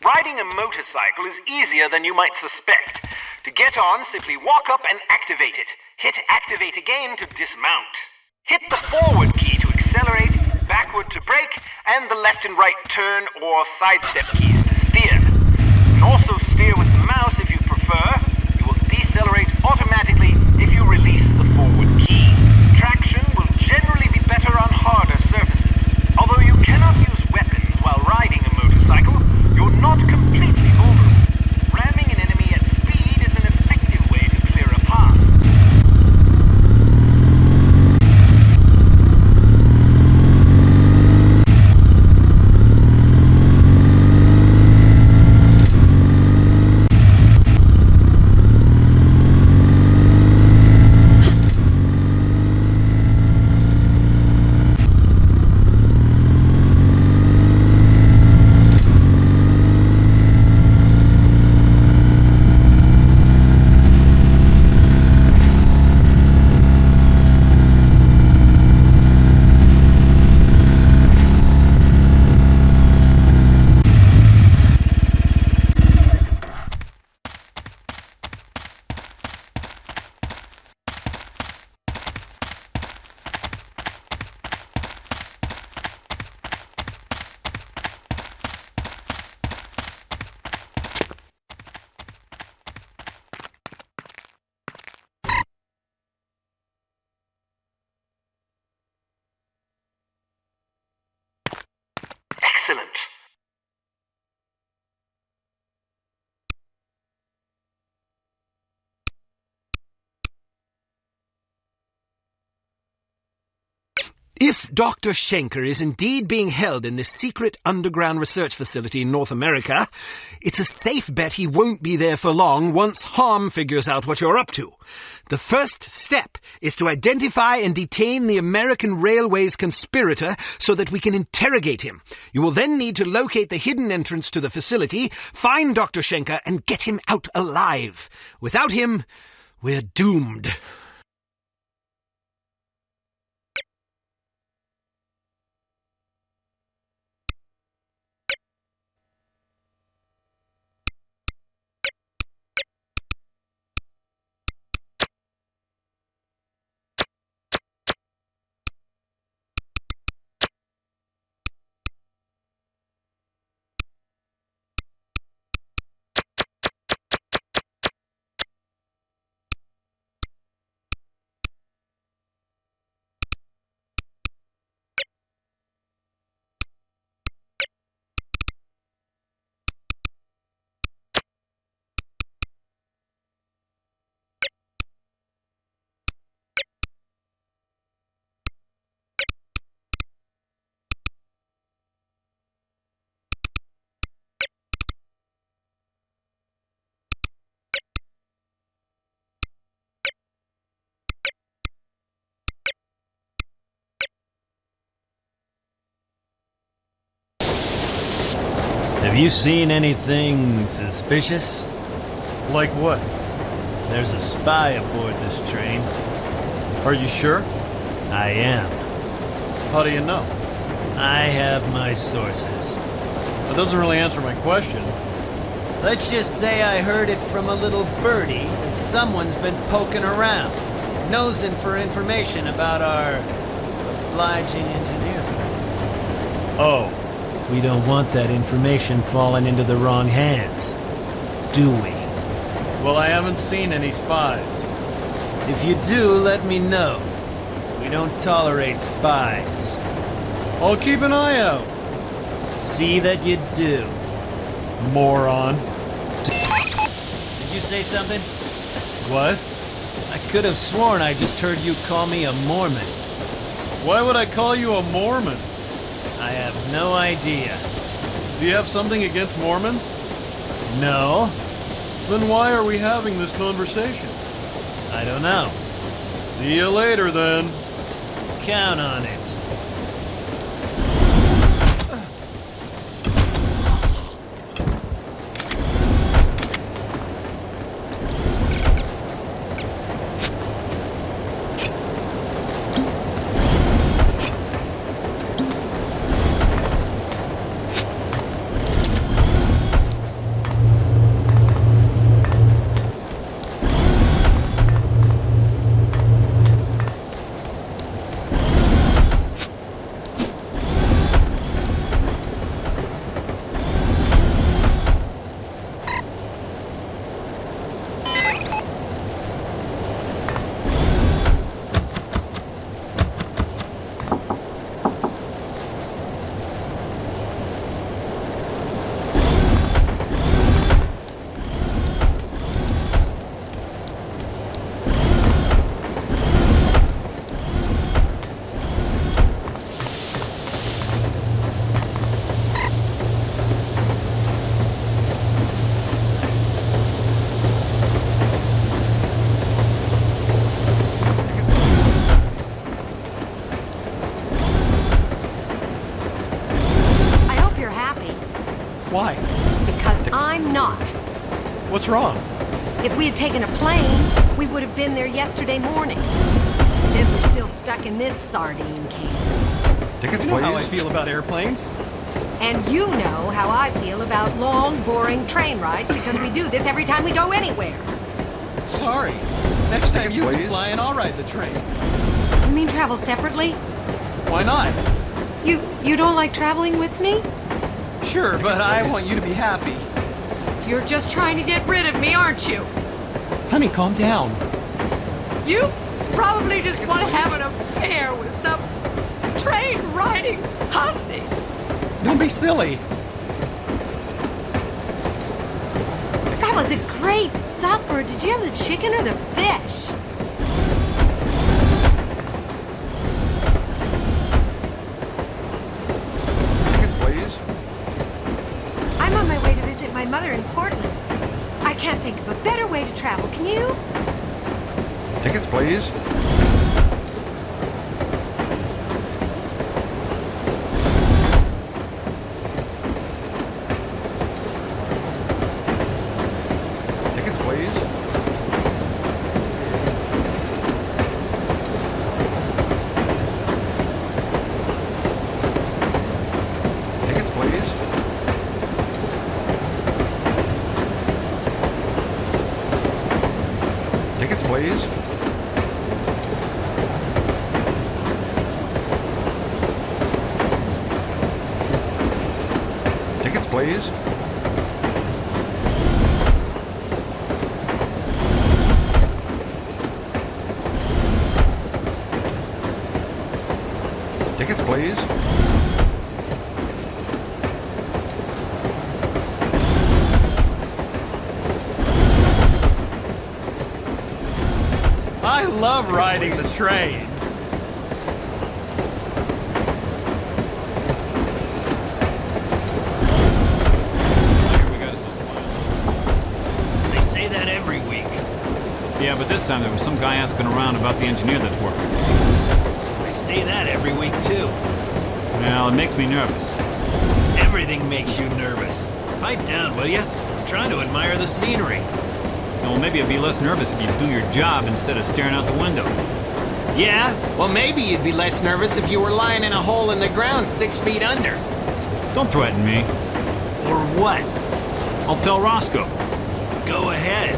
Riding a motorcycle is easier than you might suspect. To get on, simply walk up and activate it. Hit activate again to dismount. Hit the forward key to accelerate, backward to brake, and the left and right turn or sidestep keys to steer. You can also steer with the mouse if you prefer. You will decelerate automatically if you release the forward key. Traction will generally be better on harder surfaces. Although you cannot use weapons while riding a motorcycle, you're not completely vulnerable. Ramming an enemy at speed is an effective way to clear a path. If Dr. Schenker is indeed being held in this secret underground research facility in North America, it's a safe bet he won't be there for long once H.A.R.M figures out what you're up to. The first step is to identify and detain the American Railways conspirator so that we can interrogate him. You will then need to locate the hidden entrance to the facility, find Dr. Schenker, and get him out alive. Without him, we're doomed. Have you seen anything suspicious? Like what? There's a spy aboard this train. Are you sure? I am. How do you know? I have my sources. That doesn't really answer my question. Let's just say I heard it from a little birdie that someone's been poking around, nosing for information about our obliging engineer friend. Oh. We don't want that information falling into the wrong hands, do we? Well, I haven't seen any spies. If you do, let me know. We don't tolerate spies. I'll keep an eye out. See that you do. Moron. Did you say something? What? I could have sworn I just heard you call me a Mormon. Why would I call you a Mormon? I have no idea. Do you have something against Mormons? No. Then why are we having this conversation? I don't know. See you later, then. Count on it. Why? Because I'm not. What's wrong? If we had taken a plane, we would have been there yesterday morning. Instead, we're still stuck in this sardine can. Tickets, you know how I feel about airplanes. And you know how I feel about long, boring train rides because we do this every time we go anywhere. Sorry. Next time Tickets, you please. can fly and I'll ride the train. You mean travel separately? Why not? You don't like traveling with me? Sure, but I want you to be happy. You're just trying to get rid of me, aren't you? Honey, calm down. You probably just want to have an affair with some train-riding hussy. Don't be silly. That was a great supper. Did you have the chicken or the fish? my mother in Portland. I can't think of a better way to travel, can you? Tickets, please. Tickets, please. Tickets, please. Tickets, please. Tickets, please. Tickets, please. I love riding the train. We got us a smile. They say that every week. Yeah, but this time there was some guy asking around about the engineer that's working for us. They say that every week, too. Well, it makes me nervous. Everything makes you nervous. Pipe down, will ya? I'm trying to admire the scenery. Well, maybe I'd be less nervous if you'd do your job instead of staring out the window. Yeah? Well, maybe you'd be less nervous if you were lying in a hole in the ground 6 feet under. Don't threaten me. Or what? I'll tell Roscoe. Go ahead.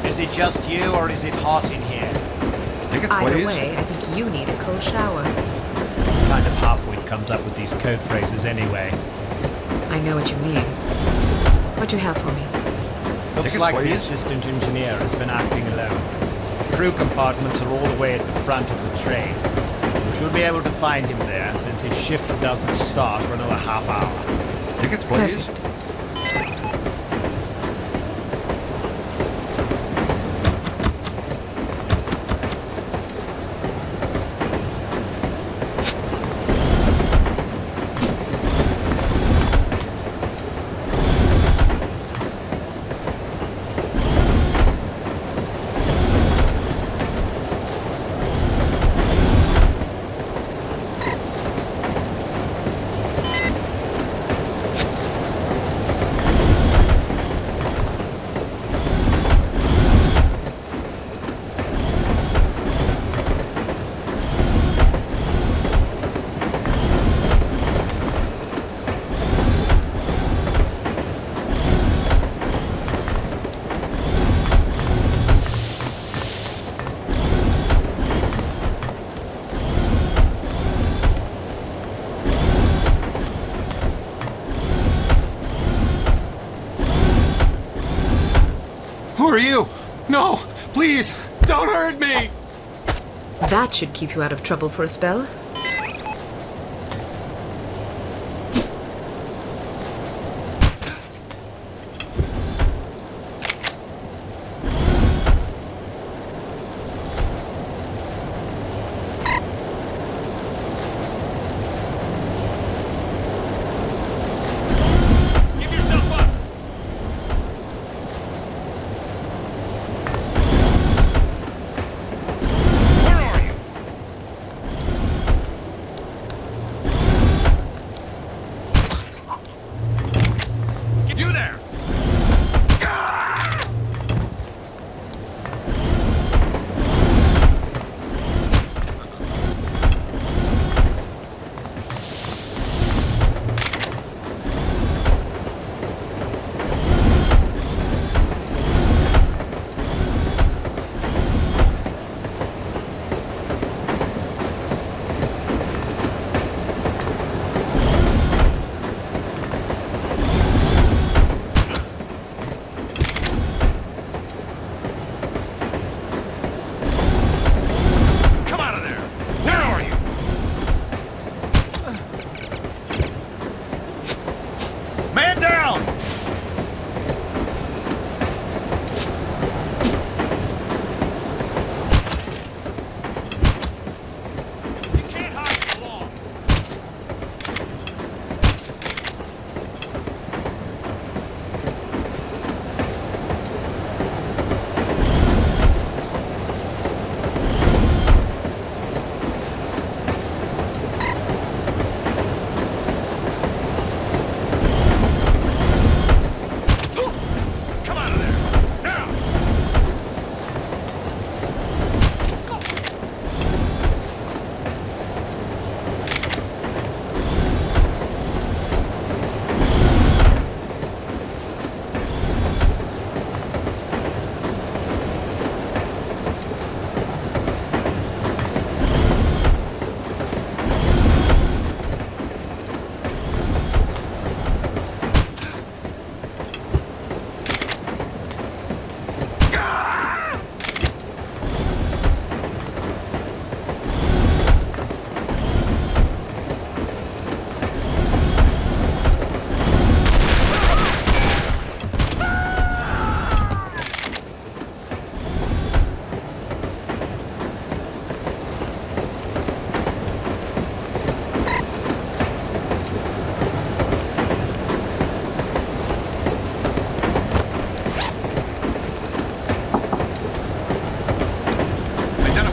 Is it just you, or is it hot in here? Tickets, Either please. way, I think you need a cold shower. What kind of halfwit comes up with these code phrases anyway? I know what you mean. What do you have for me? Looks Tickets, like the please. assistant engineer has been acting alone. Crew compartments are all the way at the front of the train. We should be able to find him there, since his shift doesn't start for another half hour. Tickets, please. Perfect. Who are you? No, please, don't hurt me! That should keep you out of trouble for a spell.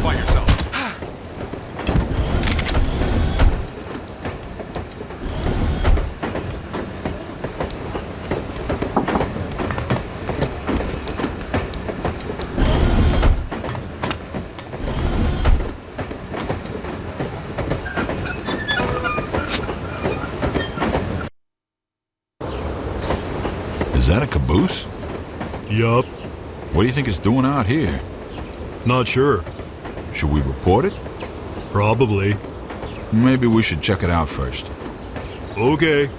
identify yourself. Is that a caboose? Yup. What do you think it's doing out here? Not sure. Should we report it? Probably. Maybe we should check it out first. Okay.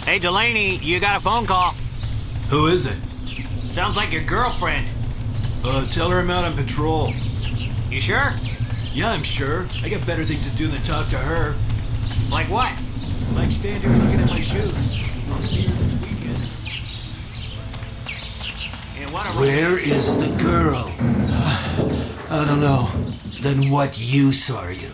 Hey, Delaney, you got a phone call. Who is it? Sounds like your girlfriend. Tell her I'm out on patrol. You sure? Yeah, I'm sure. I got better things to do than talk to her. Like what? Like stand here looking at my shoes. I'll see her this weekend. Where is the girl? I don't know. Then what use are you?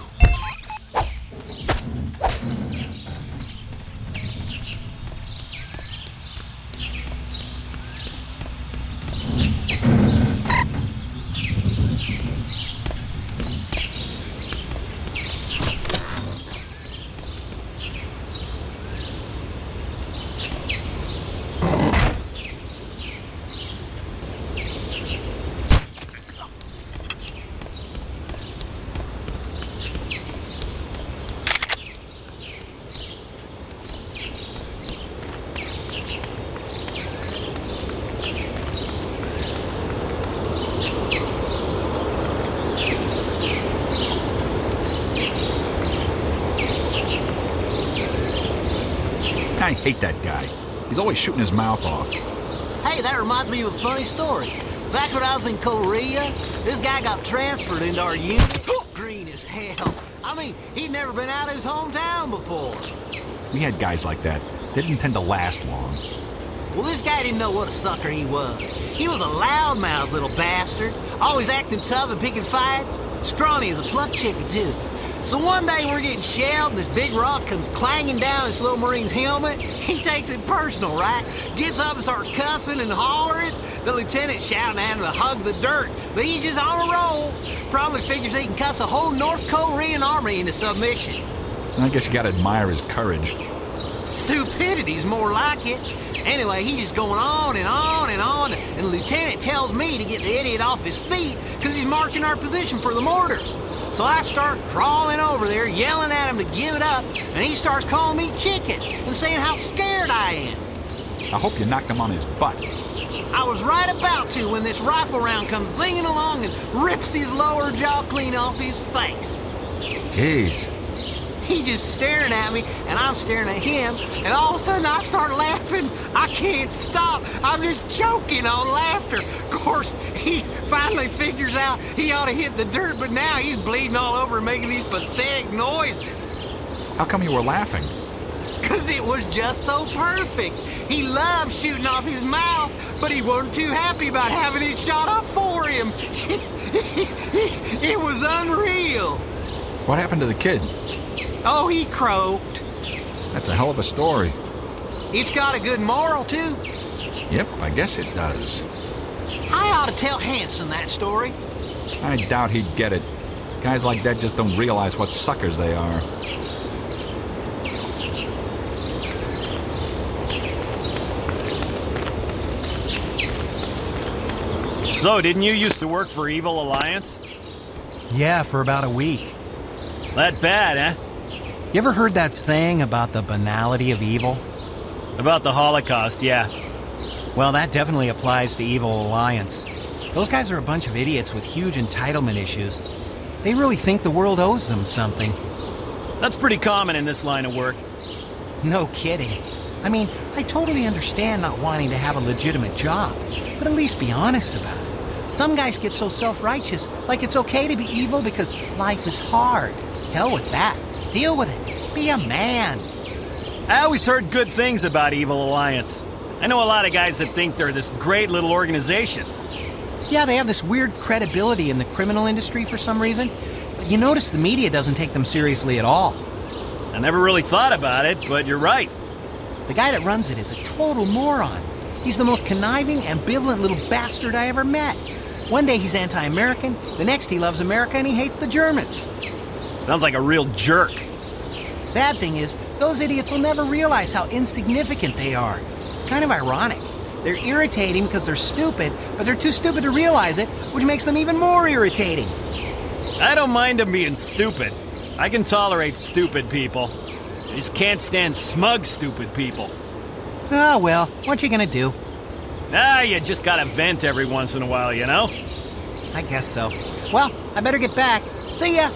I hate that guy. He's always shooting his mouth off. Hey, that reminds me of a funny story. Back when I was in Korea, this guy got transferred into our unit. Green as hell. I mean, he'd never been out of his hometown before. We had guys like that. They didn't tend to last long. Well, this guy didn't know what a sucker he was. He was a loudmouth little bastard, always acting tough and picking fights. Scrawny as a pluck chicken, too. So one day we're getting shelled and this big rock comes clanging down this little Marine's helmet. He takes it personal, right? Gets up and starts cussing and hollering. The lieutenant shouting at him to hug the dirt, but he's just on a roll. Probably figures he can cuss a whole North Korean army into submission. I guess you gotta admire his courage. Stupidity's more like it. Anyway, he's just going on and on and on, and the lieutenant tells me to get the idiot off his feet because he's marking our position for the mortars. So I start crawling over there, yelling at him to give it up, and he starts calling me chicken and saying how scared I am. I hope you knocked him on his butt. I was right about to when this rifle round comes zinging along and rips his lower jaw clean off his face. Jeez. He's just staring at me, and I'm staring at him, and all of a sudden I start laughing. I can't stop. I'm just choking on laughter. Of course, he finally figures out he ought to hit the dirt, but now he's bleeding all over and making these pathetic noises. How come you were laughing? 'Cause it was just so perfect. He loved shooting off his mouth, but he wasn't too happy about having it shot off for him. It was unreal. What happened to the kid? Oh, he croaked. That's a hell of a story. It's got a good moral, too. Yep, I guess it does. I ought to tell Hanson that story. I doubt he'd get it. Guys like that just don't realize what suckers they are. So, didn't you used to work for Evil Alliance? Yeah, for about a week. That bad, eh? You ever heard that saying about the banality of evil? About the Holocaust, yeah. Well, that definitely applies to Evil Alliance. Those guys are a bunch of idiots with huge entitlement issues. They really think the world owes them something. That's pretty common in this line of work. No kidding. I mean, I totally understand not wanting to have a legitimate job, but at least be honest about it. Some guys get so self-righteous, like it's okay to be evil because life is hard. Hell with that. Deal with it. Be a man. I always heard good things about Evil Alliance. I know a lot of guys that think they're this great little organization. Yeah, they have this weird credibility in the criminal industry for some reason. But you notice the media doesn't take them seriously at all. I never really thought about it, but you're right. The guy that runs it is a total moron. He's the most conniving, ambivalent little bastard I ever met. One day he's anti-American, the next he loves America and he hates the Germans. Sounds like a real jerk. Sad thing is, those idiots will never realize how insignificant they are. It's kind of ironic. They're irritating because they're stupid, but they're too stupid to realize it, which makes them even more irritating. I don't mind them being stupid. I can tolerate stupid people. I just can't stand smug, stupid people. Oh, well, what you gonna do? You just gotta vent every once in a while, you know? I guess so. Well, I better get back. See ya!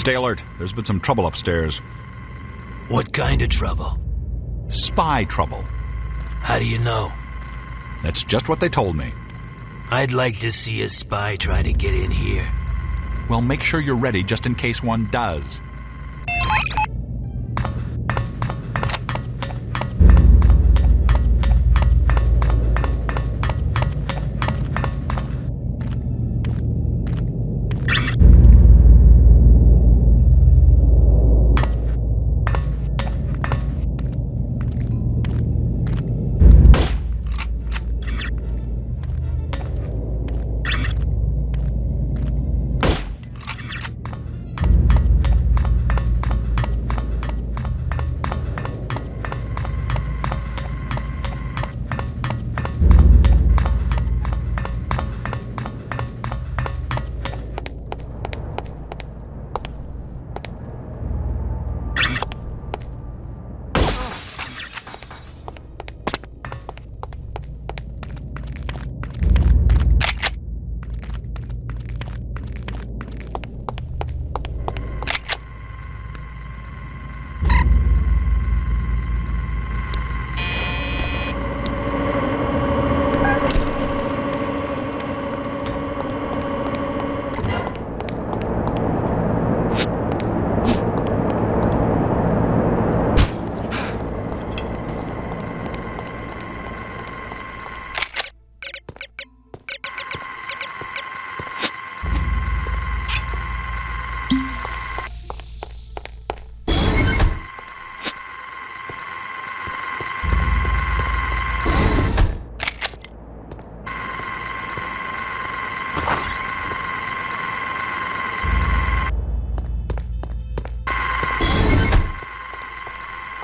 Stay alert. There's been some trouble upstairs. What kind of trouble? Spy trouble. How do you know? That's just what they told me. I'd like to see a spy try to get in here. Well, make sure you're ready just in case one does.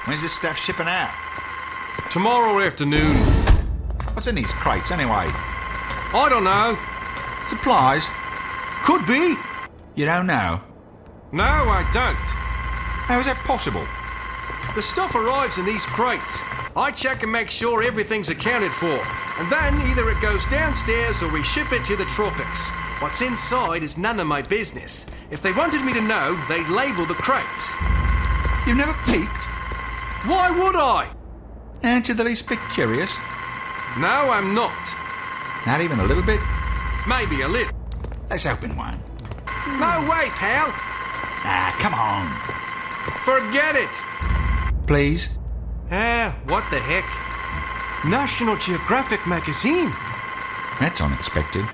When's this stuff shipping out? Tomorrow afternoon. What's in these crates, anyway? I don't know. Supplies? Could be. You don't know? No, I don't. How is that possible? The stuff arrives in these crates. I check and make sure everything's accounted for. And then either it goes downstairs or we ship it to the Tropics. What's inside is none of my business. If they wanted me to know, they'd label the crates. You've never peeked? Why would I? Aren't you the least bit curious? No, I'm not. Not even a little bit? Maybe a little. Let's open one. No way, pal. Ah, come on. Forget it. Please? What the heck? National Geographic magazine. That's unexpected.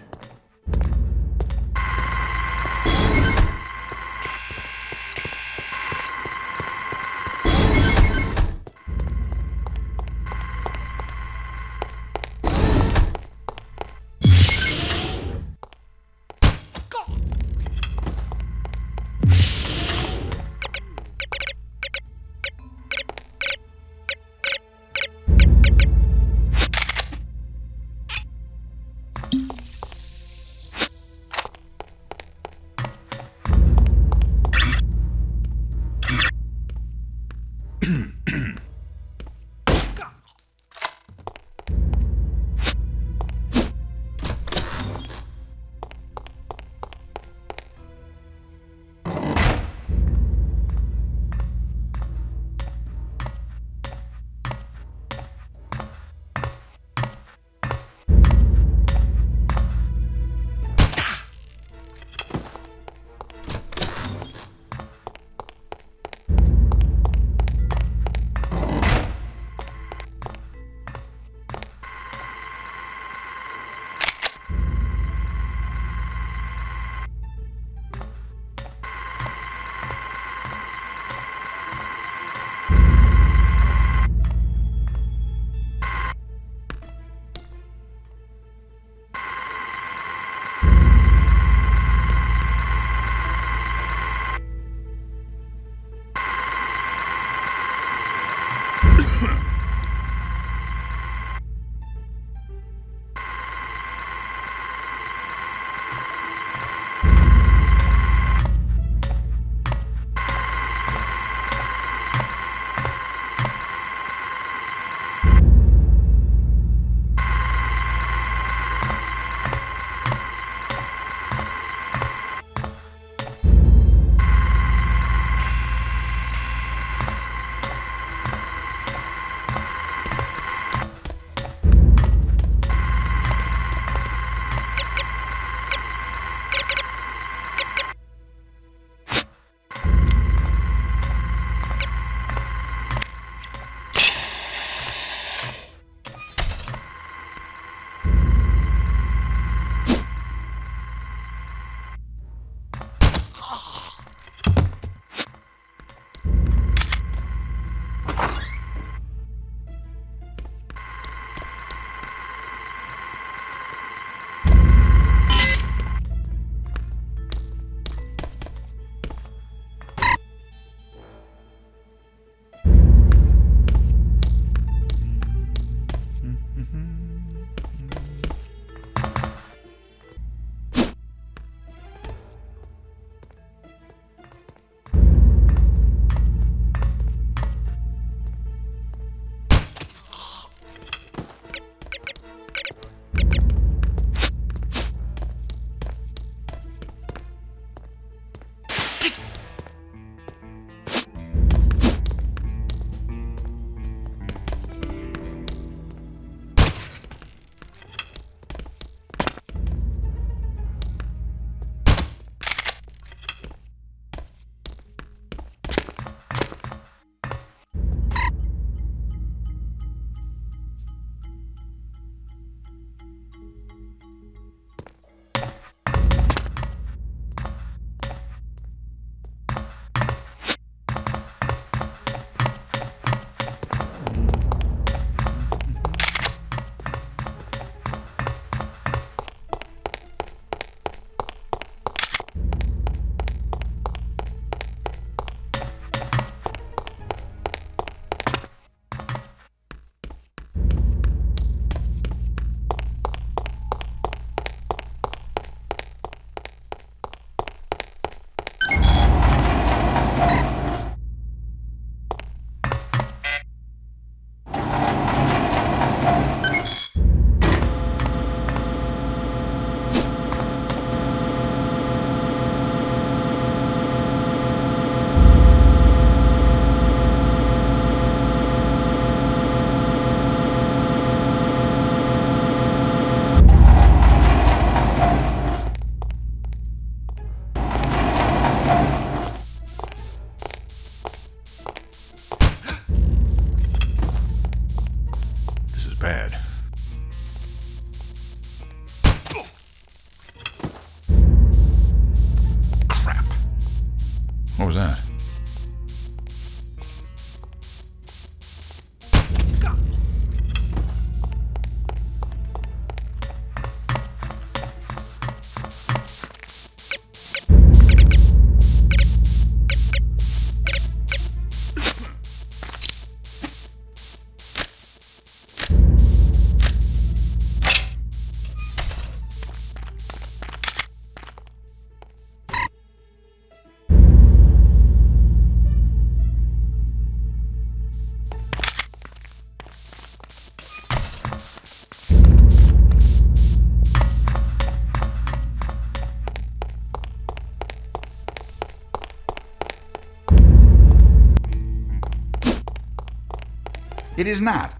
It is not.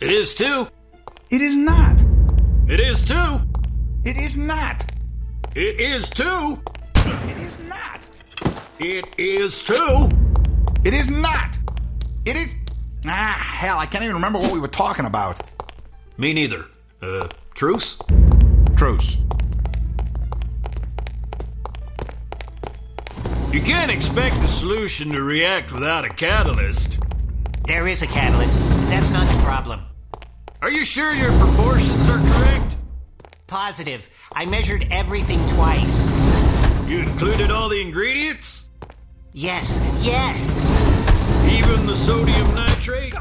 It is too. It is not. It is too. It is not. It is too. It is not. It is too. It is not. It is... Ah, hell, I can't even remember what we were talking about. Me neither. Truce? Truce. You can't expect the solution to react without a catalyst. There is a catalyst. That's not the problem. Are you sure your proportions are correct? Positive. I measured everything twice. You included all the ingredients? Yes, yes! Even the sodium nitrate?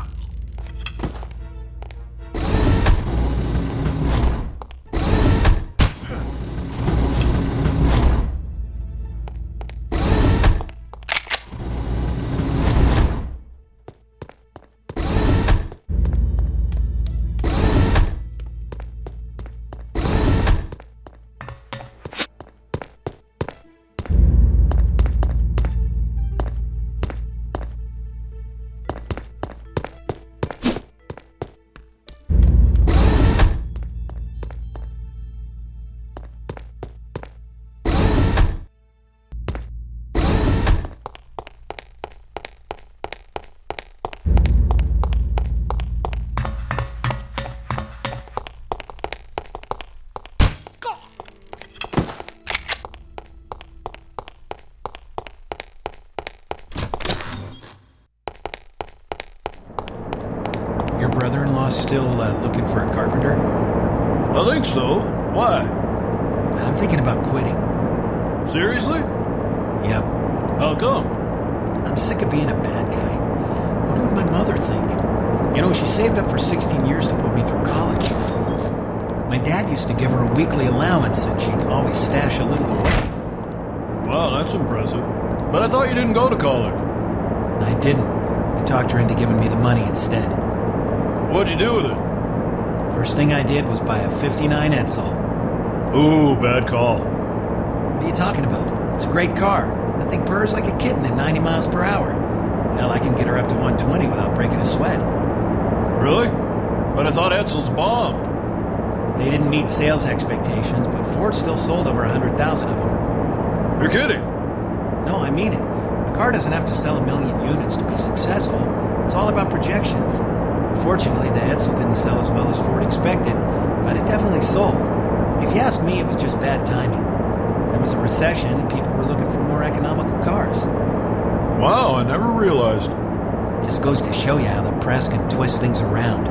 Your brother-in-law's still looking for a carpenter? I think so. Why? I'm thinking about quitting. Seriously? Yep. How come? I'm sick of being a bad guy. What would my mother think? You know, she saved up for 16 years to put me through college. My dad used to give her a weekly allowance, and she'd always stash a little away. Wow, that's impressive. But I thought you didn't go to college. I didn't. I talked her into giving me the money instead. What'd you do with it? First thing I did was buy a 59 Edsel. Ooh, bad call. What are you talking about? It's a great car. That thing purrs like a kitten at 90 miles per hour. Hell, I can get her up to 120 without breaking a sweat. Really? But I thought Edsels bombed. They didn't meet sales expectations, but Ford still sold over 100,000 of them. You're kidding? No, I mean it. A car doesn't have to sell 1 million units to be successful. It's all about projections. Unfortunately, the Edsel didn't sell as well as Ford expected, but it definitely sold. If you ask me, it was just bad timing. There was a recession, and people were looking for more economical cars. Wow, I never realized. Just goes to show you how the press can twist things around.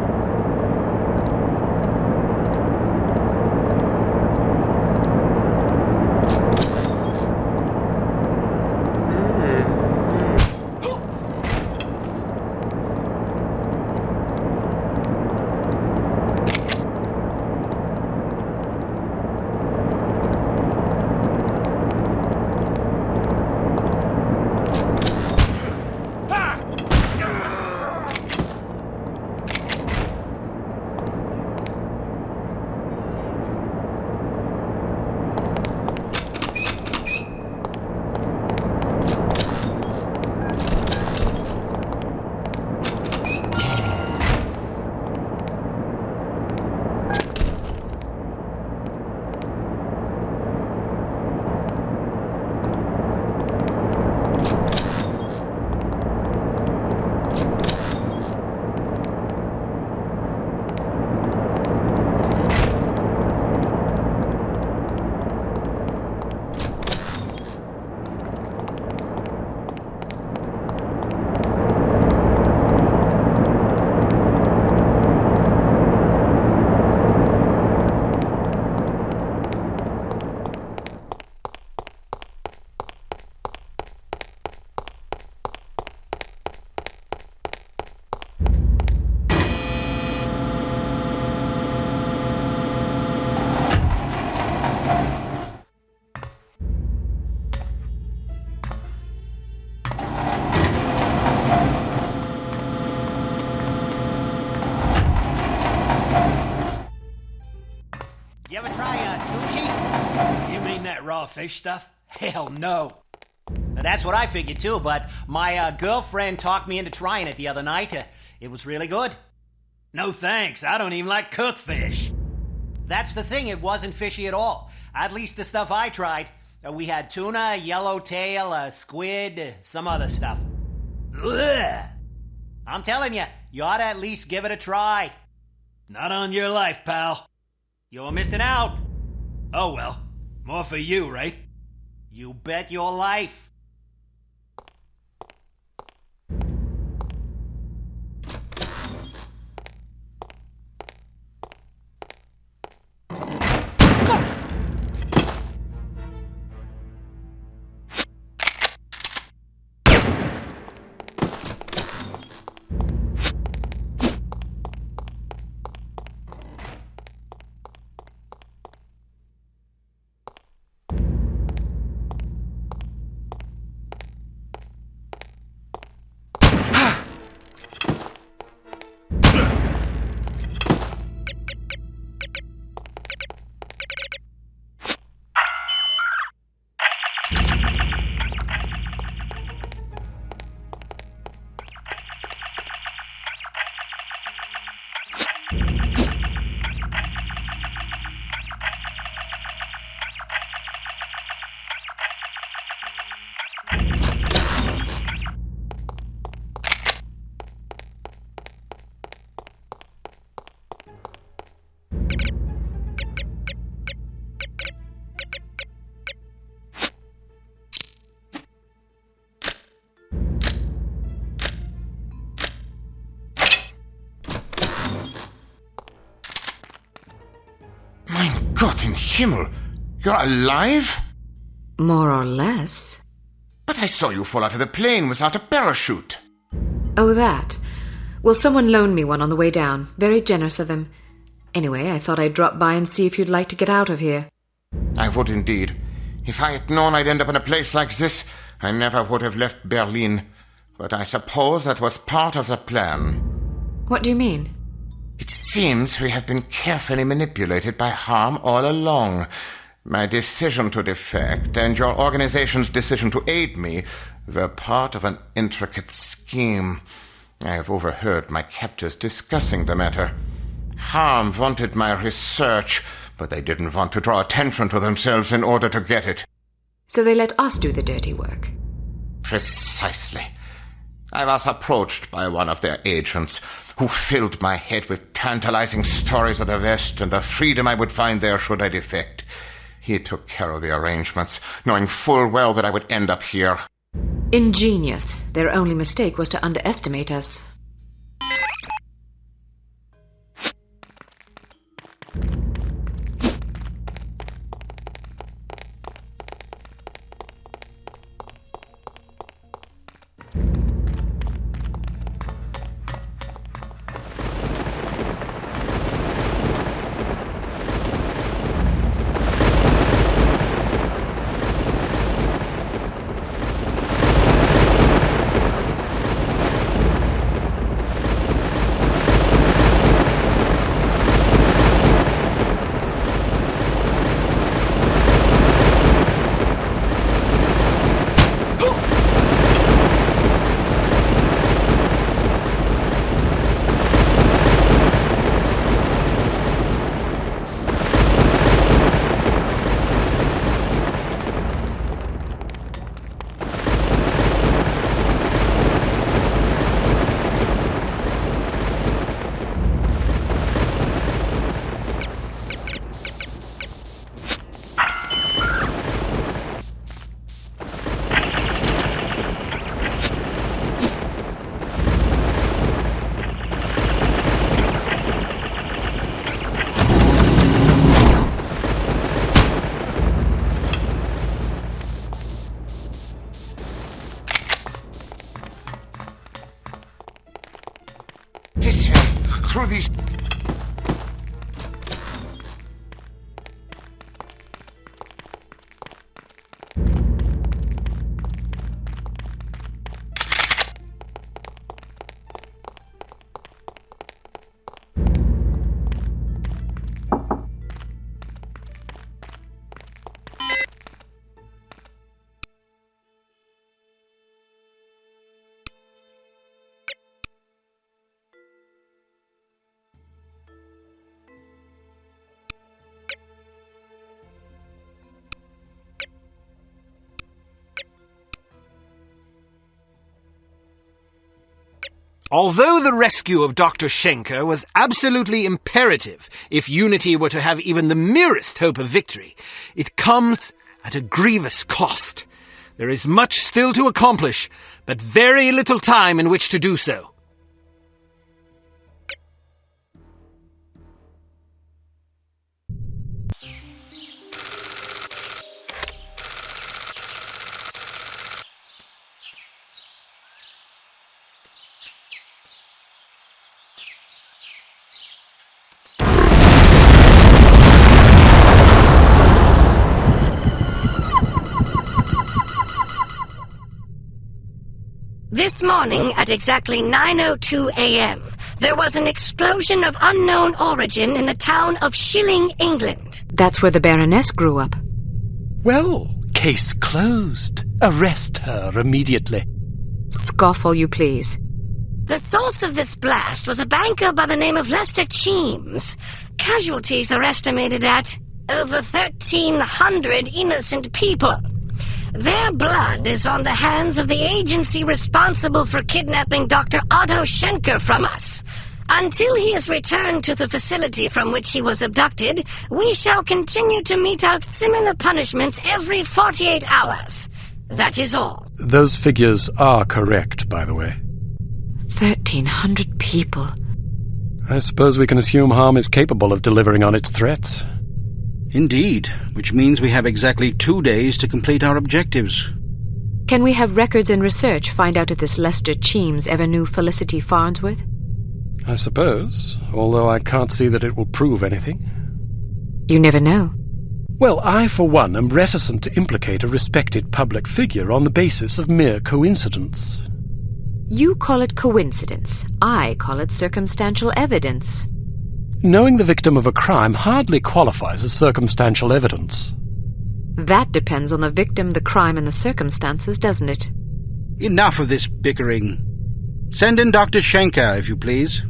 You ever try sushi? You mean that raw fish stuff? Hell no. That's what I figured too, but my girlfriend talked me into trying it the other night. It was really good. No thanks, I don't even like cooked fish. That's the thing, it wasn't fishy at all. At least the stuff I tried. We had tuna, yellowtail, squid, some other stuff. Ugh. I'm telling you, you ought to at least give it a try. Not on your life, pal. You're missing out. Oh well, more for you, right? You bet your life. Gott in Himmel! You're alive? More or less. But I saw you fall out of the plane without a parachute. Oh, that. Well, someone loaned me one on the way down. Very generous of him. Anyway, I thought I'd drop by and see if you'd like to get out of here. I would indeed. If I had known I'd end up in a place like this, I never would have left Berlin. But I suppose that was part of the plan. What do you mean? It seems we have been carefully manipulated by H.A.R.M all along. My decision to defect and your organization's decision to aid me were part of an intricate scheme. I have overheard my captors discussing the matter. H.A.R.M wanted my research, but they didn't want to draw attention to themselves in order to get it. So they let us do the dirty work. Precisely. I was approached by one of their agents, who filled my head with tantalizing stories of the West and the freedom I would find there should I defect. He took care of the arrangements, knowing full well that I would end up here. Ingenious. Their only mistake was to underestimate us. This way, through these... Although the rescue of Dr. Schenker was absolutely imperative if Unity were to have even the merest hope of victory, it comes at a grievous cost. There is much still to accomplish, but very little time in which to do so. This morning at exactly 9:02 a.m., there was an explosion of unknown origin in the town of Shilling, England. That's where the Baroness grew up. Well, case closed. Arrest her immediately. Scoff all you please. The source of this blast was a banker by the name of Lester Cheems. Casualties are estimated at over 1,300 innocent people. Their blood is on the hands of the agency responsible for kidnapping Dr. Otto Schenker from us. Until he is returned to the facility from which he was abducted, we shall continue to mete out similar punishments every 48 hours. That is all. Those figures are correct, by the way. 1,300 people. I suppose we can assume H.A.R.M is capable of delivering on its threats. Indeed, which means we have exactly 2 days to complete our objectives. Can we have records and research find out if this Lester Cheems ever knew Felicity Farnsworth? I suppose, although I can't see that it will prove anything. You never know. Well, I, for one, am reticent to implicate a respected public figure on the basis of mere coincidence. You call it coincidence. I call it circumstantial evidence. Knowing the victim of a crime hardly qualifies as circumstantial evidence. That depends on the victim, the crime, and the circumstances, doesn't it? Enough of this bickering. Send in Dr. Schenker, if you please.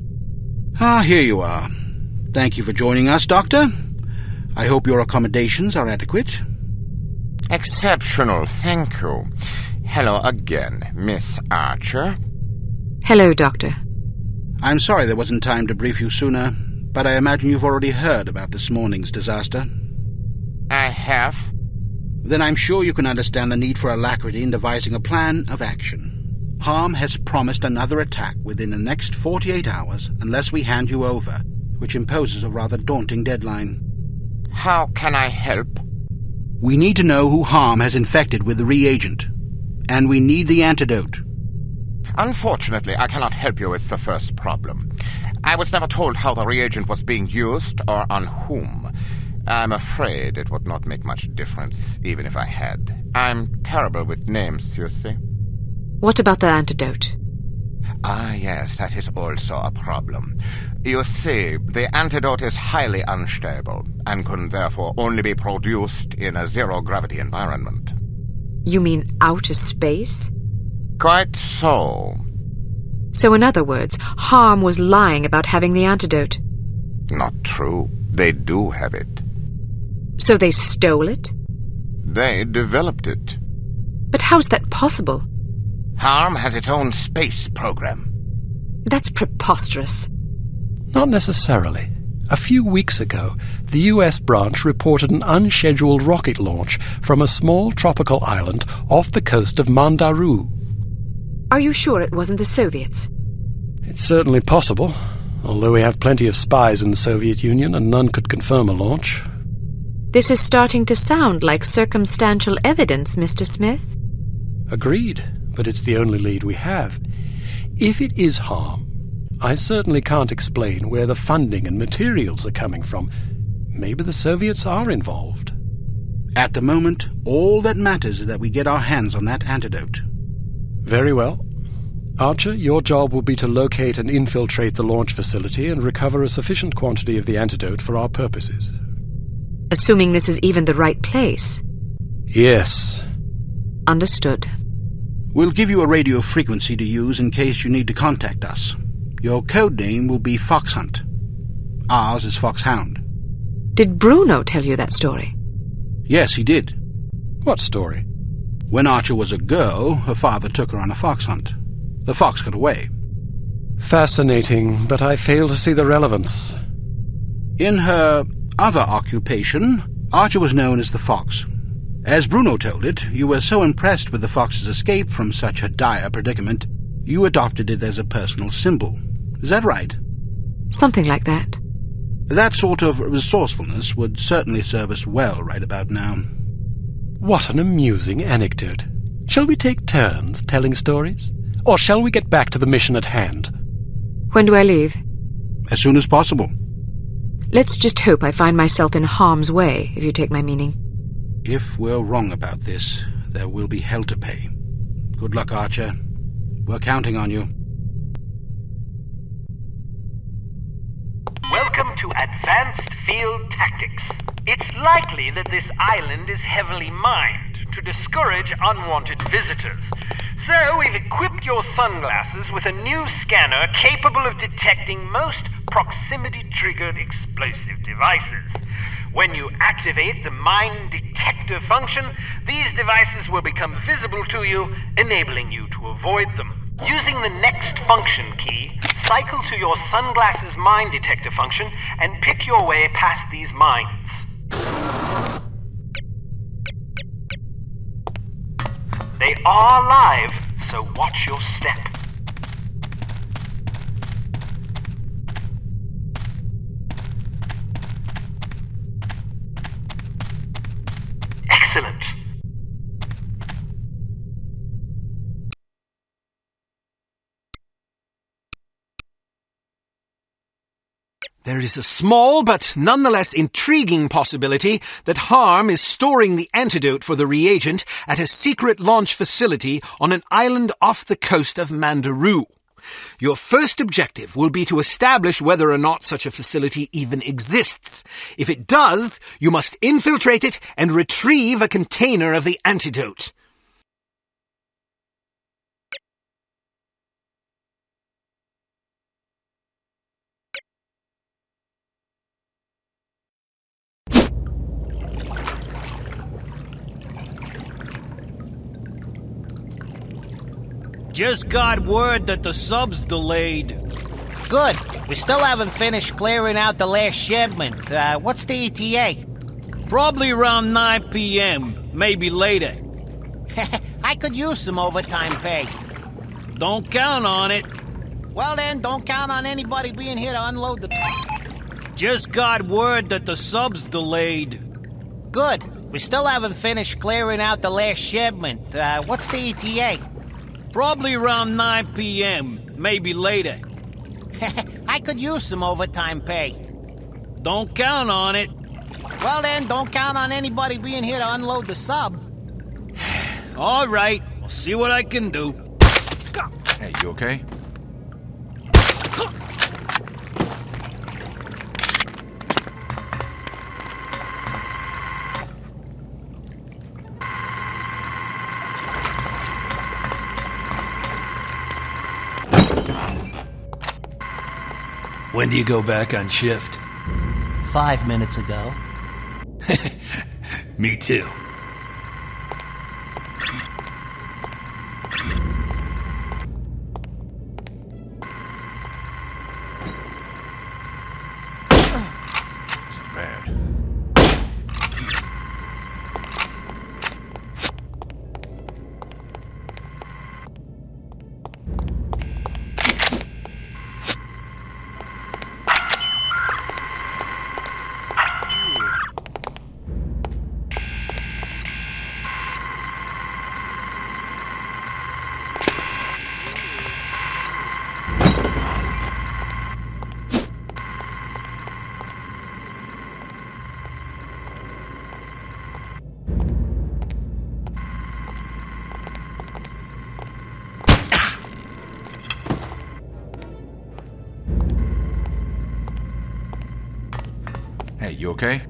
Here you are. Thank you for joining us, Doctor. I hope your accommodations are adequate. Exceptional, thank you. Hello again, Miss Archer. Hello, Doctor. I'm sorry there wasn't time to brief you sooner, but I imagine you've already heard about this morning's disaster. I have. Then I'm sure you can understand the need for alacrity in devising a plan of action. H.A.R.M has promised another attack within the next 48 hours unless we hand you over, which imposes a rather daunting deadline. How can I help? We need to know who H.A.R.M has infected with the reagent, and we need the antidote. Unfortunately, I cannot help you with the first problem. I was never told how the reagent was being used or on whom. I'm afraid it would not make much difference, even if I had. I'm terrible with names, you see. What about the antidote? Yes, that is also a problem. You see, the antidote is highly unstable, and can therefore only be produced in a zero-gravity environment. You mean outer space? Quite so. So in other words, H.A.R.M was lying about having the antidote. Not true. They do have it. So they stole it? They developed it. But how's that possible? H.A.R.M has its own space program. That's preposterous. Not necessarily. A few weeks ago, the U.S. branch reported an unscheduled rocket launch from a small tropical island off the coast of Mandaru. Are you sure it wasn't the Soviets? It's certainly possible, although we have plenty of spies in the Soviet Union and none could confirm a launch. This is starting to sound like circumstantial evidence, Mr. Smith. Agreed, but it's the only lead we have. If it is H.A.R.M, I certainly can't explain where the funding and materials are coming from. Maybe the Soviets are involved. At the moment, all that matters is that we get our hands on that antidote. Very well. Archer, your job will be to locate and infiltrate the launch facility and recover a sufficient quantity of the antidote for our purposes. Assuming this is even the right place? Yes. Understood. We'll give you a radio frequency to use in case you need to contact us. Your code name will be Foxhunt. Ours is Foxhound. Did Bruno tell you that story? Yes, he did. What story? When Archer was a girl, her father took her on a fox hunt. The fox got away. Fascinating, but I fail to see the relevance. In her other occupation, Archer was known as the Fox. As Bruno told it, you were so impressed with the Fox's escape from such a dire predicament, you adopted it as a personal symbol. Is that right? Something like that. That sort of resourcefulness would certainly serve us well right about now. What an amusing anecdote. Shall we take turns telling stories? Or shall we get back to the mission at hand? When do I leave? As soon as possible. Let's just hope I find myself in harm's way, if you take my meaning. If we're wrong about this, there will be hell to pay. Good luck, Archer. We're counting on you. Welcome to Advanced Field Tactics. It's likely that this island is heavily mined to discourage unwanted visitors. So we've equipped your sunglasses with a new scanner capable of detecting most proximity-triggered explosive devices. When you activate the mine detector function, these devices will become visible to you, enabling you to avoid them. Using the next function key, cycle to your sunglasses mine detector function and pick your way past these mines. They are live, so watch your step. Excellent. There is a small but nonetheless intriguing possibility that H.A.R.M is storing the antidote for the reagent at a secret launch facility on an island off the coast of Mandaroo. Your first objective will be to establish whether or not such a facility even exists. If it does, you must infiltrate it and retrieve a container of the antidote. Just got word that the sub's delayed. Good. We still haven't finished clearing out the last shipment. What's the ETA? Probably around 9 p.m., maybe later. I could use some overtime pay. Don't count on it. Well then, don't count on anybody being here to unload the... Just got word that the sub's delayed. Good. We still haven't finished clearing out the last shipment. What's the ETA? Probably around 9 p.m., maybe later. I could use some overtime pay. Don't count on it. Well then, don't count on anybody being here to unload the sub. All right, I'll see what I can do. Hey, you okay? When do you go back on shift? 5 minutes ago. Me too. This is bad. Hey, you okay?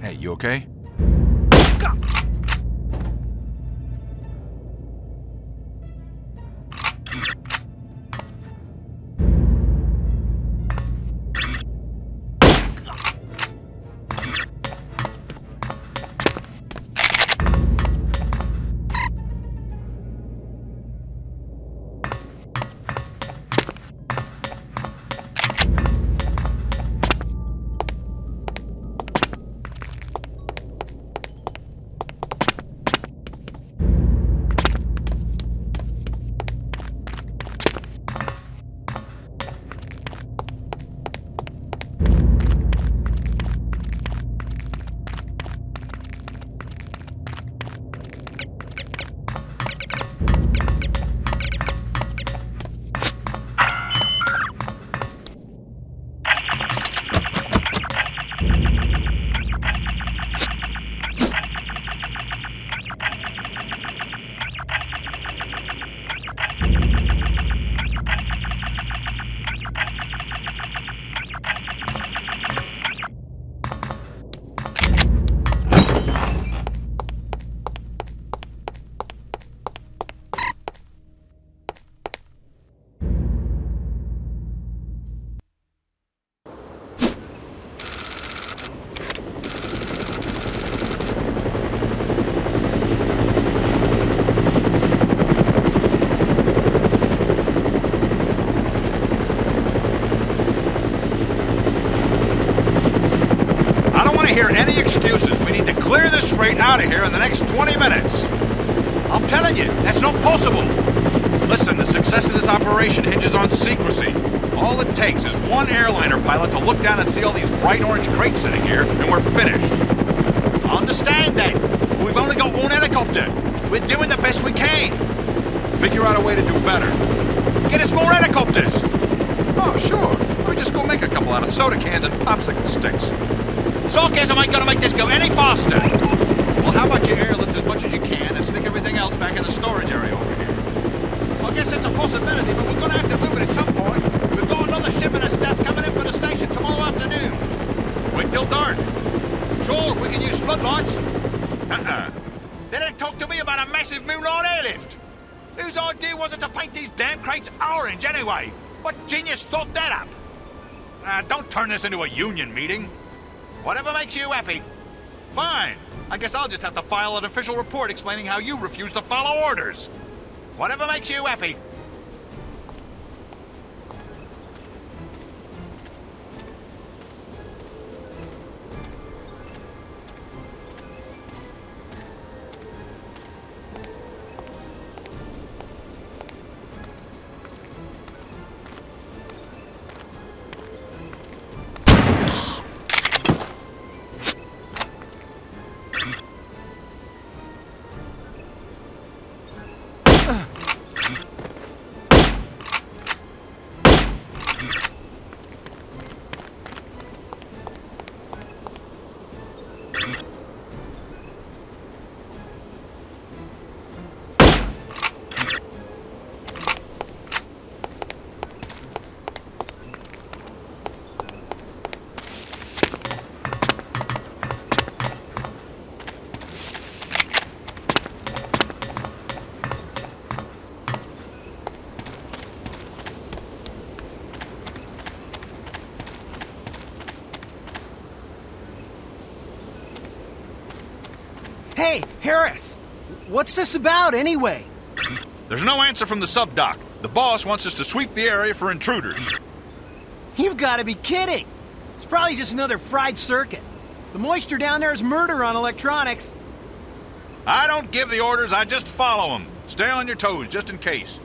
Hey, you okay? Out of here in the next 20 minutes. I'm telling you, that's not possible. Listen, the success of this operation hinges on secrecy. All it takes is one airliner pilot to look down and see all these bright orange crates sitting here, and we're finished. Understand that. We've only got one helicopter. We're doing the best we can. Figure out a way to do better. Get us more helicopters. Oh, sure. Let me just go make a couple out of soda cans and popsicle sticks. Sarcasm ain't gonna make this go any faster. Well, how about you airlift as much as you can and stick everything else back in the storage area over here? I guess it's a possibility, but we're gonna have to move it at some point. We've got another shipment of stuff coming in for the station tomorrow afternoon. Wait till dark. Sure, if we can use floodlights. They didn't talk to me about a massive moonlight airlift. Whose idea was it to paint these damn crates orange anyway? What genius thought that up? Don't turn this into a union meeting. Whatever makes you happy. Fine. I guess I'll just have to file an official report explaining how you refuse to follow orders. Whatever makes you happy. Hey, Harris! What's this about, anyway? There's no answer from the subdoc. The boss wants us to sweep the area for intruders. You've got to be kidding! It's probably just another fried circuit. The moisture down there is murder on electronics. I don't give the orders, I just follow them. Stay on your toes, just in case.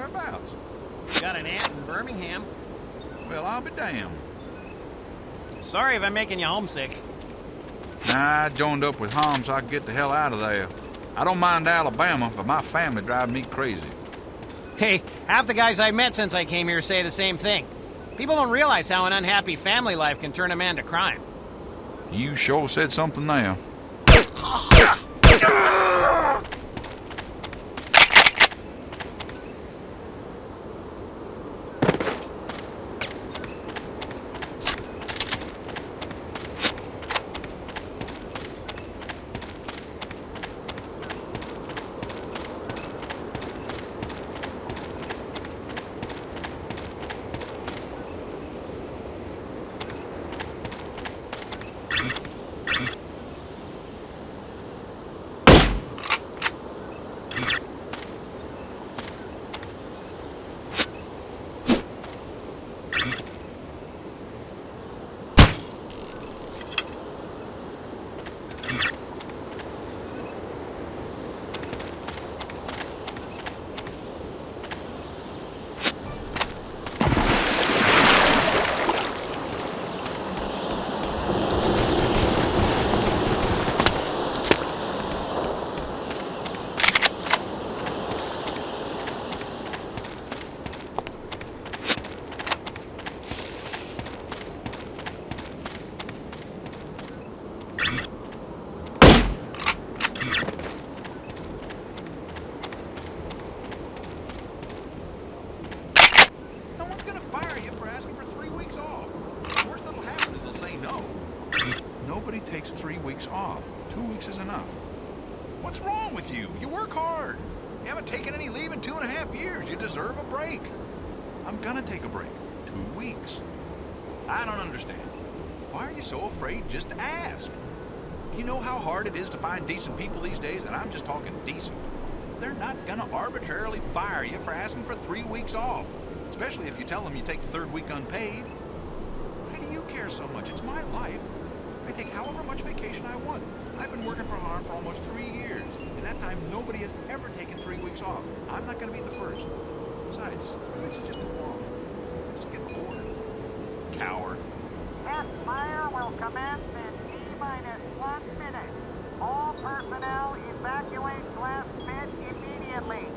Whereabouts? Got an aunt in Birmingham. Well, I'll be damned. Sorry if I'm making you homesick. Nah, I joined up with H.A.R.M so I could get the hell out of there. I don't mind Alabama, but my family drives me crazy. Hey, half the guys I've met since I came here say the same thing. People don't realize how an unhappy family life can turn a man to crime. You sure said something there. Takes 3 weeks off. 2 weeks is enough. What's wrong with you? You work hard. You haven't taken any leave in 2.5 years. You deserve a break. I'm gonna take a break. 2 weeks. I don't understand. Why are you so afraid just to ask? You know how hard it is to find decent people these days, and I'm just talking decent. They're not gonna arbitrarily fire you for asking for 3 weeks off, especially if you tell them you take the 3rd week unpaid. Why do you care so much? It's my life. I take however much vacation I want. I've been working for H.A.R.M for almost 3 years. In that time, nobody has ever taken 3 weeks off. I'm not going to be the first. Besides, 3 weeks is just too long. I just get bored. Coward. Test fire will commence in T-minus 1 minute. All personnel evacuate last pit immediately.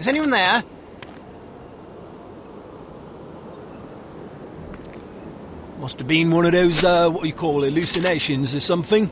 anyone there? Must have been one of those, what you call hallucinations or something.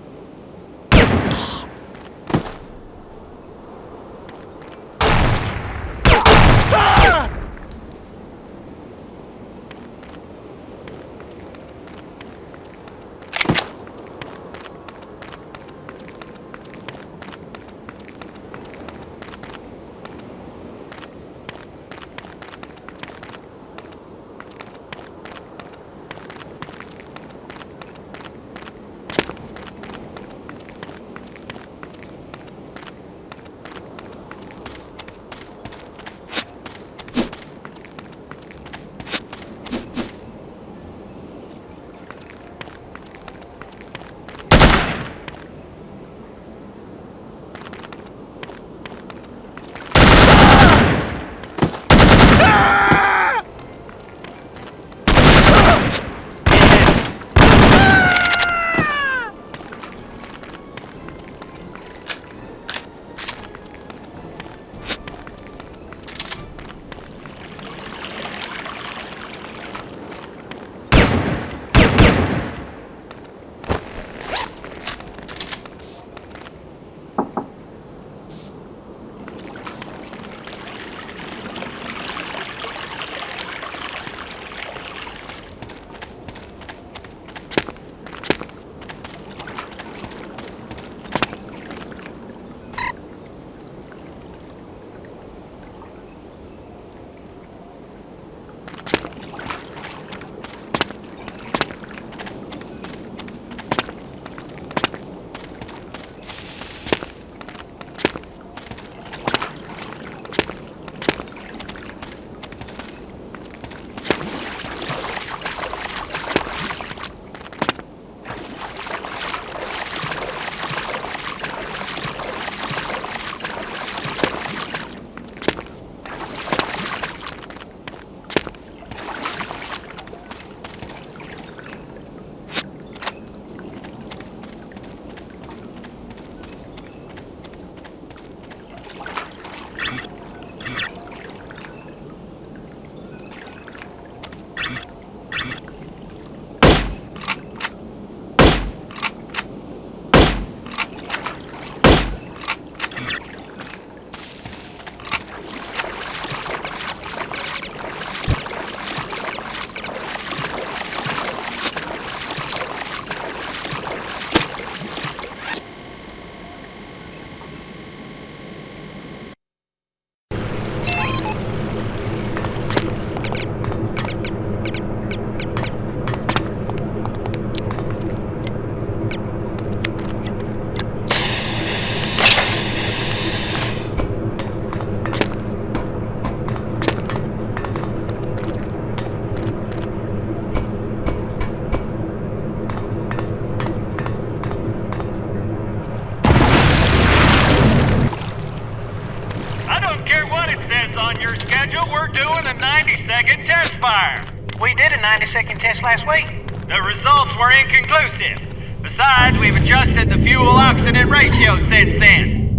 We're doing a 90-second test fire. We did a 90-second test last week. The results were inconclusive. Besides, we've adjusted the fuel-oxygen ratio since then.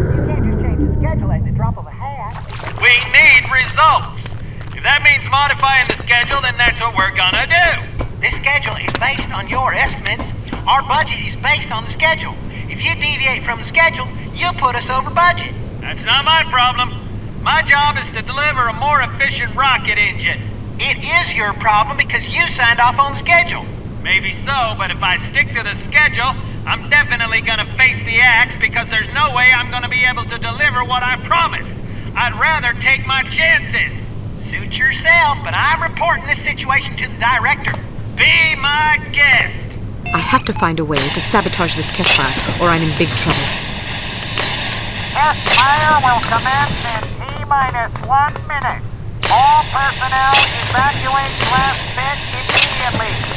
You can't just change the schedule at the drop of a hat. We need results. If that means modifying the schedule, then that's what we're gonna do. This schedule is based on your estimates. Our budget is based on the schedule. If you deviate from the schedule, you'll put us over budget. That's not my problem. My job is to deliver a more efficient rocket engine. It is your problem because you signed off on the schedule. Maybe so, but if I stick to the schedule, I'm definitely gonna face the axe because there's no way I'm gonna be able to deliver what I promised. I'd rather take my chances. Suit yourself, but I'm reporting this situation to the director. Be my guest. I have to find a way to sabotage this test fire, or I'm in big trouble. Test fire will commence in T-1 minute. All personnel evacuate last pit immediately.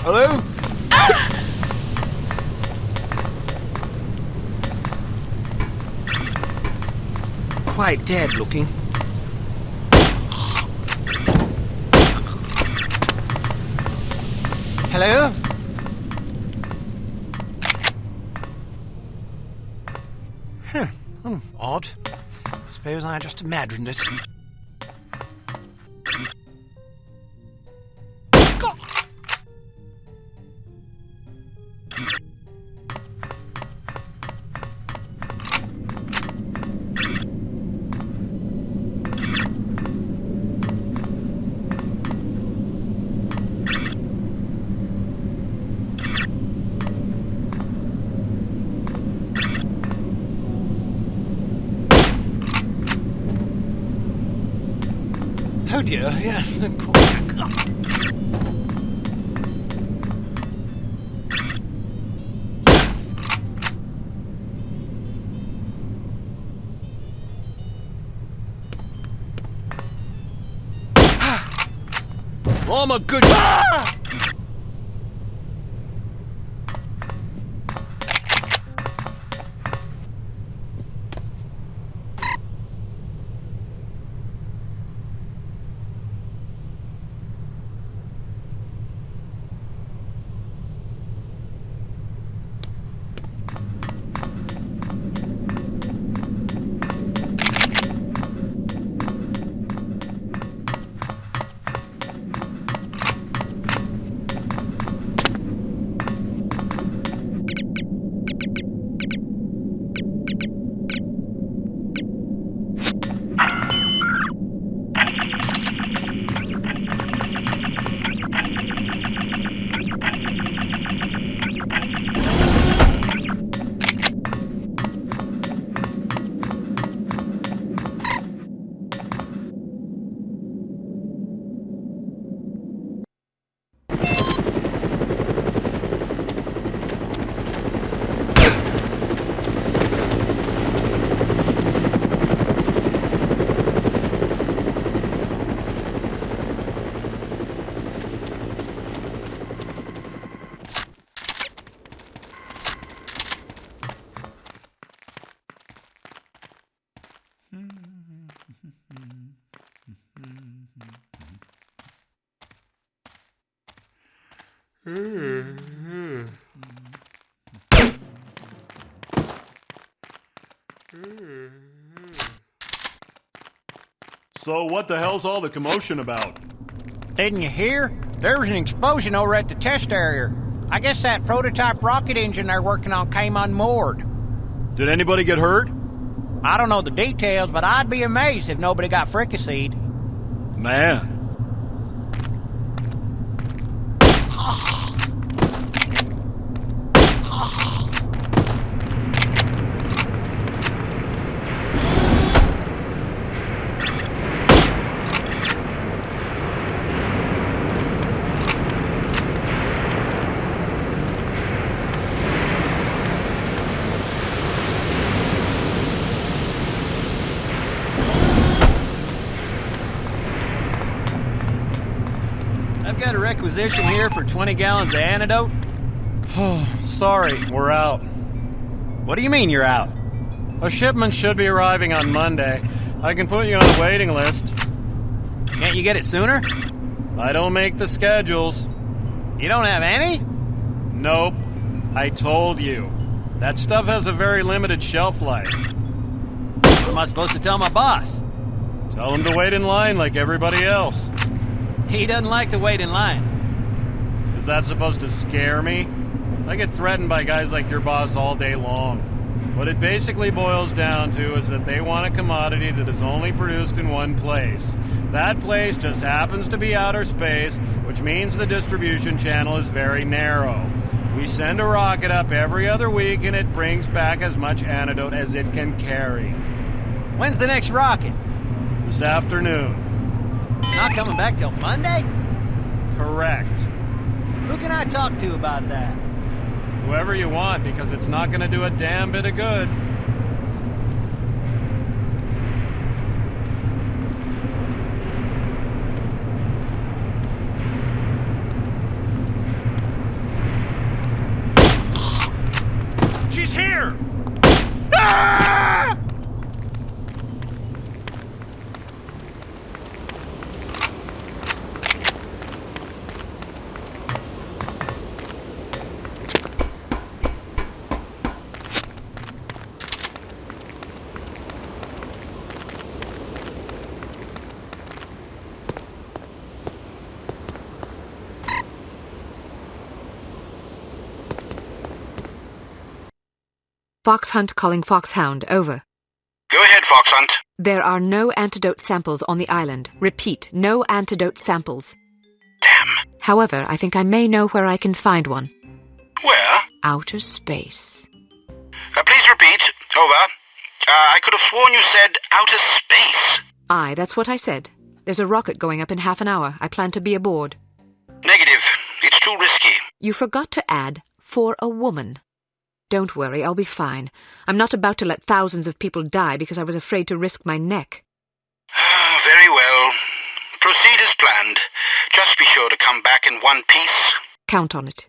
Hello? Quite dead looking. Hello? Odd. Suppose I just imagined it. Oh dear, yeah. Oh my good. So what the hell's all the commotion about? Didn't you hear? There was an explosion over at the test area. I guess that prototype rocket engine they're working on came unmoored. Did anybody get hurt? I don't know the details, but I'd be amazed if nobody got fricasseed. Man. Got a requisition here for 20 gallons of antidote? Sorry, we're out. What do you mean you're out? A shipment should be arriving on Monday. I can put you on a waiting list. Can't you get it sooner? I don't make the schedules. You don't have any? Nope. I told you. That stuff has a very limited shelf life. What am I supposed to tell my boss? Tell him to wait in line like everybody else. He doesn't like to wait in line. Is that supposed to scare me? I get threatened by guys like your boss all day long. What it basically boils down to is that they want a commodity that is only produced in one place. That place just happens to be outer space, which means the distribution channel is very narrow. We send a rocket up every other week and it brings back as much antidote as it can carry. When's the next rocket? This afternoon. Not coming back till Monday? Correct. Who can I talk to about that? Whoever you want, because it's not gonna do a damn bit of good. She's here! Ah! Fox Hunt calling Foxhound, over. Go ahead, Fox Hunt. There are no antidote samples on the island. Repeat, no antidote samples. Damn. However, I think I may know where I can find one. Where? Outer space. Please repeat. Over. I could have sworn you said outer space. Aye, that's what I said. There's a rocket going up in half an hour. I plan to be aboard. Negative. It's too risky. You forgot to add, for a woman. Don't worry, I'll be fine. I'm not about to let thousands of people die because I was afraid to risk my neck. Very well. Proceed as planned. Just be sure to come back in one piece. Count on it.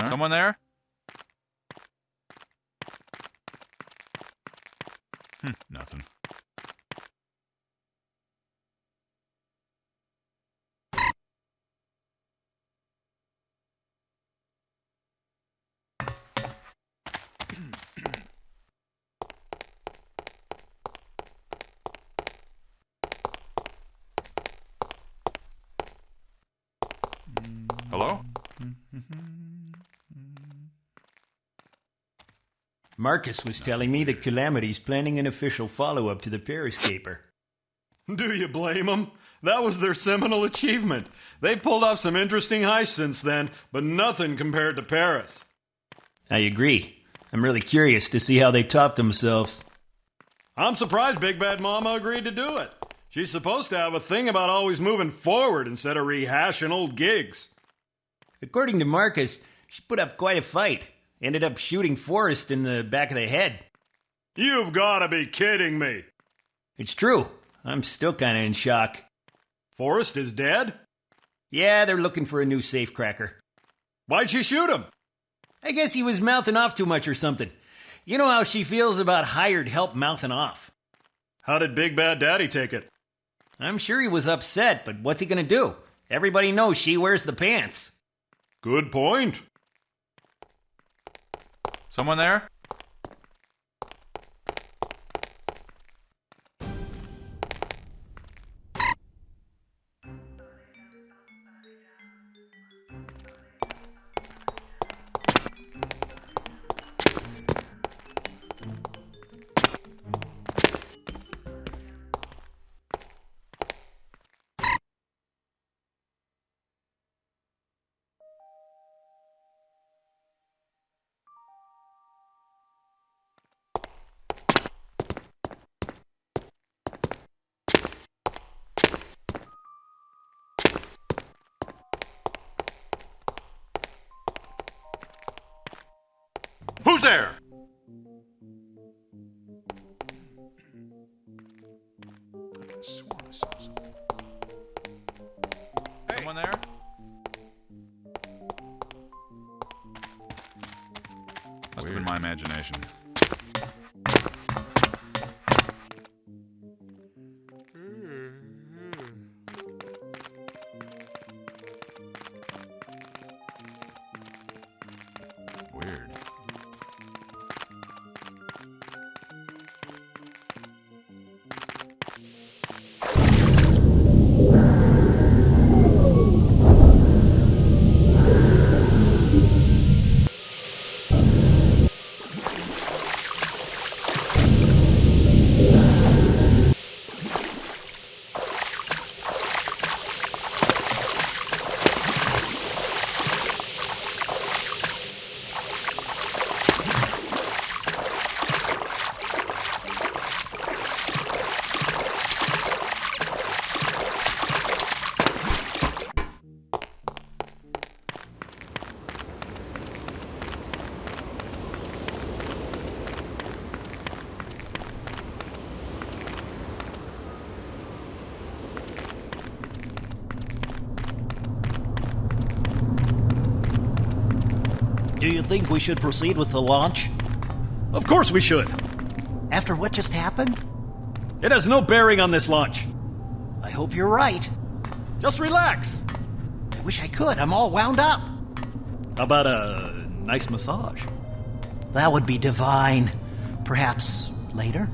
Someone there? Nothing. Hello? Marcus was telling me that Calamity's planning an official follow-up to the Periscaper. Do you blame them? That was their seminal achievement. They pulled off some interesting heists since then, but nothing compared to Paris. I agree. I'm really curious to see how they top themselves. I'm surprised Big Bad Mama agreed to do it. She's supposed to have a thing about always moving forward instead of rehashing old gigs. According to Marcus, she put up quite a fight. Ended up shooting Forrest in the back of the head. You've got to be kidding me. It's true. I'm still kind of in shock. Forrest is dead? Yeah, they're looking for a new Safecracker. Why'd she shoot him? I guess he was mouthing off too much or something. You know how she feels about hired help mouthing off. How did Big Bad Daddy take it? I'm sure he was upset, but what's he gonna do? Everybody knows she wears the pants. Good point. Someone there? Who's there? I could have sworn I saw something. Hey. Someone there? Must have been my imagination. Do you think we should proceed with the launch? Of course we should. After what just happened? It has no bearing on this launch. I hope you're right. Just relax. I wish I could. I'm all wound up. How about a nice massage? That would be divine. Perhaps later?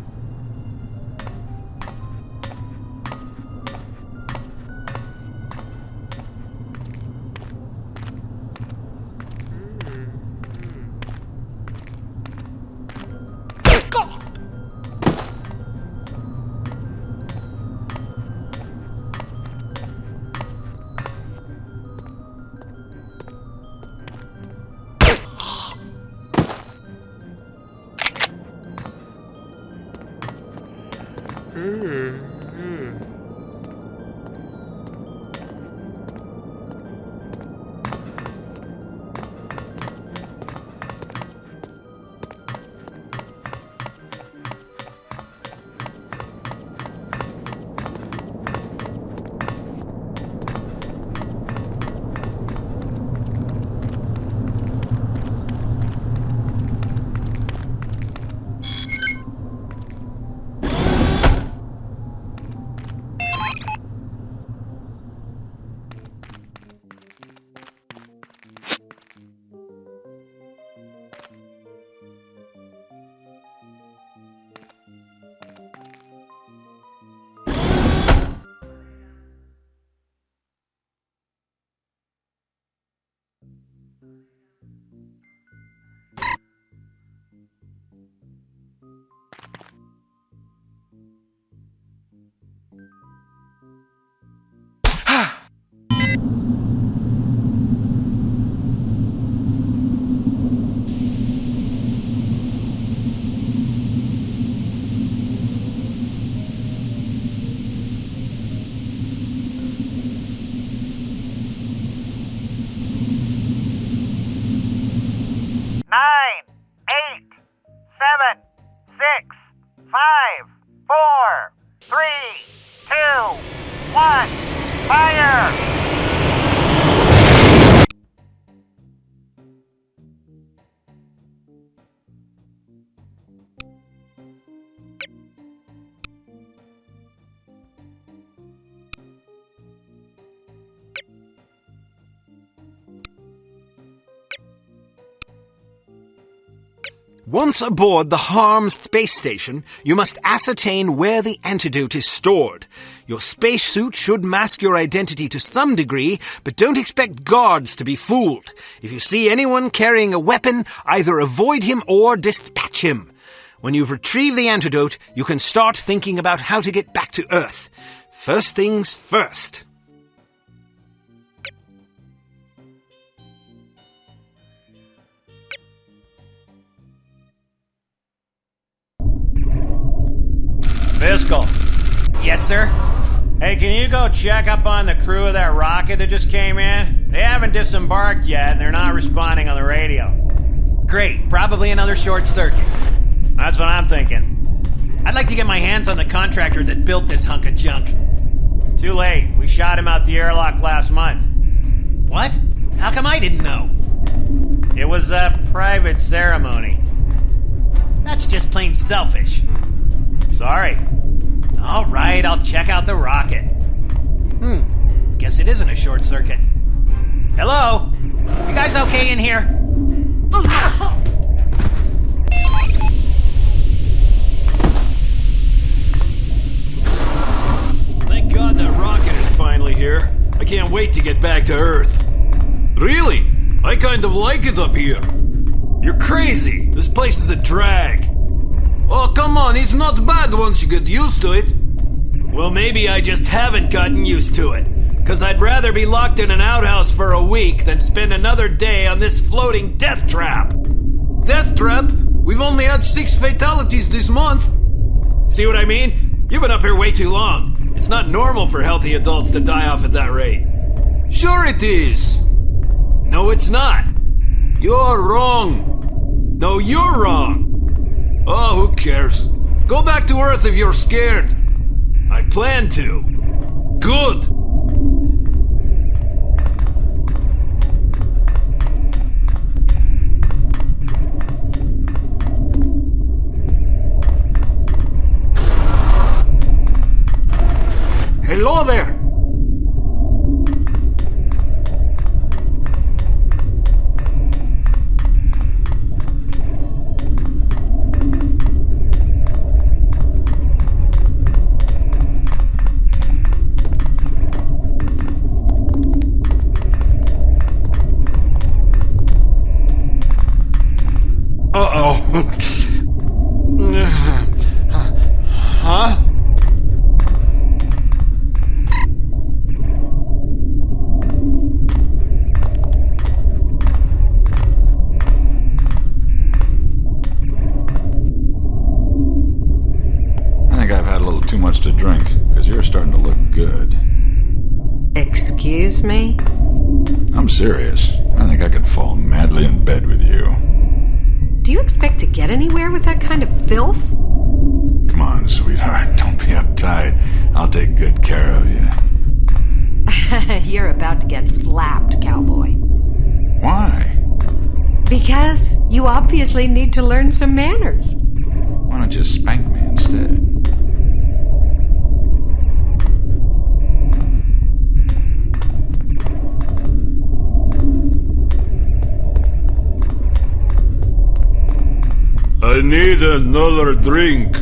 Once aboard the H.A.R.M. space station, you must ascertain where the antidote is stored. Your spacesuit should mask your identity to some degree, but don't expect guards to be fooled. If you see anyone carrying a weapon, either avoid him or dispatch him. When you've retrieved the antidote, you can start thinking about how to get back to Earth. First things first. Fiscal. Yes, sir? Hey, can you go check up on the crew of that rocket that just came in? They haven't disembarked yet, and they're not responding on the radio. Great. Probably another short circuit. That's what I'm thinking. I'd like to get my hands on the contractor that built this hunk of junk. Too late. We shot him out the airlock last month. What? How come I didn't know? It was a private ceremony. That's just plain selfish. Sorry. All right, I'll check out the rocket. Guess it isn't a short circuit. Hello? You guys okay in here? Thank God that rocket is finally here. I can't wait to get back to Earth. Really? I kind of like it up here. You're crazy. This place is a drag. Oh, come on, it's not bad once you get used to it. Well, maybe I just haven't gotten used to it. 'Cause I'd rather be locked in an outhouse for a week than spend another day on this floating death trap. Death trap? We've only had 6 fatalities this month. See what I mean? You've been up here way too long. It's not normal for healthy adults to die off at that rate. Sure it is. No, it's not. You're wrong. No, you're wrong. Oh, who cares? Go back to Earth if you're scared. I plan to. Good. Uh-oh. Huh? I think I've had a little too much to drink, because you're starting to look good. Excuse me? I'm serious. I think I could fall madly in bed with you. Do you expect to get anywhere with that kind of filth? Come on, sweetheart. Don't be uptight. I'll take good care of you. You're about to get slapped, cowboy. Why? Because you obviously need to learn some manners. Why don't you spank me instead? I need another drink.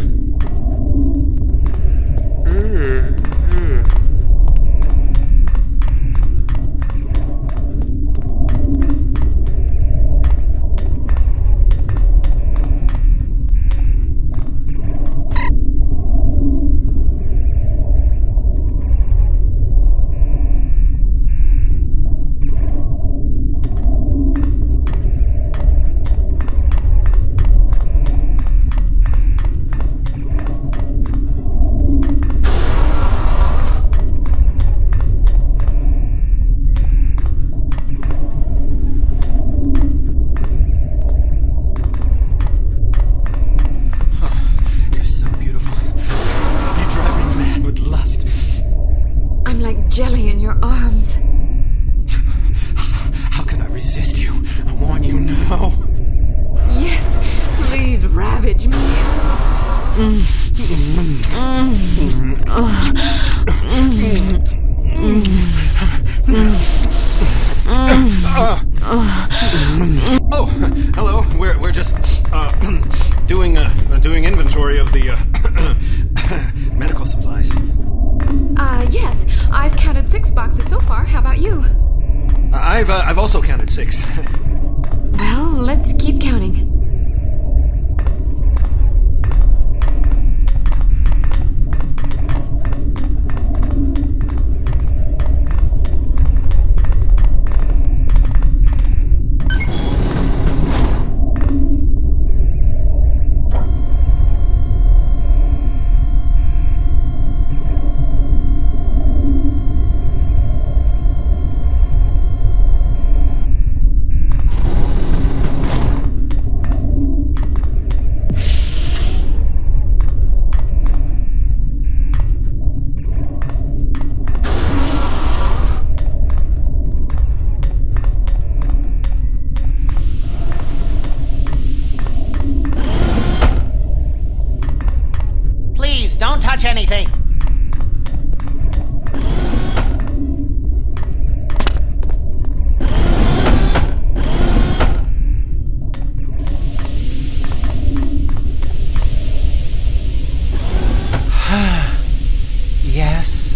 Jelly in your arms. How can I resist you? I want you now. Yes, please ravage me. Oh, hello. We're just doing inventory of the medical supplies. Yes. I've counted 6 boxes so far. How about you? I've also counted 6. Well, let's keep counting. Don't touch anything. Yes.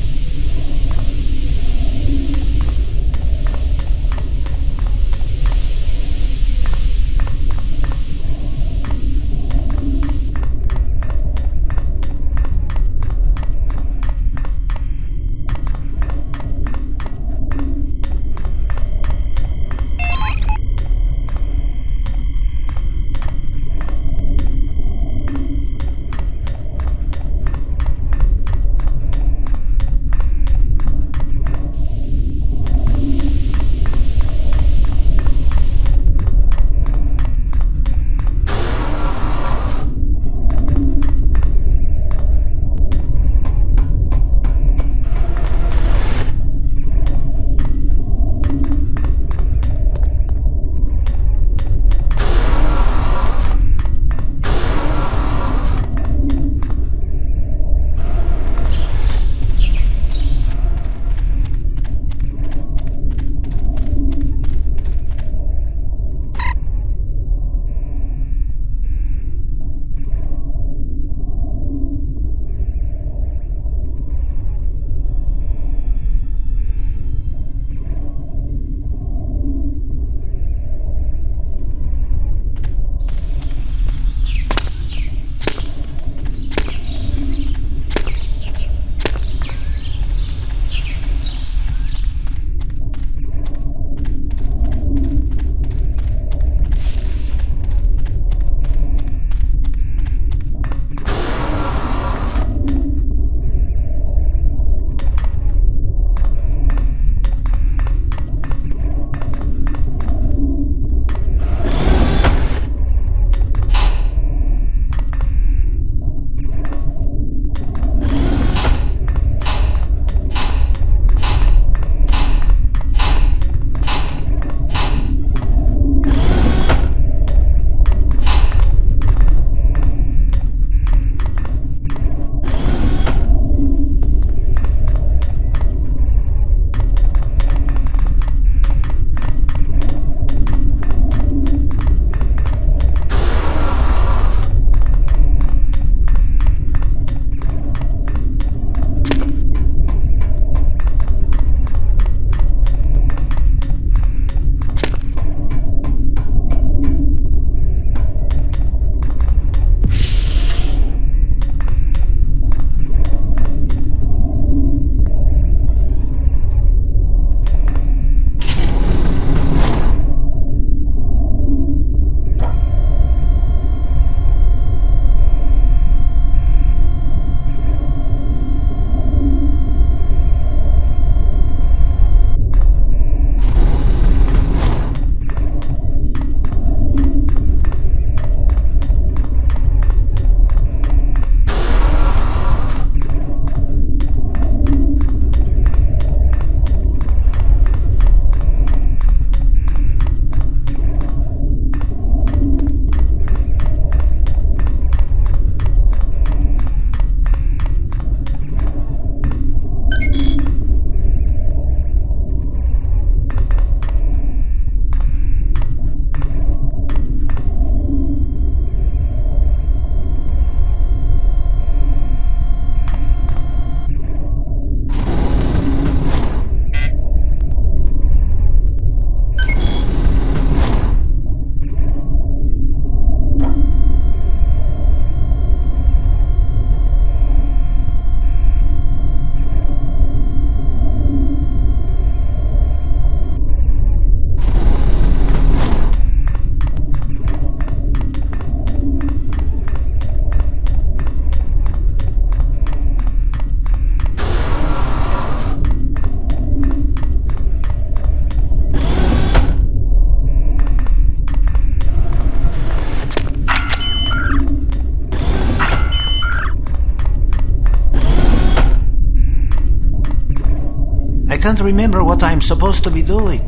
can't remember what I'm supposed to be doing.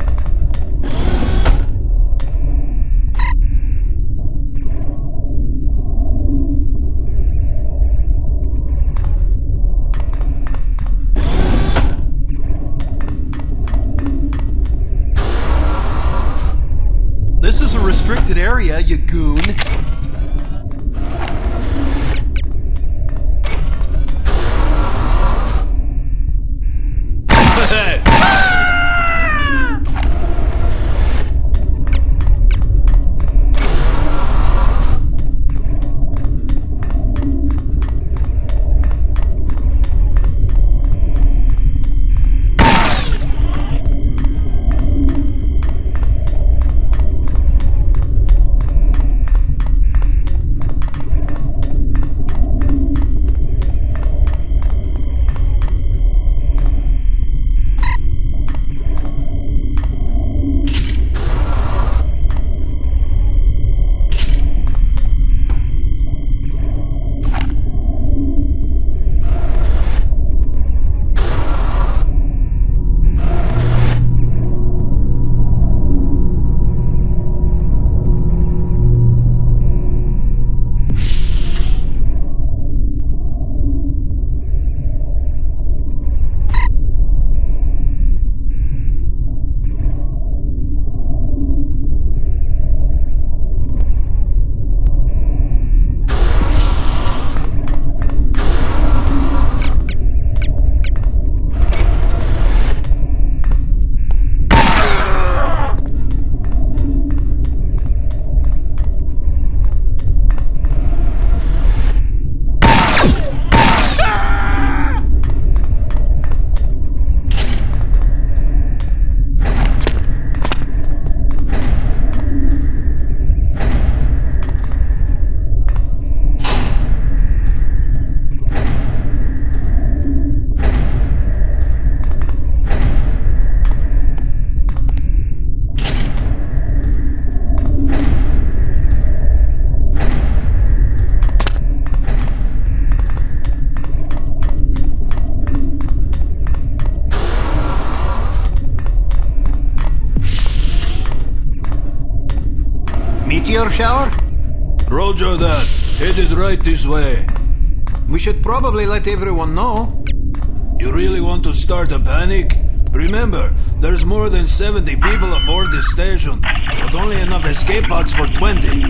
This is a restricted area, you goon. Meteor shower? Roger that. Headed right this way. We should probably let everyone know. You really want to start a panic? Remember, there's more than 70 people aboard this station, but only enough escape pods for 20.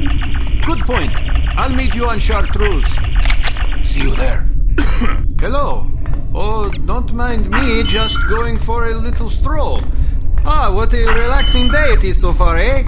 Good point. I'll meet you on Chartreuse. See you there. Hello. Oh, don't mind me, just going for a little stroll. Ah, what a relaxing day it is so far, eh?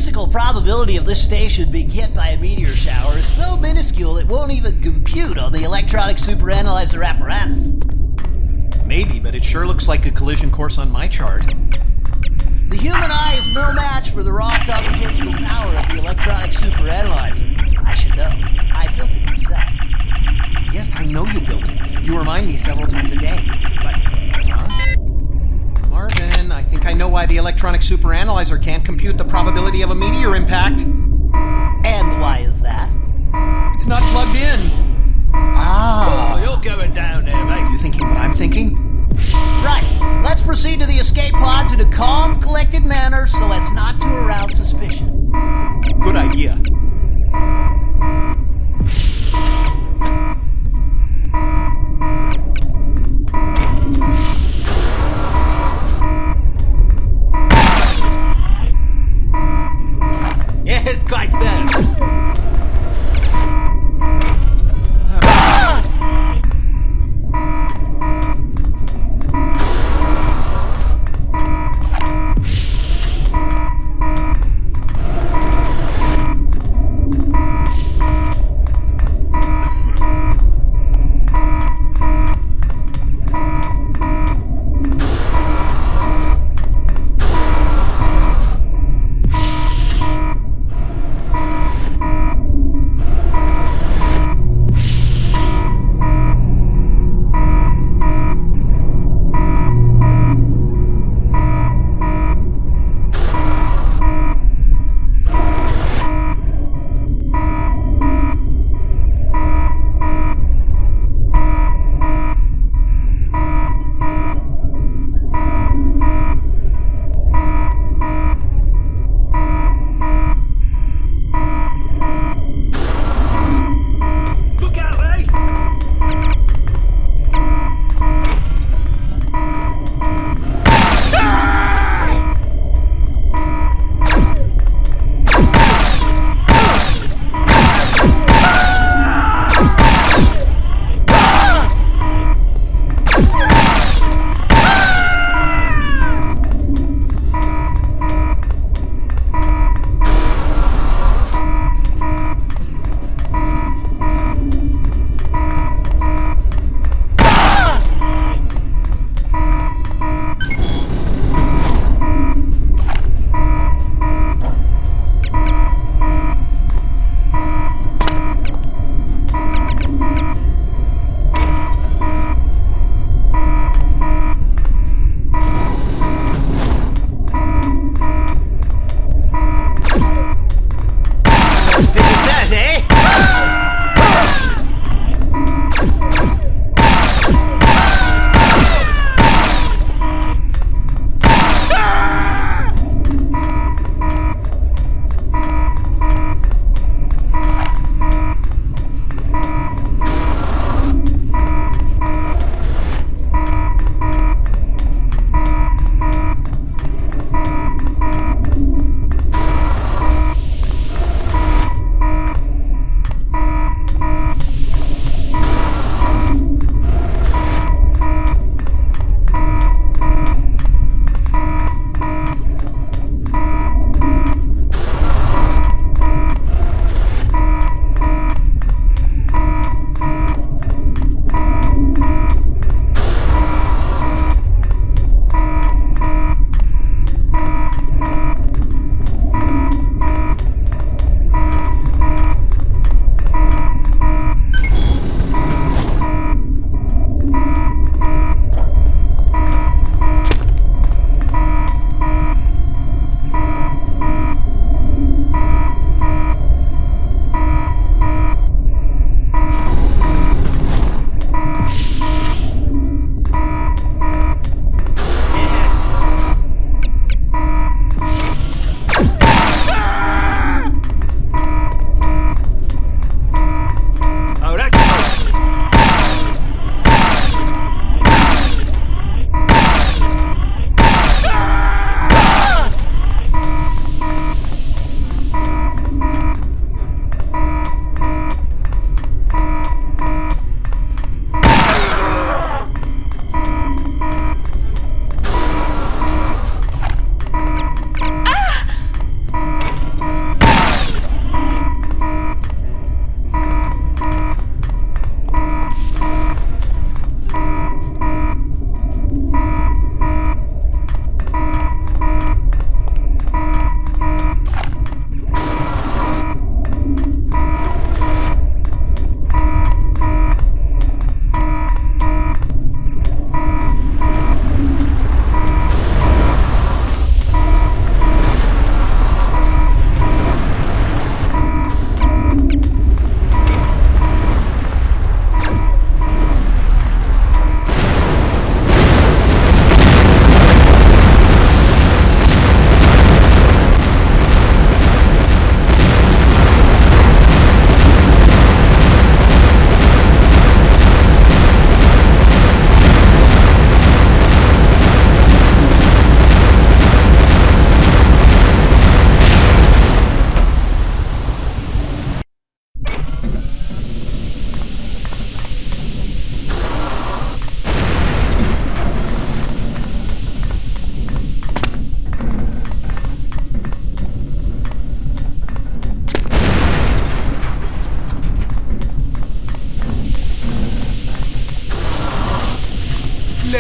The probability of this station being hit by a meteor shower is so minuscule it won't even compute on the electronic superanalyzer apparatus. Maybe, but it sure looks like a collision course on my chart. The human eye is no match for the raw computational power of the electronic superanalyzer. I should know. I built it myself. Yes, I know you built it. You remind me several times a day. But, Marvin, I think I know why the electronic superanalyzer can't compute the probability of a meteor impact. And why is that? It's not plugged in. Ah. Oh, you're going down there, mate. You thinking what I'm thinking? Right. Let's proceed to the escape pods in a calm, collected manner so as not to arouse suspicion. Good idea. Yes, quite so.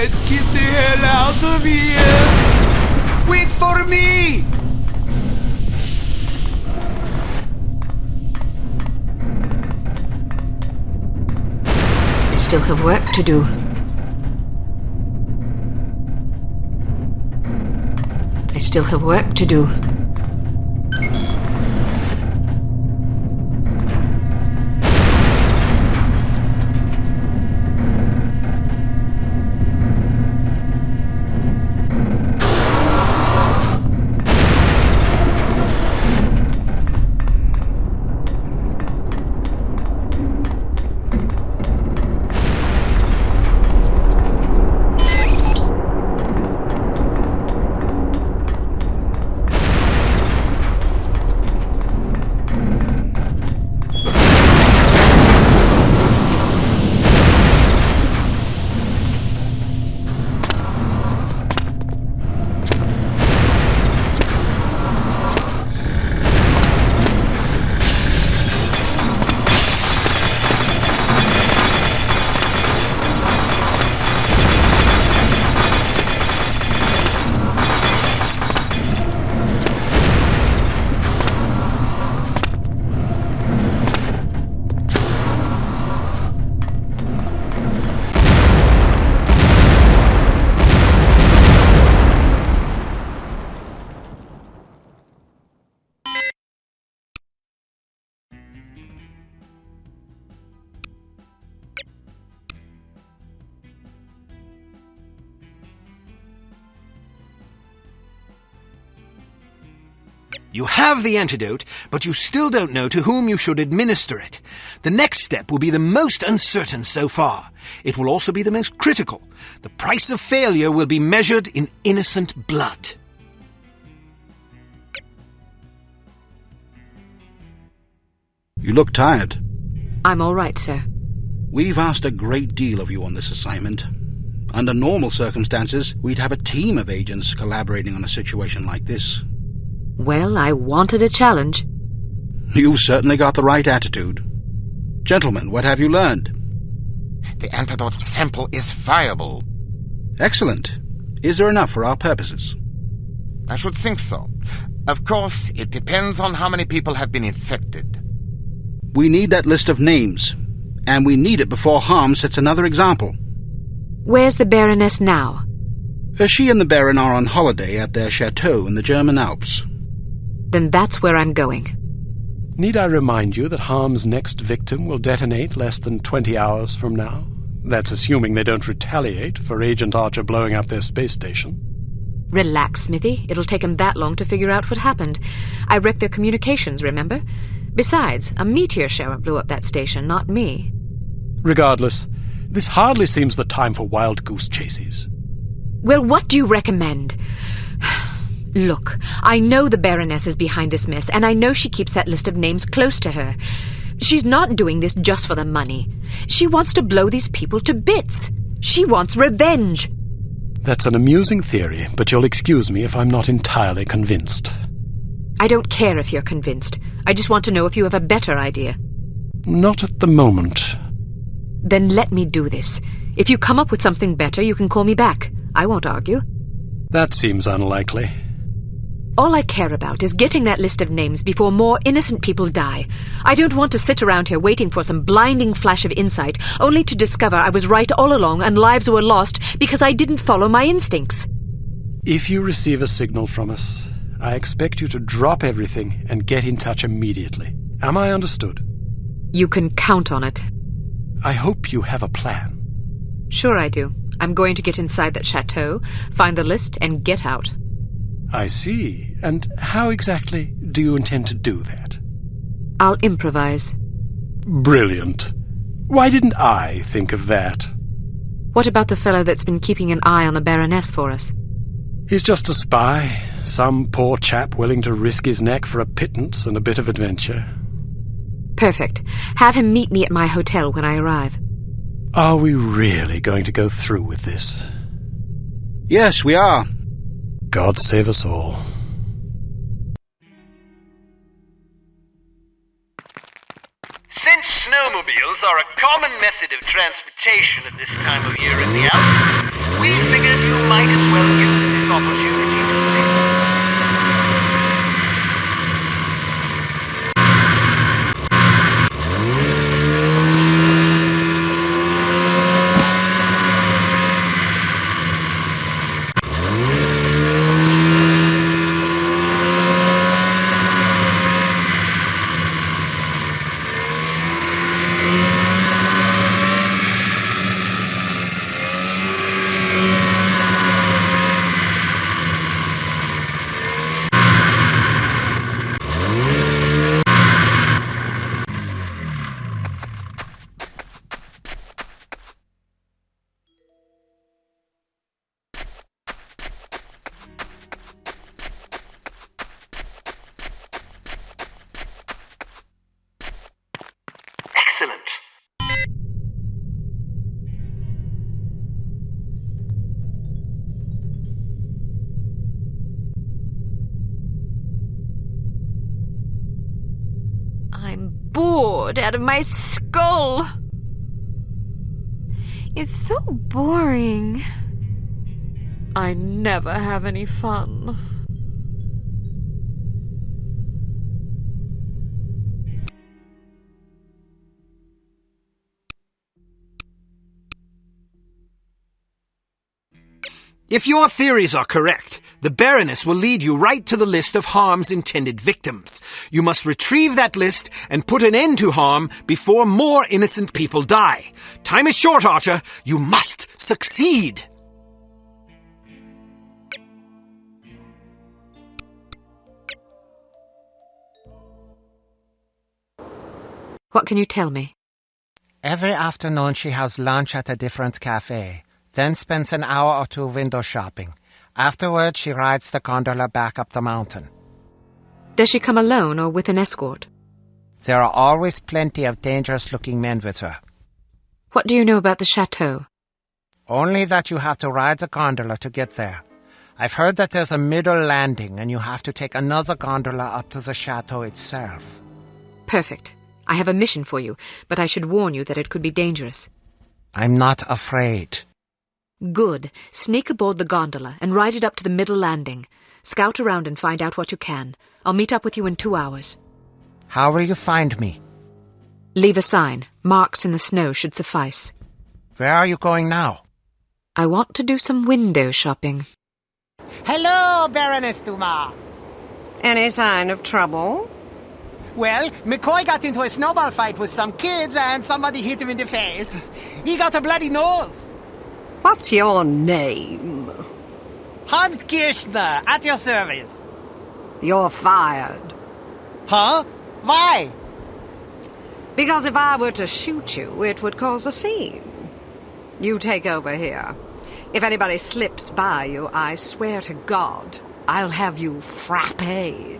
Let's get the hell out of here! Wait for me! I still have work to do. I still have work to do. You have the antidote, but you still don't know to whom you should administer it. The next step will be the most uncertain so far. It will also be the most critical. The price of failure will be measured in innocent blood. You look tired. I'm all right, sir. We've asked a great deal of you on this assignment. Under normal circumstances, we'd have a team of agents collaborating on a situation like this. Well, I wanted a challenge. You've certainly got the right attitude. Gentlemen, what have you learned? The antidote sample is viable. Excellent. Is there enough for our purposes? I should think so. Of course, it depends on how many people have been infected. We need that list of names, and we need it before H.A.R.M sets another example. Where's the Baroness now? She and the Baron are on holiday at their chateau in the German Alps. Then that's where I'm going. Need I remind you that H.A.R.M's next victim will detonate less than 20 hours from now? That's assuming they don't retaliate for Agent Archer blowing up their space station. Relax, Smithy. It'll take them that long to figure out what happened. I wrecked their communications, remember? Besides, a meteor shower blew up that station, not me. Regardless, this hardly seems the time for wild goose chases. Well, what do you recommend? Look, I know the Baroness is behind this mess, and I know she keeps that list of names close to her. She's not doing this just for the money. She wants to blow these people to bits. She wants revenge. That's an amusing theory, but you'll excuse me if I'm not entirely convinced. I don't care if you're convinced. I just want to know if you have a better idea. Not at the moment. Then let me do this. If you come up with something better, you can call me back. I won't argue. That seems unlikely. All I care about is getting that list of names before more innocent people die. I don't want to sit around here waiting for some blinding flash of insight, only to discover I was right all along and lives were lost because I didn't follow my instincts. If you receive a signal from us, I expect you to drop everything and get in touch immediately. Am I understood? You can count on it. I hope you have a plan. Sure I do. I'm going to get inside that chateau, find the list, and get out. I see. And how exactly do you intend to do that? I'll improvise. Brilliant. Why didn't I think of that? What about the fellow that's been keeping an eye on the Baroness for us? He's just a spy. Some poor chap willing to risk his neck for a pittance and a bit of adventure. Perfect. Have him meet me at my hotel when I arrive. Are we really going to go through with this? Yes, we are. God save us all. Since snowmobiles are a common method of transportation at this time of year in the Alps, we've might as well use this opportunity to live. Excellent. I'm bored out of my skull. It's so boring. I never have any fun. If your theories are correct, the Baroness will lead you right to the list of H.A.R.M's intended victims. You must retrieve that list and put an end to H.A.R.M. before more innocent people die. Time is short, Archer. You must succeed. What can you tell me? Every afternoon she has lunch at a different cafe, then spends an hour or two window shopping. Afterwards, she rides the gondola back up the mountain. Does she come alone or with an escort? There are always plenty of dangerous-looking men with her. What do you know about the chateau? Only that you have to ride the gondola to get there. I've heard that there's a middle landing and you have to take another gondola up to the chateau itself. Perfect. I have a mission for you, but I should warn you that it could be dangerous. I'm not afraid. Good. Sneak aboard the gondola and ride it up to the middle landing. Scout around and find out what you can. I'll meet up with you in 2 hours. How will you find me? Leave a sign. Marks in the snow should suffice. Where are you going now? I want to do some window shopping. Hello, Baroness Dumas. Any sign of trouble? Well, McCoy got into a snowball fight with some kids and somebody hit him in the face. He got a bloody nose. What's your name? Hans Kirchner, at your service. You're fired. Huh? Why? Because if I were to shoot you, it would cause a scene. You take over here. If anybody slips by you, I swear to God, I'll have you frappéed.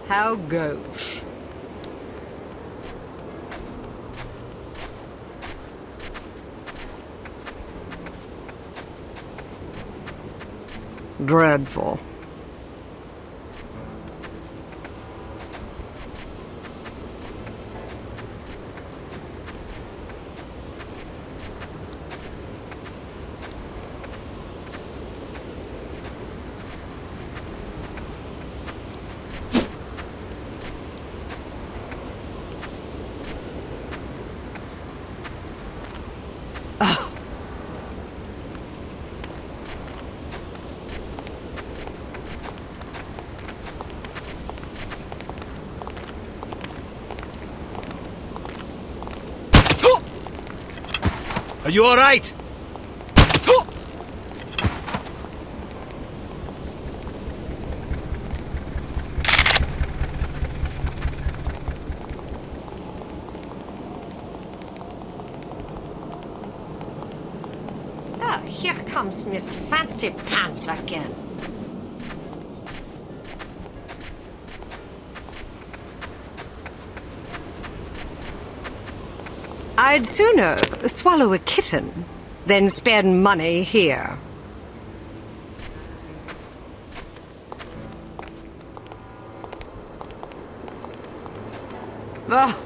How goes? Dreadful. Are you all right? Ah, here comes Miss Fancy Pants again. I'd sooner swallow a kitten than spend money here. Oh.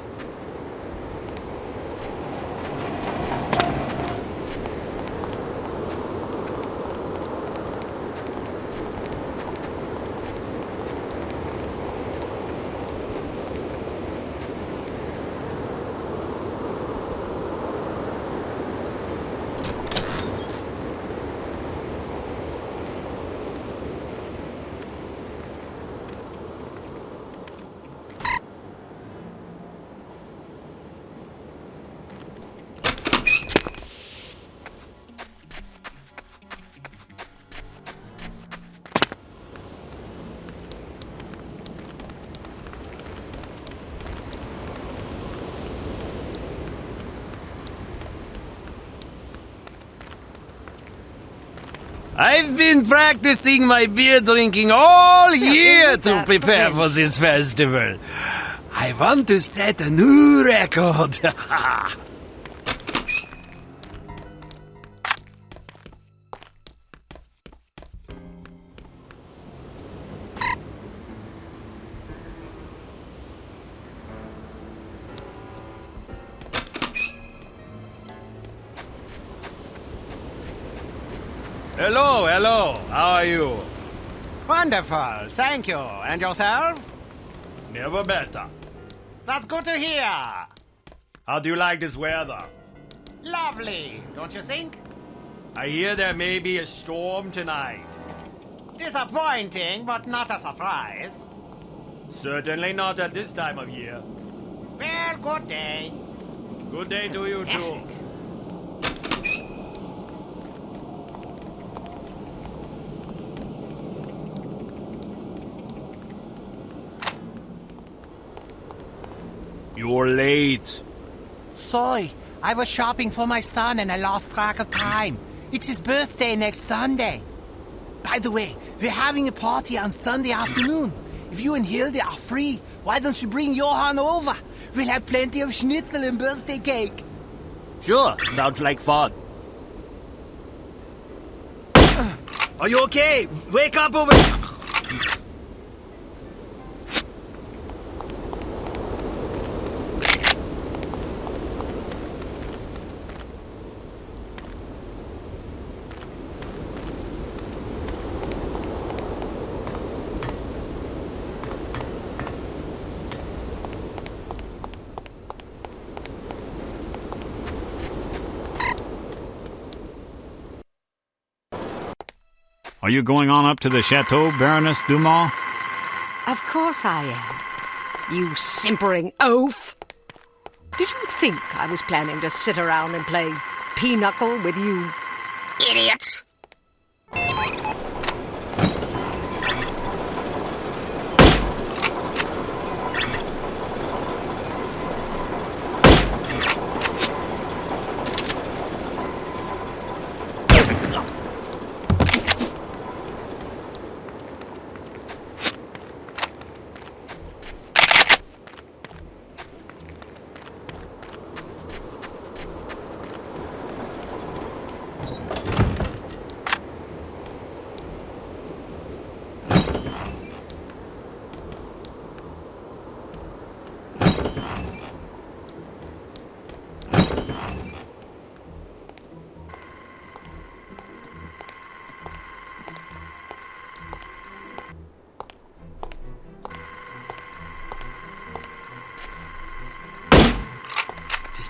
I've been practicing my beer drinking all year to prepare for this festival. I want to set a new record. Hello, hello. How are you? Wonderful, thank you. And yourself? Never better. That's good to hear. How do you like this weather? Lovely, don't you think? I hear there may be a storm tonight. Disappointing, but not a surprise. Certainly not at this time of year. Well, good day. Good day to you, too. You're late. Sorry, I was shopping for my son and I lost track of time. It's his birthday next Sunday. By the way, we're having a party on Sunday afternoon. If you and Hilde are free, why don't you bring Johann over? We'll have plenty of schnitzel and birthday cake. Sure, sounds like fun. Are you okay? Wake up over... Are you going on up to the chateau, Baroness Dumas? Of course I am. You simpering oaf! Did you think I was planning to sit around and play pinochle with you idiots?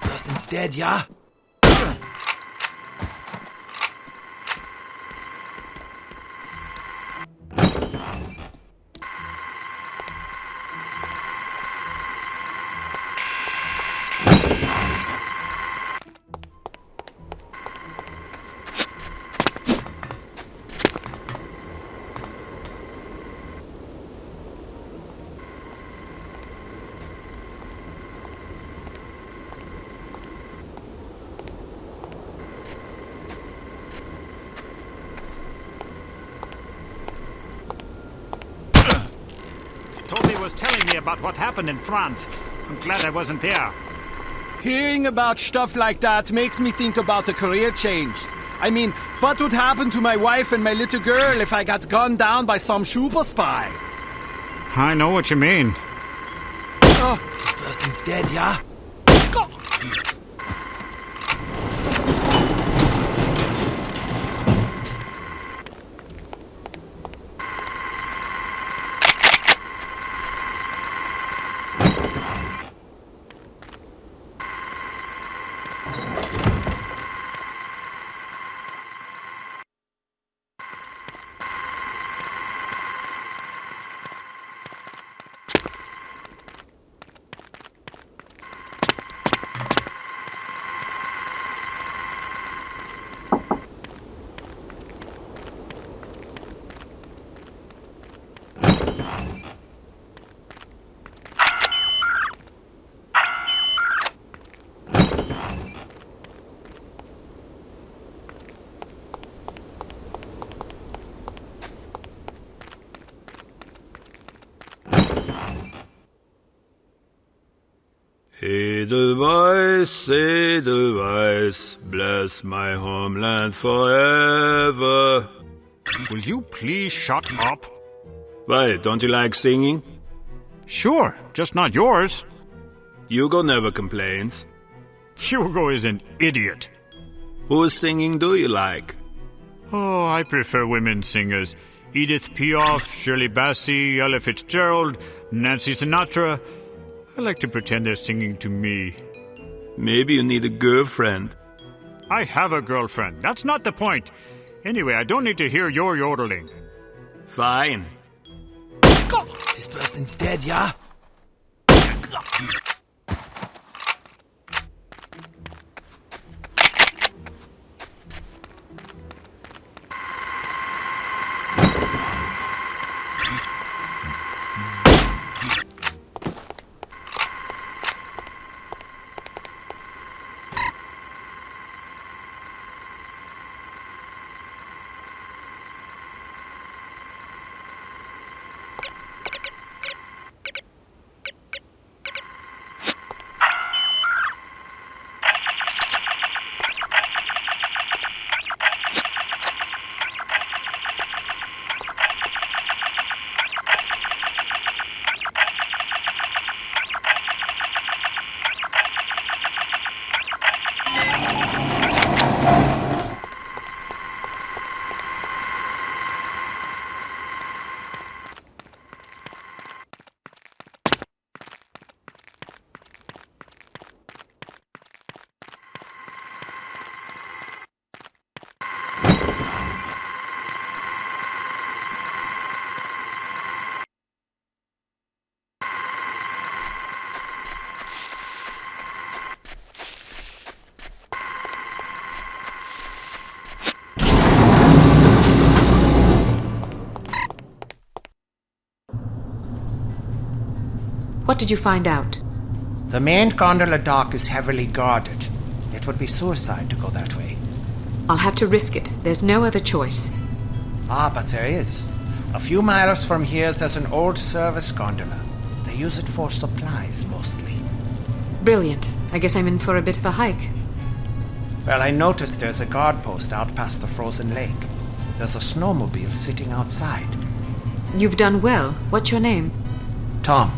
Person's dead, yeah? Was telling me about what happened in France. I'm glad I wasn't there. Hearing about stuff like that makes me think about a career change. I mean, what would happen to my wife and my little girl if I got gunned down by some super spy? I know what you mean. Oh, this person's dead, yeah? Edelweiss, bless my homeland forever. Will you please shut up? Why, don't you like singing? Sure, just not yours. Hugo never complains. Hugo is an idiot. Whose singing do you like? Oh, I prefer women singers. Edith Piaf, Shirley Bassey, Ella Fitzgerald, Nancy Sinatra. I like to pretend they're singing to me. Maybe you need a girlfriend. I have a girlfriend. That's not the point. Anyway, I don't need to hear your yodeling. Fine. This person's dead, yeah? What did you find out? The main gondola dock is heavily guarded. It would be suicide to go that way. I'll have to risk it. There's no other choice. Ah, but there is. A few miles from here there's an old service gondola. They use it for supplies, mostly. Brilliant. I guess I'm in for a bit of a hike. Well, I noticed there's a guard post out past the frozen lake. There's a snowmobile sitting outside. You've done well. What's your name? Tom.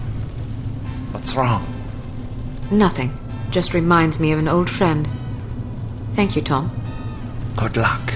What's wrong? Nothing. Just reminds me of an old friend. Thank you, Tom. Good luck.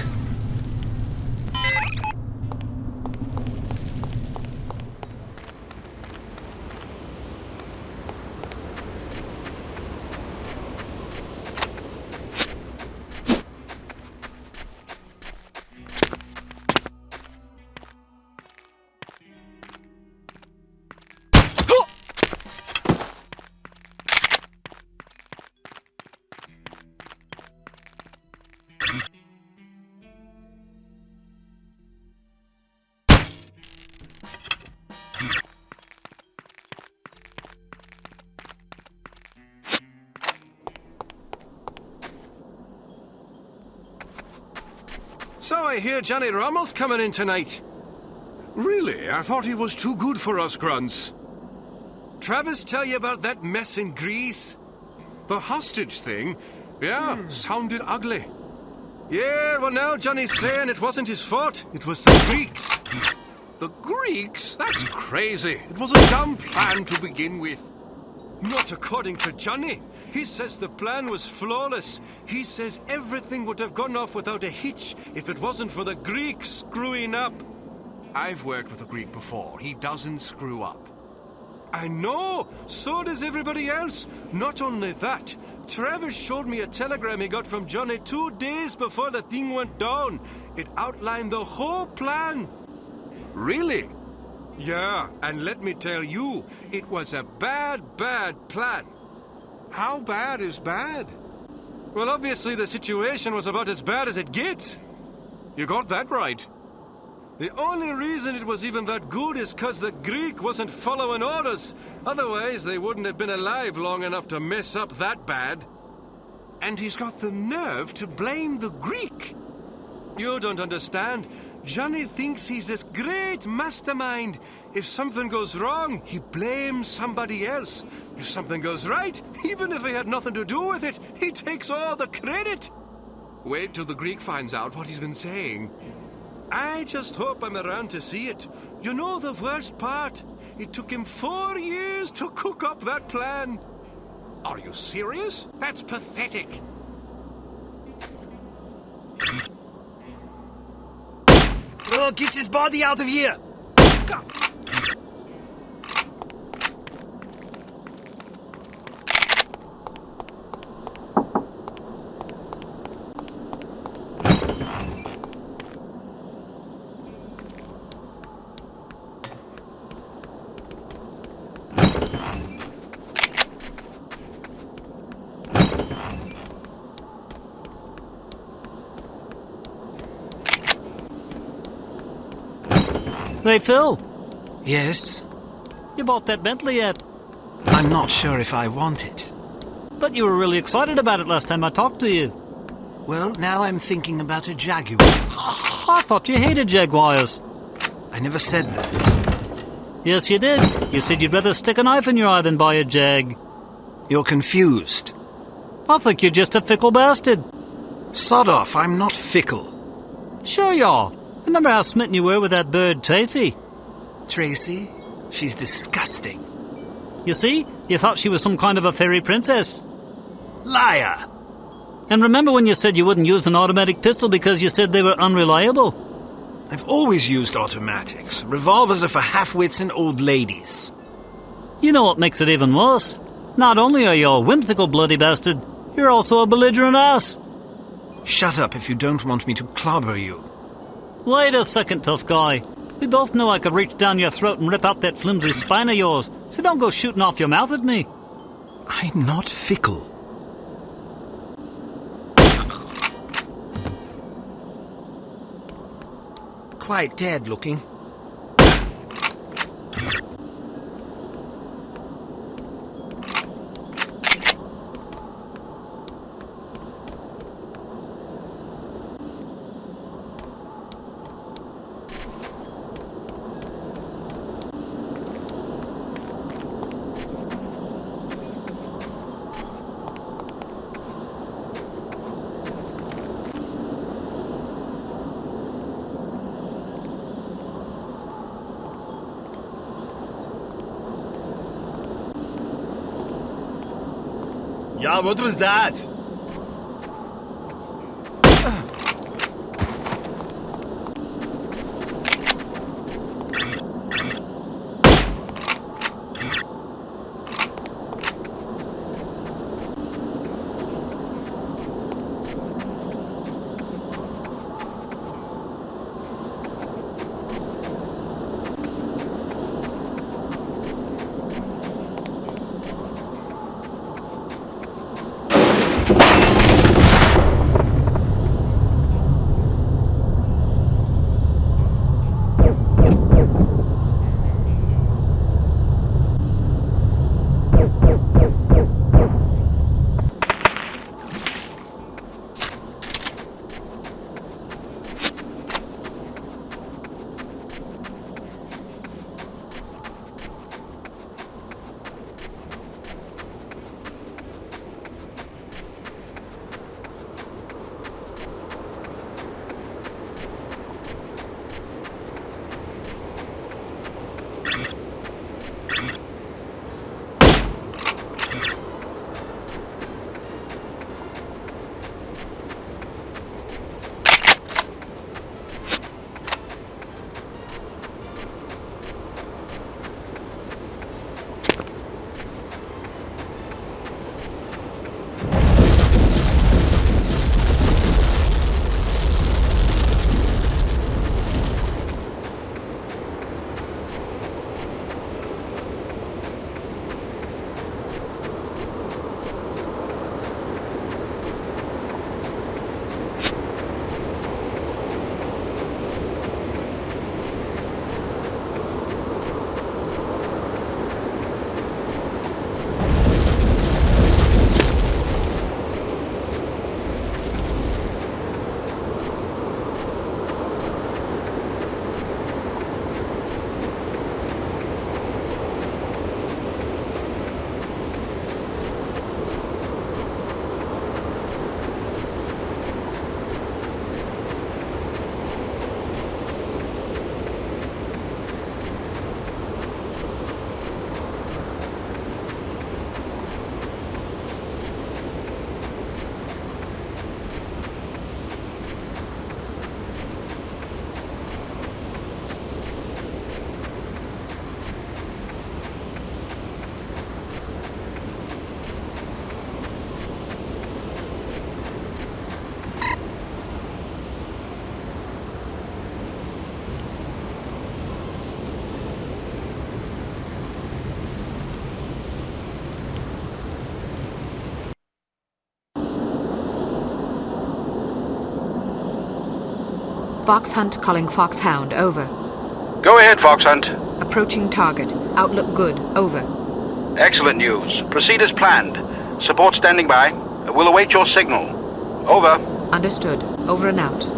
So I hear Johnny Rommel's coming in tonight. Really? I thought he was too good for us grunts. Travis tell you about that mess in Greece? The hostage thing? Yeah, sounded ugly. Yeah, well now Johnny's saying it wasn't his fault. It was the Greeks. The Greeks? That's crazy. It was a dumb plan to begin with. Not according to Johnny. He says the plan was flawless. He says everything would have gone off without a hitch if it wasn't for the Greeks screwing up. I've worked with a Greek before. He doesn't screw up. I know! So does everybody else. Not only that, Travis showed me a telegram he got from Johnny 2 days before the thing went down. It outlined the whole plan. Really? Yeah, and let me tell you, it was a bad, bad plan. How bad is bad? Well, obviously the situation was about as bad as it gets. You got that right. The only reason it was even that good is because the Greek wasn't following orders. Otherwise, they wouldn't have been alive long enough to mess up that bad. And he's got the nerve to blame the Greek. You don't understand. Johnny thinks he's this great mastermind. If something goes wrong, he blames somebody else. If something goes right, even if he had nothing to do with it, he takes all the credit. Wait till the Greek finds out what he's been saying. I just hope I'm around to see it. You know the worst part? It took him 4 years to cook up that plan. Are you serious? That's pathetic. Oh, get his body out of here! Hey, Phil. Yes? You bought that Bentley yet? I'm not sure if I want it. But you were really excited about it last time I talked to you. Well, now I'm thinking about a Jaguar. I thought you hated Jaguars. I never said that. Yes, you did. You said you'd rather stick a knife in your eye than buy a Jag. You're confused. I think you're just a fickle bastard. Sod off, I'm not fickle. Sure you are. Remember how smitten you were with that bird, Tracy? Tracy? She's disgusting. You see? You thought she was some kind of a fairy princess. Liar! And remember when you said you wouldn't use an automatic pistol because you said they were unreliable? I've always used automatics. Revolvers are for half-wits and old ladies. You know what makes it even worse? Not only are you a whimsical bloody bastard, you're also a belligerent ass. Shut up if you don't want me to clobber you. Wait a second, tough guy. We both know I could reach down your throat and rip out that flimsy spine of yours, so don't go shooting off your mouth at me. I'm not fickle. Quite dead looking. Yeah, what was that? Fox Hunt calling Fox Hound, over. Go ahead, Fox Hunt. Approaching target. Outlook good, over. Excellent news. Proceed as planned. Support standing by. We'll await your signal. Over. Understood. Over and out.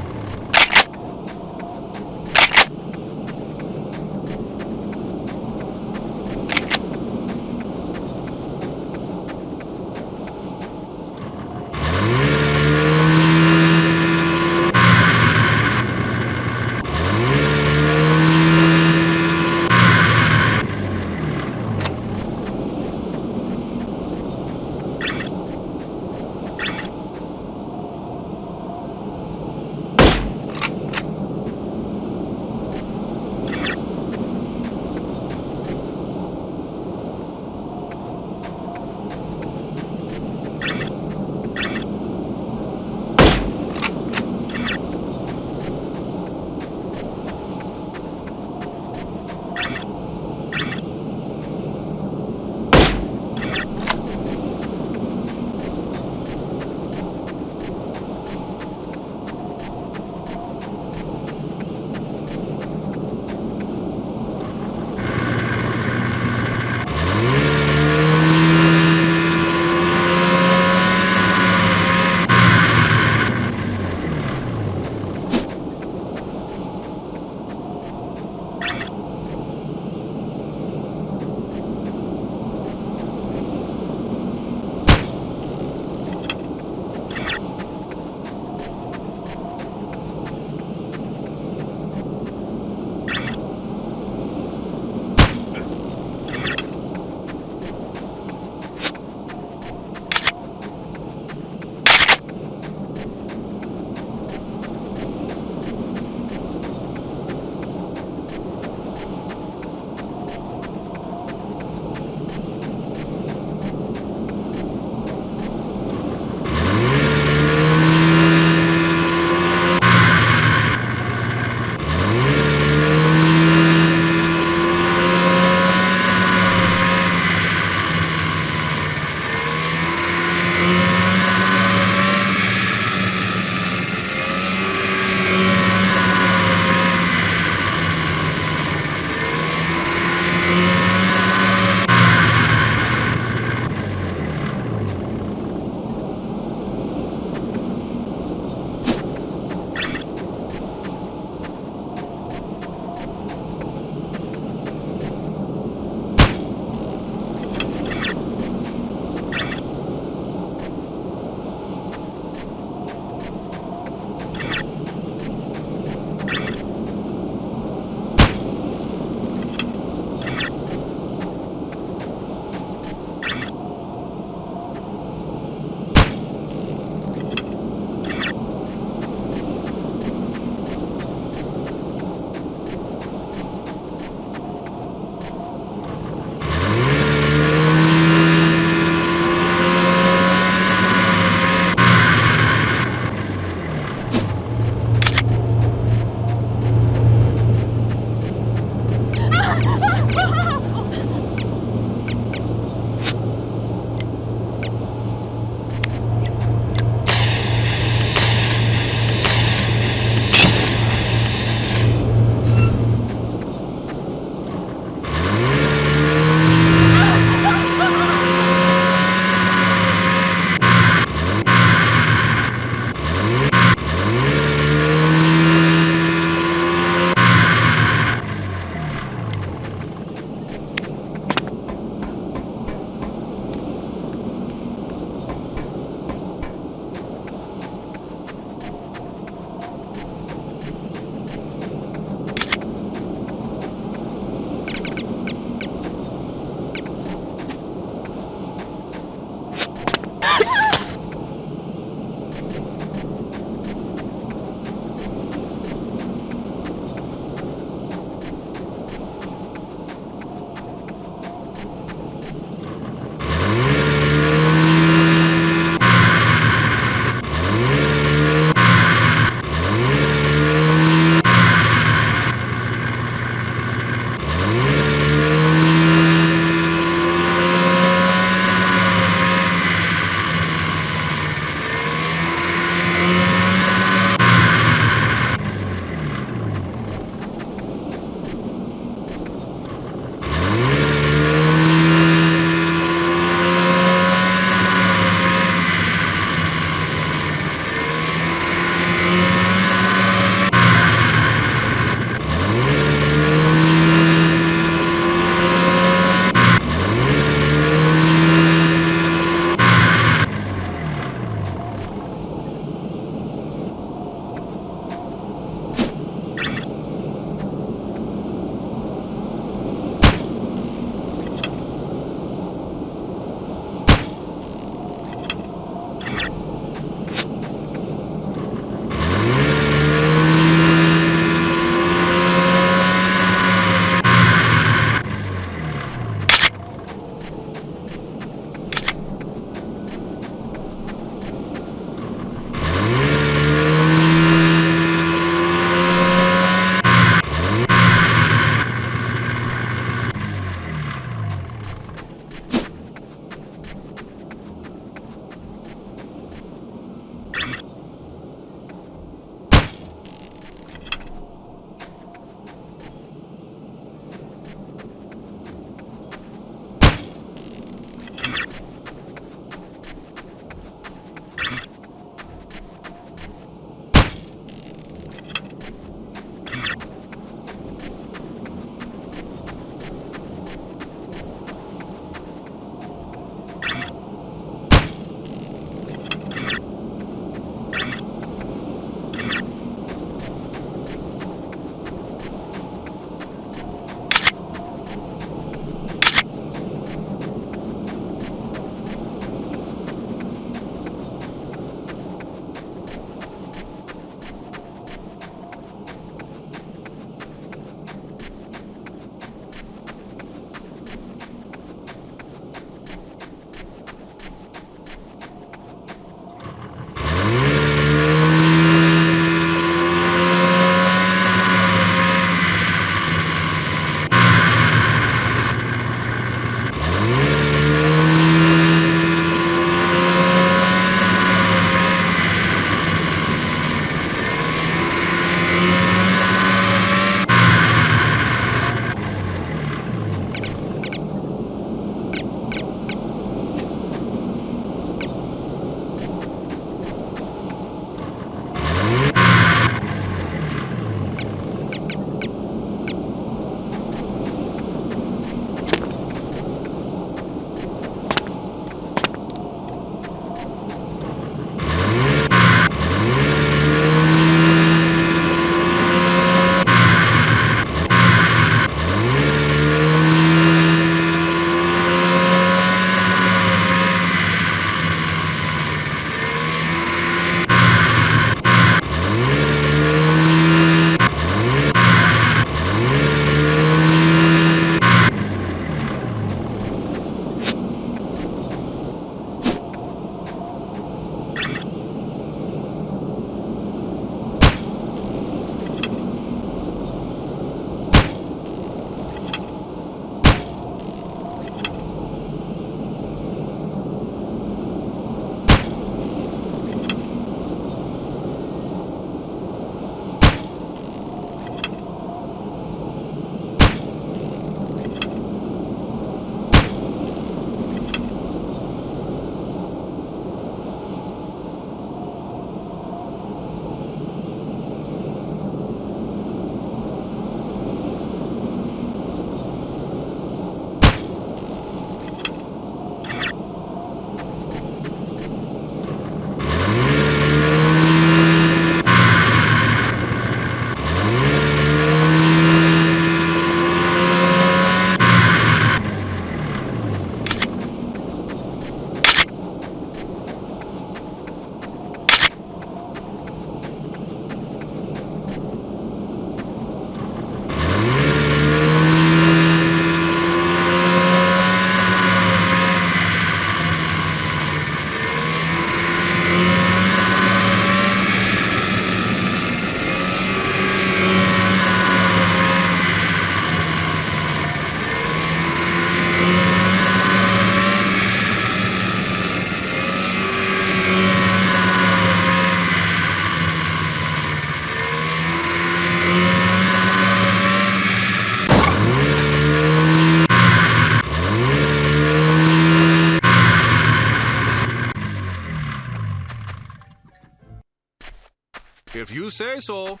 If you say so.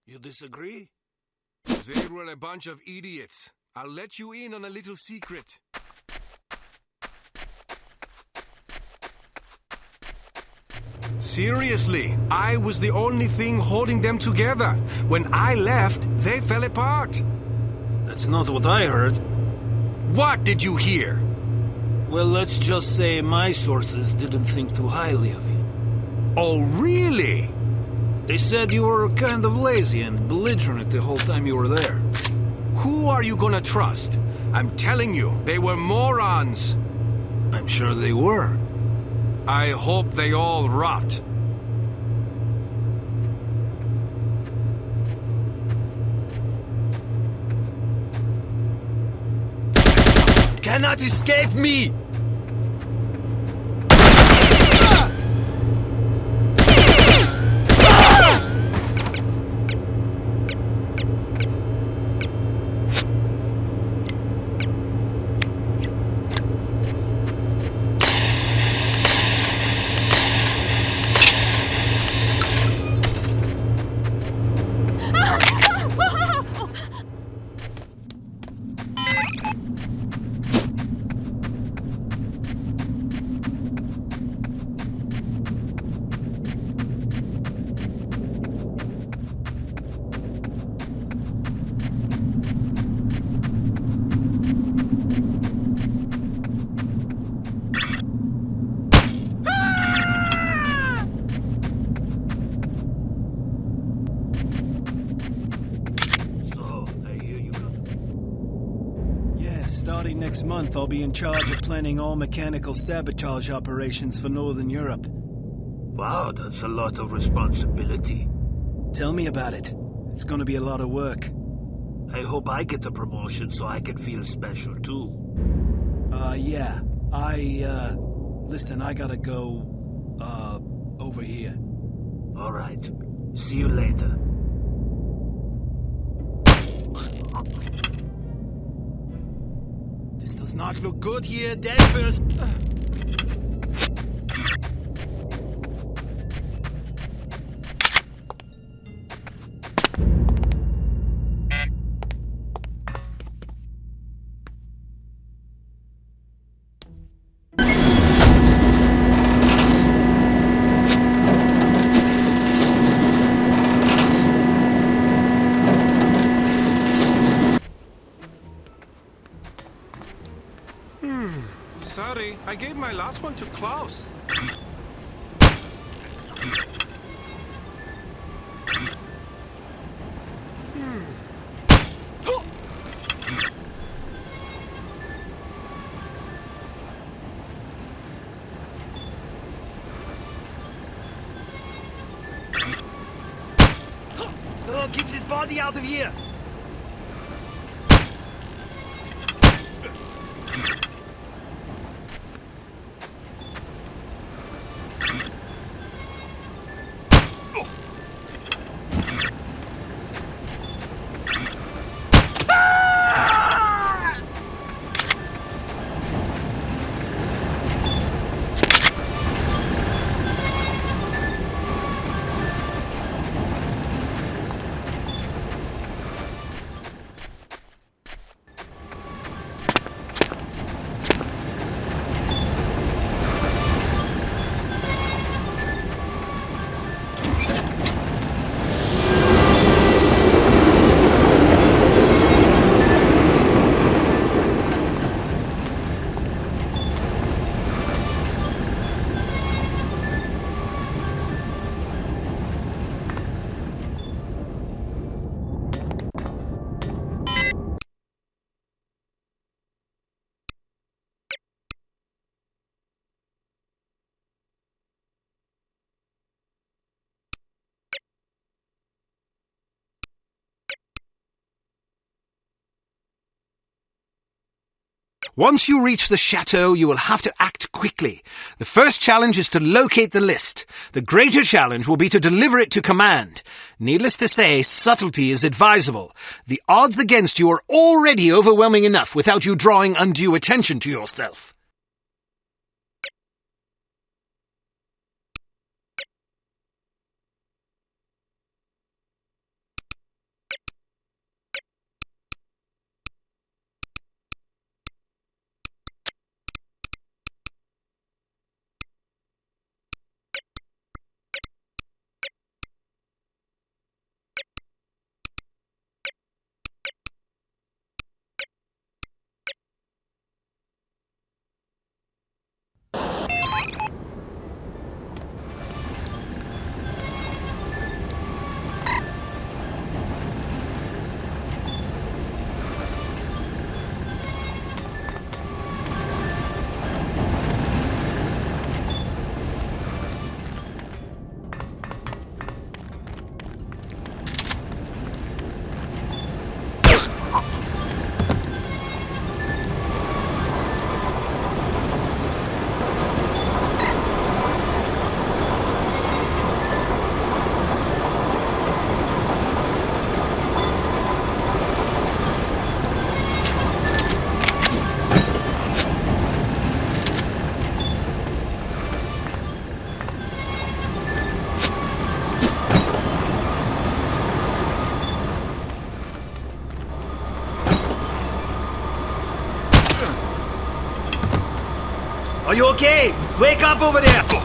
You disagree? They were a bunch of idiots. I'll let you in on a little secret. Seriously, I was the only thing holding them together. When I left, they fell apart. That's not what I heard. What did you hear? Well, let's just say my sources didn't think too highly of you. Oh, really? They said you were kind of lazy and belligerent the whole time you were there. Who are you gonna trust? I'm telling you, they were morons. I'm sure they were. I hope they all rot. Cannot escape me! Starting next month, I'll be in charge of planning all mechanical sabotage operations for Northern Europe. Wow, that's a lot of responsibility. Tell me about it. It's gonna be a lot of work. I hope I get the promotion so I can feel special too. Yeah. Listen, I gotta go, over here. Alright. See you later. This does not look good here, dead first. Sorry, I gave my last one to Klaus. Oh, get his body out of here! Once you reach the chateau, you will have to act quickly. The first challenge is to locate the list. The greater challenge will be to deliver it to command. Needless to say, subtlety is advisable. The odds against you are already overwhelming enough without you drawing undue attention to yourself. Are you okay? Wake up over there!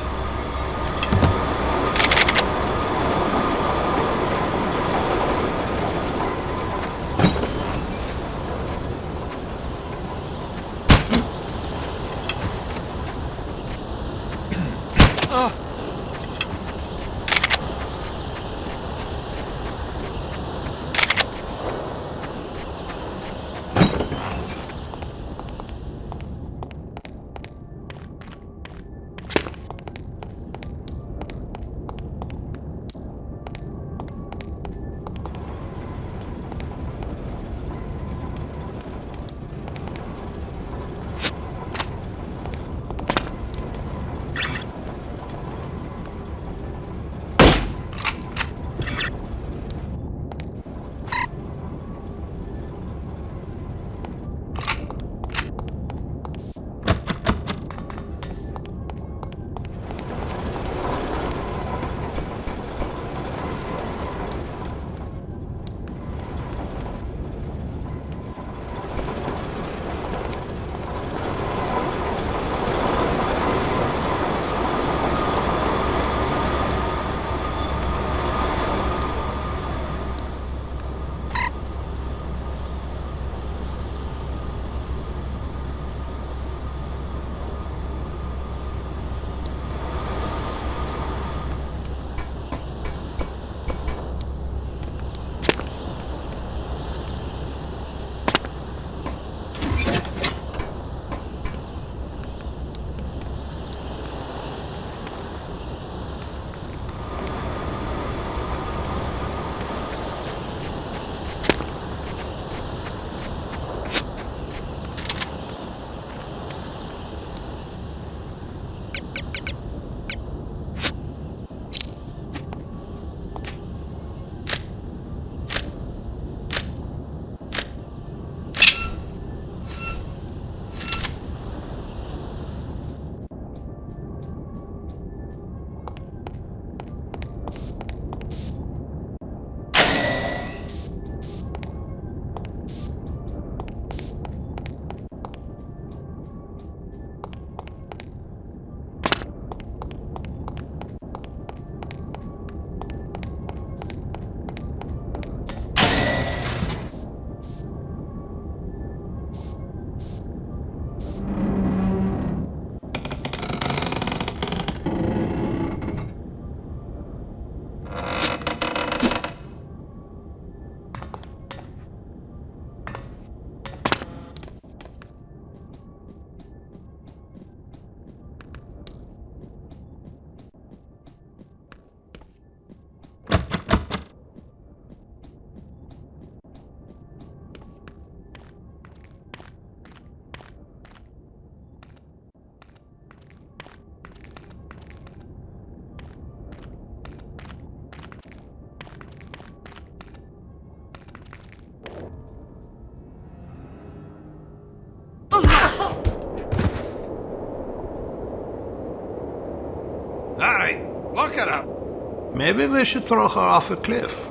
Alright, lock her up. Maybe we should throw her off a cliff.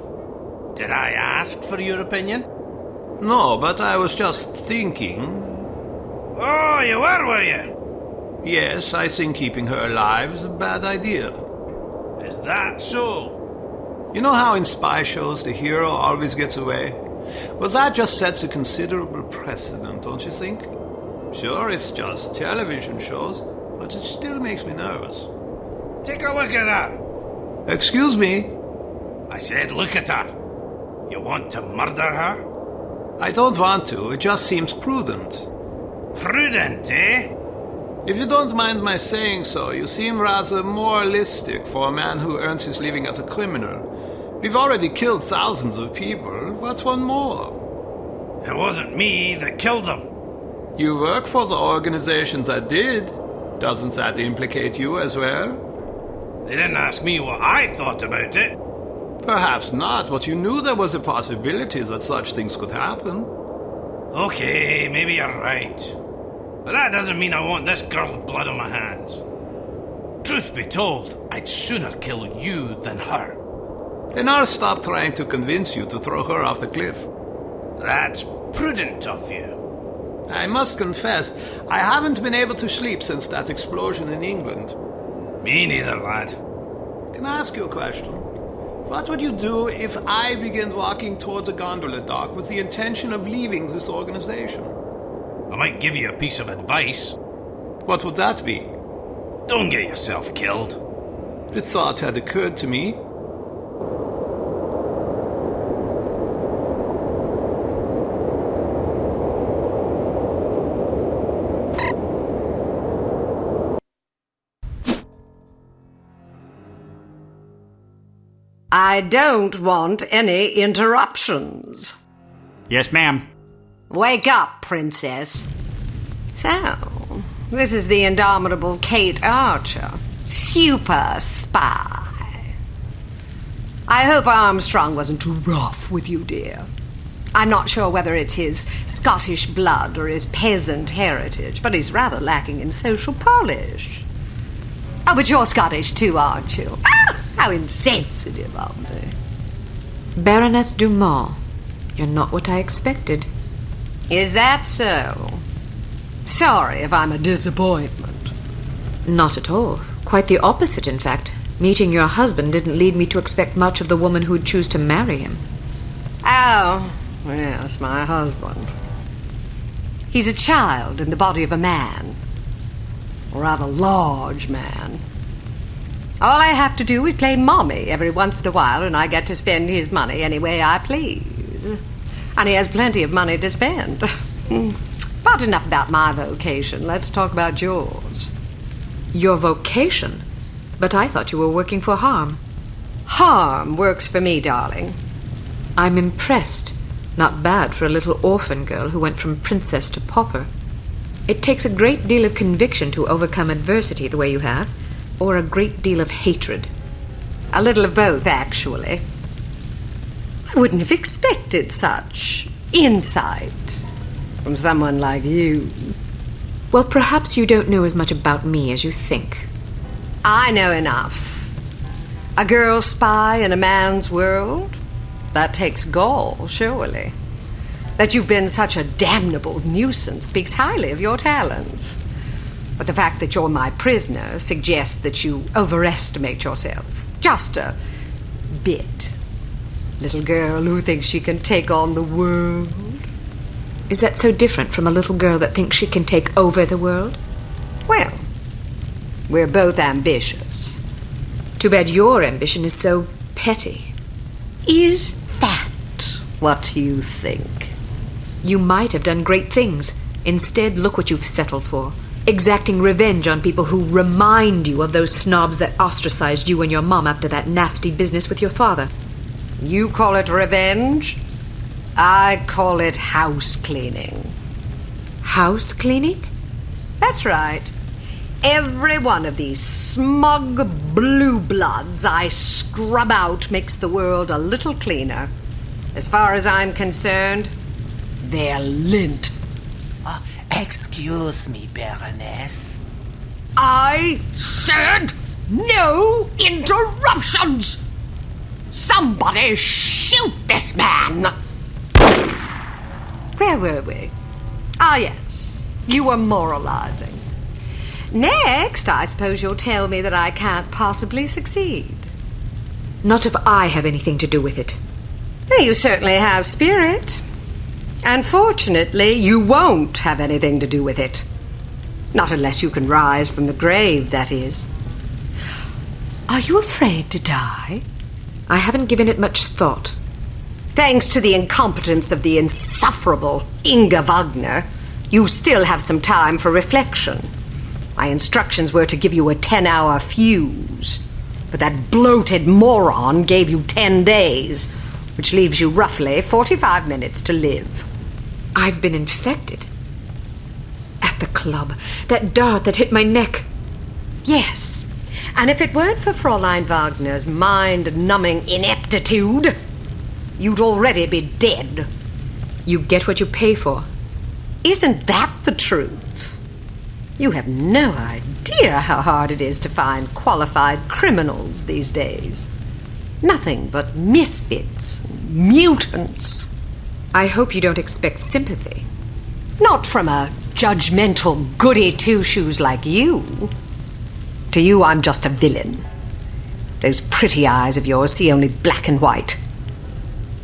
Did I ask for your opinion? No, but I was just thinking... Oh, you were you? Yes, I think keeping her alive is a bad idea. Is that so? You know how in spy shows the hero always gets away? Well, that just sets a considerable precedent, don't you think? Sure, it's just television shows, but it still makes me nervous. Take a look at her. Excuse me? I said look at her. You want to murder her? I don't want to, it just seems prudent. Prudent, eh? If you don't mind my saying so, you seem rather moralistic for a man who earns his living as a criminal. We've already killed thousands of people. What's one more? It wasn't me that killed them. You work for the organization that did. Doesn't that implicate you as well? They didn't ask me what I thought about it. Perhaps not, but you knew there was a possibility that such things could happen. Okay, maybe you're right. But that doesn't mean I want this girl's blood on my hands. Truth be told, I'd sooner kill you than her. Then I'll stop trying to convince you to throw her off the cliff. That's prudent of you. I must confess, I haven't been able to sleep since that explosion in England. Me neither, lad. Can I ask you a question? What would you do if I began walking towards a gondola dock with the intention of leaving this organization? I might give you a piece of advice. What would that be? Don't get yourself killed. The thought had occurred to me. I don't want any interruptions. Yes, ma'am. Wake up, princess. So, this is the indomitable Cate Archer, super spy. I hope Armstrong wasn't too rough with you, dear. I'm not sure whether it's his Scottish blood or his peasant heritage, but he's rather lacking in social polish. Oh, but you're Scottish too, aren't you? Ah, how insensitive of me. Baroness Dumont, you're not what I expected. Is that so? Sorry if I'm a disappointment. Not at all. Quite the opposite, in fact. Meeting your husband didn't lead me to expect much of the woman who'd choose to marry him. Oh, yes, my husband. He's a child in the body of a man. A rather large man. All I have to do is play mommy every once in a while, and I get to spend his money any way I please. And he has plenty of money to spend. But enough about my vocation. Let's talk about yours. Your vocation? But I thought you were working for H.A.R.M. H.A.R.M works for me, darling. I'm impressed. Not bad for a little orphan girl who went from princess to pauper. It takes a great deal of conviction to overcome adversity the way you have, or a great deal of hatred. A little of both, actually. I wouldn't have expected such insight from someone like you. Well, perhaps you don't know as much about me as you think. I know enough. A girl spy in a man's world? That takes gall, surely. That you've been such a damnable nuisance speaks highly of your talents. But the fact that you're my prisoner suggests that you overestimate yourself. Just a bit. Little girl who thinks she can take on the world. Is that so different from a little girl that thinks she can take over the world? Well, we're both ambitious. Too bad your ambition is so petty. Is that what you think? You might have done great things. Instead, look what you've settled for. Exacting revenge on people who remind you of those snobs that ostracized you and your mom after that nasty business with your father. You call it revenge? I call it house cleaning. House cleaning? That's right. Every one of these smug blue bloods I scrub out makes the world a little cleaner. As far as I'm concerned, they're lint. Excuse me, Baroness. I said no interruptions! Somebody shoot this man! Where were we? Ah, yes. You were moralizing. Next, I suppose you'll tell me that I can't possibly succeed. Not if I have anything to do with it. You certainly have spirit. Unfortunately, you won't have anything to do with it. Not unless you can rise from the grave, that is. Are you afraid to die? I haven't given it much thought. Thanks to the incompetence of the insufferable Inga Wagner, you still have some time for reflection. My instructions were to give you a 10-hour fuse, but that bloated moron gave you 10 days, which leaves you roughly 45 minutes to live. I've been infected. At the club, that dart that hit my neck. Yes, and if it weren't for Fräulein Wagner's mind-numbing ineptitude, you'd already be dead. You get what you pay for. Isn't that the truth? You have no idea how hard it is to find qualified criminals these days. Nothing but misfits, mutants. I hope you don't expect sympathy. Not from a judgmental goody two-shoes like you. To you, I'm just a villain. Those pretty eyes of yours see only black and white.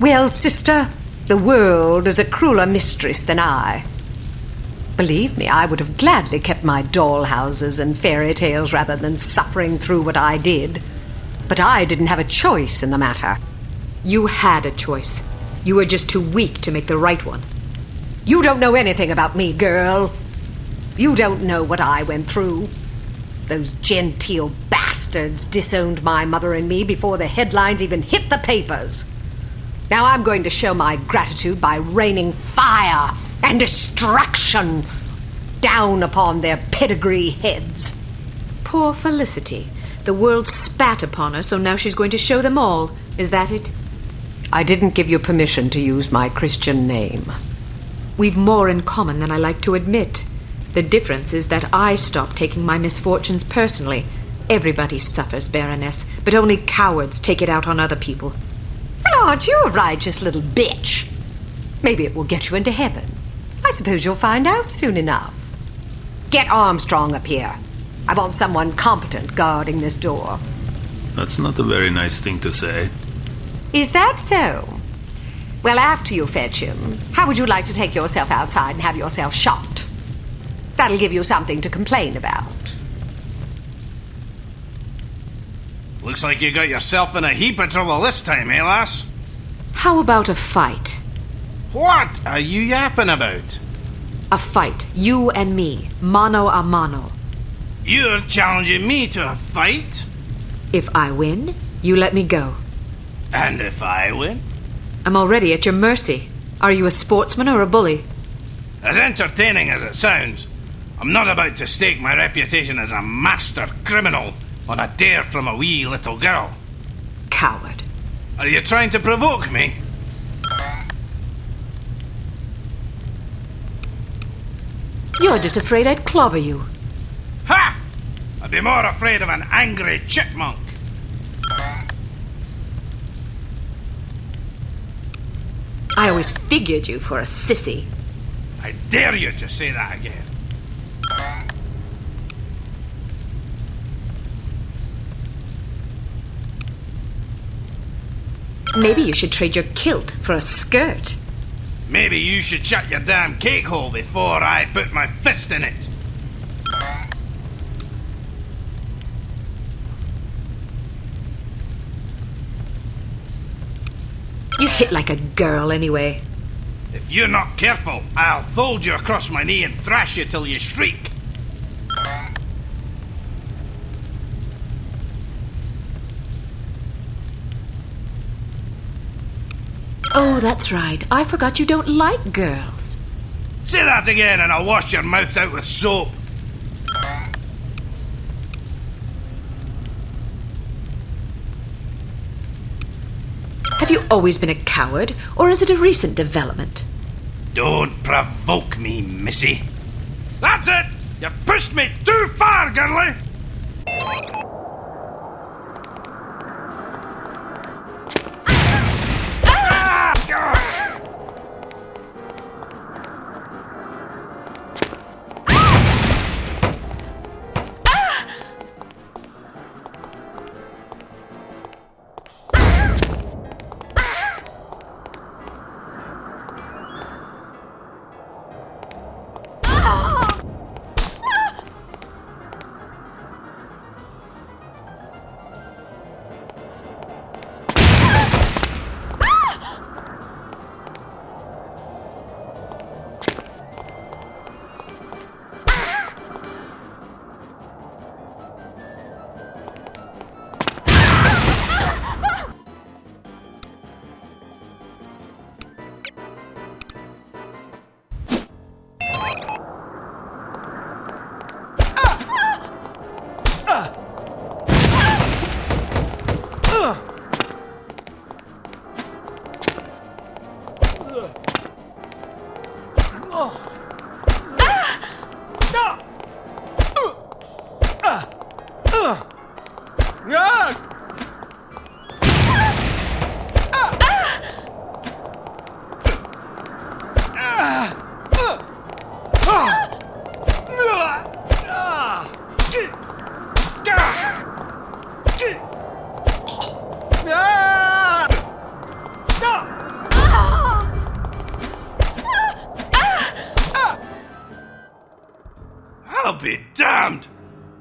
Well, sister, the world is a crueler mistress than I. Believe me, I would have gladly kept my dollhouses and fairy tales rather than suffering through what I did. But I didn't have a choice in the matter. You had a choice. You were just too weak to make the right one. You don't know anything about me, girl. You don't know what I went through. Those genteel bastards disowned my mother and me before the headlines even hit the papers. Now I'm going to show my gratitude by raining fire and destruction down upon their pedigree heads. Poor Felicity. The world spat upon her, so now she's going to show them all. Is that it? I didn't give you permission to use my Christian name. We've more in common than I like to admit. The difference is that I stopped taking my misfortunes personally. Everybody suffers, Baroness, but only cowards take it out on other people. Well, aren't you a righteous little bitch? Maybe it will get you into heaven. I suppose you'll find out soon enough. Get Armstrong up here. I want someone competent guarding this door. That's not a very nice thing to say. Is that so? Well, after you fetch him, how would you like to take yourself outside and have yourself shot? That'll give you something to complain about. Looks like you got yourself in a heap of trouble this time, eh, lass? How about a fight? What are you yapping about? A fight. You and me. Mano a mano. You're challenging me to a fight? If I win, you let me go. And if I win? I'm already at your mercy. Are you a sportsman or a bully? As entertaining as it sounds, I'm not about to stake my reputation as a master criminal on a dare from a wee little girl. Coward. Are you trying to provoke me? You're just afraid I'd clobber you. Ha! I'd be more afraid of an angry chipmunk. I always figured you for a sissy. I dare you to say that again. Maybe you should trade your kilt for a skirt. Maybe you should shut your damn cake hole before I put my fist in it. You hit like a girl anyway. If you're not careful, I'll fold you across my knee and thrash you till you shriek. Oh, that's right. I forgot you don't like girls. Say that again and I'll wash your mouth out with soap. Have you always been a coward, or is it a recent development? Don't provoke me, missy. That's it! You've pushed me too far, girlie!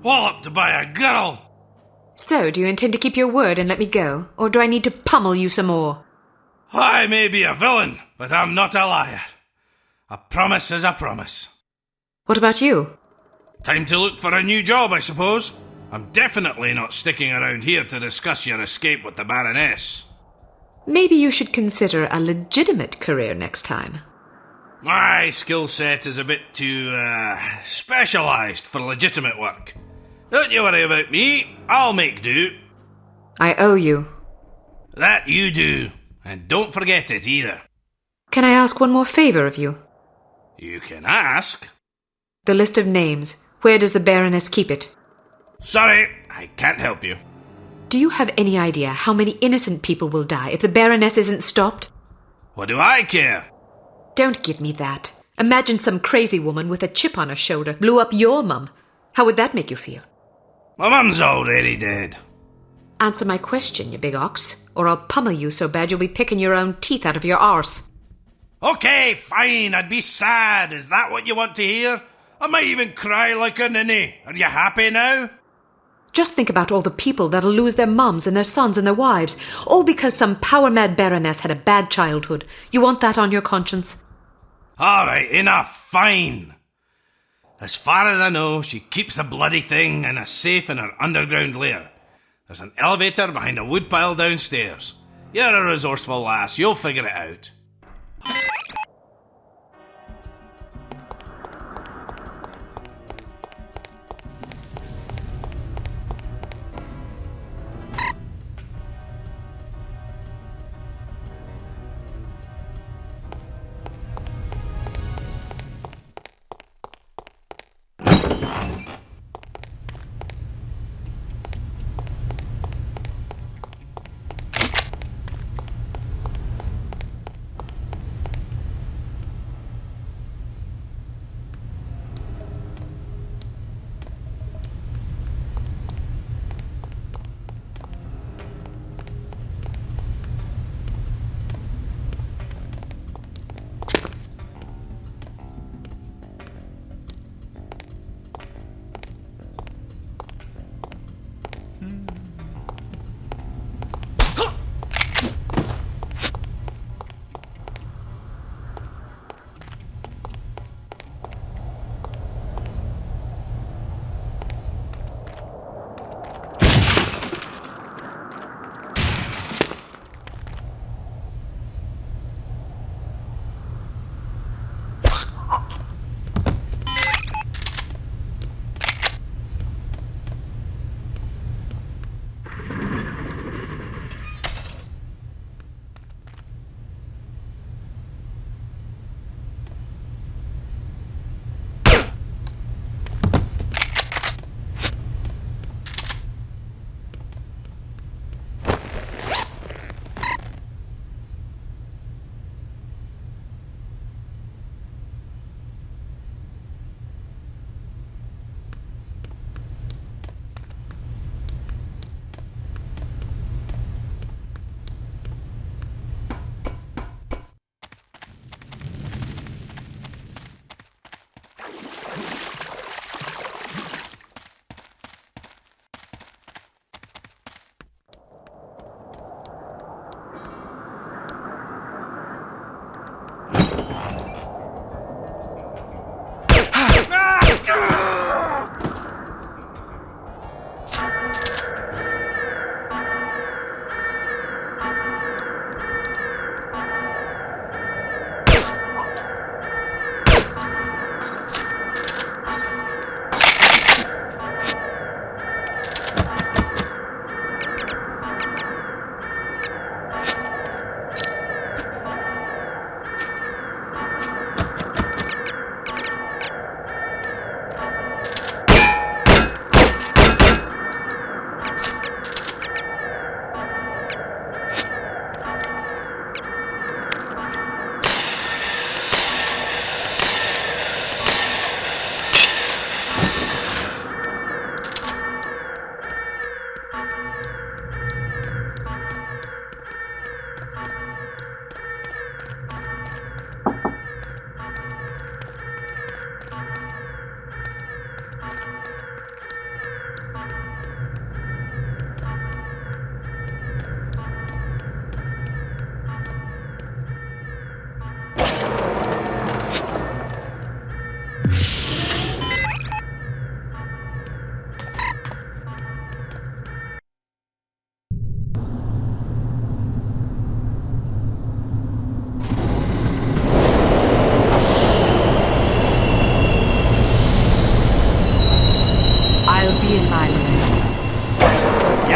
Walloped by a girl! So, do you intend to keep your word and let me go? Or do I need to pummel you some more? I may be a villain, but I'm not a liar. A promise is a promise. What about you? Time to look for a new job, I suppose. I'm definitely not sticking around here to discuss your escape with the Baroness. Maybe you should consider a legitimate career next time. My skill set is a bit too, specialised for legitimate work. Don't you worry about me, I'll make do. I owe you. That you do, and don't forget it either. Can I ask one more favour of you? You can ask. The list of names. Where does the Baroness keep it? Sorry, I can't help you. Do you have any idea how many innocent people will die if the Baroness isn't stopped? What do I care? Don't give me that. Imagine some crazy woman with a chip on her shoulder blew up your mum. How would that make you feel? My mum's already dead. Answer my question, you big ox, or I'll pummel you so bad you'll be picking your own teeth out of your arse. Okay, fine, I'd be sad. Is that what you want to hear? I might even cry like a ninny. Are you happy now? Just think about all the people that'll lose their mums and their sons and their wives, all because some power-mad Baroness had a bad childhood. You want that on your conscience? All right, enough, fine. As far as I know, she keeps the bloody thing in a safe in her underground lair. There's an elevator behind a woodpile downstairs. You're a resourceful lass, you'll figure it out.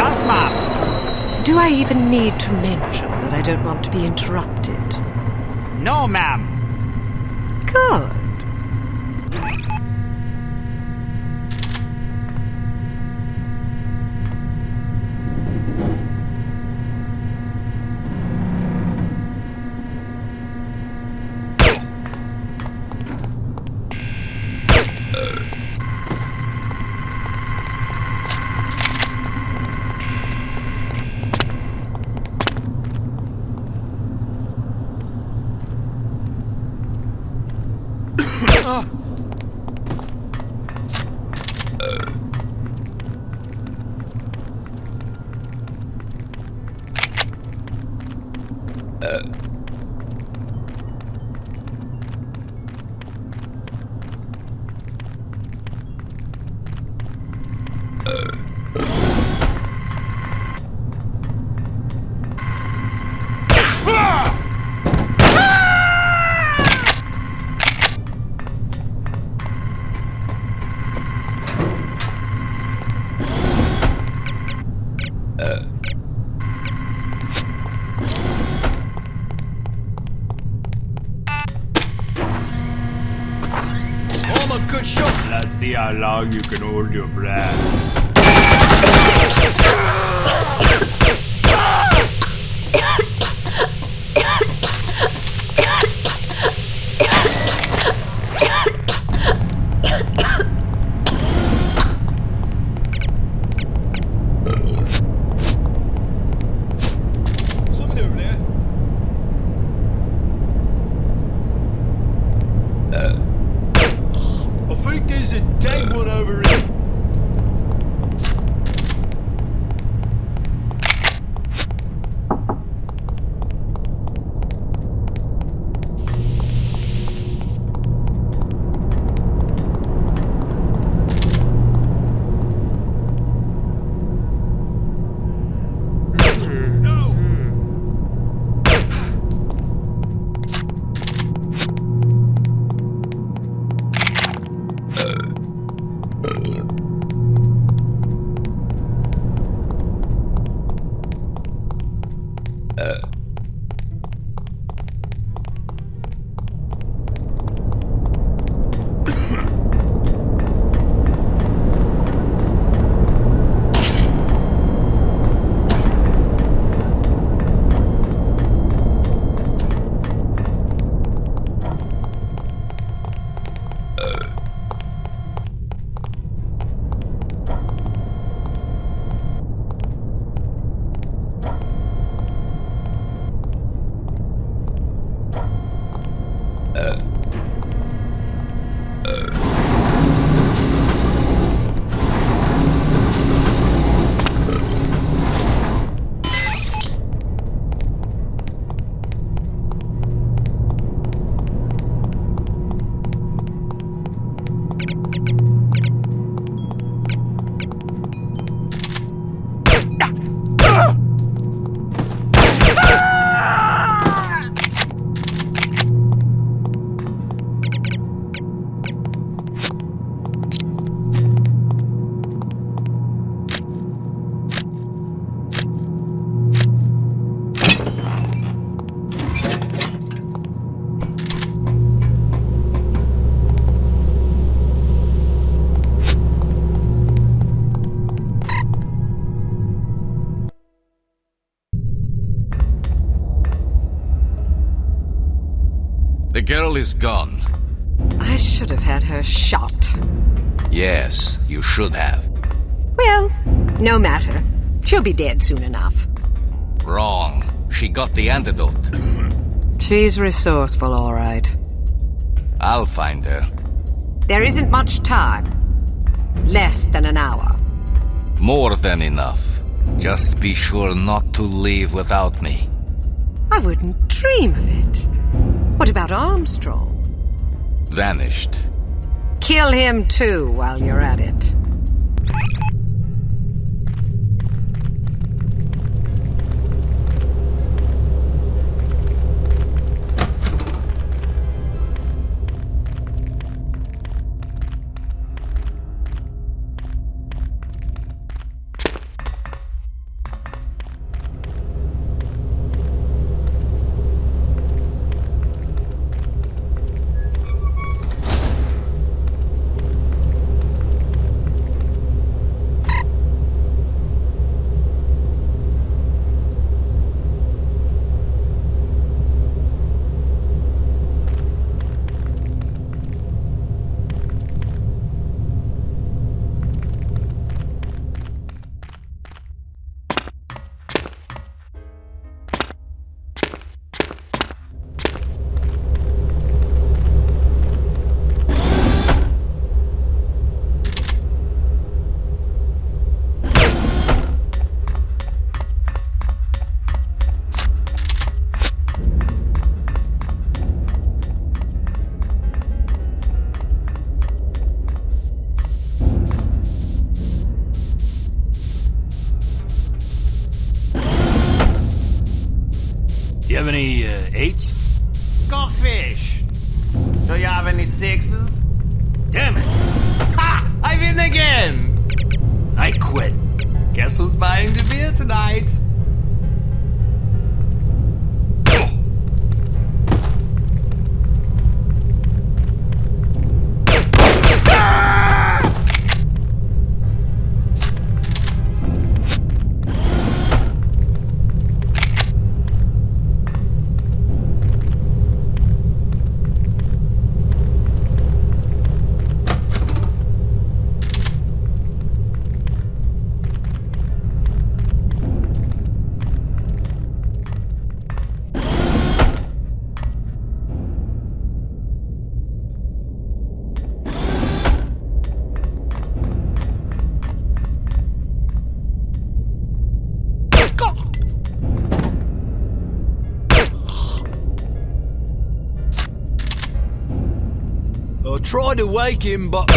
Yes, ma'am. Do I even need to mention that I don't want to be interrupted? No, ma'am. Good. Let's see how long you can hold your breath. Somebody over there. I think there's a dead one over here. The girl is gone. I should have had her shot. Yes, you should have. Well, no matter. She'll be dead soon enough. Wrong. She got the antidote. She's resourceful, all right. I'll find her. There isn't much time. Less than an hour. More than enough. Just be sure not to leave without me. I wouldn't dream of it. What about Armstrong? Vanished. Kill him too while you're at it. have any 8s? Go fish. Do you have any 6s? Damn it! Ha! I win again! I quit. Guess who's buying the beer tonight? Tried to wake him, but...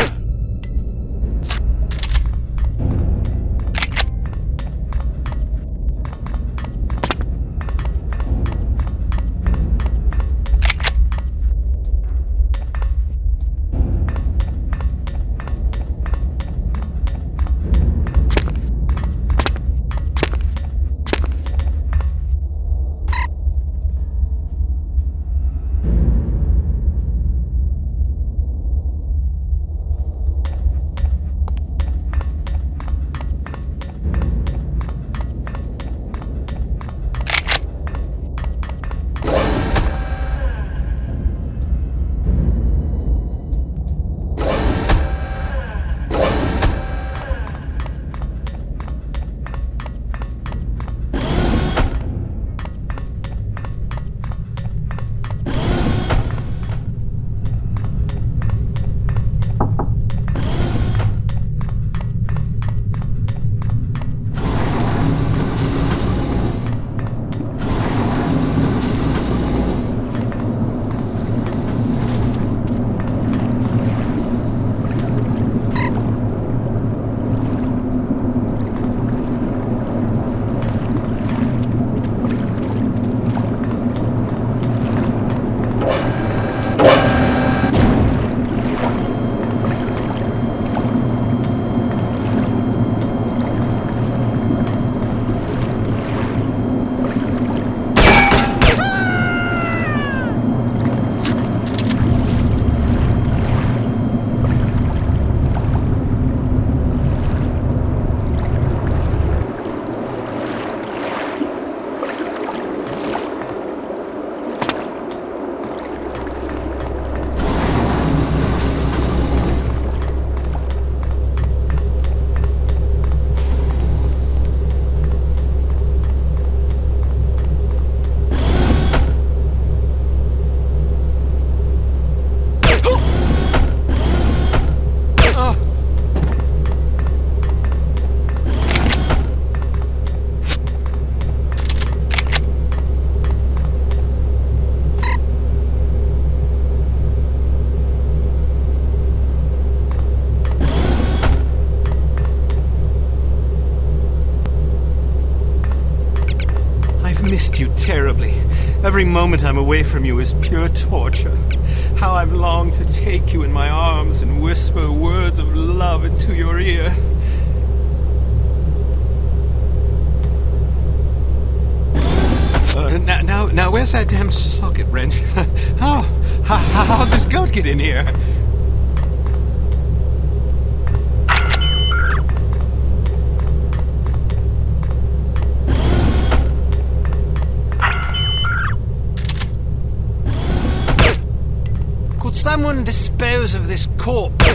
missed you terribly. Every moment I'm away from you is pure torture. How I've longed to take you in my arms and whisper words of love into your ear. Now, where's that damn socket wrench? How'd this goat get in here? Could someone dispose of this corpse?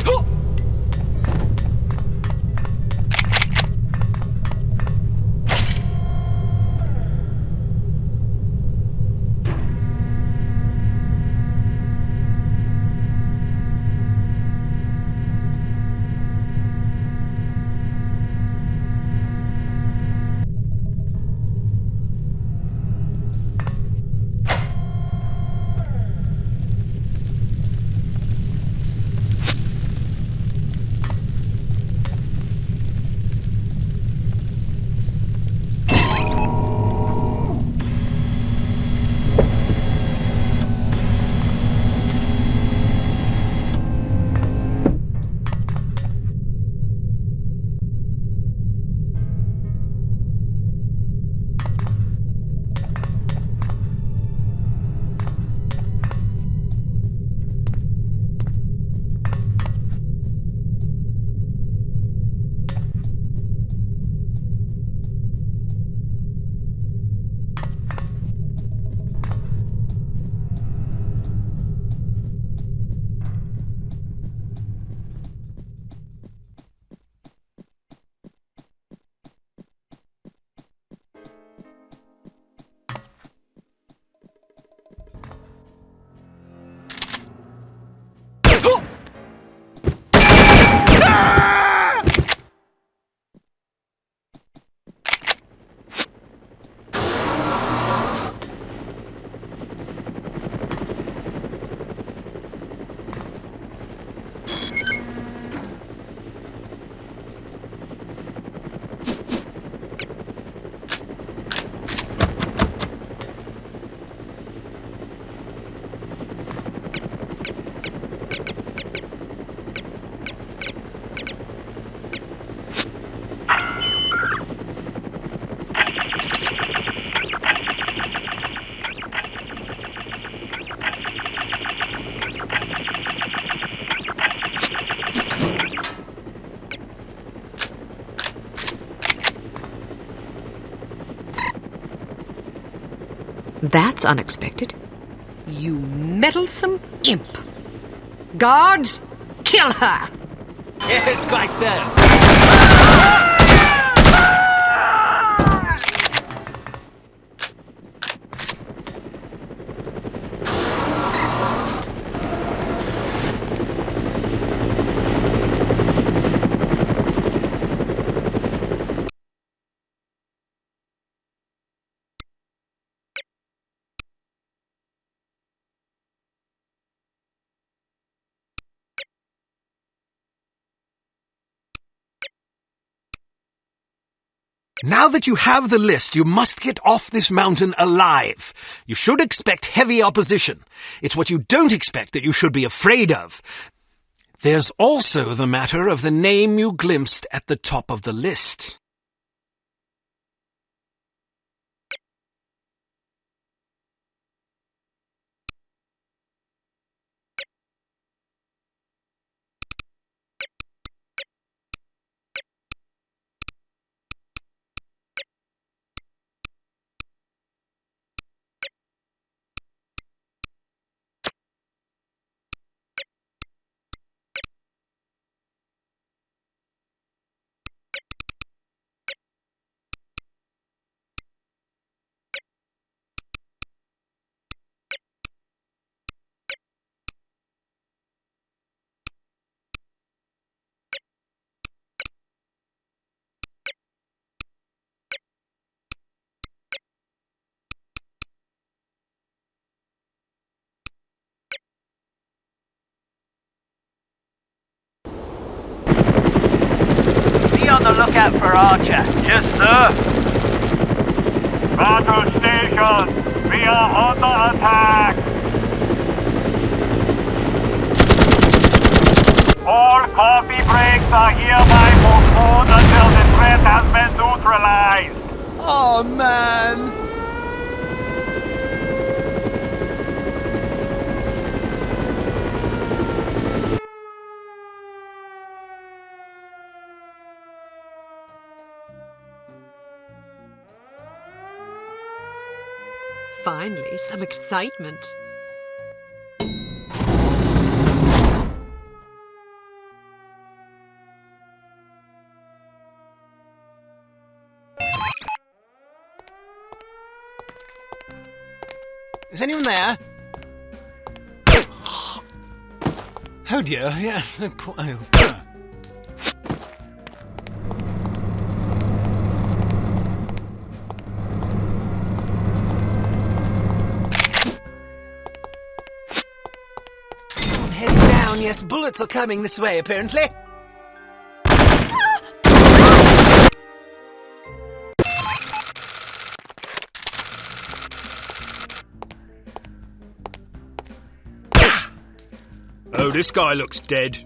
That's unexpected. You meddlesome imp. Guards, kill her! Yes, quite so. Now that you have the list, you must get off this mountain alive. You should expect heavy opposition. It's what you don't expect that you should be afraid of. There's also the matter of the name you glimpsed at the top of the list. Be on the lookout for Archer. Yes, sir. Battle station, we are under attack. All coffee breaks are hereby postponed until the threat has been neutralized. Oh, man. Finally, some excitement. Is anyone there? Oh dear, yeah. Heads down, yes, bullets are coming this way, apparently. Oh, this guy looks dead.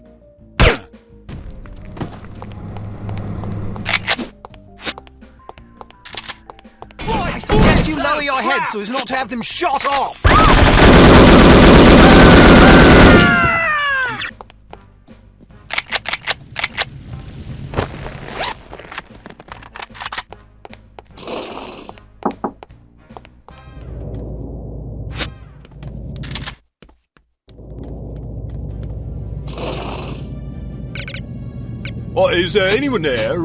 I suggest you lower your head so as not to have them shot off. Is there anyone there?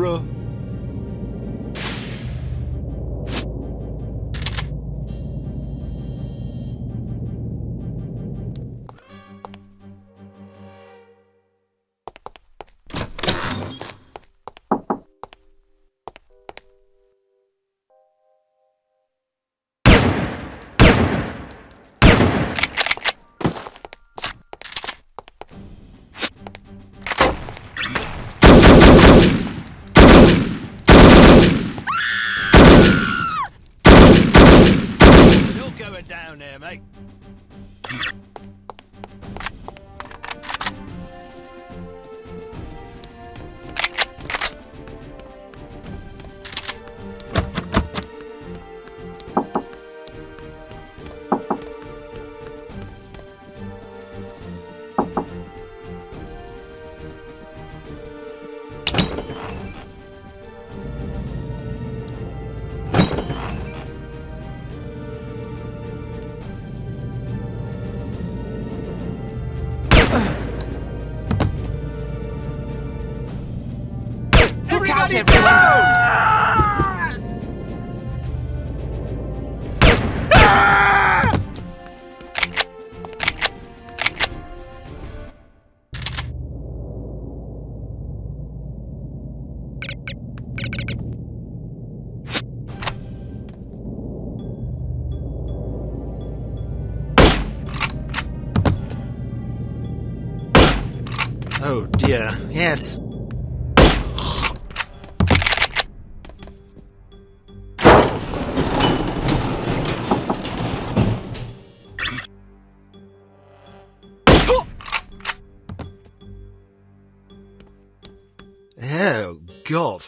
Down there, mate. everyone! Oh dear, yes. Oh, God.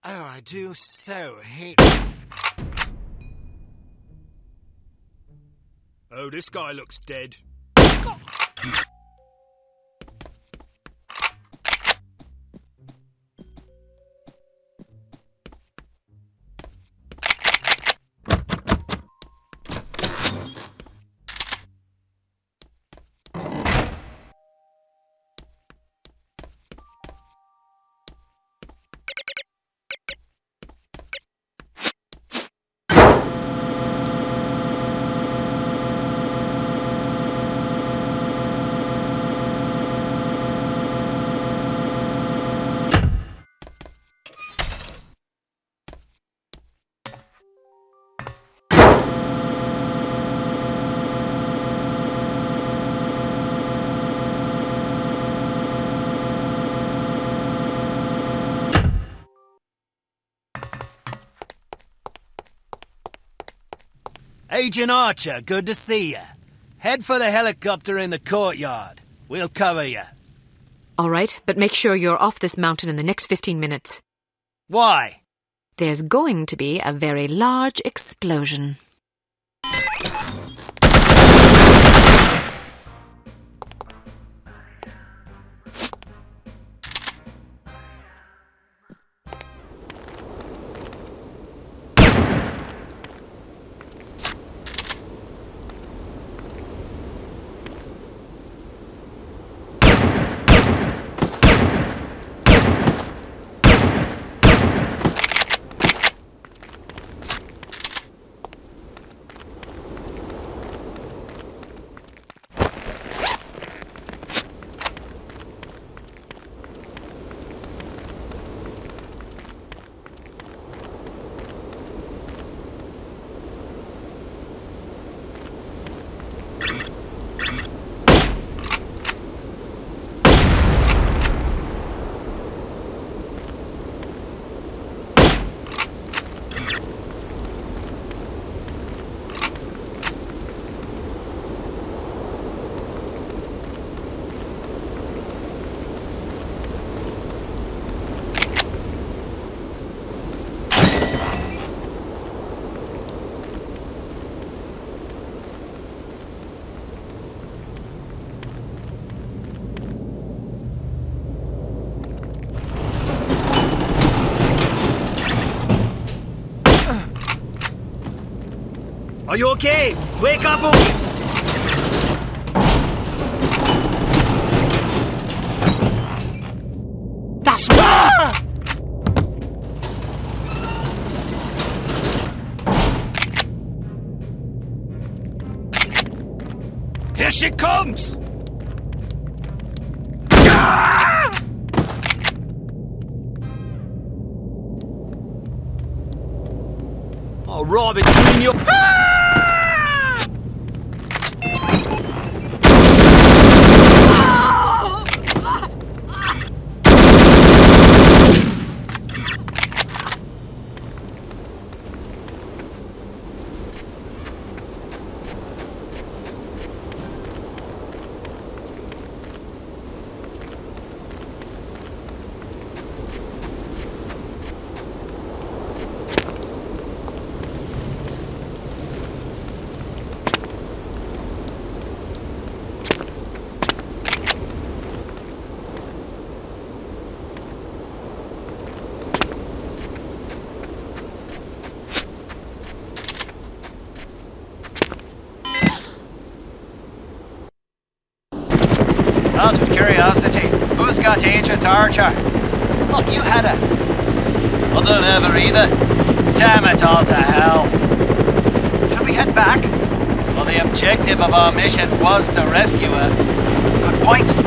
Oh, I do so hate... Oh, this guy looks dead. Agent Archer, good to see you. Head for the helicopter in the courtyard. We'll cover you. All right, but make sure you're off this mountain in the next 15 minutes. Why? There's going to be a very large explosion. Are you okay? Wake up, Das war! Here she comes! Oh, Robin, you mean your... Out of curiosity, who's got H.A.R.M? Oh, you had it. I don't have her either. Damn it all to hell. Should we head back? Well, the objective of our mission was to rescue her. Good point.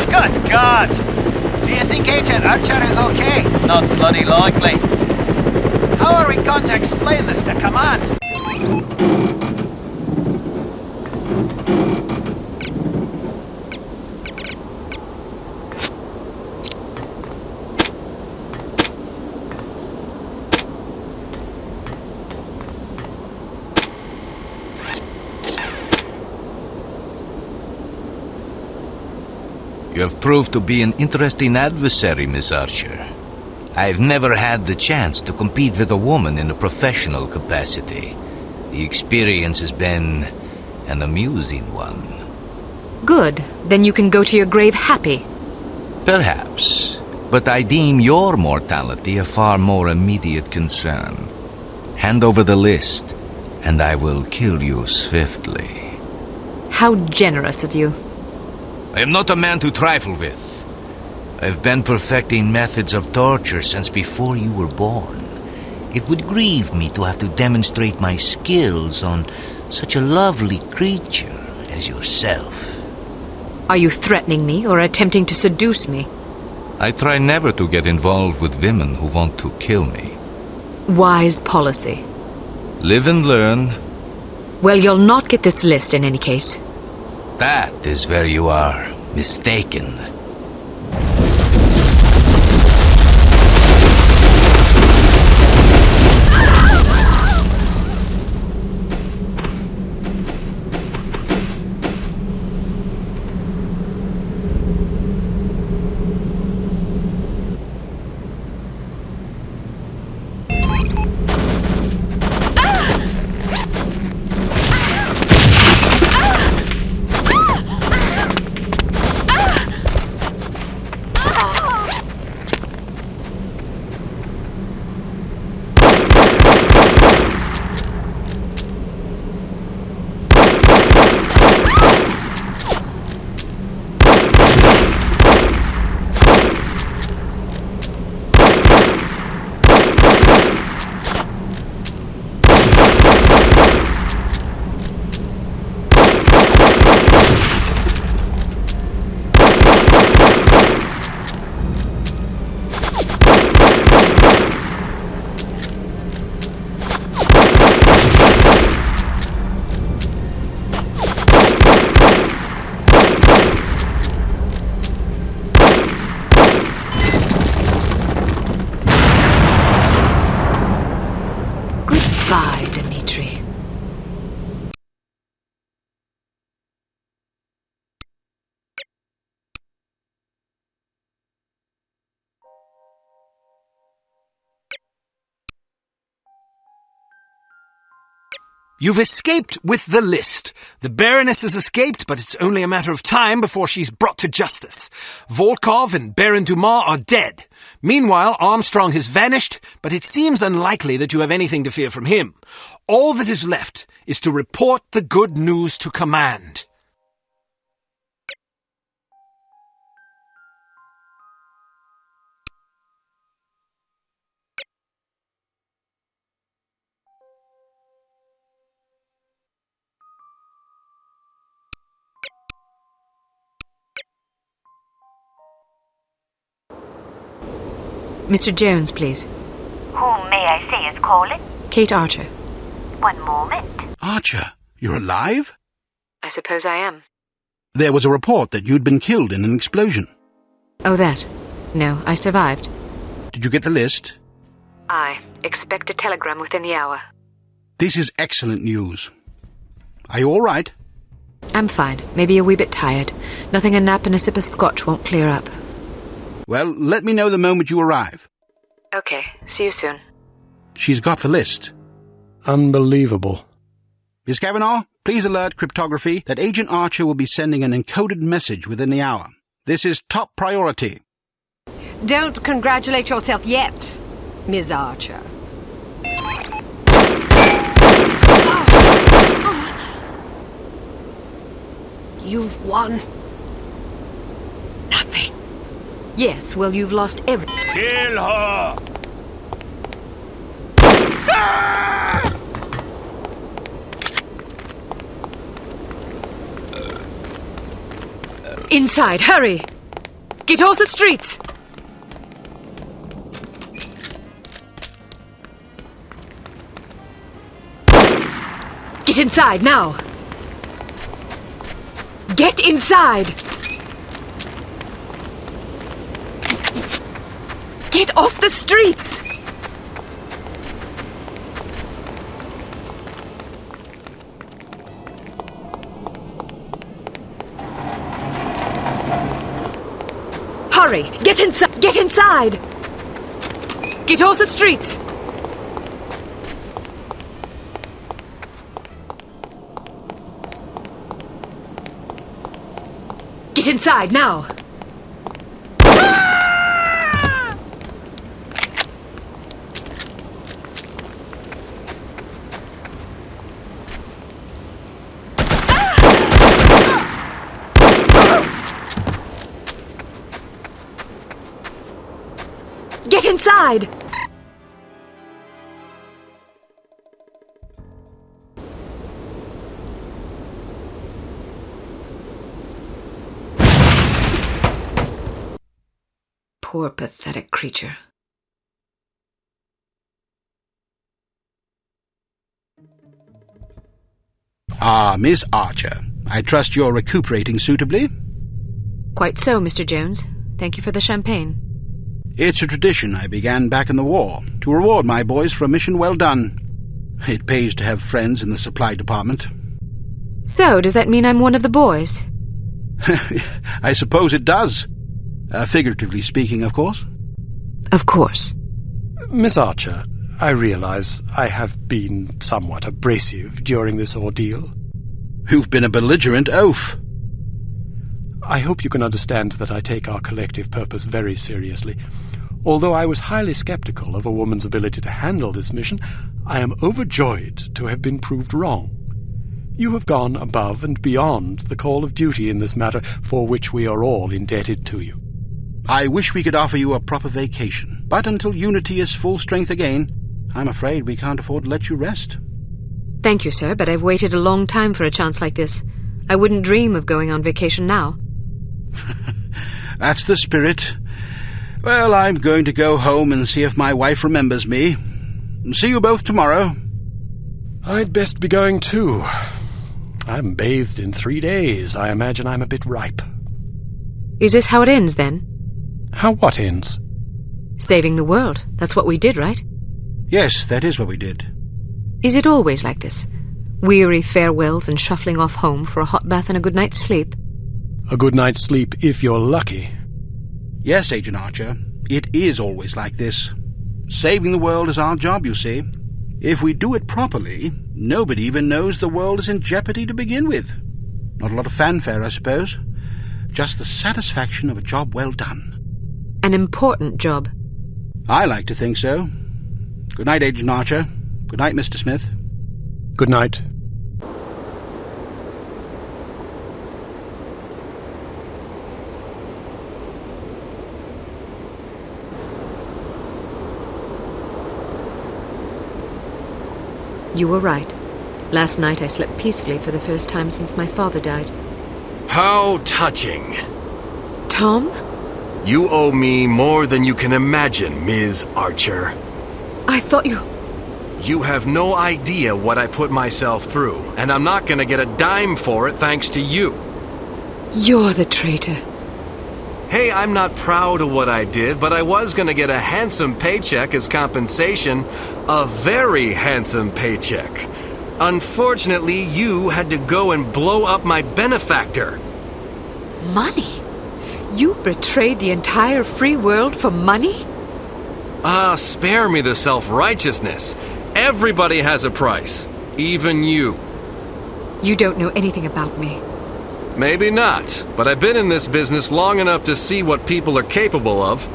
Good God! Do you think Cate Archer is okay? Not bloody likely. How are we going to explain this to command? You have proved to be an interesting adversary, Miss Archer. I've never had the chance to compete with a woman in a professional capacity. The experience has been an amusing one. Good. Then you can go to your grave happy. Perhaps. But I deem your mortality a far more immediate concern. Hand over the list, and I will kill you swiftly. How generous of you. I am not a man to trifle with. I've been perfecting methods of torture since before you were born. It would grieve me to have to demonstrate my skills on such a lovely creature as yourself. Are you threatening me or attempting to seduce me? I try never to get involved with women who want to kill me. Wise policy. Live and learn. Well, you'll not get this list in any case. That is where you are mistaken. You've escaped with the list. The Baroness has escaped, but it's only a matter of time before she's brought to justice. Volkov and Baron Dumas are dead. Meanwhile, Armstrong has vanished, but it seems unlikely that you have anything to fear from him. All that is left is to report the good news to command. Mr. Jones, please. Whom may I say is calling? Cate Archer. One moment. Archer, you're alive? I suppose I am. There was a report that you'd been killed in an explosion. Oh, that? No, I survived. Did you get the list? I expect a telegram within the hour. This is excellent news. Are you all right? I'm fine. Maybe a wee bit tired. Nothing a nap and a sip of scotch won't clear up. Well, let me know the moment you arrive. Okay, see you soon. She's got the list. Unbelievable. Miss Kavanaugh, please alert cryptography that Agent Archer will be sending an encoded message within the hour. This is top priority. Don't congratulate yourself yet, Miss Archer. you've won nothing. Yes, well, you've lost every... Kill her! Inside, hurry! Get off the streets! Get inside, now! Get inside! Get off the streets! Hurry! Get inside! Get inside! Get off the streets! Get inside, now! Get inside! Poor, pathetic creature. Ah, Miss Archer. I trust you're recuperating suitably? Quite so, Mr. Jones. Thank you for the champagne. It's a tradition I began back in the war, to reward my boys for a mission well done. It pays to have friends in the supply department. So, does that mean I'm one of the boys? I suppose it does. Figuratively speaking, of course. Of course. Miss Archer, I realize I have been somewhat abrasive during this ordeal. You've been a belligerent oaf. I hope you can understand that I take our collective purpose very seriously. Although I was highly skeptical of a woman's ability to handle this mission, I am overjoyed to have been proved wrong. You have gone above and beyond the call of duty in this matter, for which we are all indebted to you. I wish we could offer you a proper vacation, but until Unity is full strength again, I'm afraid we can't afford to let you rest. Thank you, sir, but I've waited a long time for a chance like this. I wouldn't dream of going on vacation now. That's the spirit. Well, I'm going to go home and see if my wife remembers me. See you both tomorrow. I'd best be going too. I haven't bathed in 3 days. I imagine I'm a bit ripe. Is this how it ends, then? How what ends? Saving the world. That's what we did, right? Yes, that is what we did. Is it always like this? Weary farewells and shuffling off home for a hot bath and a good night's sleep? A good night's sleep if you're lucky. Yes, Agent Archer. It is always like this. Saving the world is our job, you see. If we do it properly, nobody even knows the world is in jeopardy to begin with. Not a lot of fanfare, I suppose. Just the satisfaction of a job well done. An important job. I like to think so. Good night, Agent Archer. Good night, Mr. Smith. Good night. You were right. Last night I slept peacefully for the first time since my father died. How touching. Tom? You owe me more than you can imagine, Ms. Archer. I thought you... You have no idea what I put myself through, and I'm not gonna get a dime for it thanks to you. You're the traitor. Hey, I'm not proud of what I did, but I was gonna get a handsome paycheck as compensation. A very handsome paycheck. Unfortunately, you had to go and blow up my benefactor. Money? You betrayed the entire free world for money? Ah, spare me the self-righteousness. Everybody has a price. Even you. You don't know anything about me. Maybe not, but I've been in this business long enough to see what people are capable of.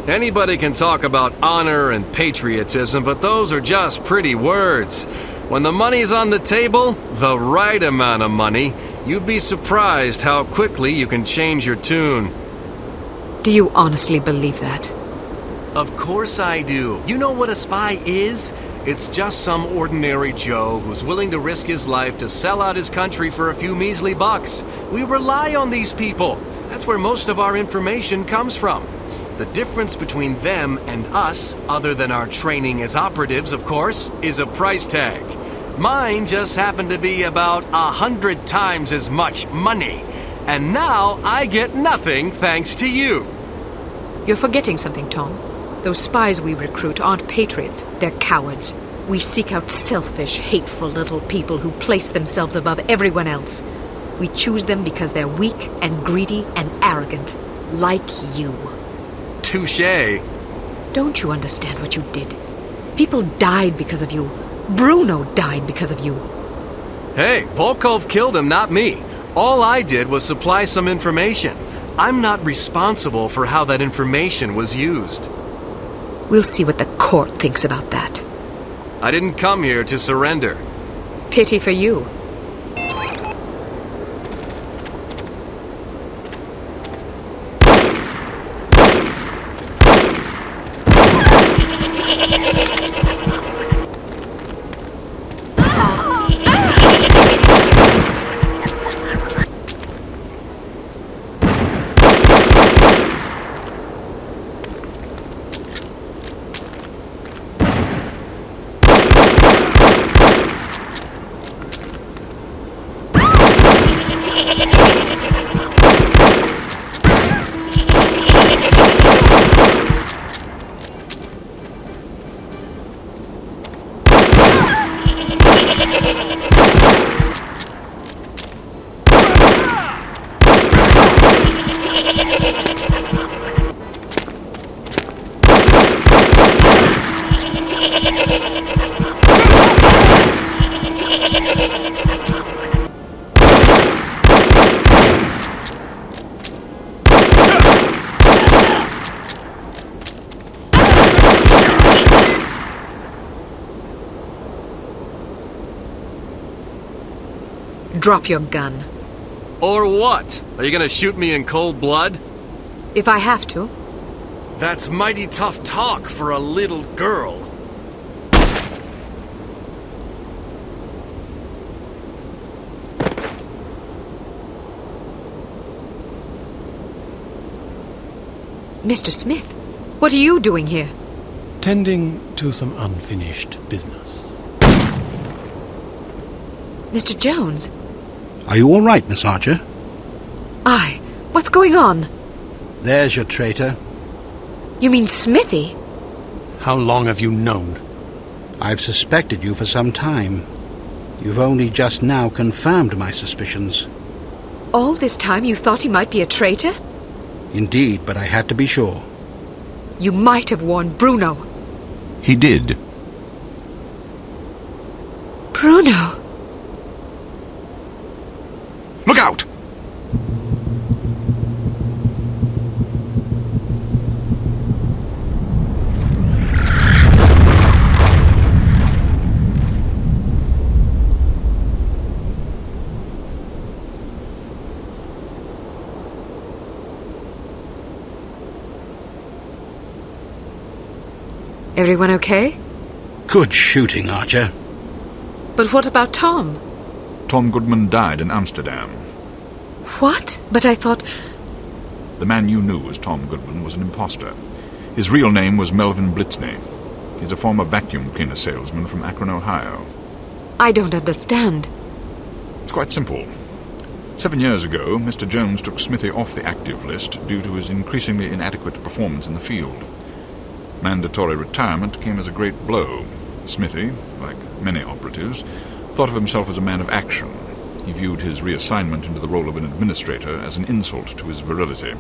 Anybody can talk about honor and patriotism, but those are just pretty words. When the money's on the table, the right amount of money, You'd be surprised how quickly you can change your tune. Do you honestly believe that? Of course I do. You know what a spy is? It's just some ordinary Joe who's willing to risk his life to sell out his country for a few measly bucks. We rely on these people. That's where most of our information comes from. The difference between them and us, other than our training as operatives, of course, is a price tag. Mine just happened to be about 100 times as much money. And now I get nothing thanks to you. You're forgetting something, Tom. Those spies we recruit aren't patriots, they're cowards. We seek out selfish, hateful little people who place themselves above everyone else. We choose them because they're weak and greedy and arrogant, like you. Touché. Don't you understand what you did? People died because of you. Bruno died because of you. Hey, Volkov killed him, not me. All I did was supply some information. I'm not responsible for how that information was used. We'll see what the court thinks about that. I didn't come here to surrender. Pity for you. Drop your gun. Or what? Are you gonna shoot me in cold blood? If I have to. That's mighty tough talk for a little girl. Mr. Smith, what are you doing here? Tending to some unfinished business. Mr. Jones? Are you all right, Miss Archer? Aye. What's going on? There's your traitor. You mean Smithy? How long have you known? I've suspected you for some time. You've only just now confirmed my suspicions. All this time you thought he might be a traitor? Indeed, but I had to be sure. You might have warned Bruno. He did. Bruno. Look out! Everyone okay? Good shooting, Archer. But what about Tom? Tom Goodman died in Amsterdam. What? But I thought... The man you knew as Tom Goodman was an imposter. His real name was Melvin Blitzney. He's a former vacuum cleaner salesman from Akron, Ohio. I don't understand. It's quite simple. 7 years ago, Mr. Jones took Smithy off the active list due to his increasingly inadequate performance in the field. Mandatory retirement came as a great blow. Smithy, like many operatives, thought of himself as a man of action. He viewed his reassignment into the role of an administrator as an insult to his virility.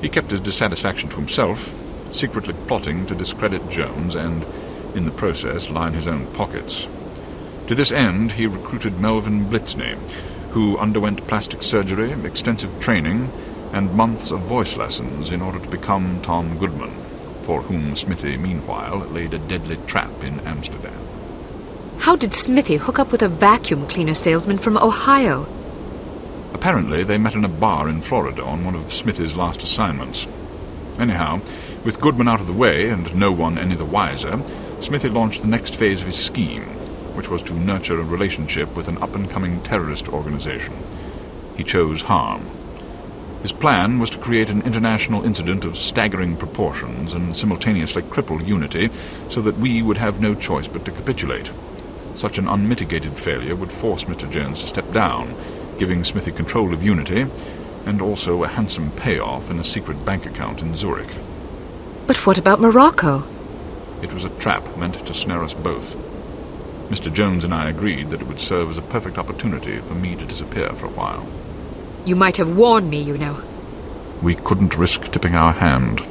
He kept his dissatisfaction to himself, secretly plotting to discredit Jones and, in the process, line his own pockets. To this end, he recruited Melvin Blitzney, who underwent plastic surgery, extensive training, and months of voice lessons in order to become Tom Goodman, for whom Smithy, meanwhile, laid a deadly trap in Amsterdam. How did Smithy hook up with a vacuum cleaner salesman from Ohio? Apparently, they met in a bar in Florida on one of Smithy's last assignments. Anyhow, with Goodman out of the way and no one any the wiser, Smithy launched the next phase of his scheme, which was to nurture a relationship with an up-and-coming terrorist organization. He chose H.A.R.M. His plan was to create an international incident of staggering proportions and simultaneously cripple U.N.I.T.Y so that we would have no choice but to capitulate. Such an unmitigated failure would force Mr. Jones to step down, giving Smithy control of U.N.I.T.Y and also a handsome payoff in a secret bank account in Zurich. But what about Morocco? It was a trap meant to snare us both. Mr. Jones and I agreed that it would serve as a perfect opportunity for me to disappear for a while. You might have warned me, you know. We couldn't risk tipping our hand.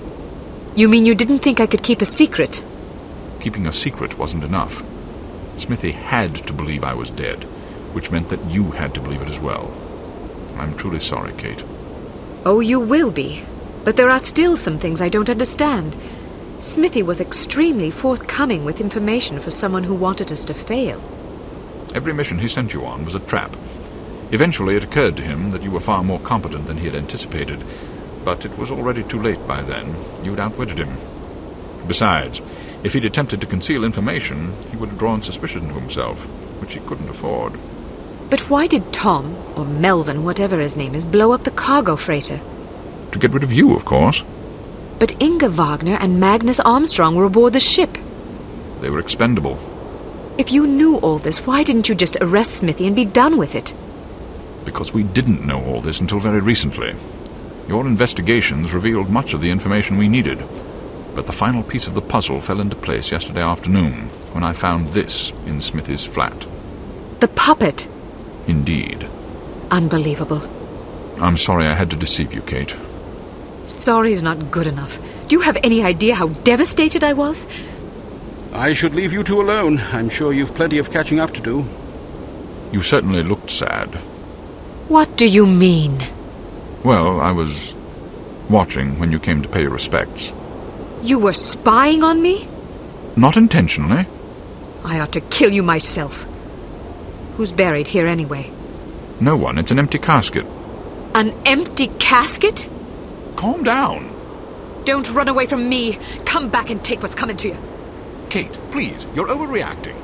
You mean you didn't think I could keep a secret? Keeping a secret wasn't enough. Smithy had to believe I was dead, which meant that you had to believe it as well. I'm truly sorry, Kate. Oh, you will be. But there are still some things I don't understand. Smithy was extremely forthcoming with information for someone who wanted us to fail. Every mission he sent you on was a trap. Eventually it occurred to him that you were far more competent than he had anticipated, but it was already too late by then. You'd outwitted him. Besides, if he'd attempted to conceal information, he would have drawn suspicion to himself, which he couldn't afford. But why did Tom, or Melvin, whatever his name is, blow up the cargo freighter? To get rid of you, of course. But Inga Wagner and Magnus Armstrong were aboard the ship. They were expendable. If you knew all this, why didn't you just arrest Smithy and be done with it? Because we didn't know all this until very recently. Your investigations revealed much of the information we needed. But the final piece of the puzzle fell into place yesterday afternoon, when I found this in Smithy's flat. The puppet? Indeed. Unbelievable. I'm sorry I had to deceive you, Kate. Sorry's not good enough. Do you have any idea how devastated I was? I should leave you two alone. I'm sure you've plenty of catching up to do. You certainly looked sad. What do you mean? Well, I was watching when you came to pay your respects. You were spying on me? Not intentionally. I ought to kill you myself. Who's buried here anyway? No one. It's an empty casket. An empty casket? Calm down. Don't run away from me. Come back and take what's coming to you. Kate, please. You're overreacting.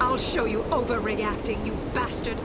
I'll show you overreacting, you bastard.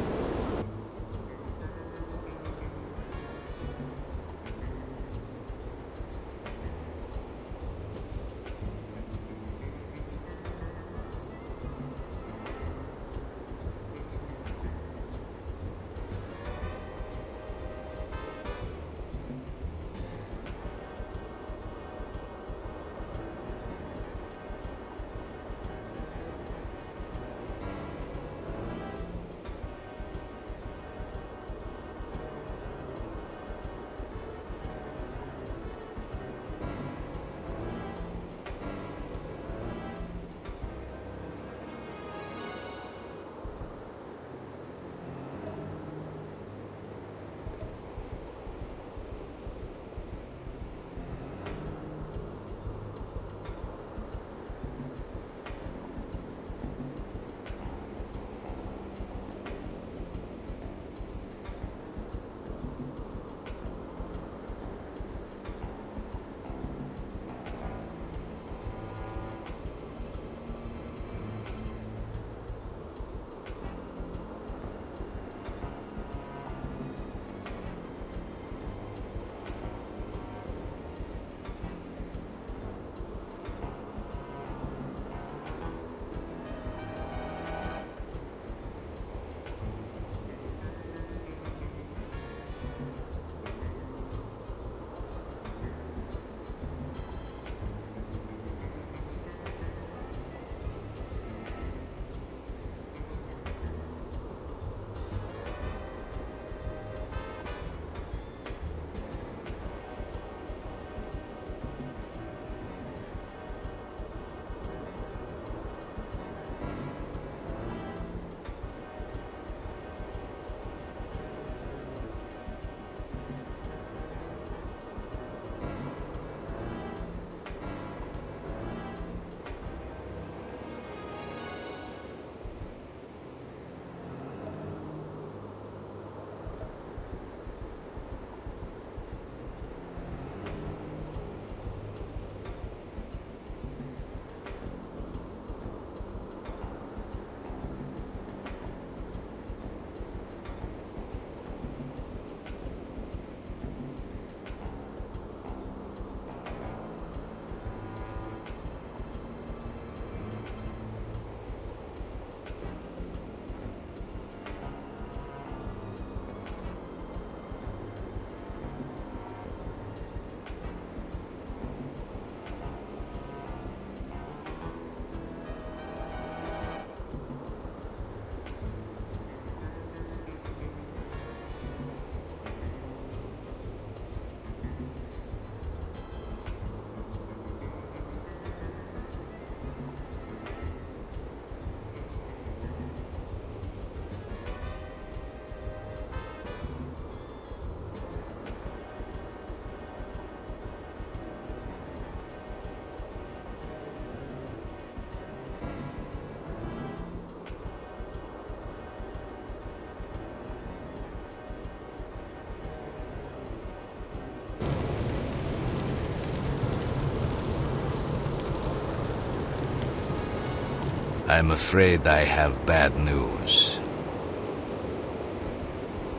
I'm afraid I have bad news.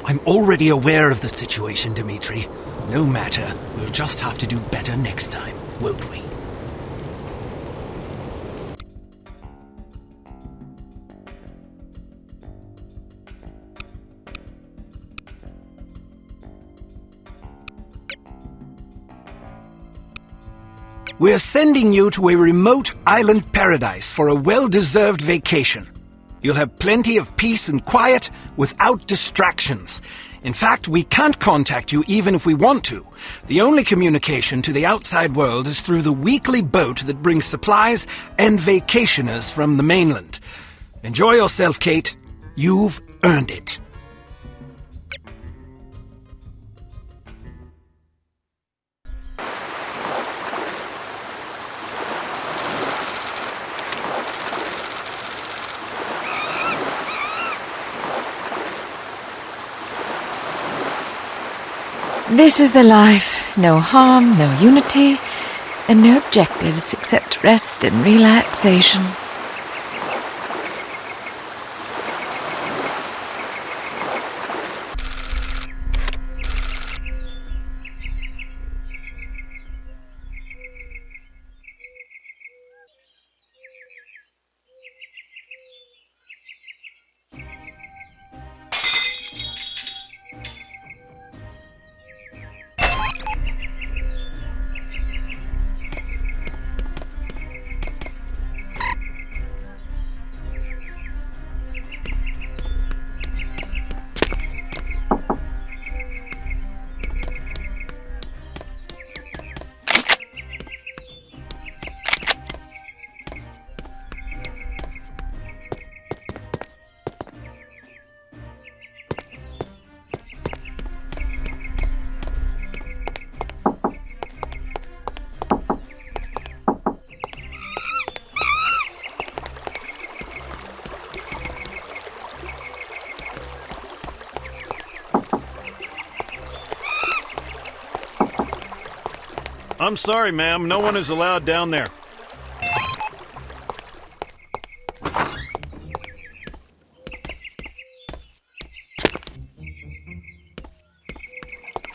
I'm already aware of the situation, Dimitri. No matter, we'll just have to do better next time, won't we? We're sending you to a remote island paradise for a well-deserved vacation. You'll have plenty of peace and quiet without distractions. In fact, we can't contact you even if we want to. The only communication to the outside world is through the weekly boat that brings supplies and vacationers from the mainland. Enjoy yourself, Cate. You've earned it. This is the life. No harm, no unity, and no objectives except rest and relaxation. I'm sorry, ma'am. No one is allowed down there.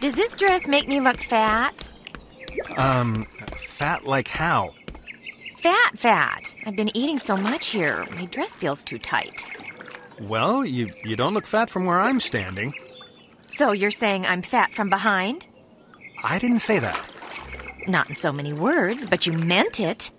Does this dress make me look fat? Fat like how? Fat. I've been eating so much here. My dress feels too tight. Well, you don't look fat from where I'm standing. So you're saying I'm fat from behind? I didn't say that. Not in so many words, but you meant it.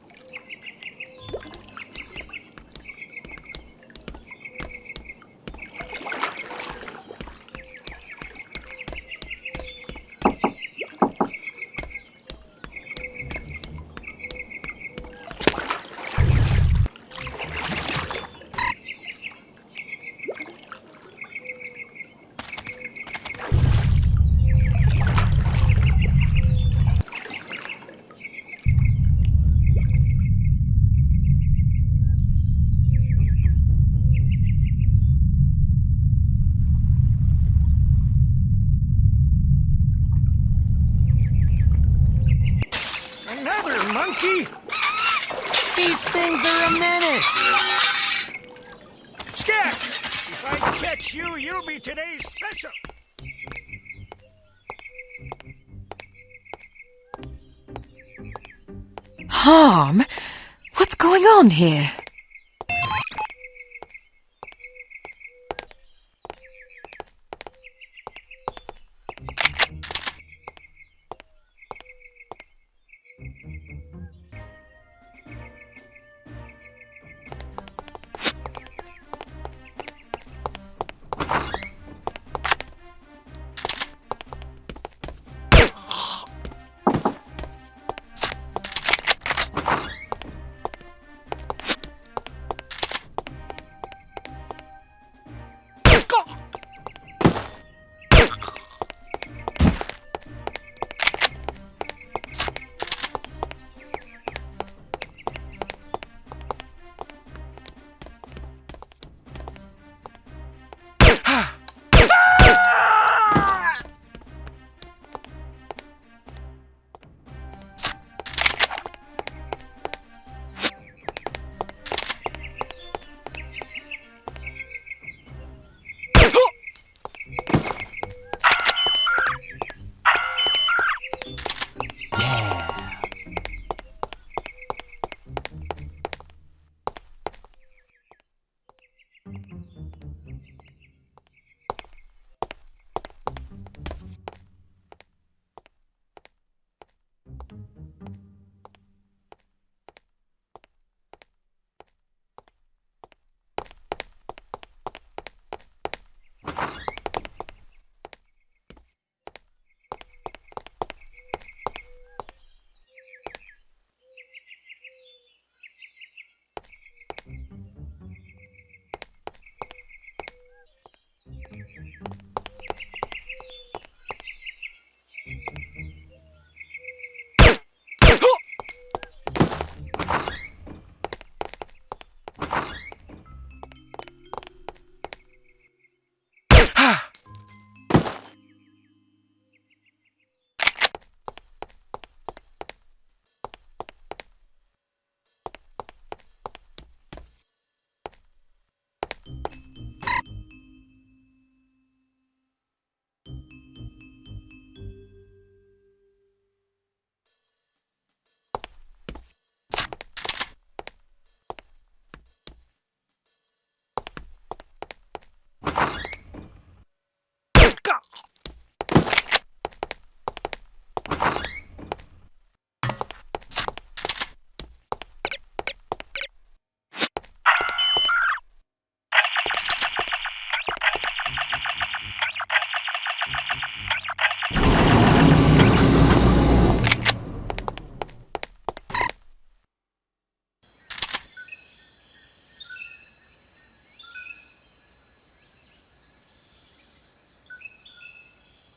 These things are a menace! Scat! If I catch you, you'll be today's special! H.A.R.M? What's going on here?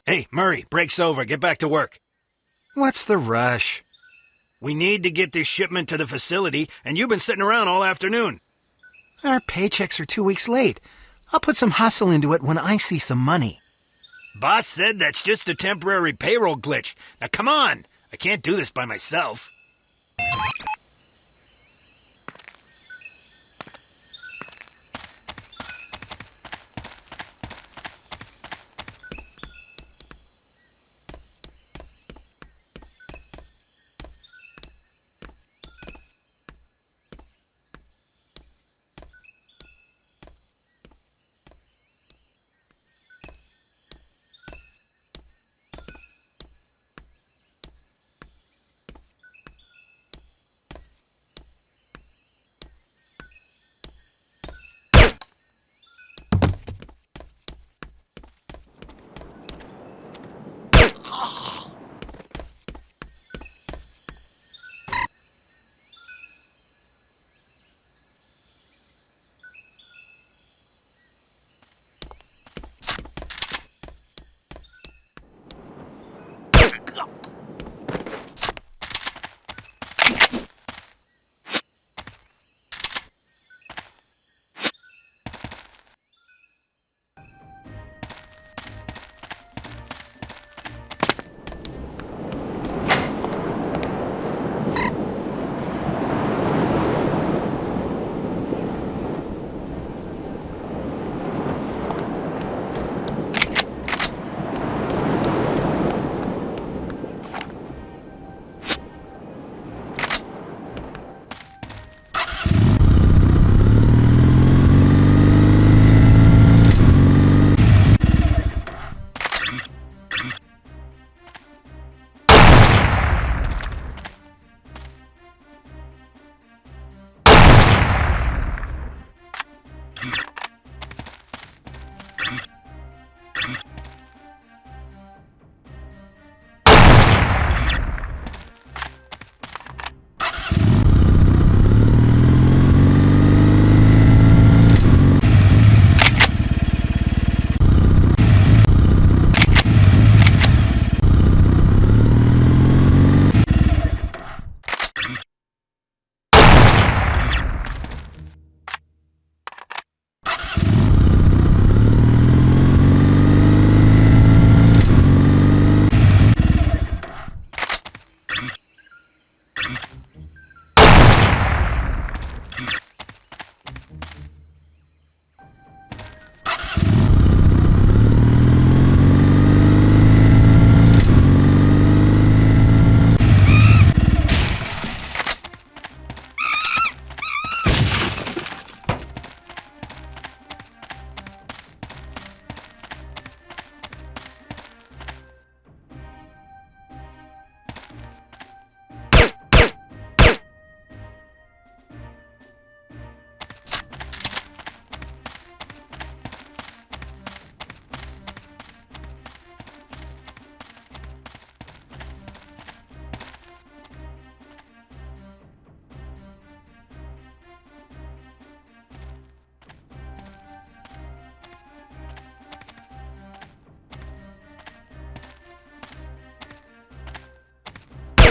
Hey, Murray, break's over. Get back to work. What's the rush? We need to get this shipment to the facility, and you've been sitting around all afternoon. Our paychecks are 2 weeks late. I'll put some hustle into it when I see some money. Boss said that's just a temporary payroll glitch. Now come on! I can't do this by myself.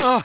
Oh.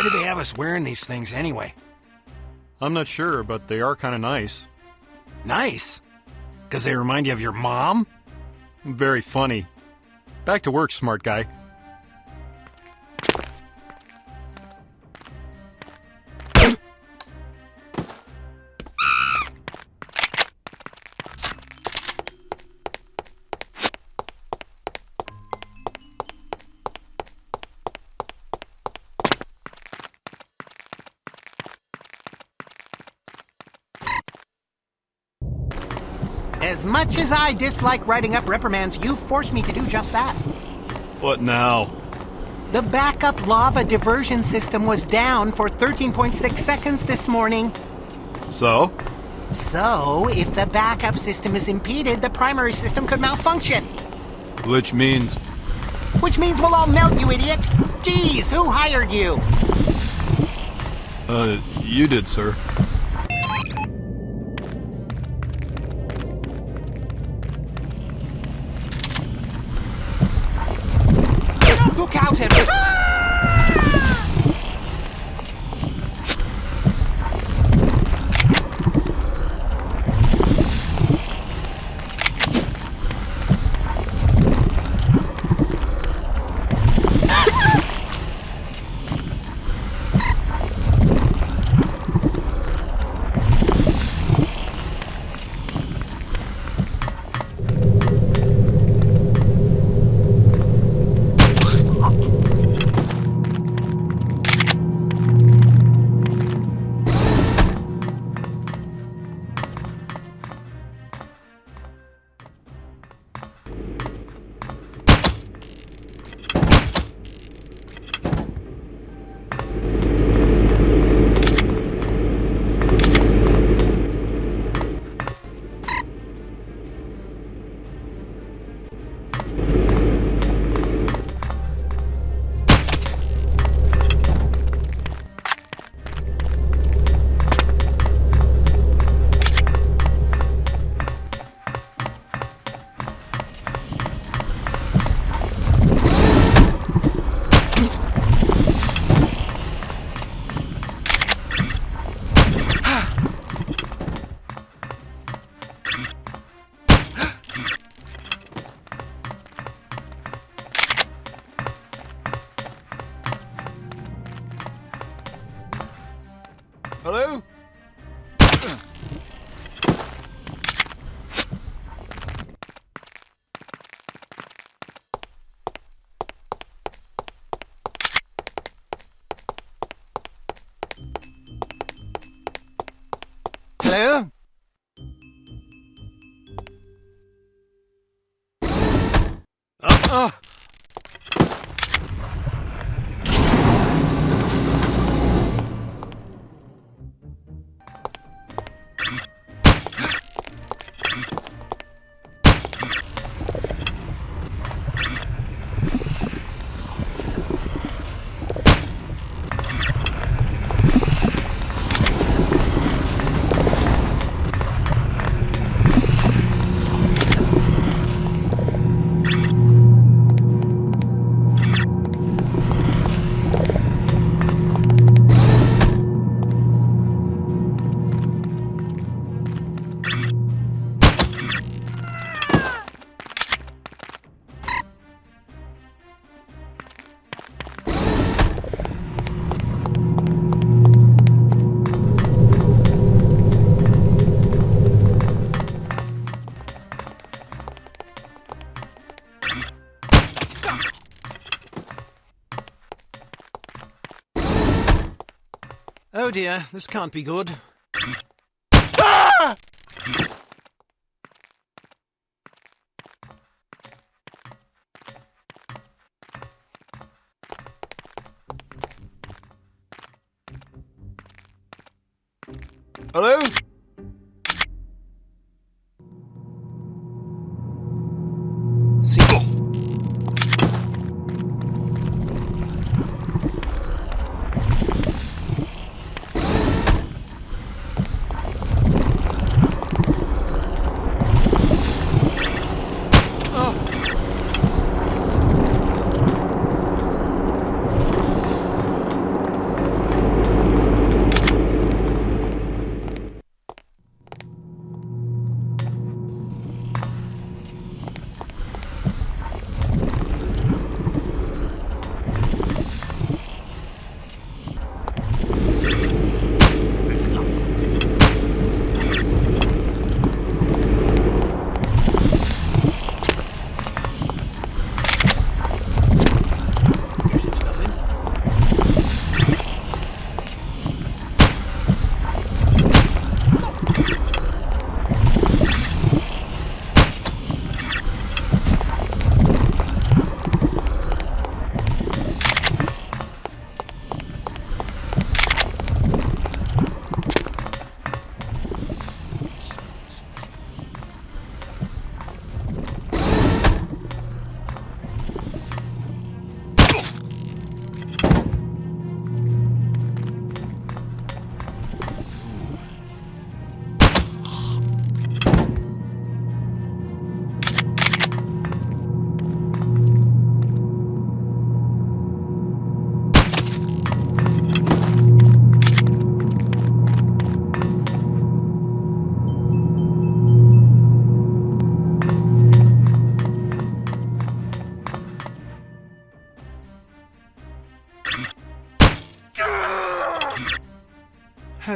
Why do they have us wearing these things anyway? I'm not sure, but they are kind of nice. Nice? Because they remind you of your mom? Very funny. Back to work, smart guy. As much as I dislike writing up reprimands, you forced me to do just that. What now? The backup lava diversion system was down for 13.6 seconds this morning. So? So, if the backup system is impeded, the primary system could malfunction. Which means? Which means we'll all melt, you idiot! Jeez, who hired you? You did, sir. Look out, everyone! Hello? Hello? Oh dear, this can't be good. Ah! Hello?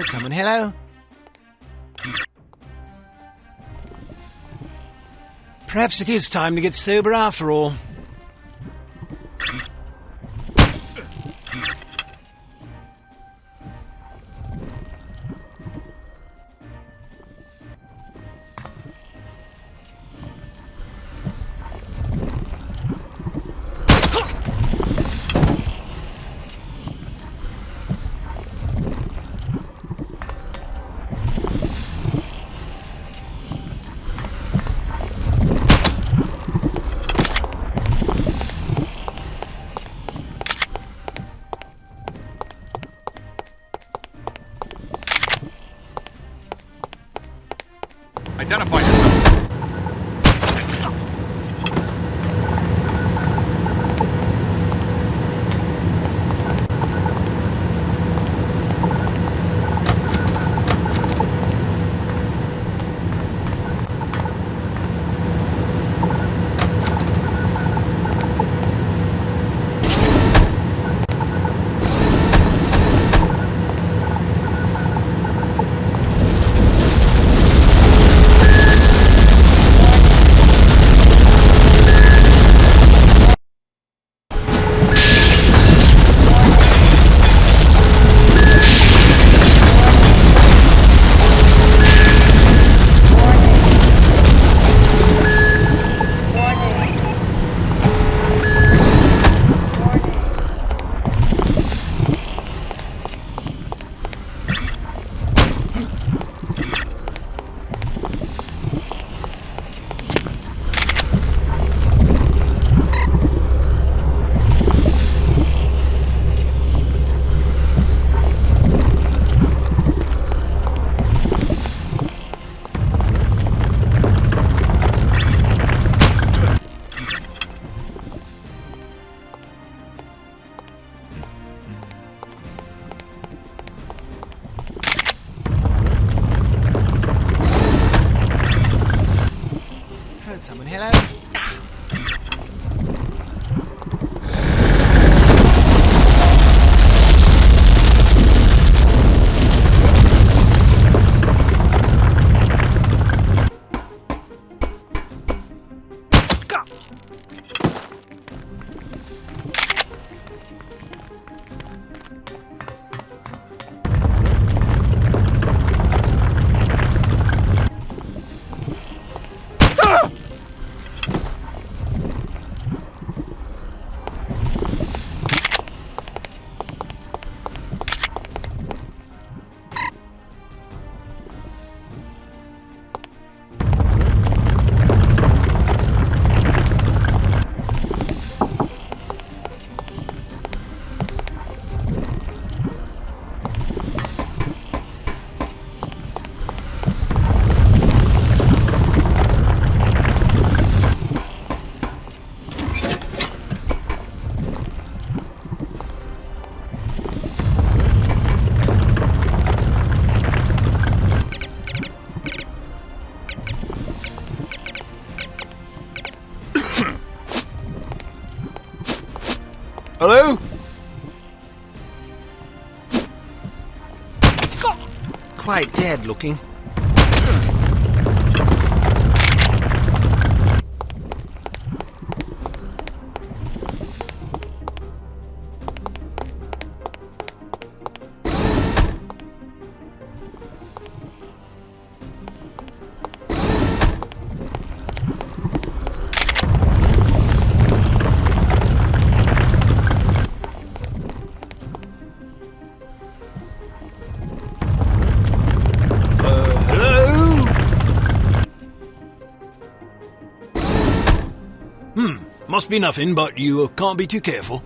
Heard someone. Hello? Perhaps it is time to get sober after all. Identify yourself. Someone, hello? Hello? Quite dead looking. Must be nothing, but you can't be too careful.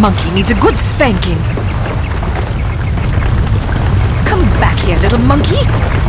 monkey needs a good spanking. Come back here, little monkey.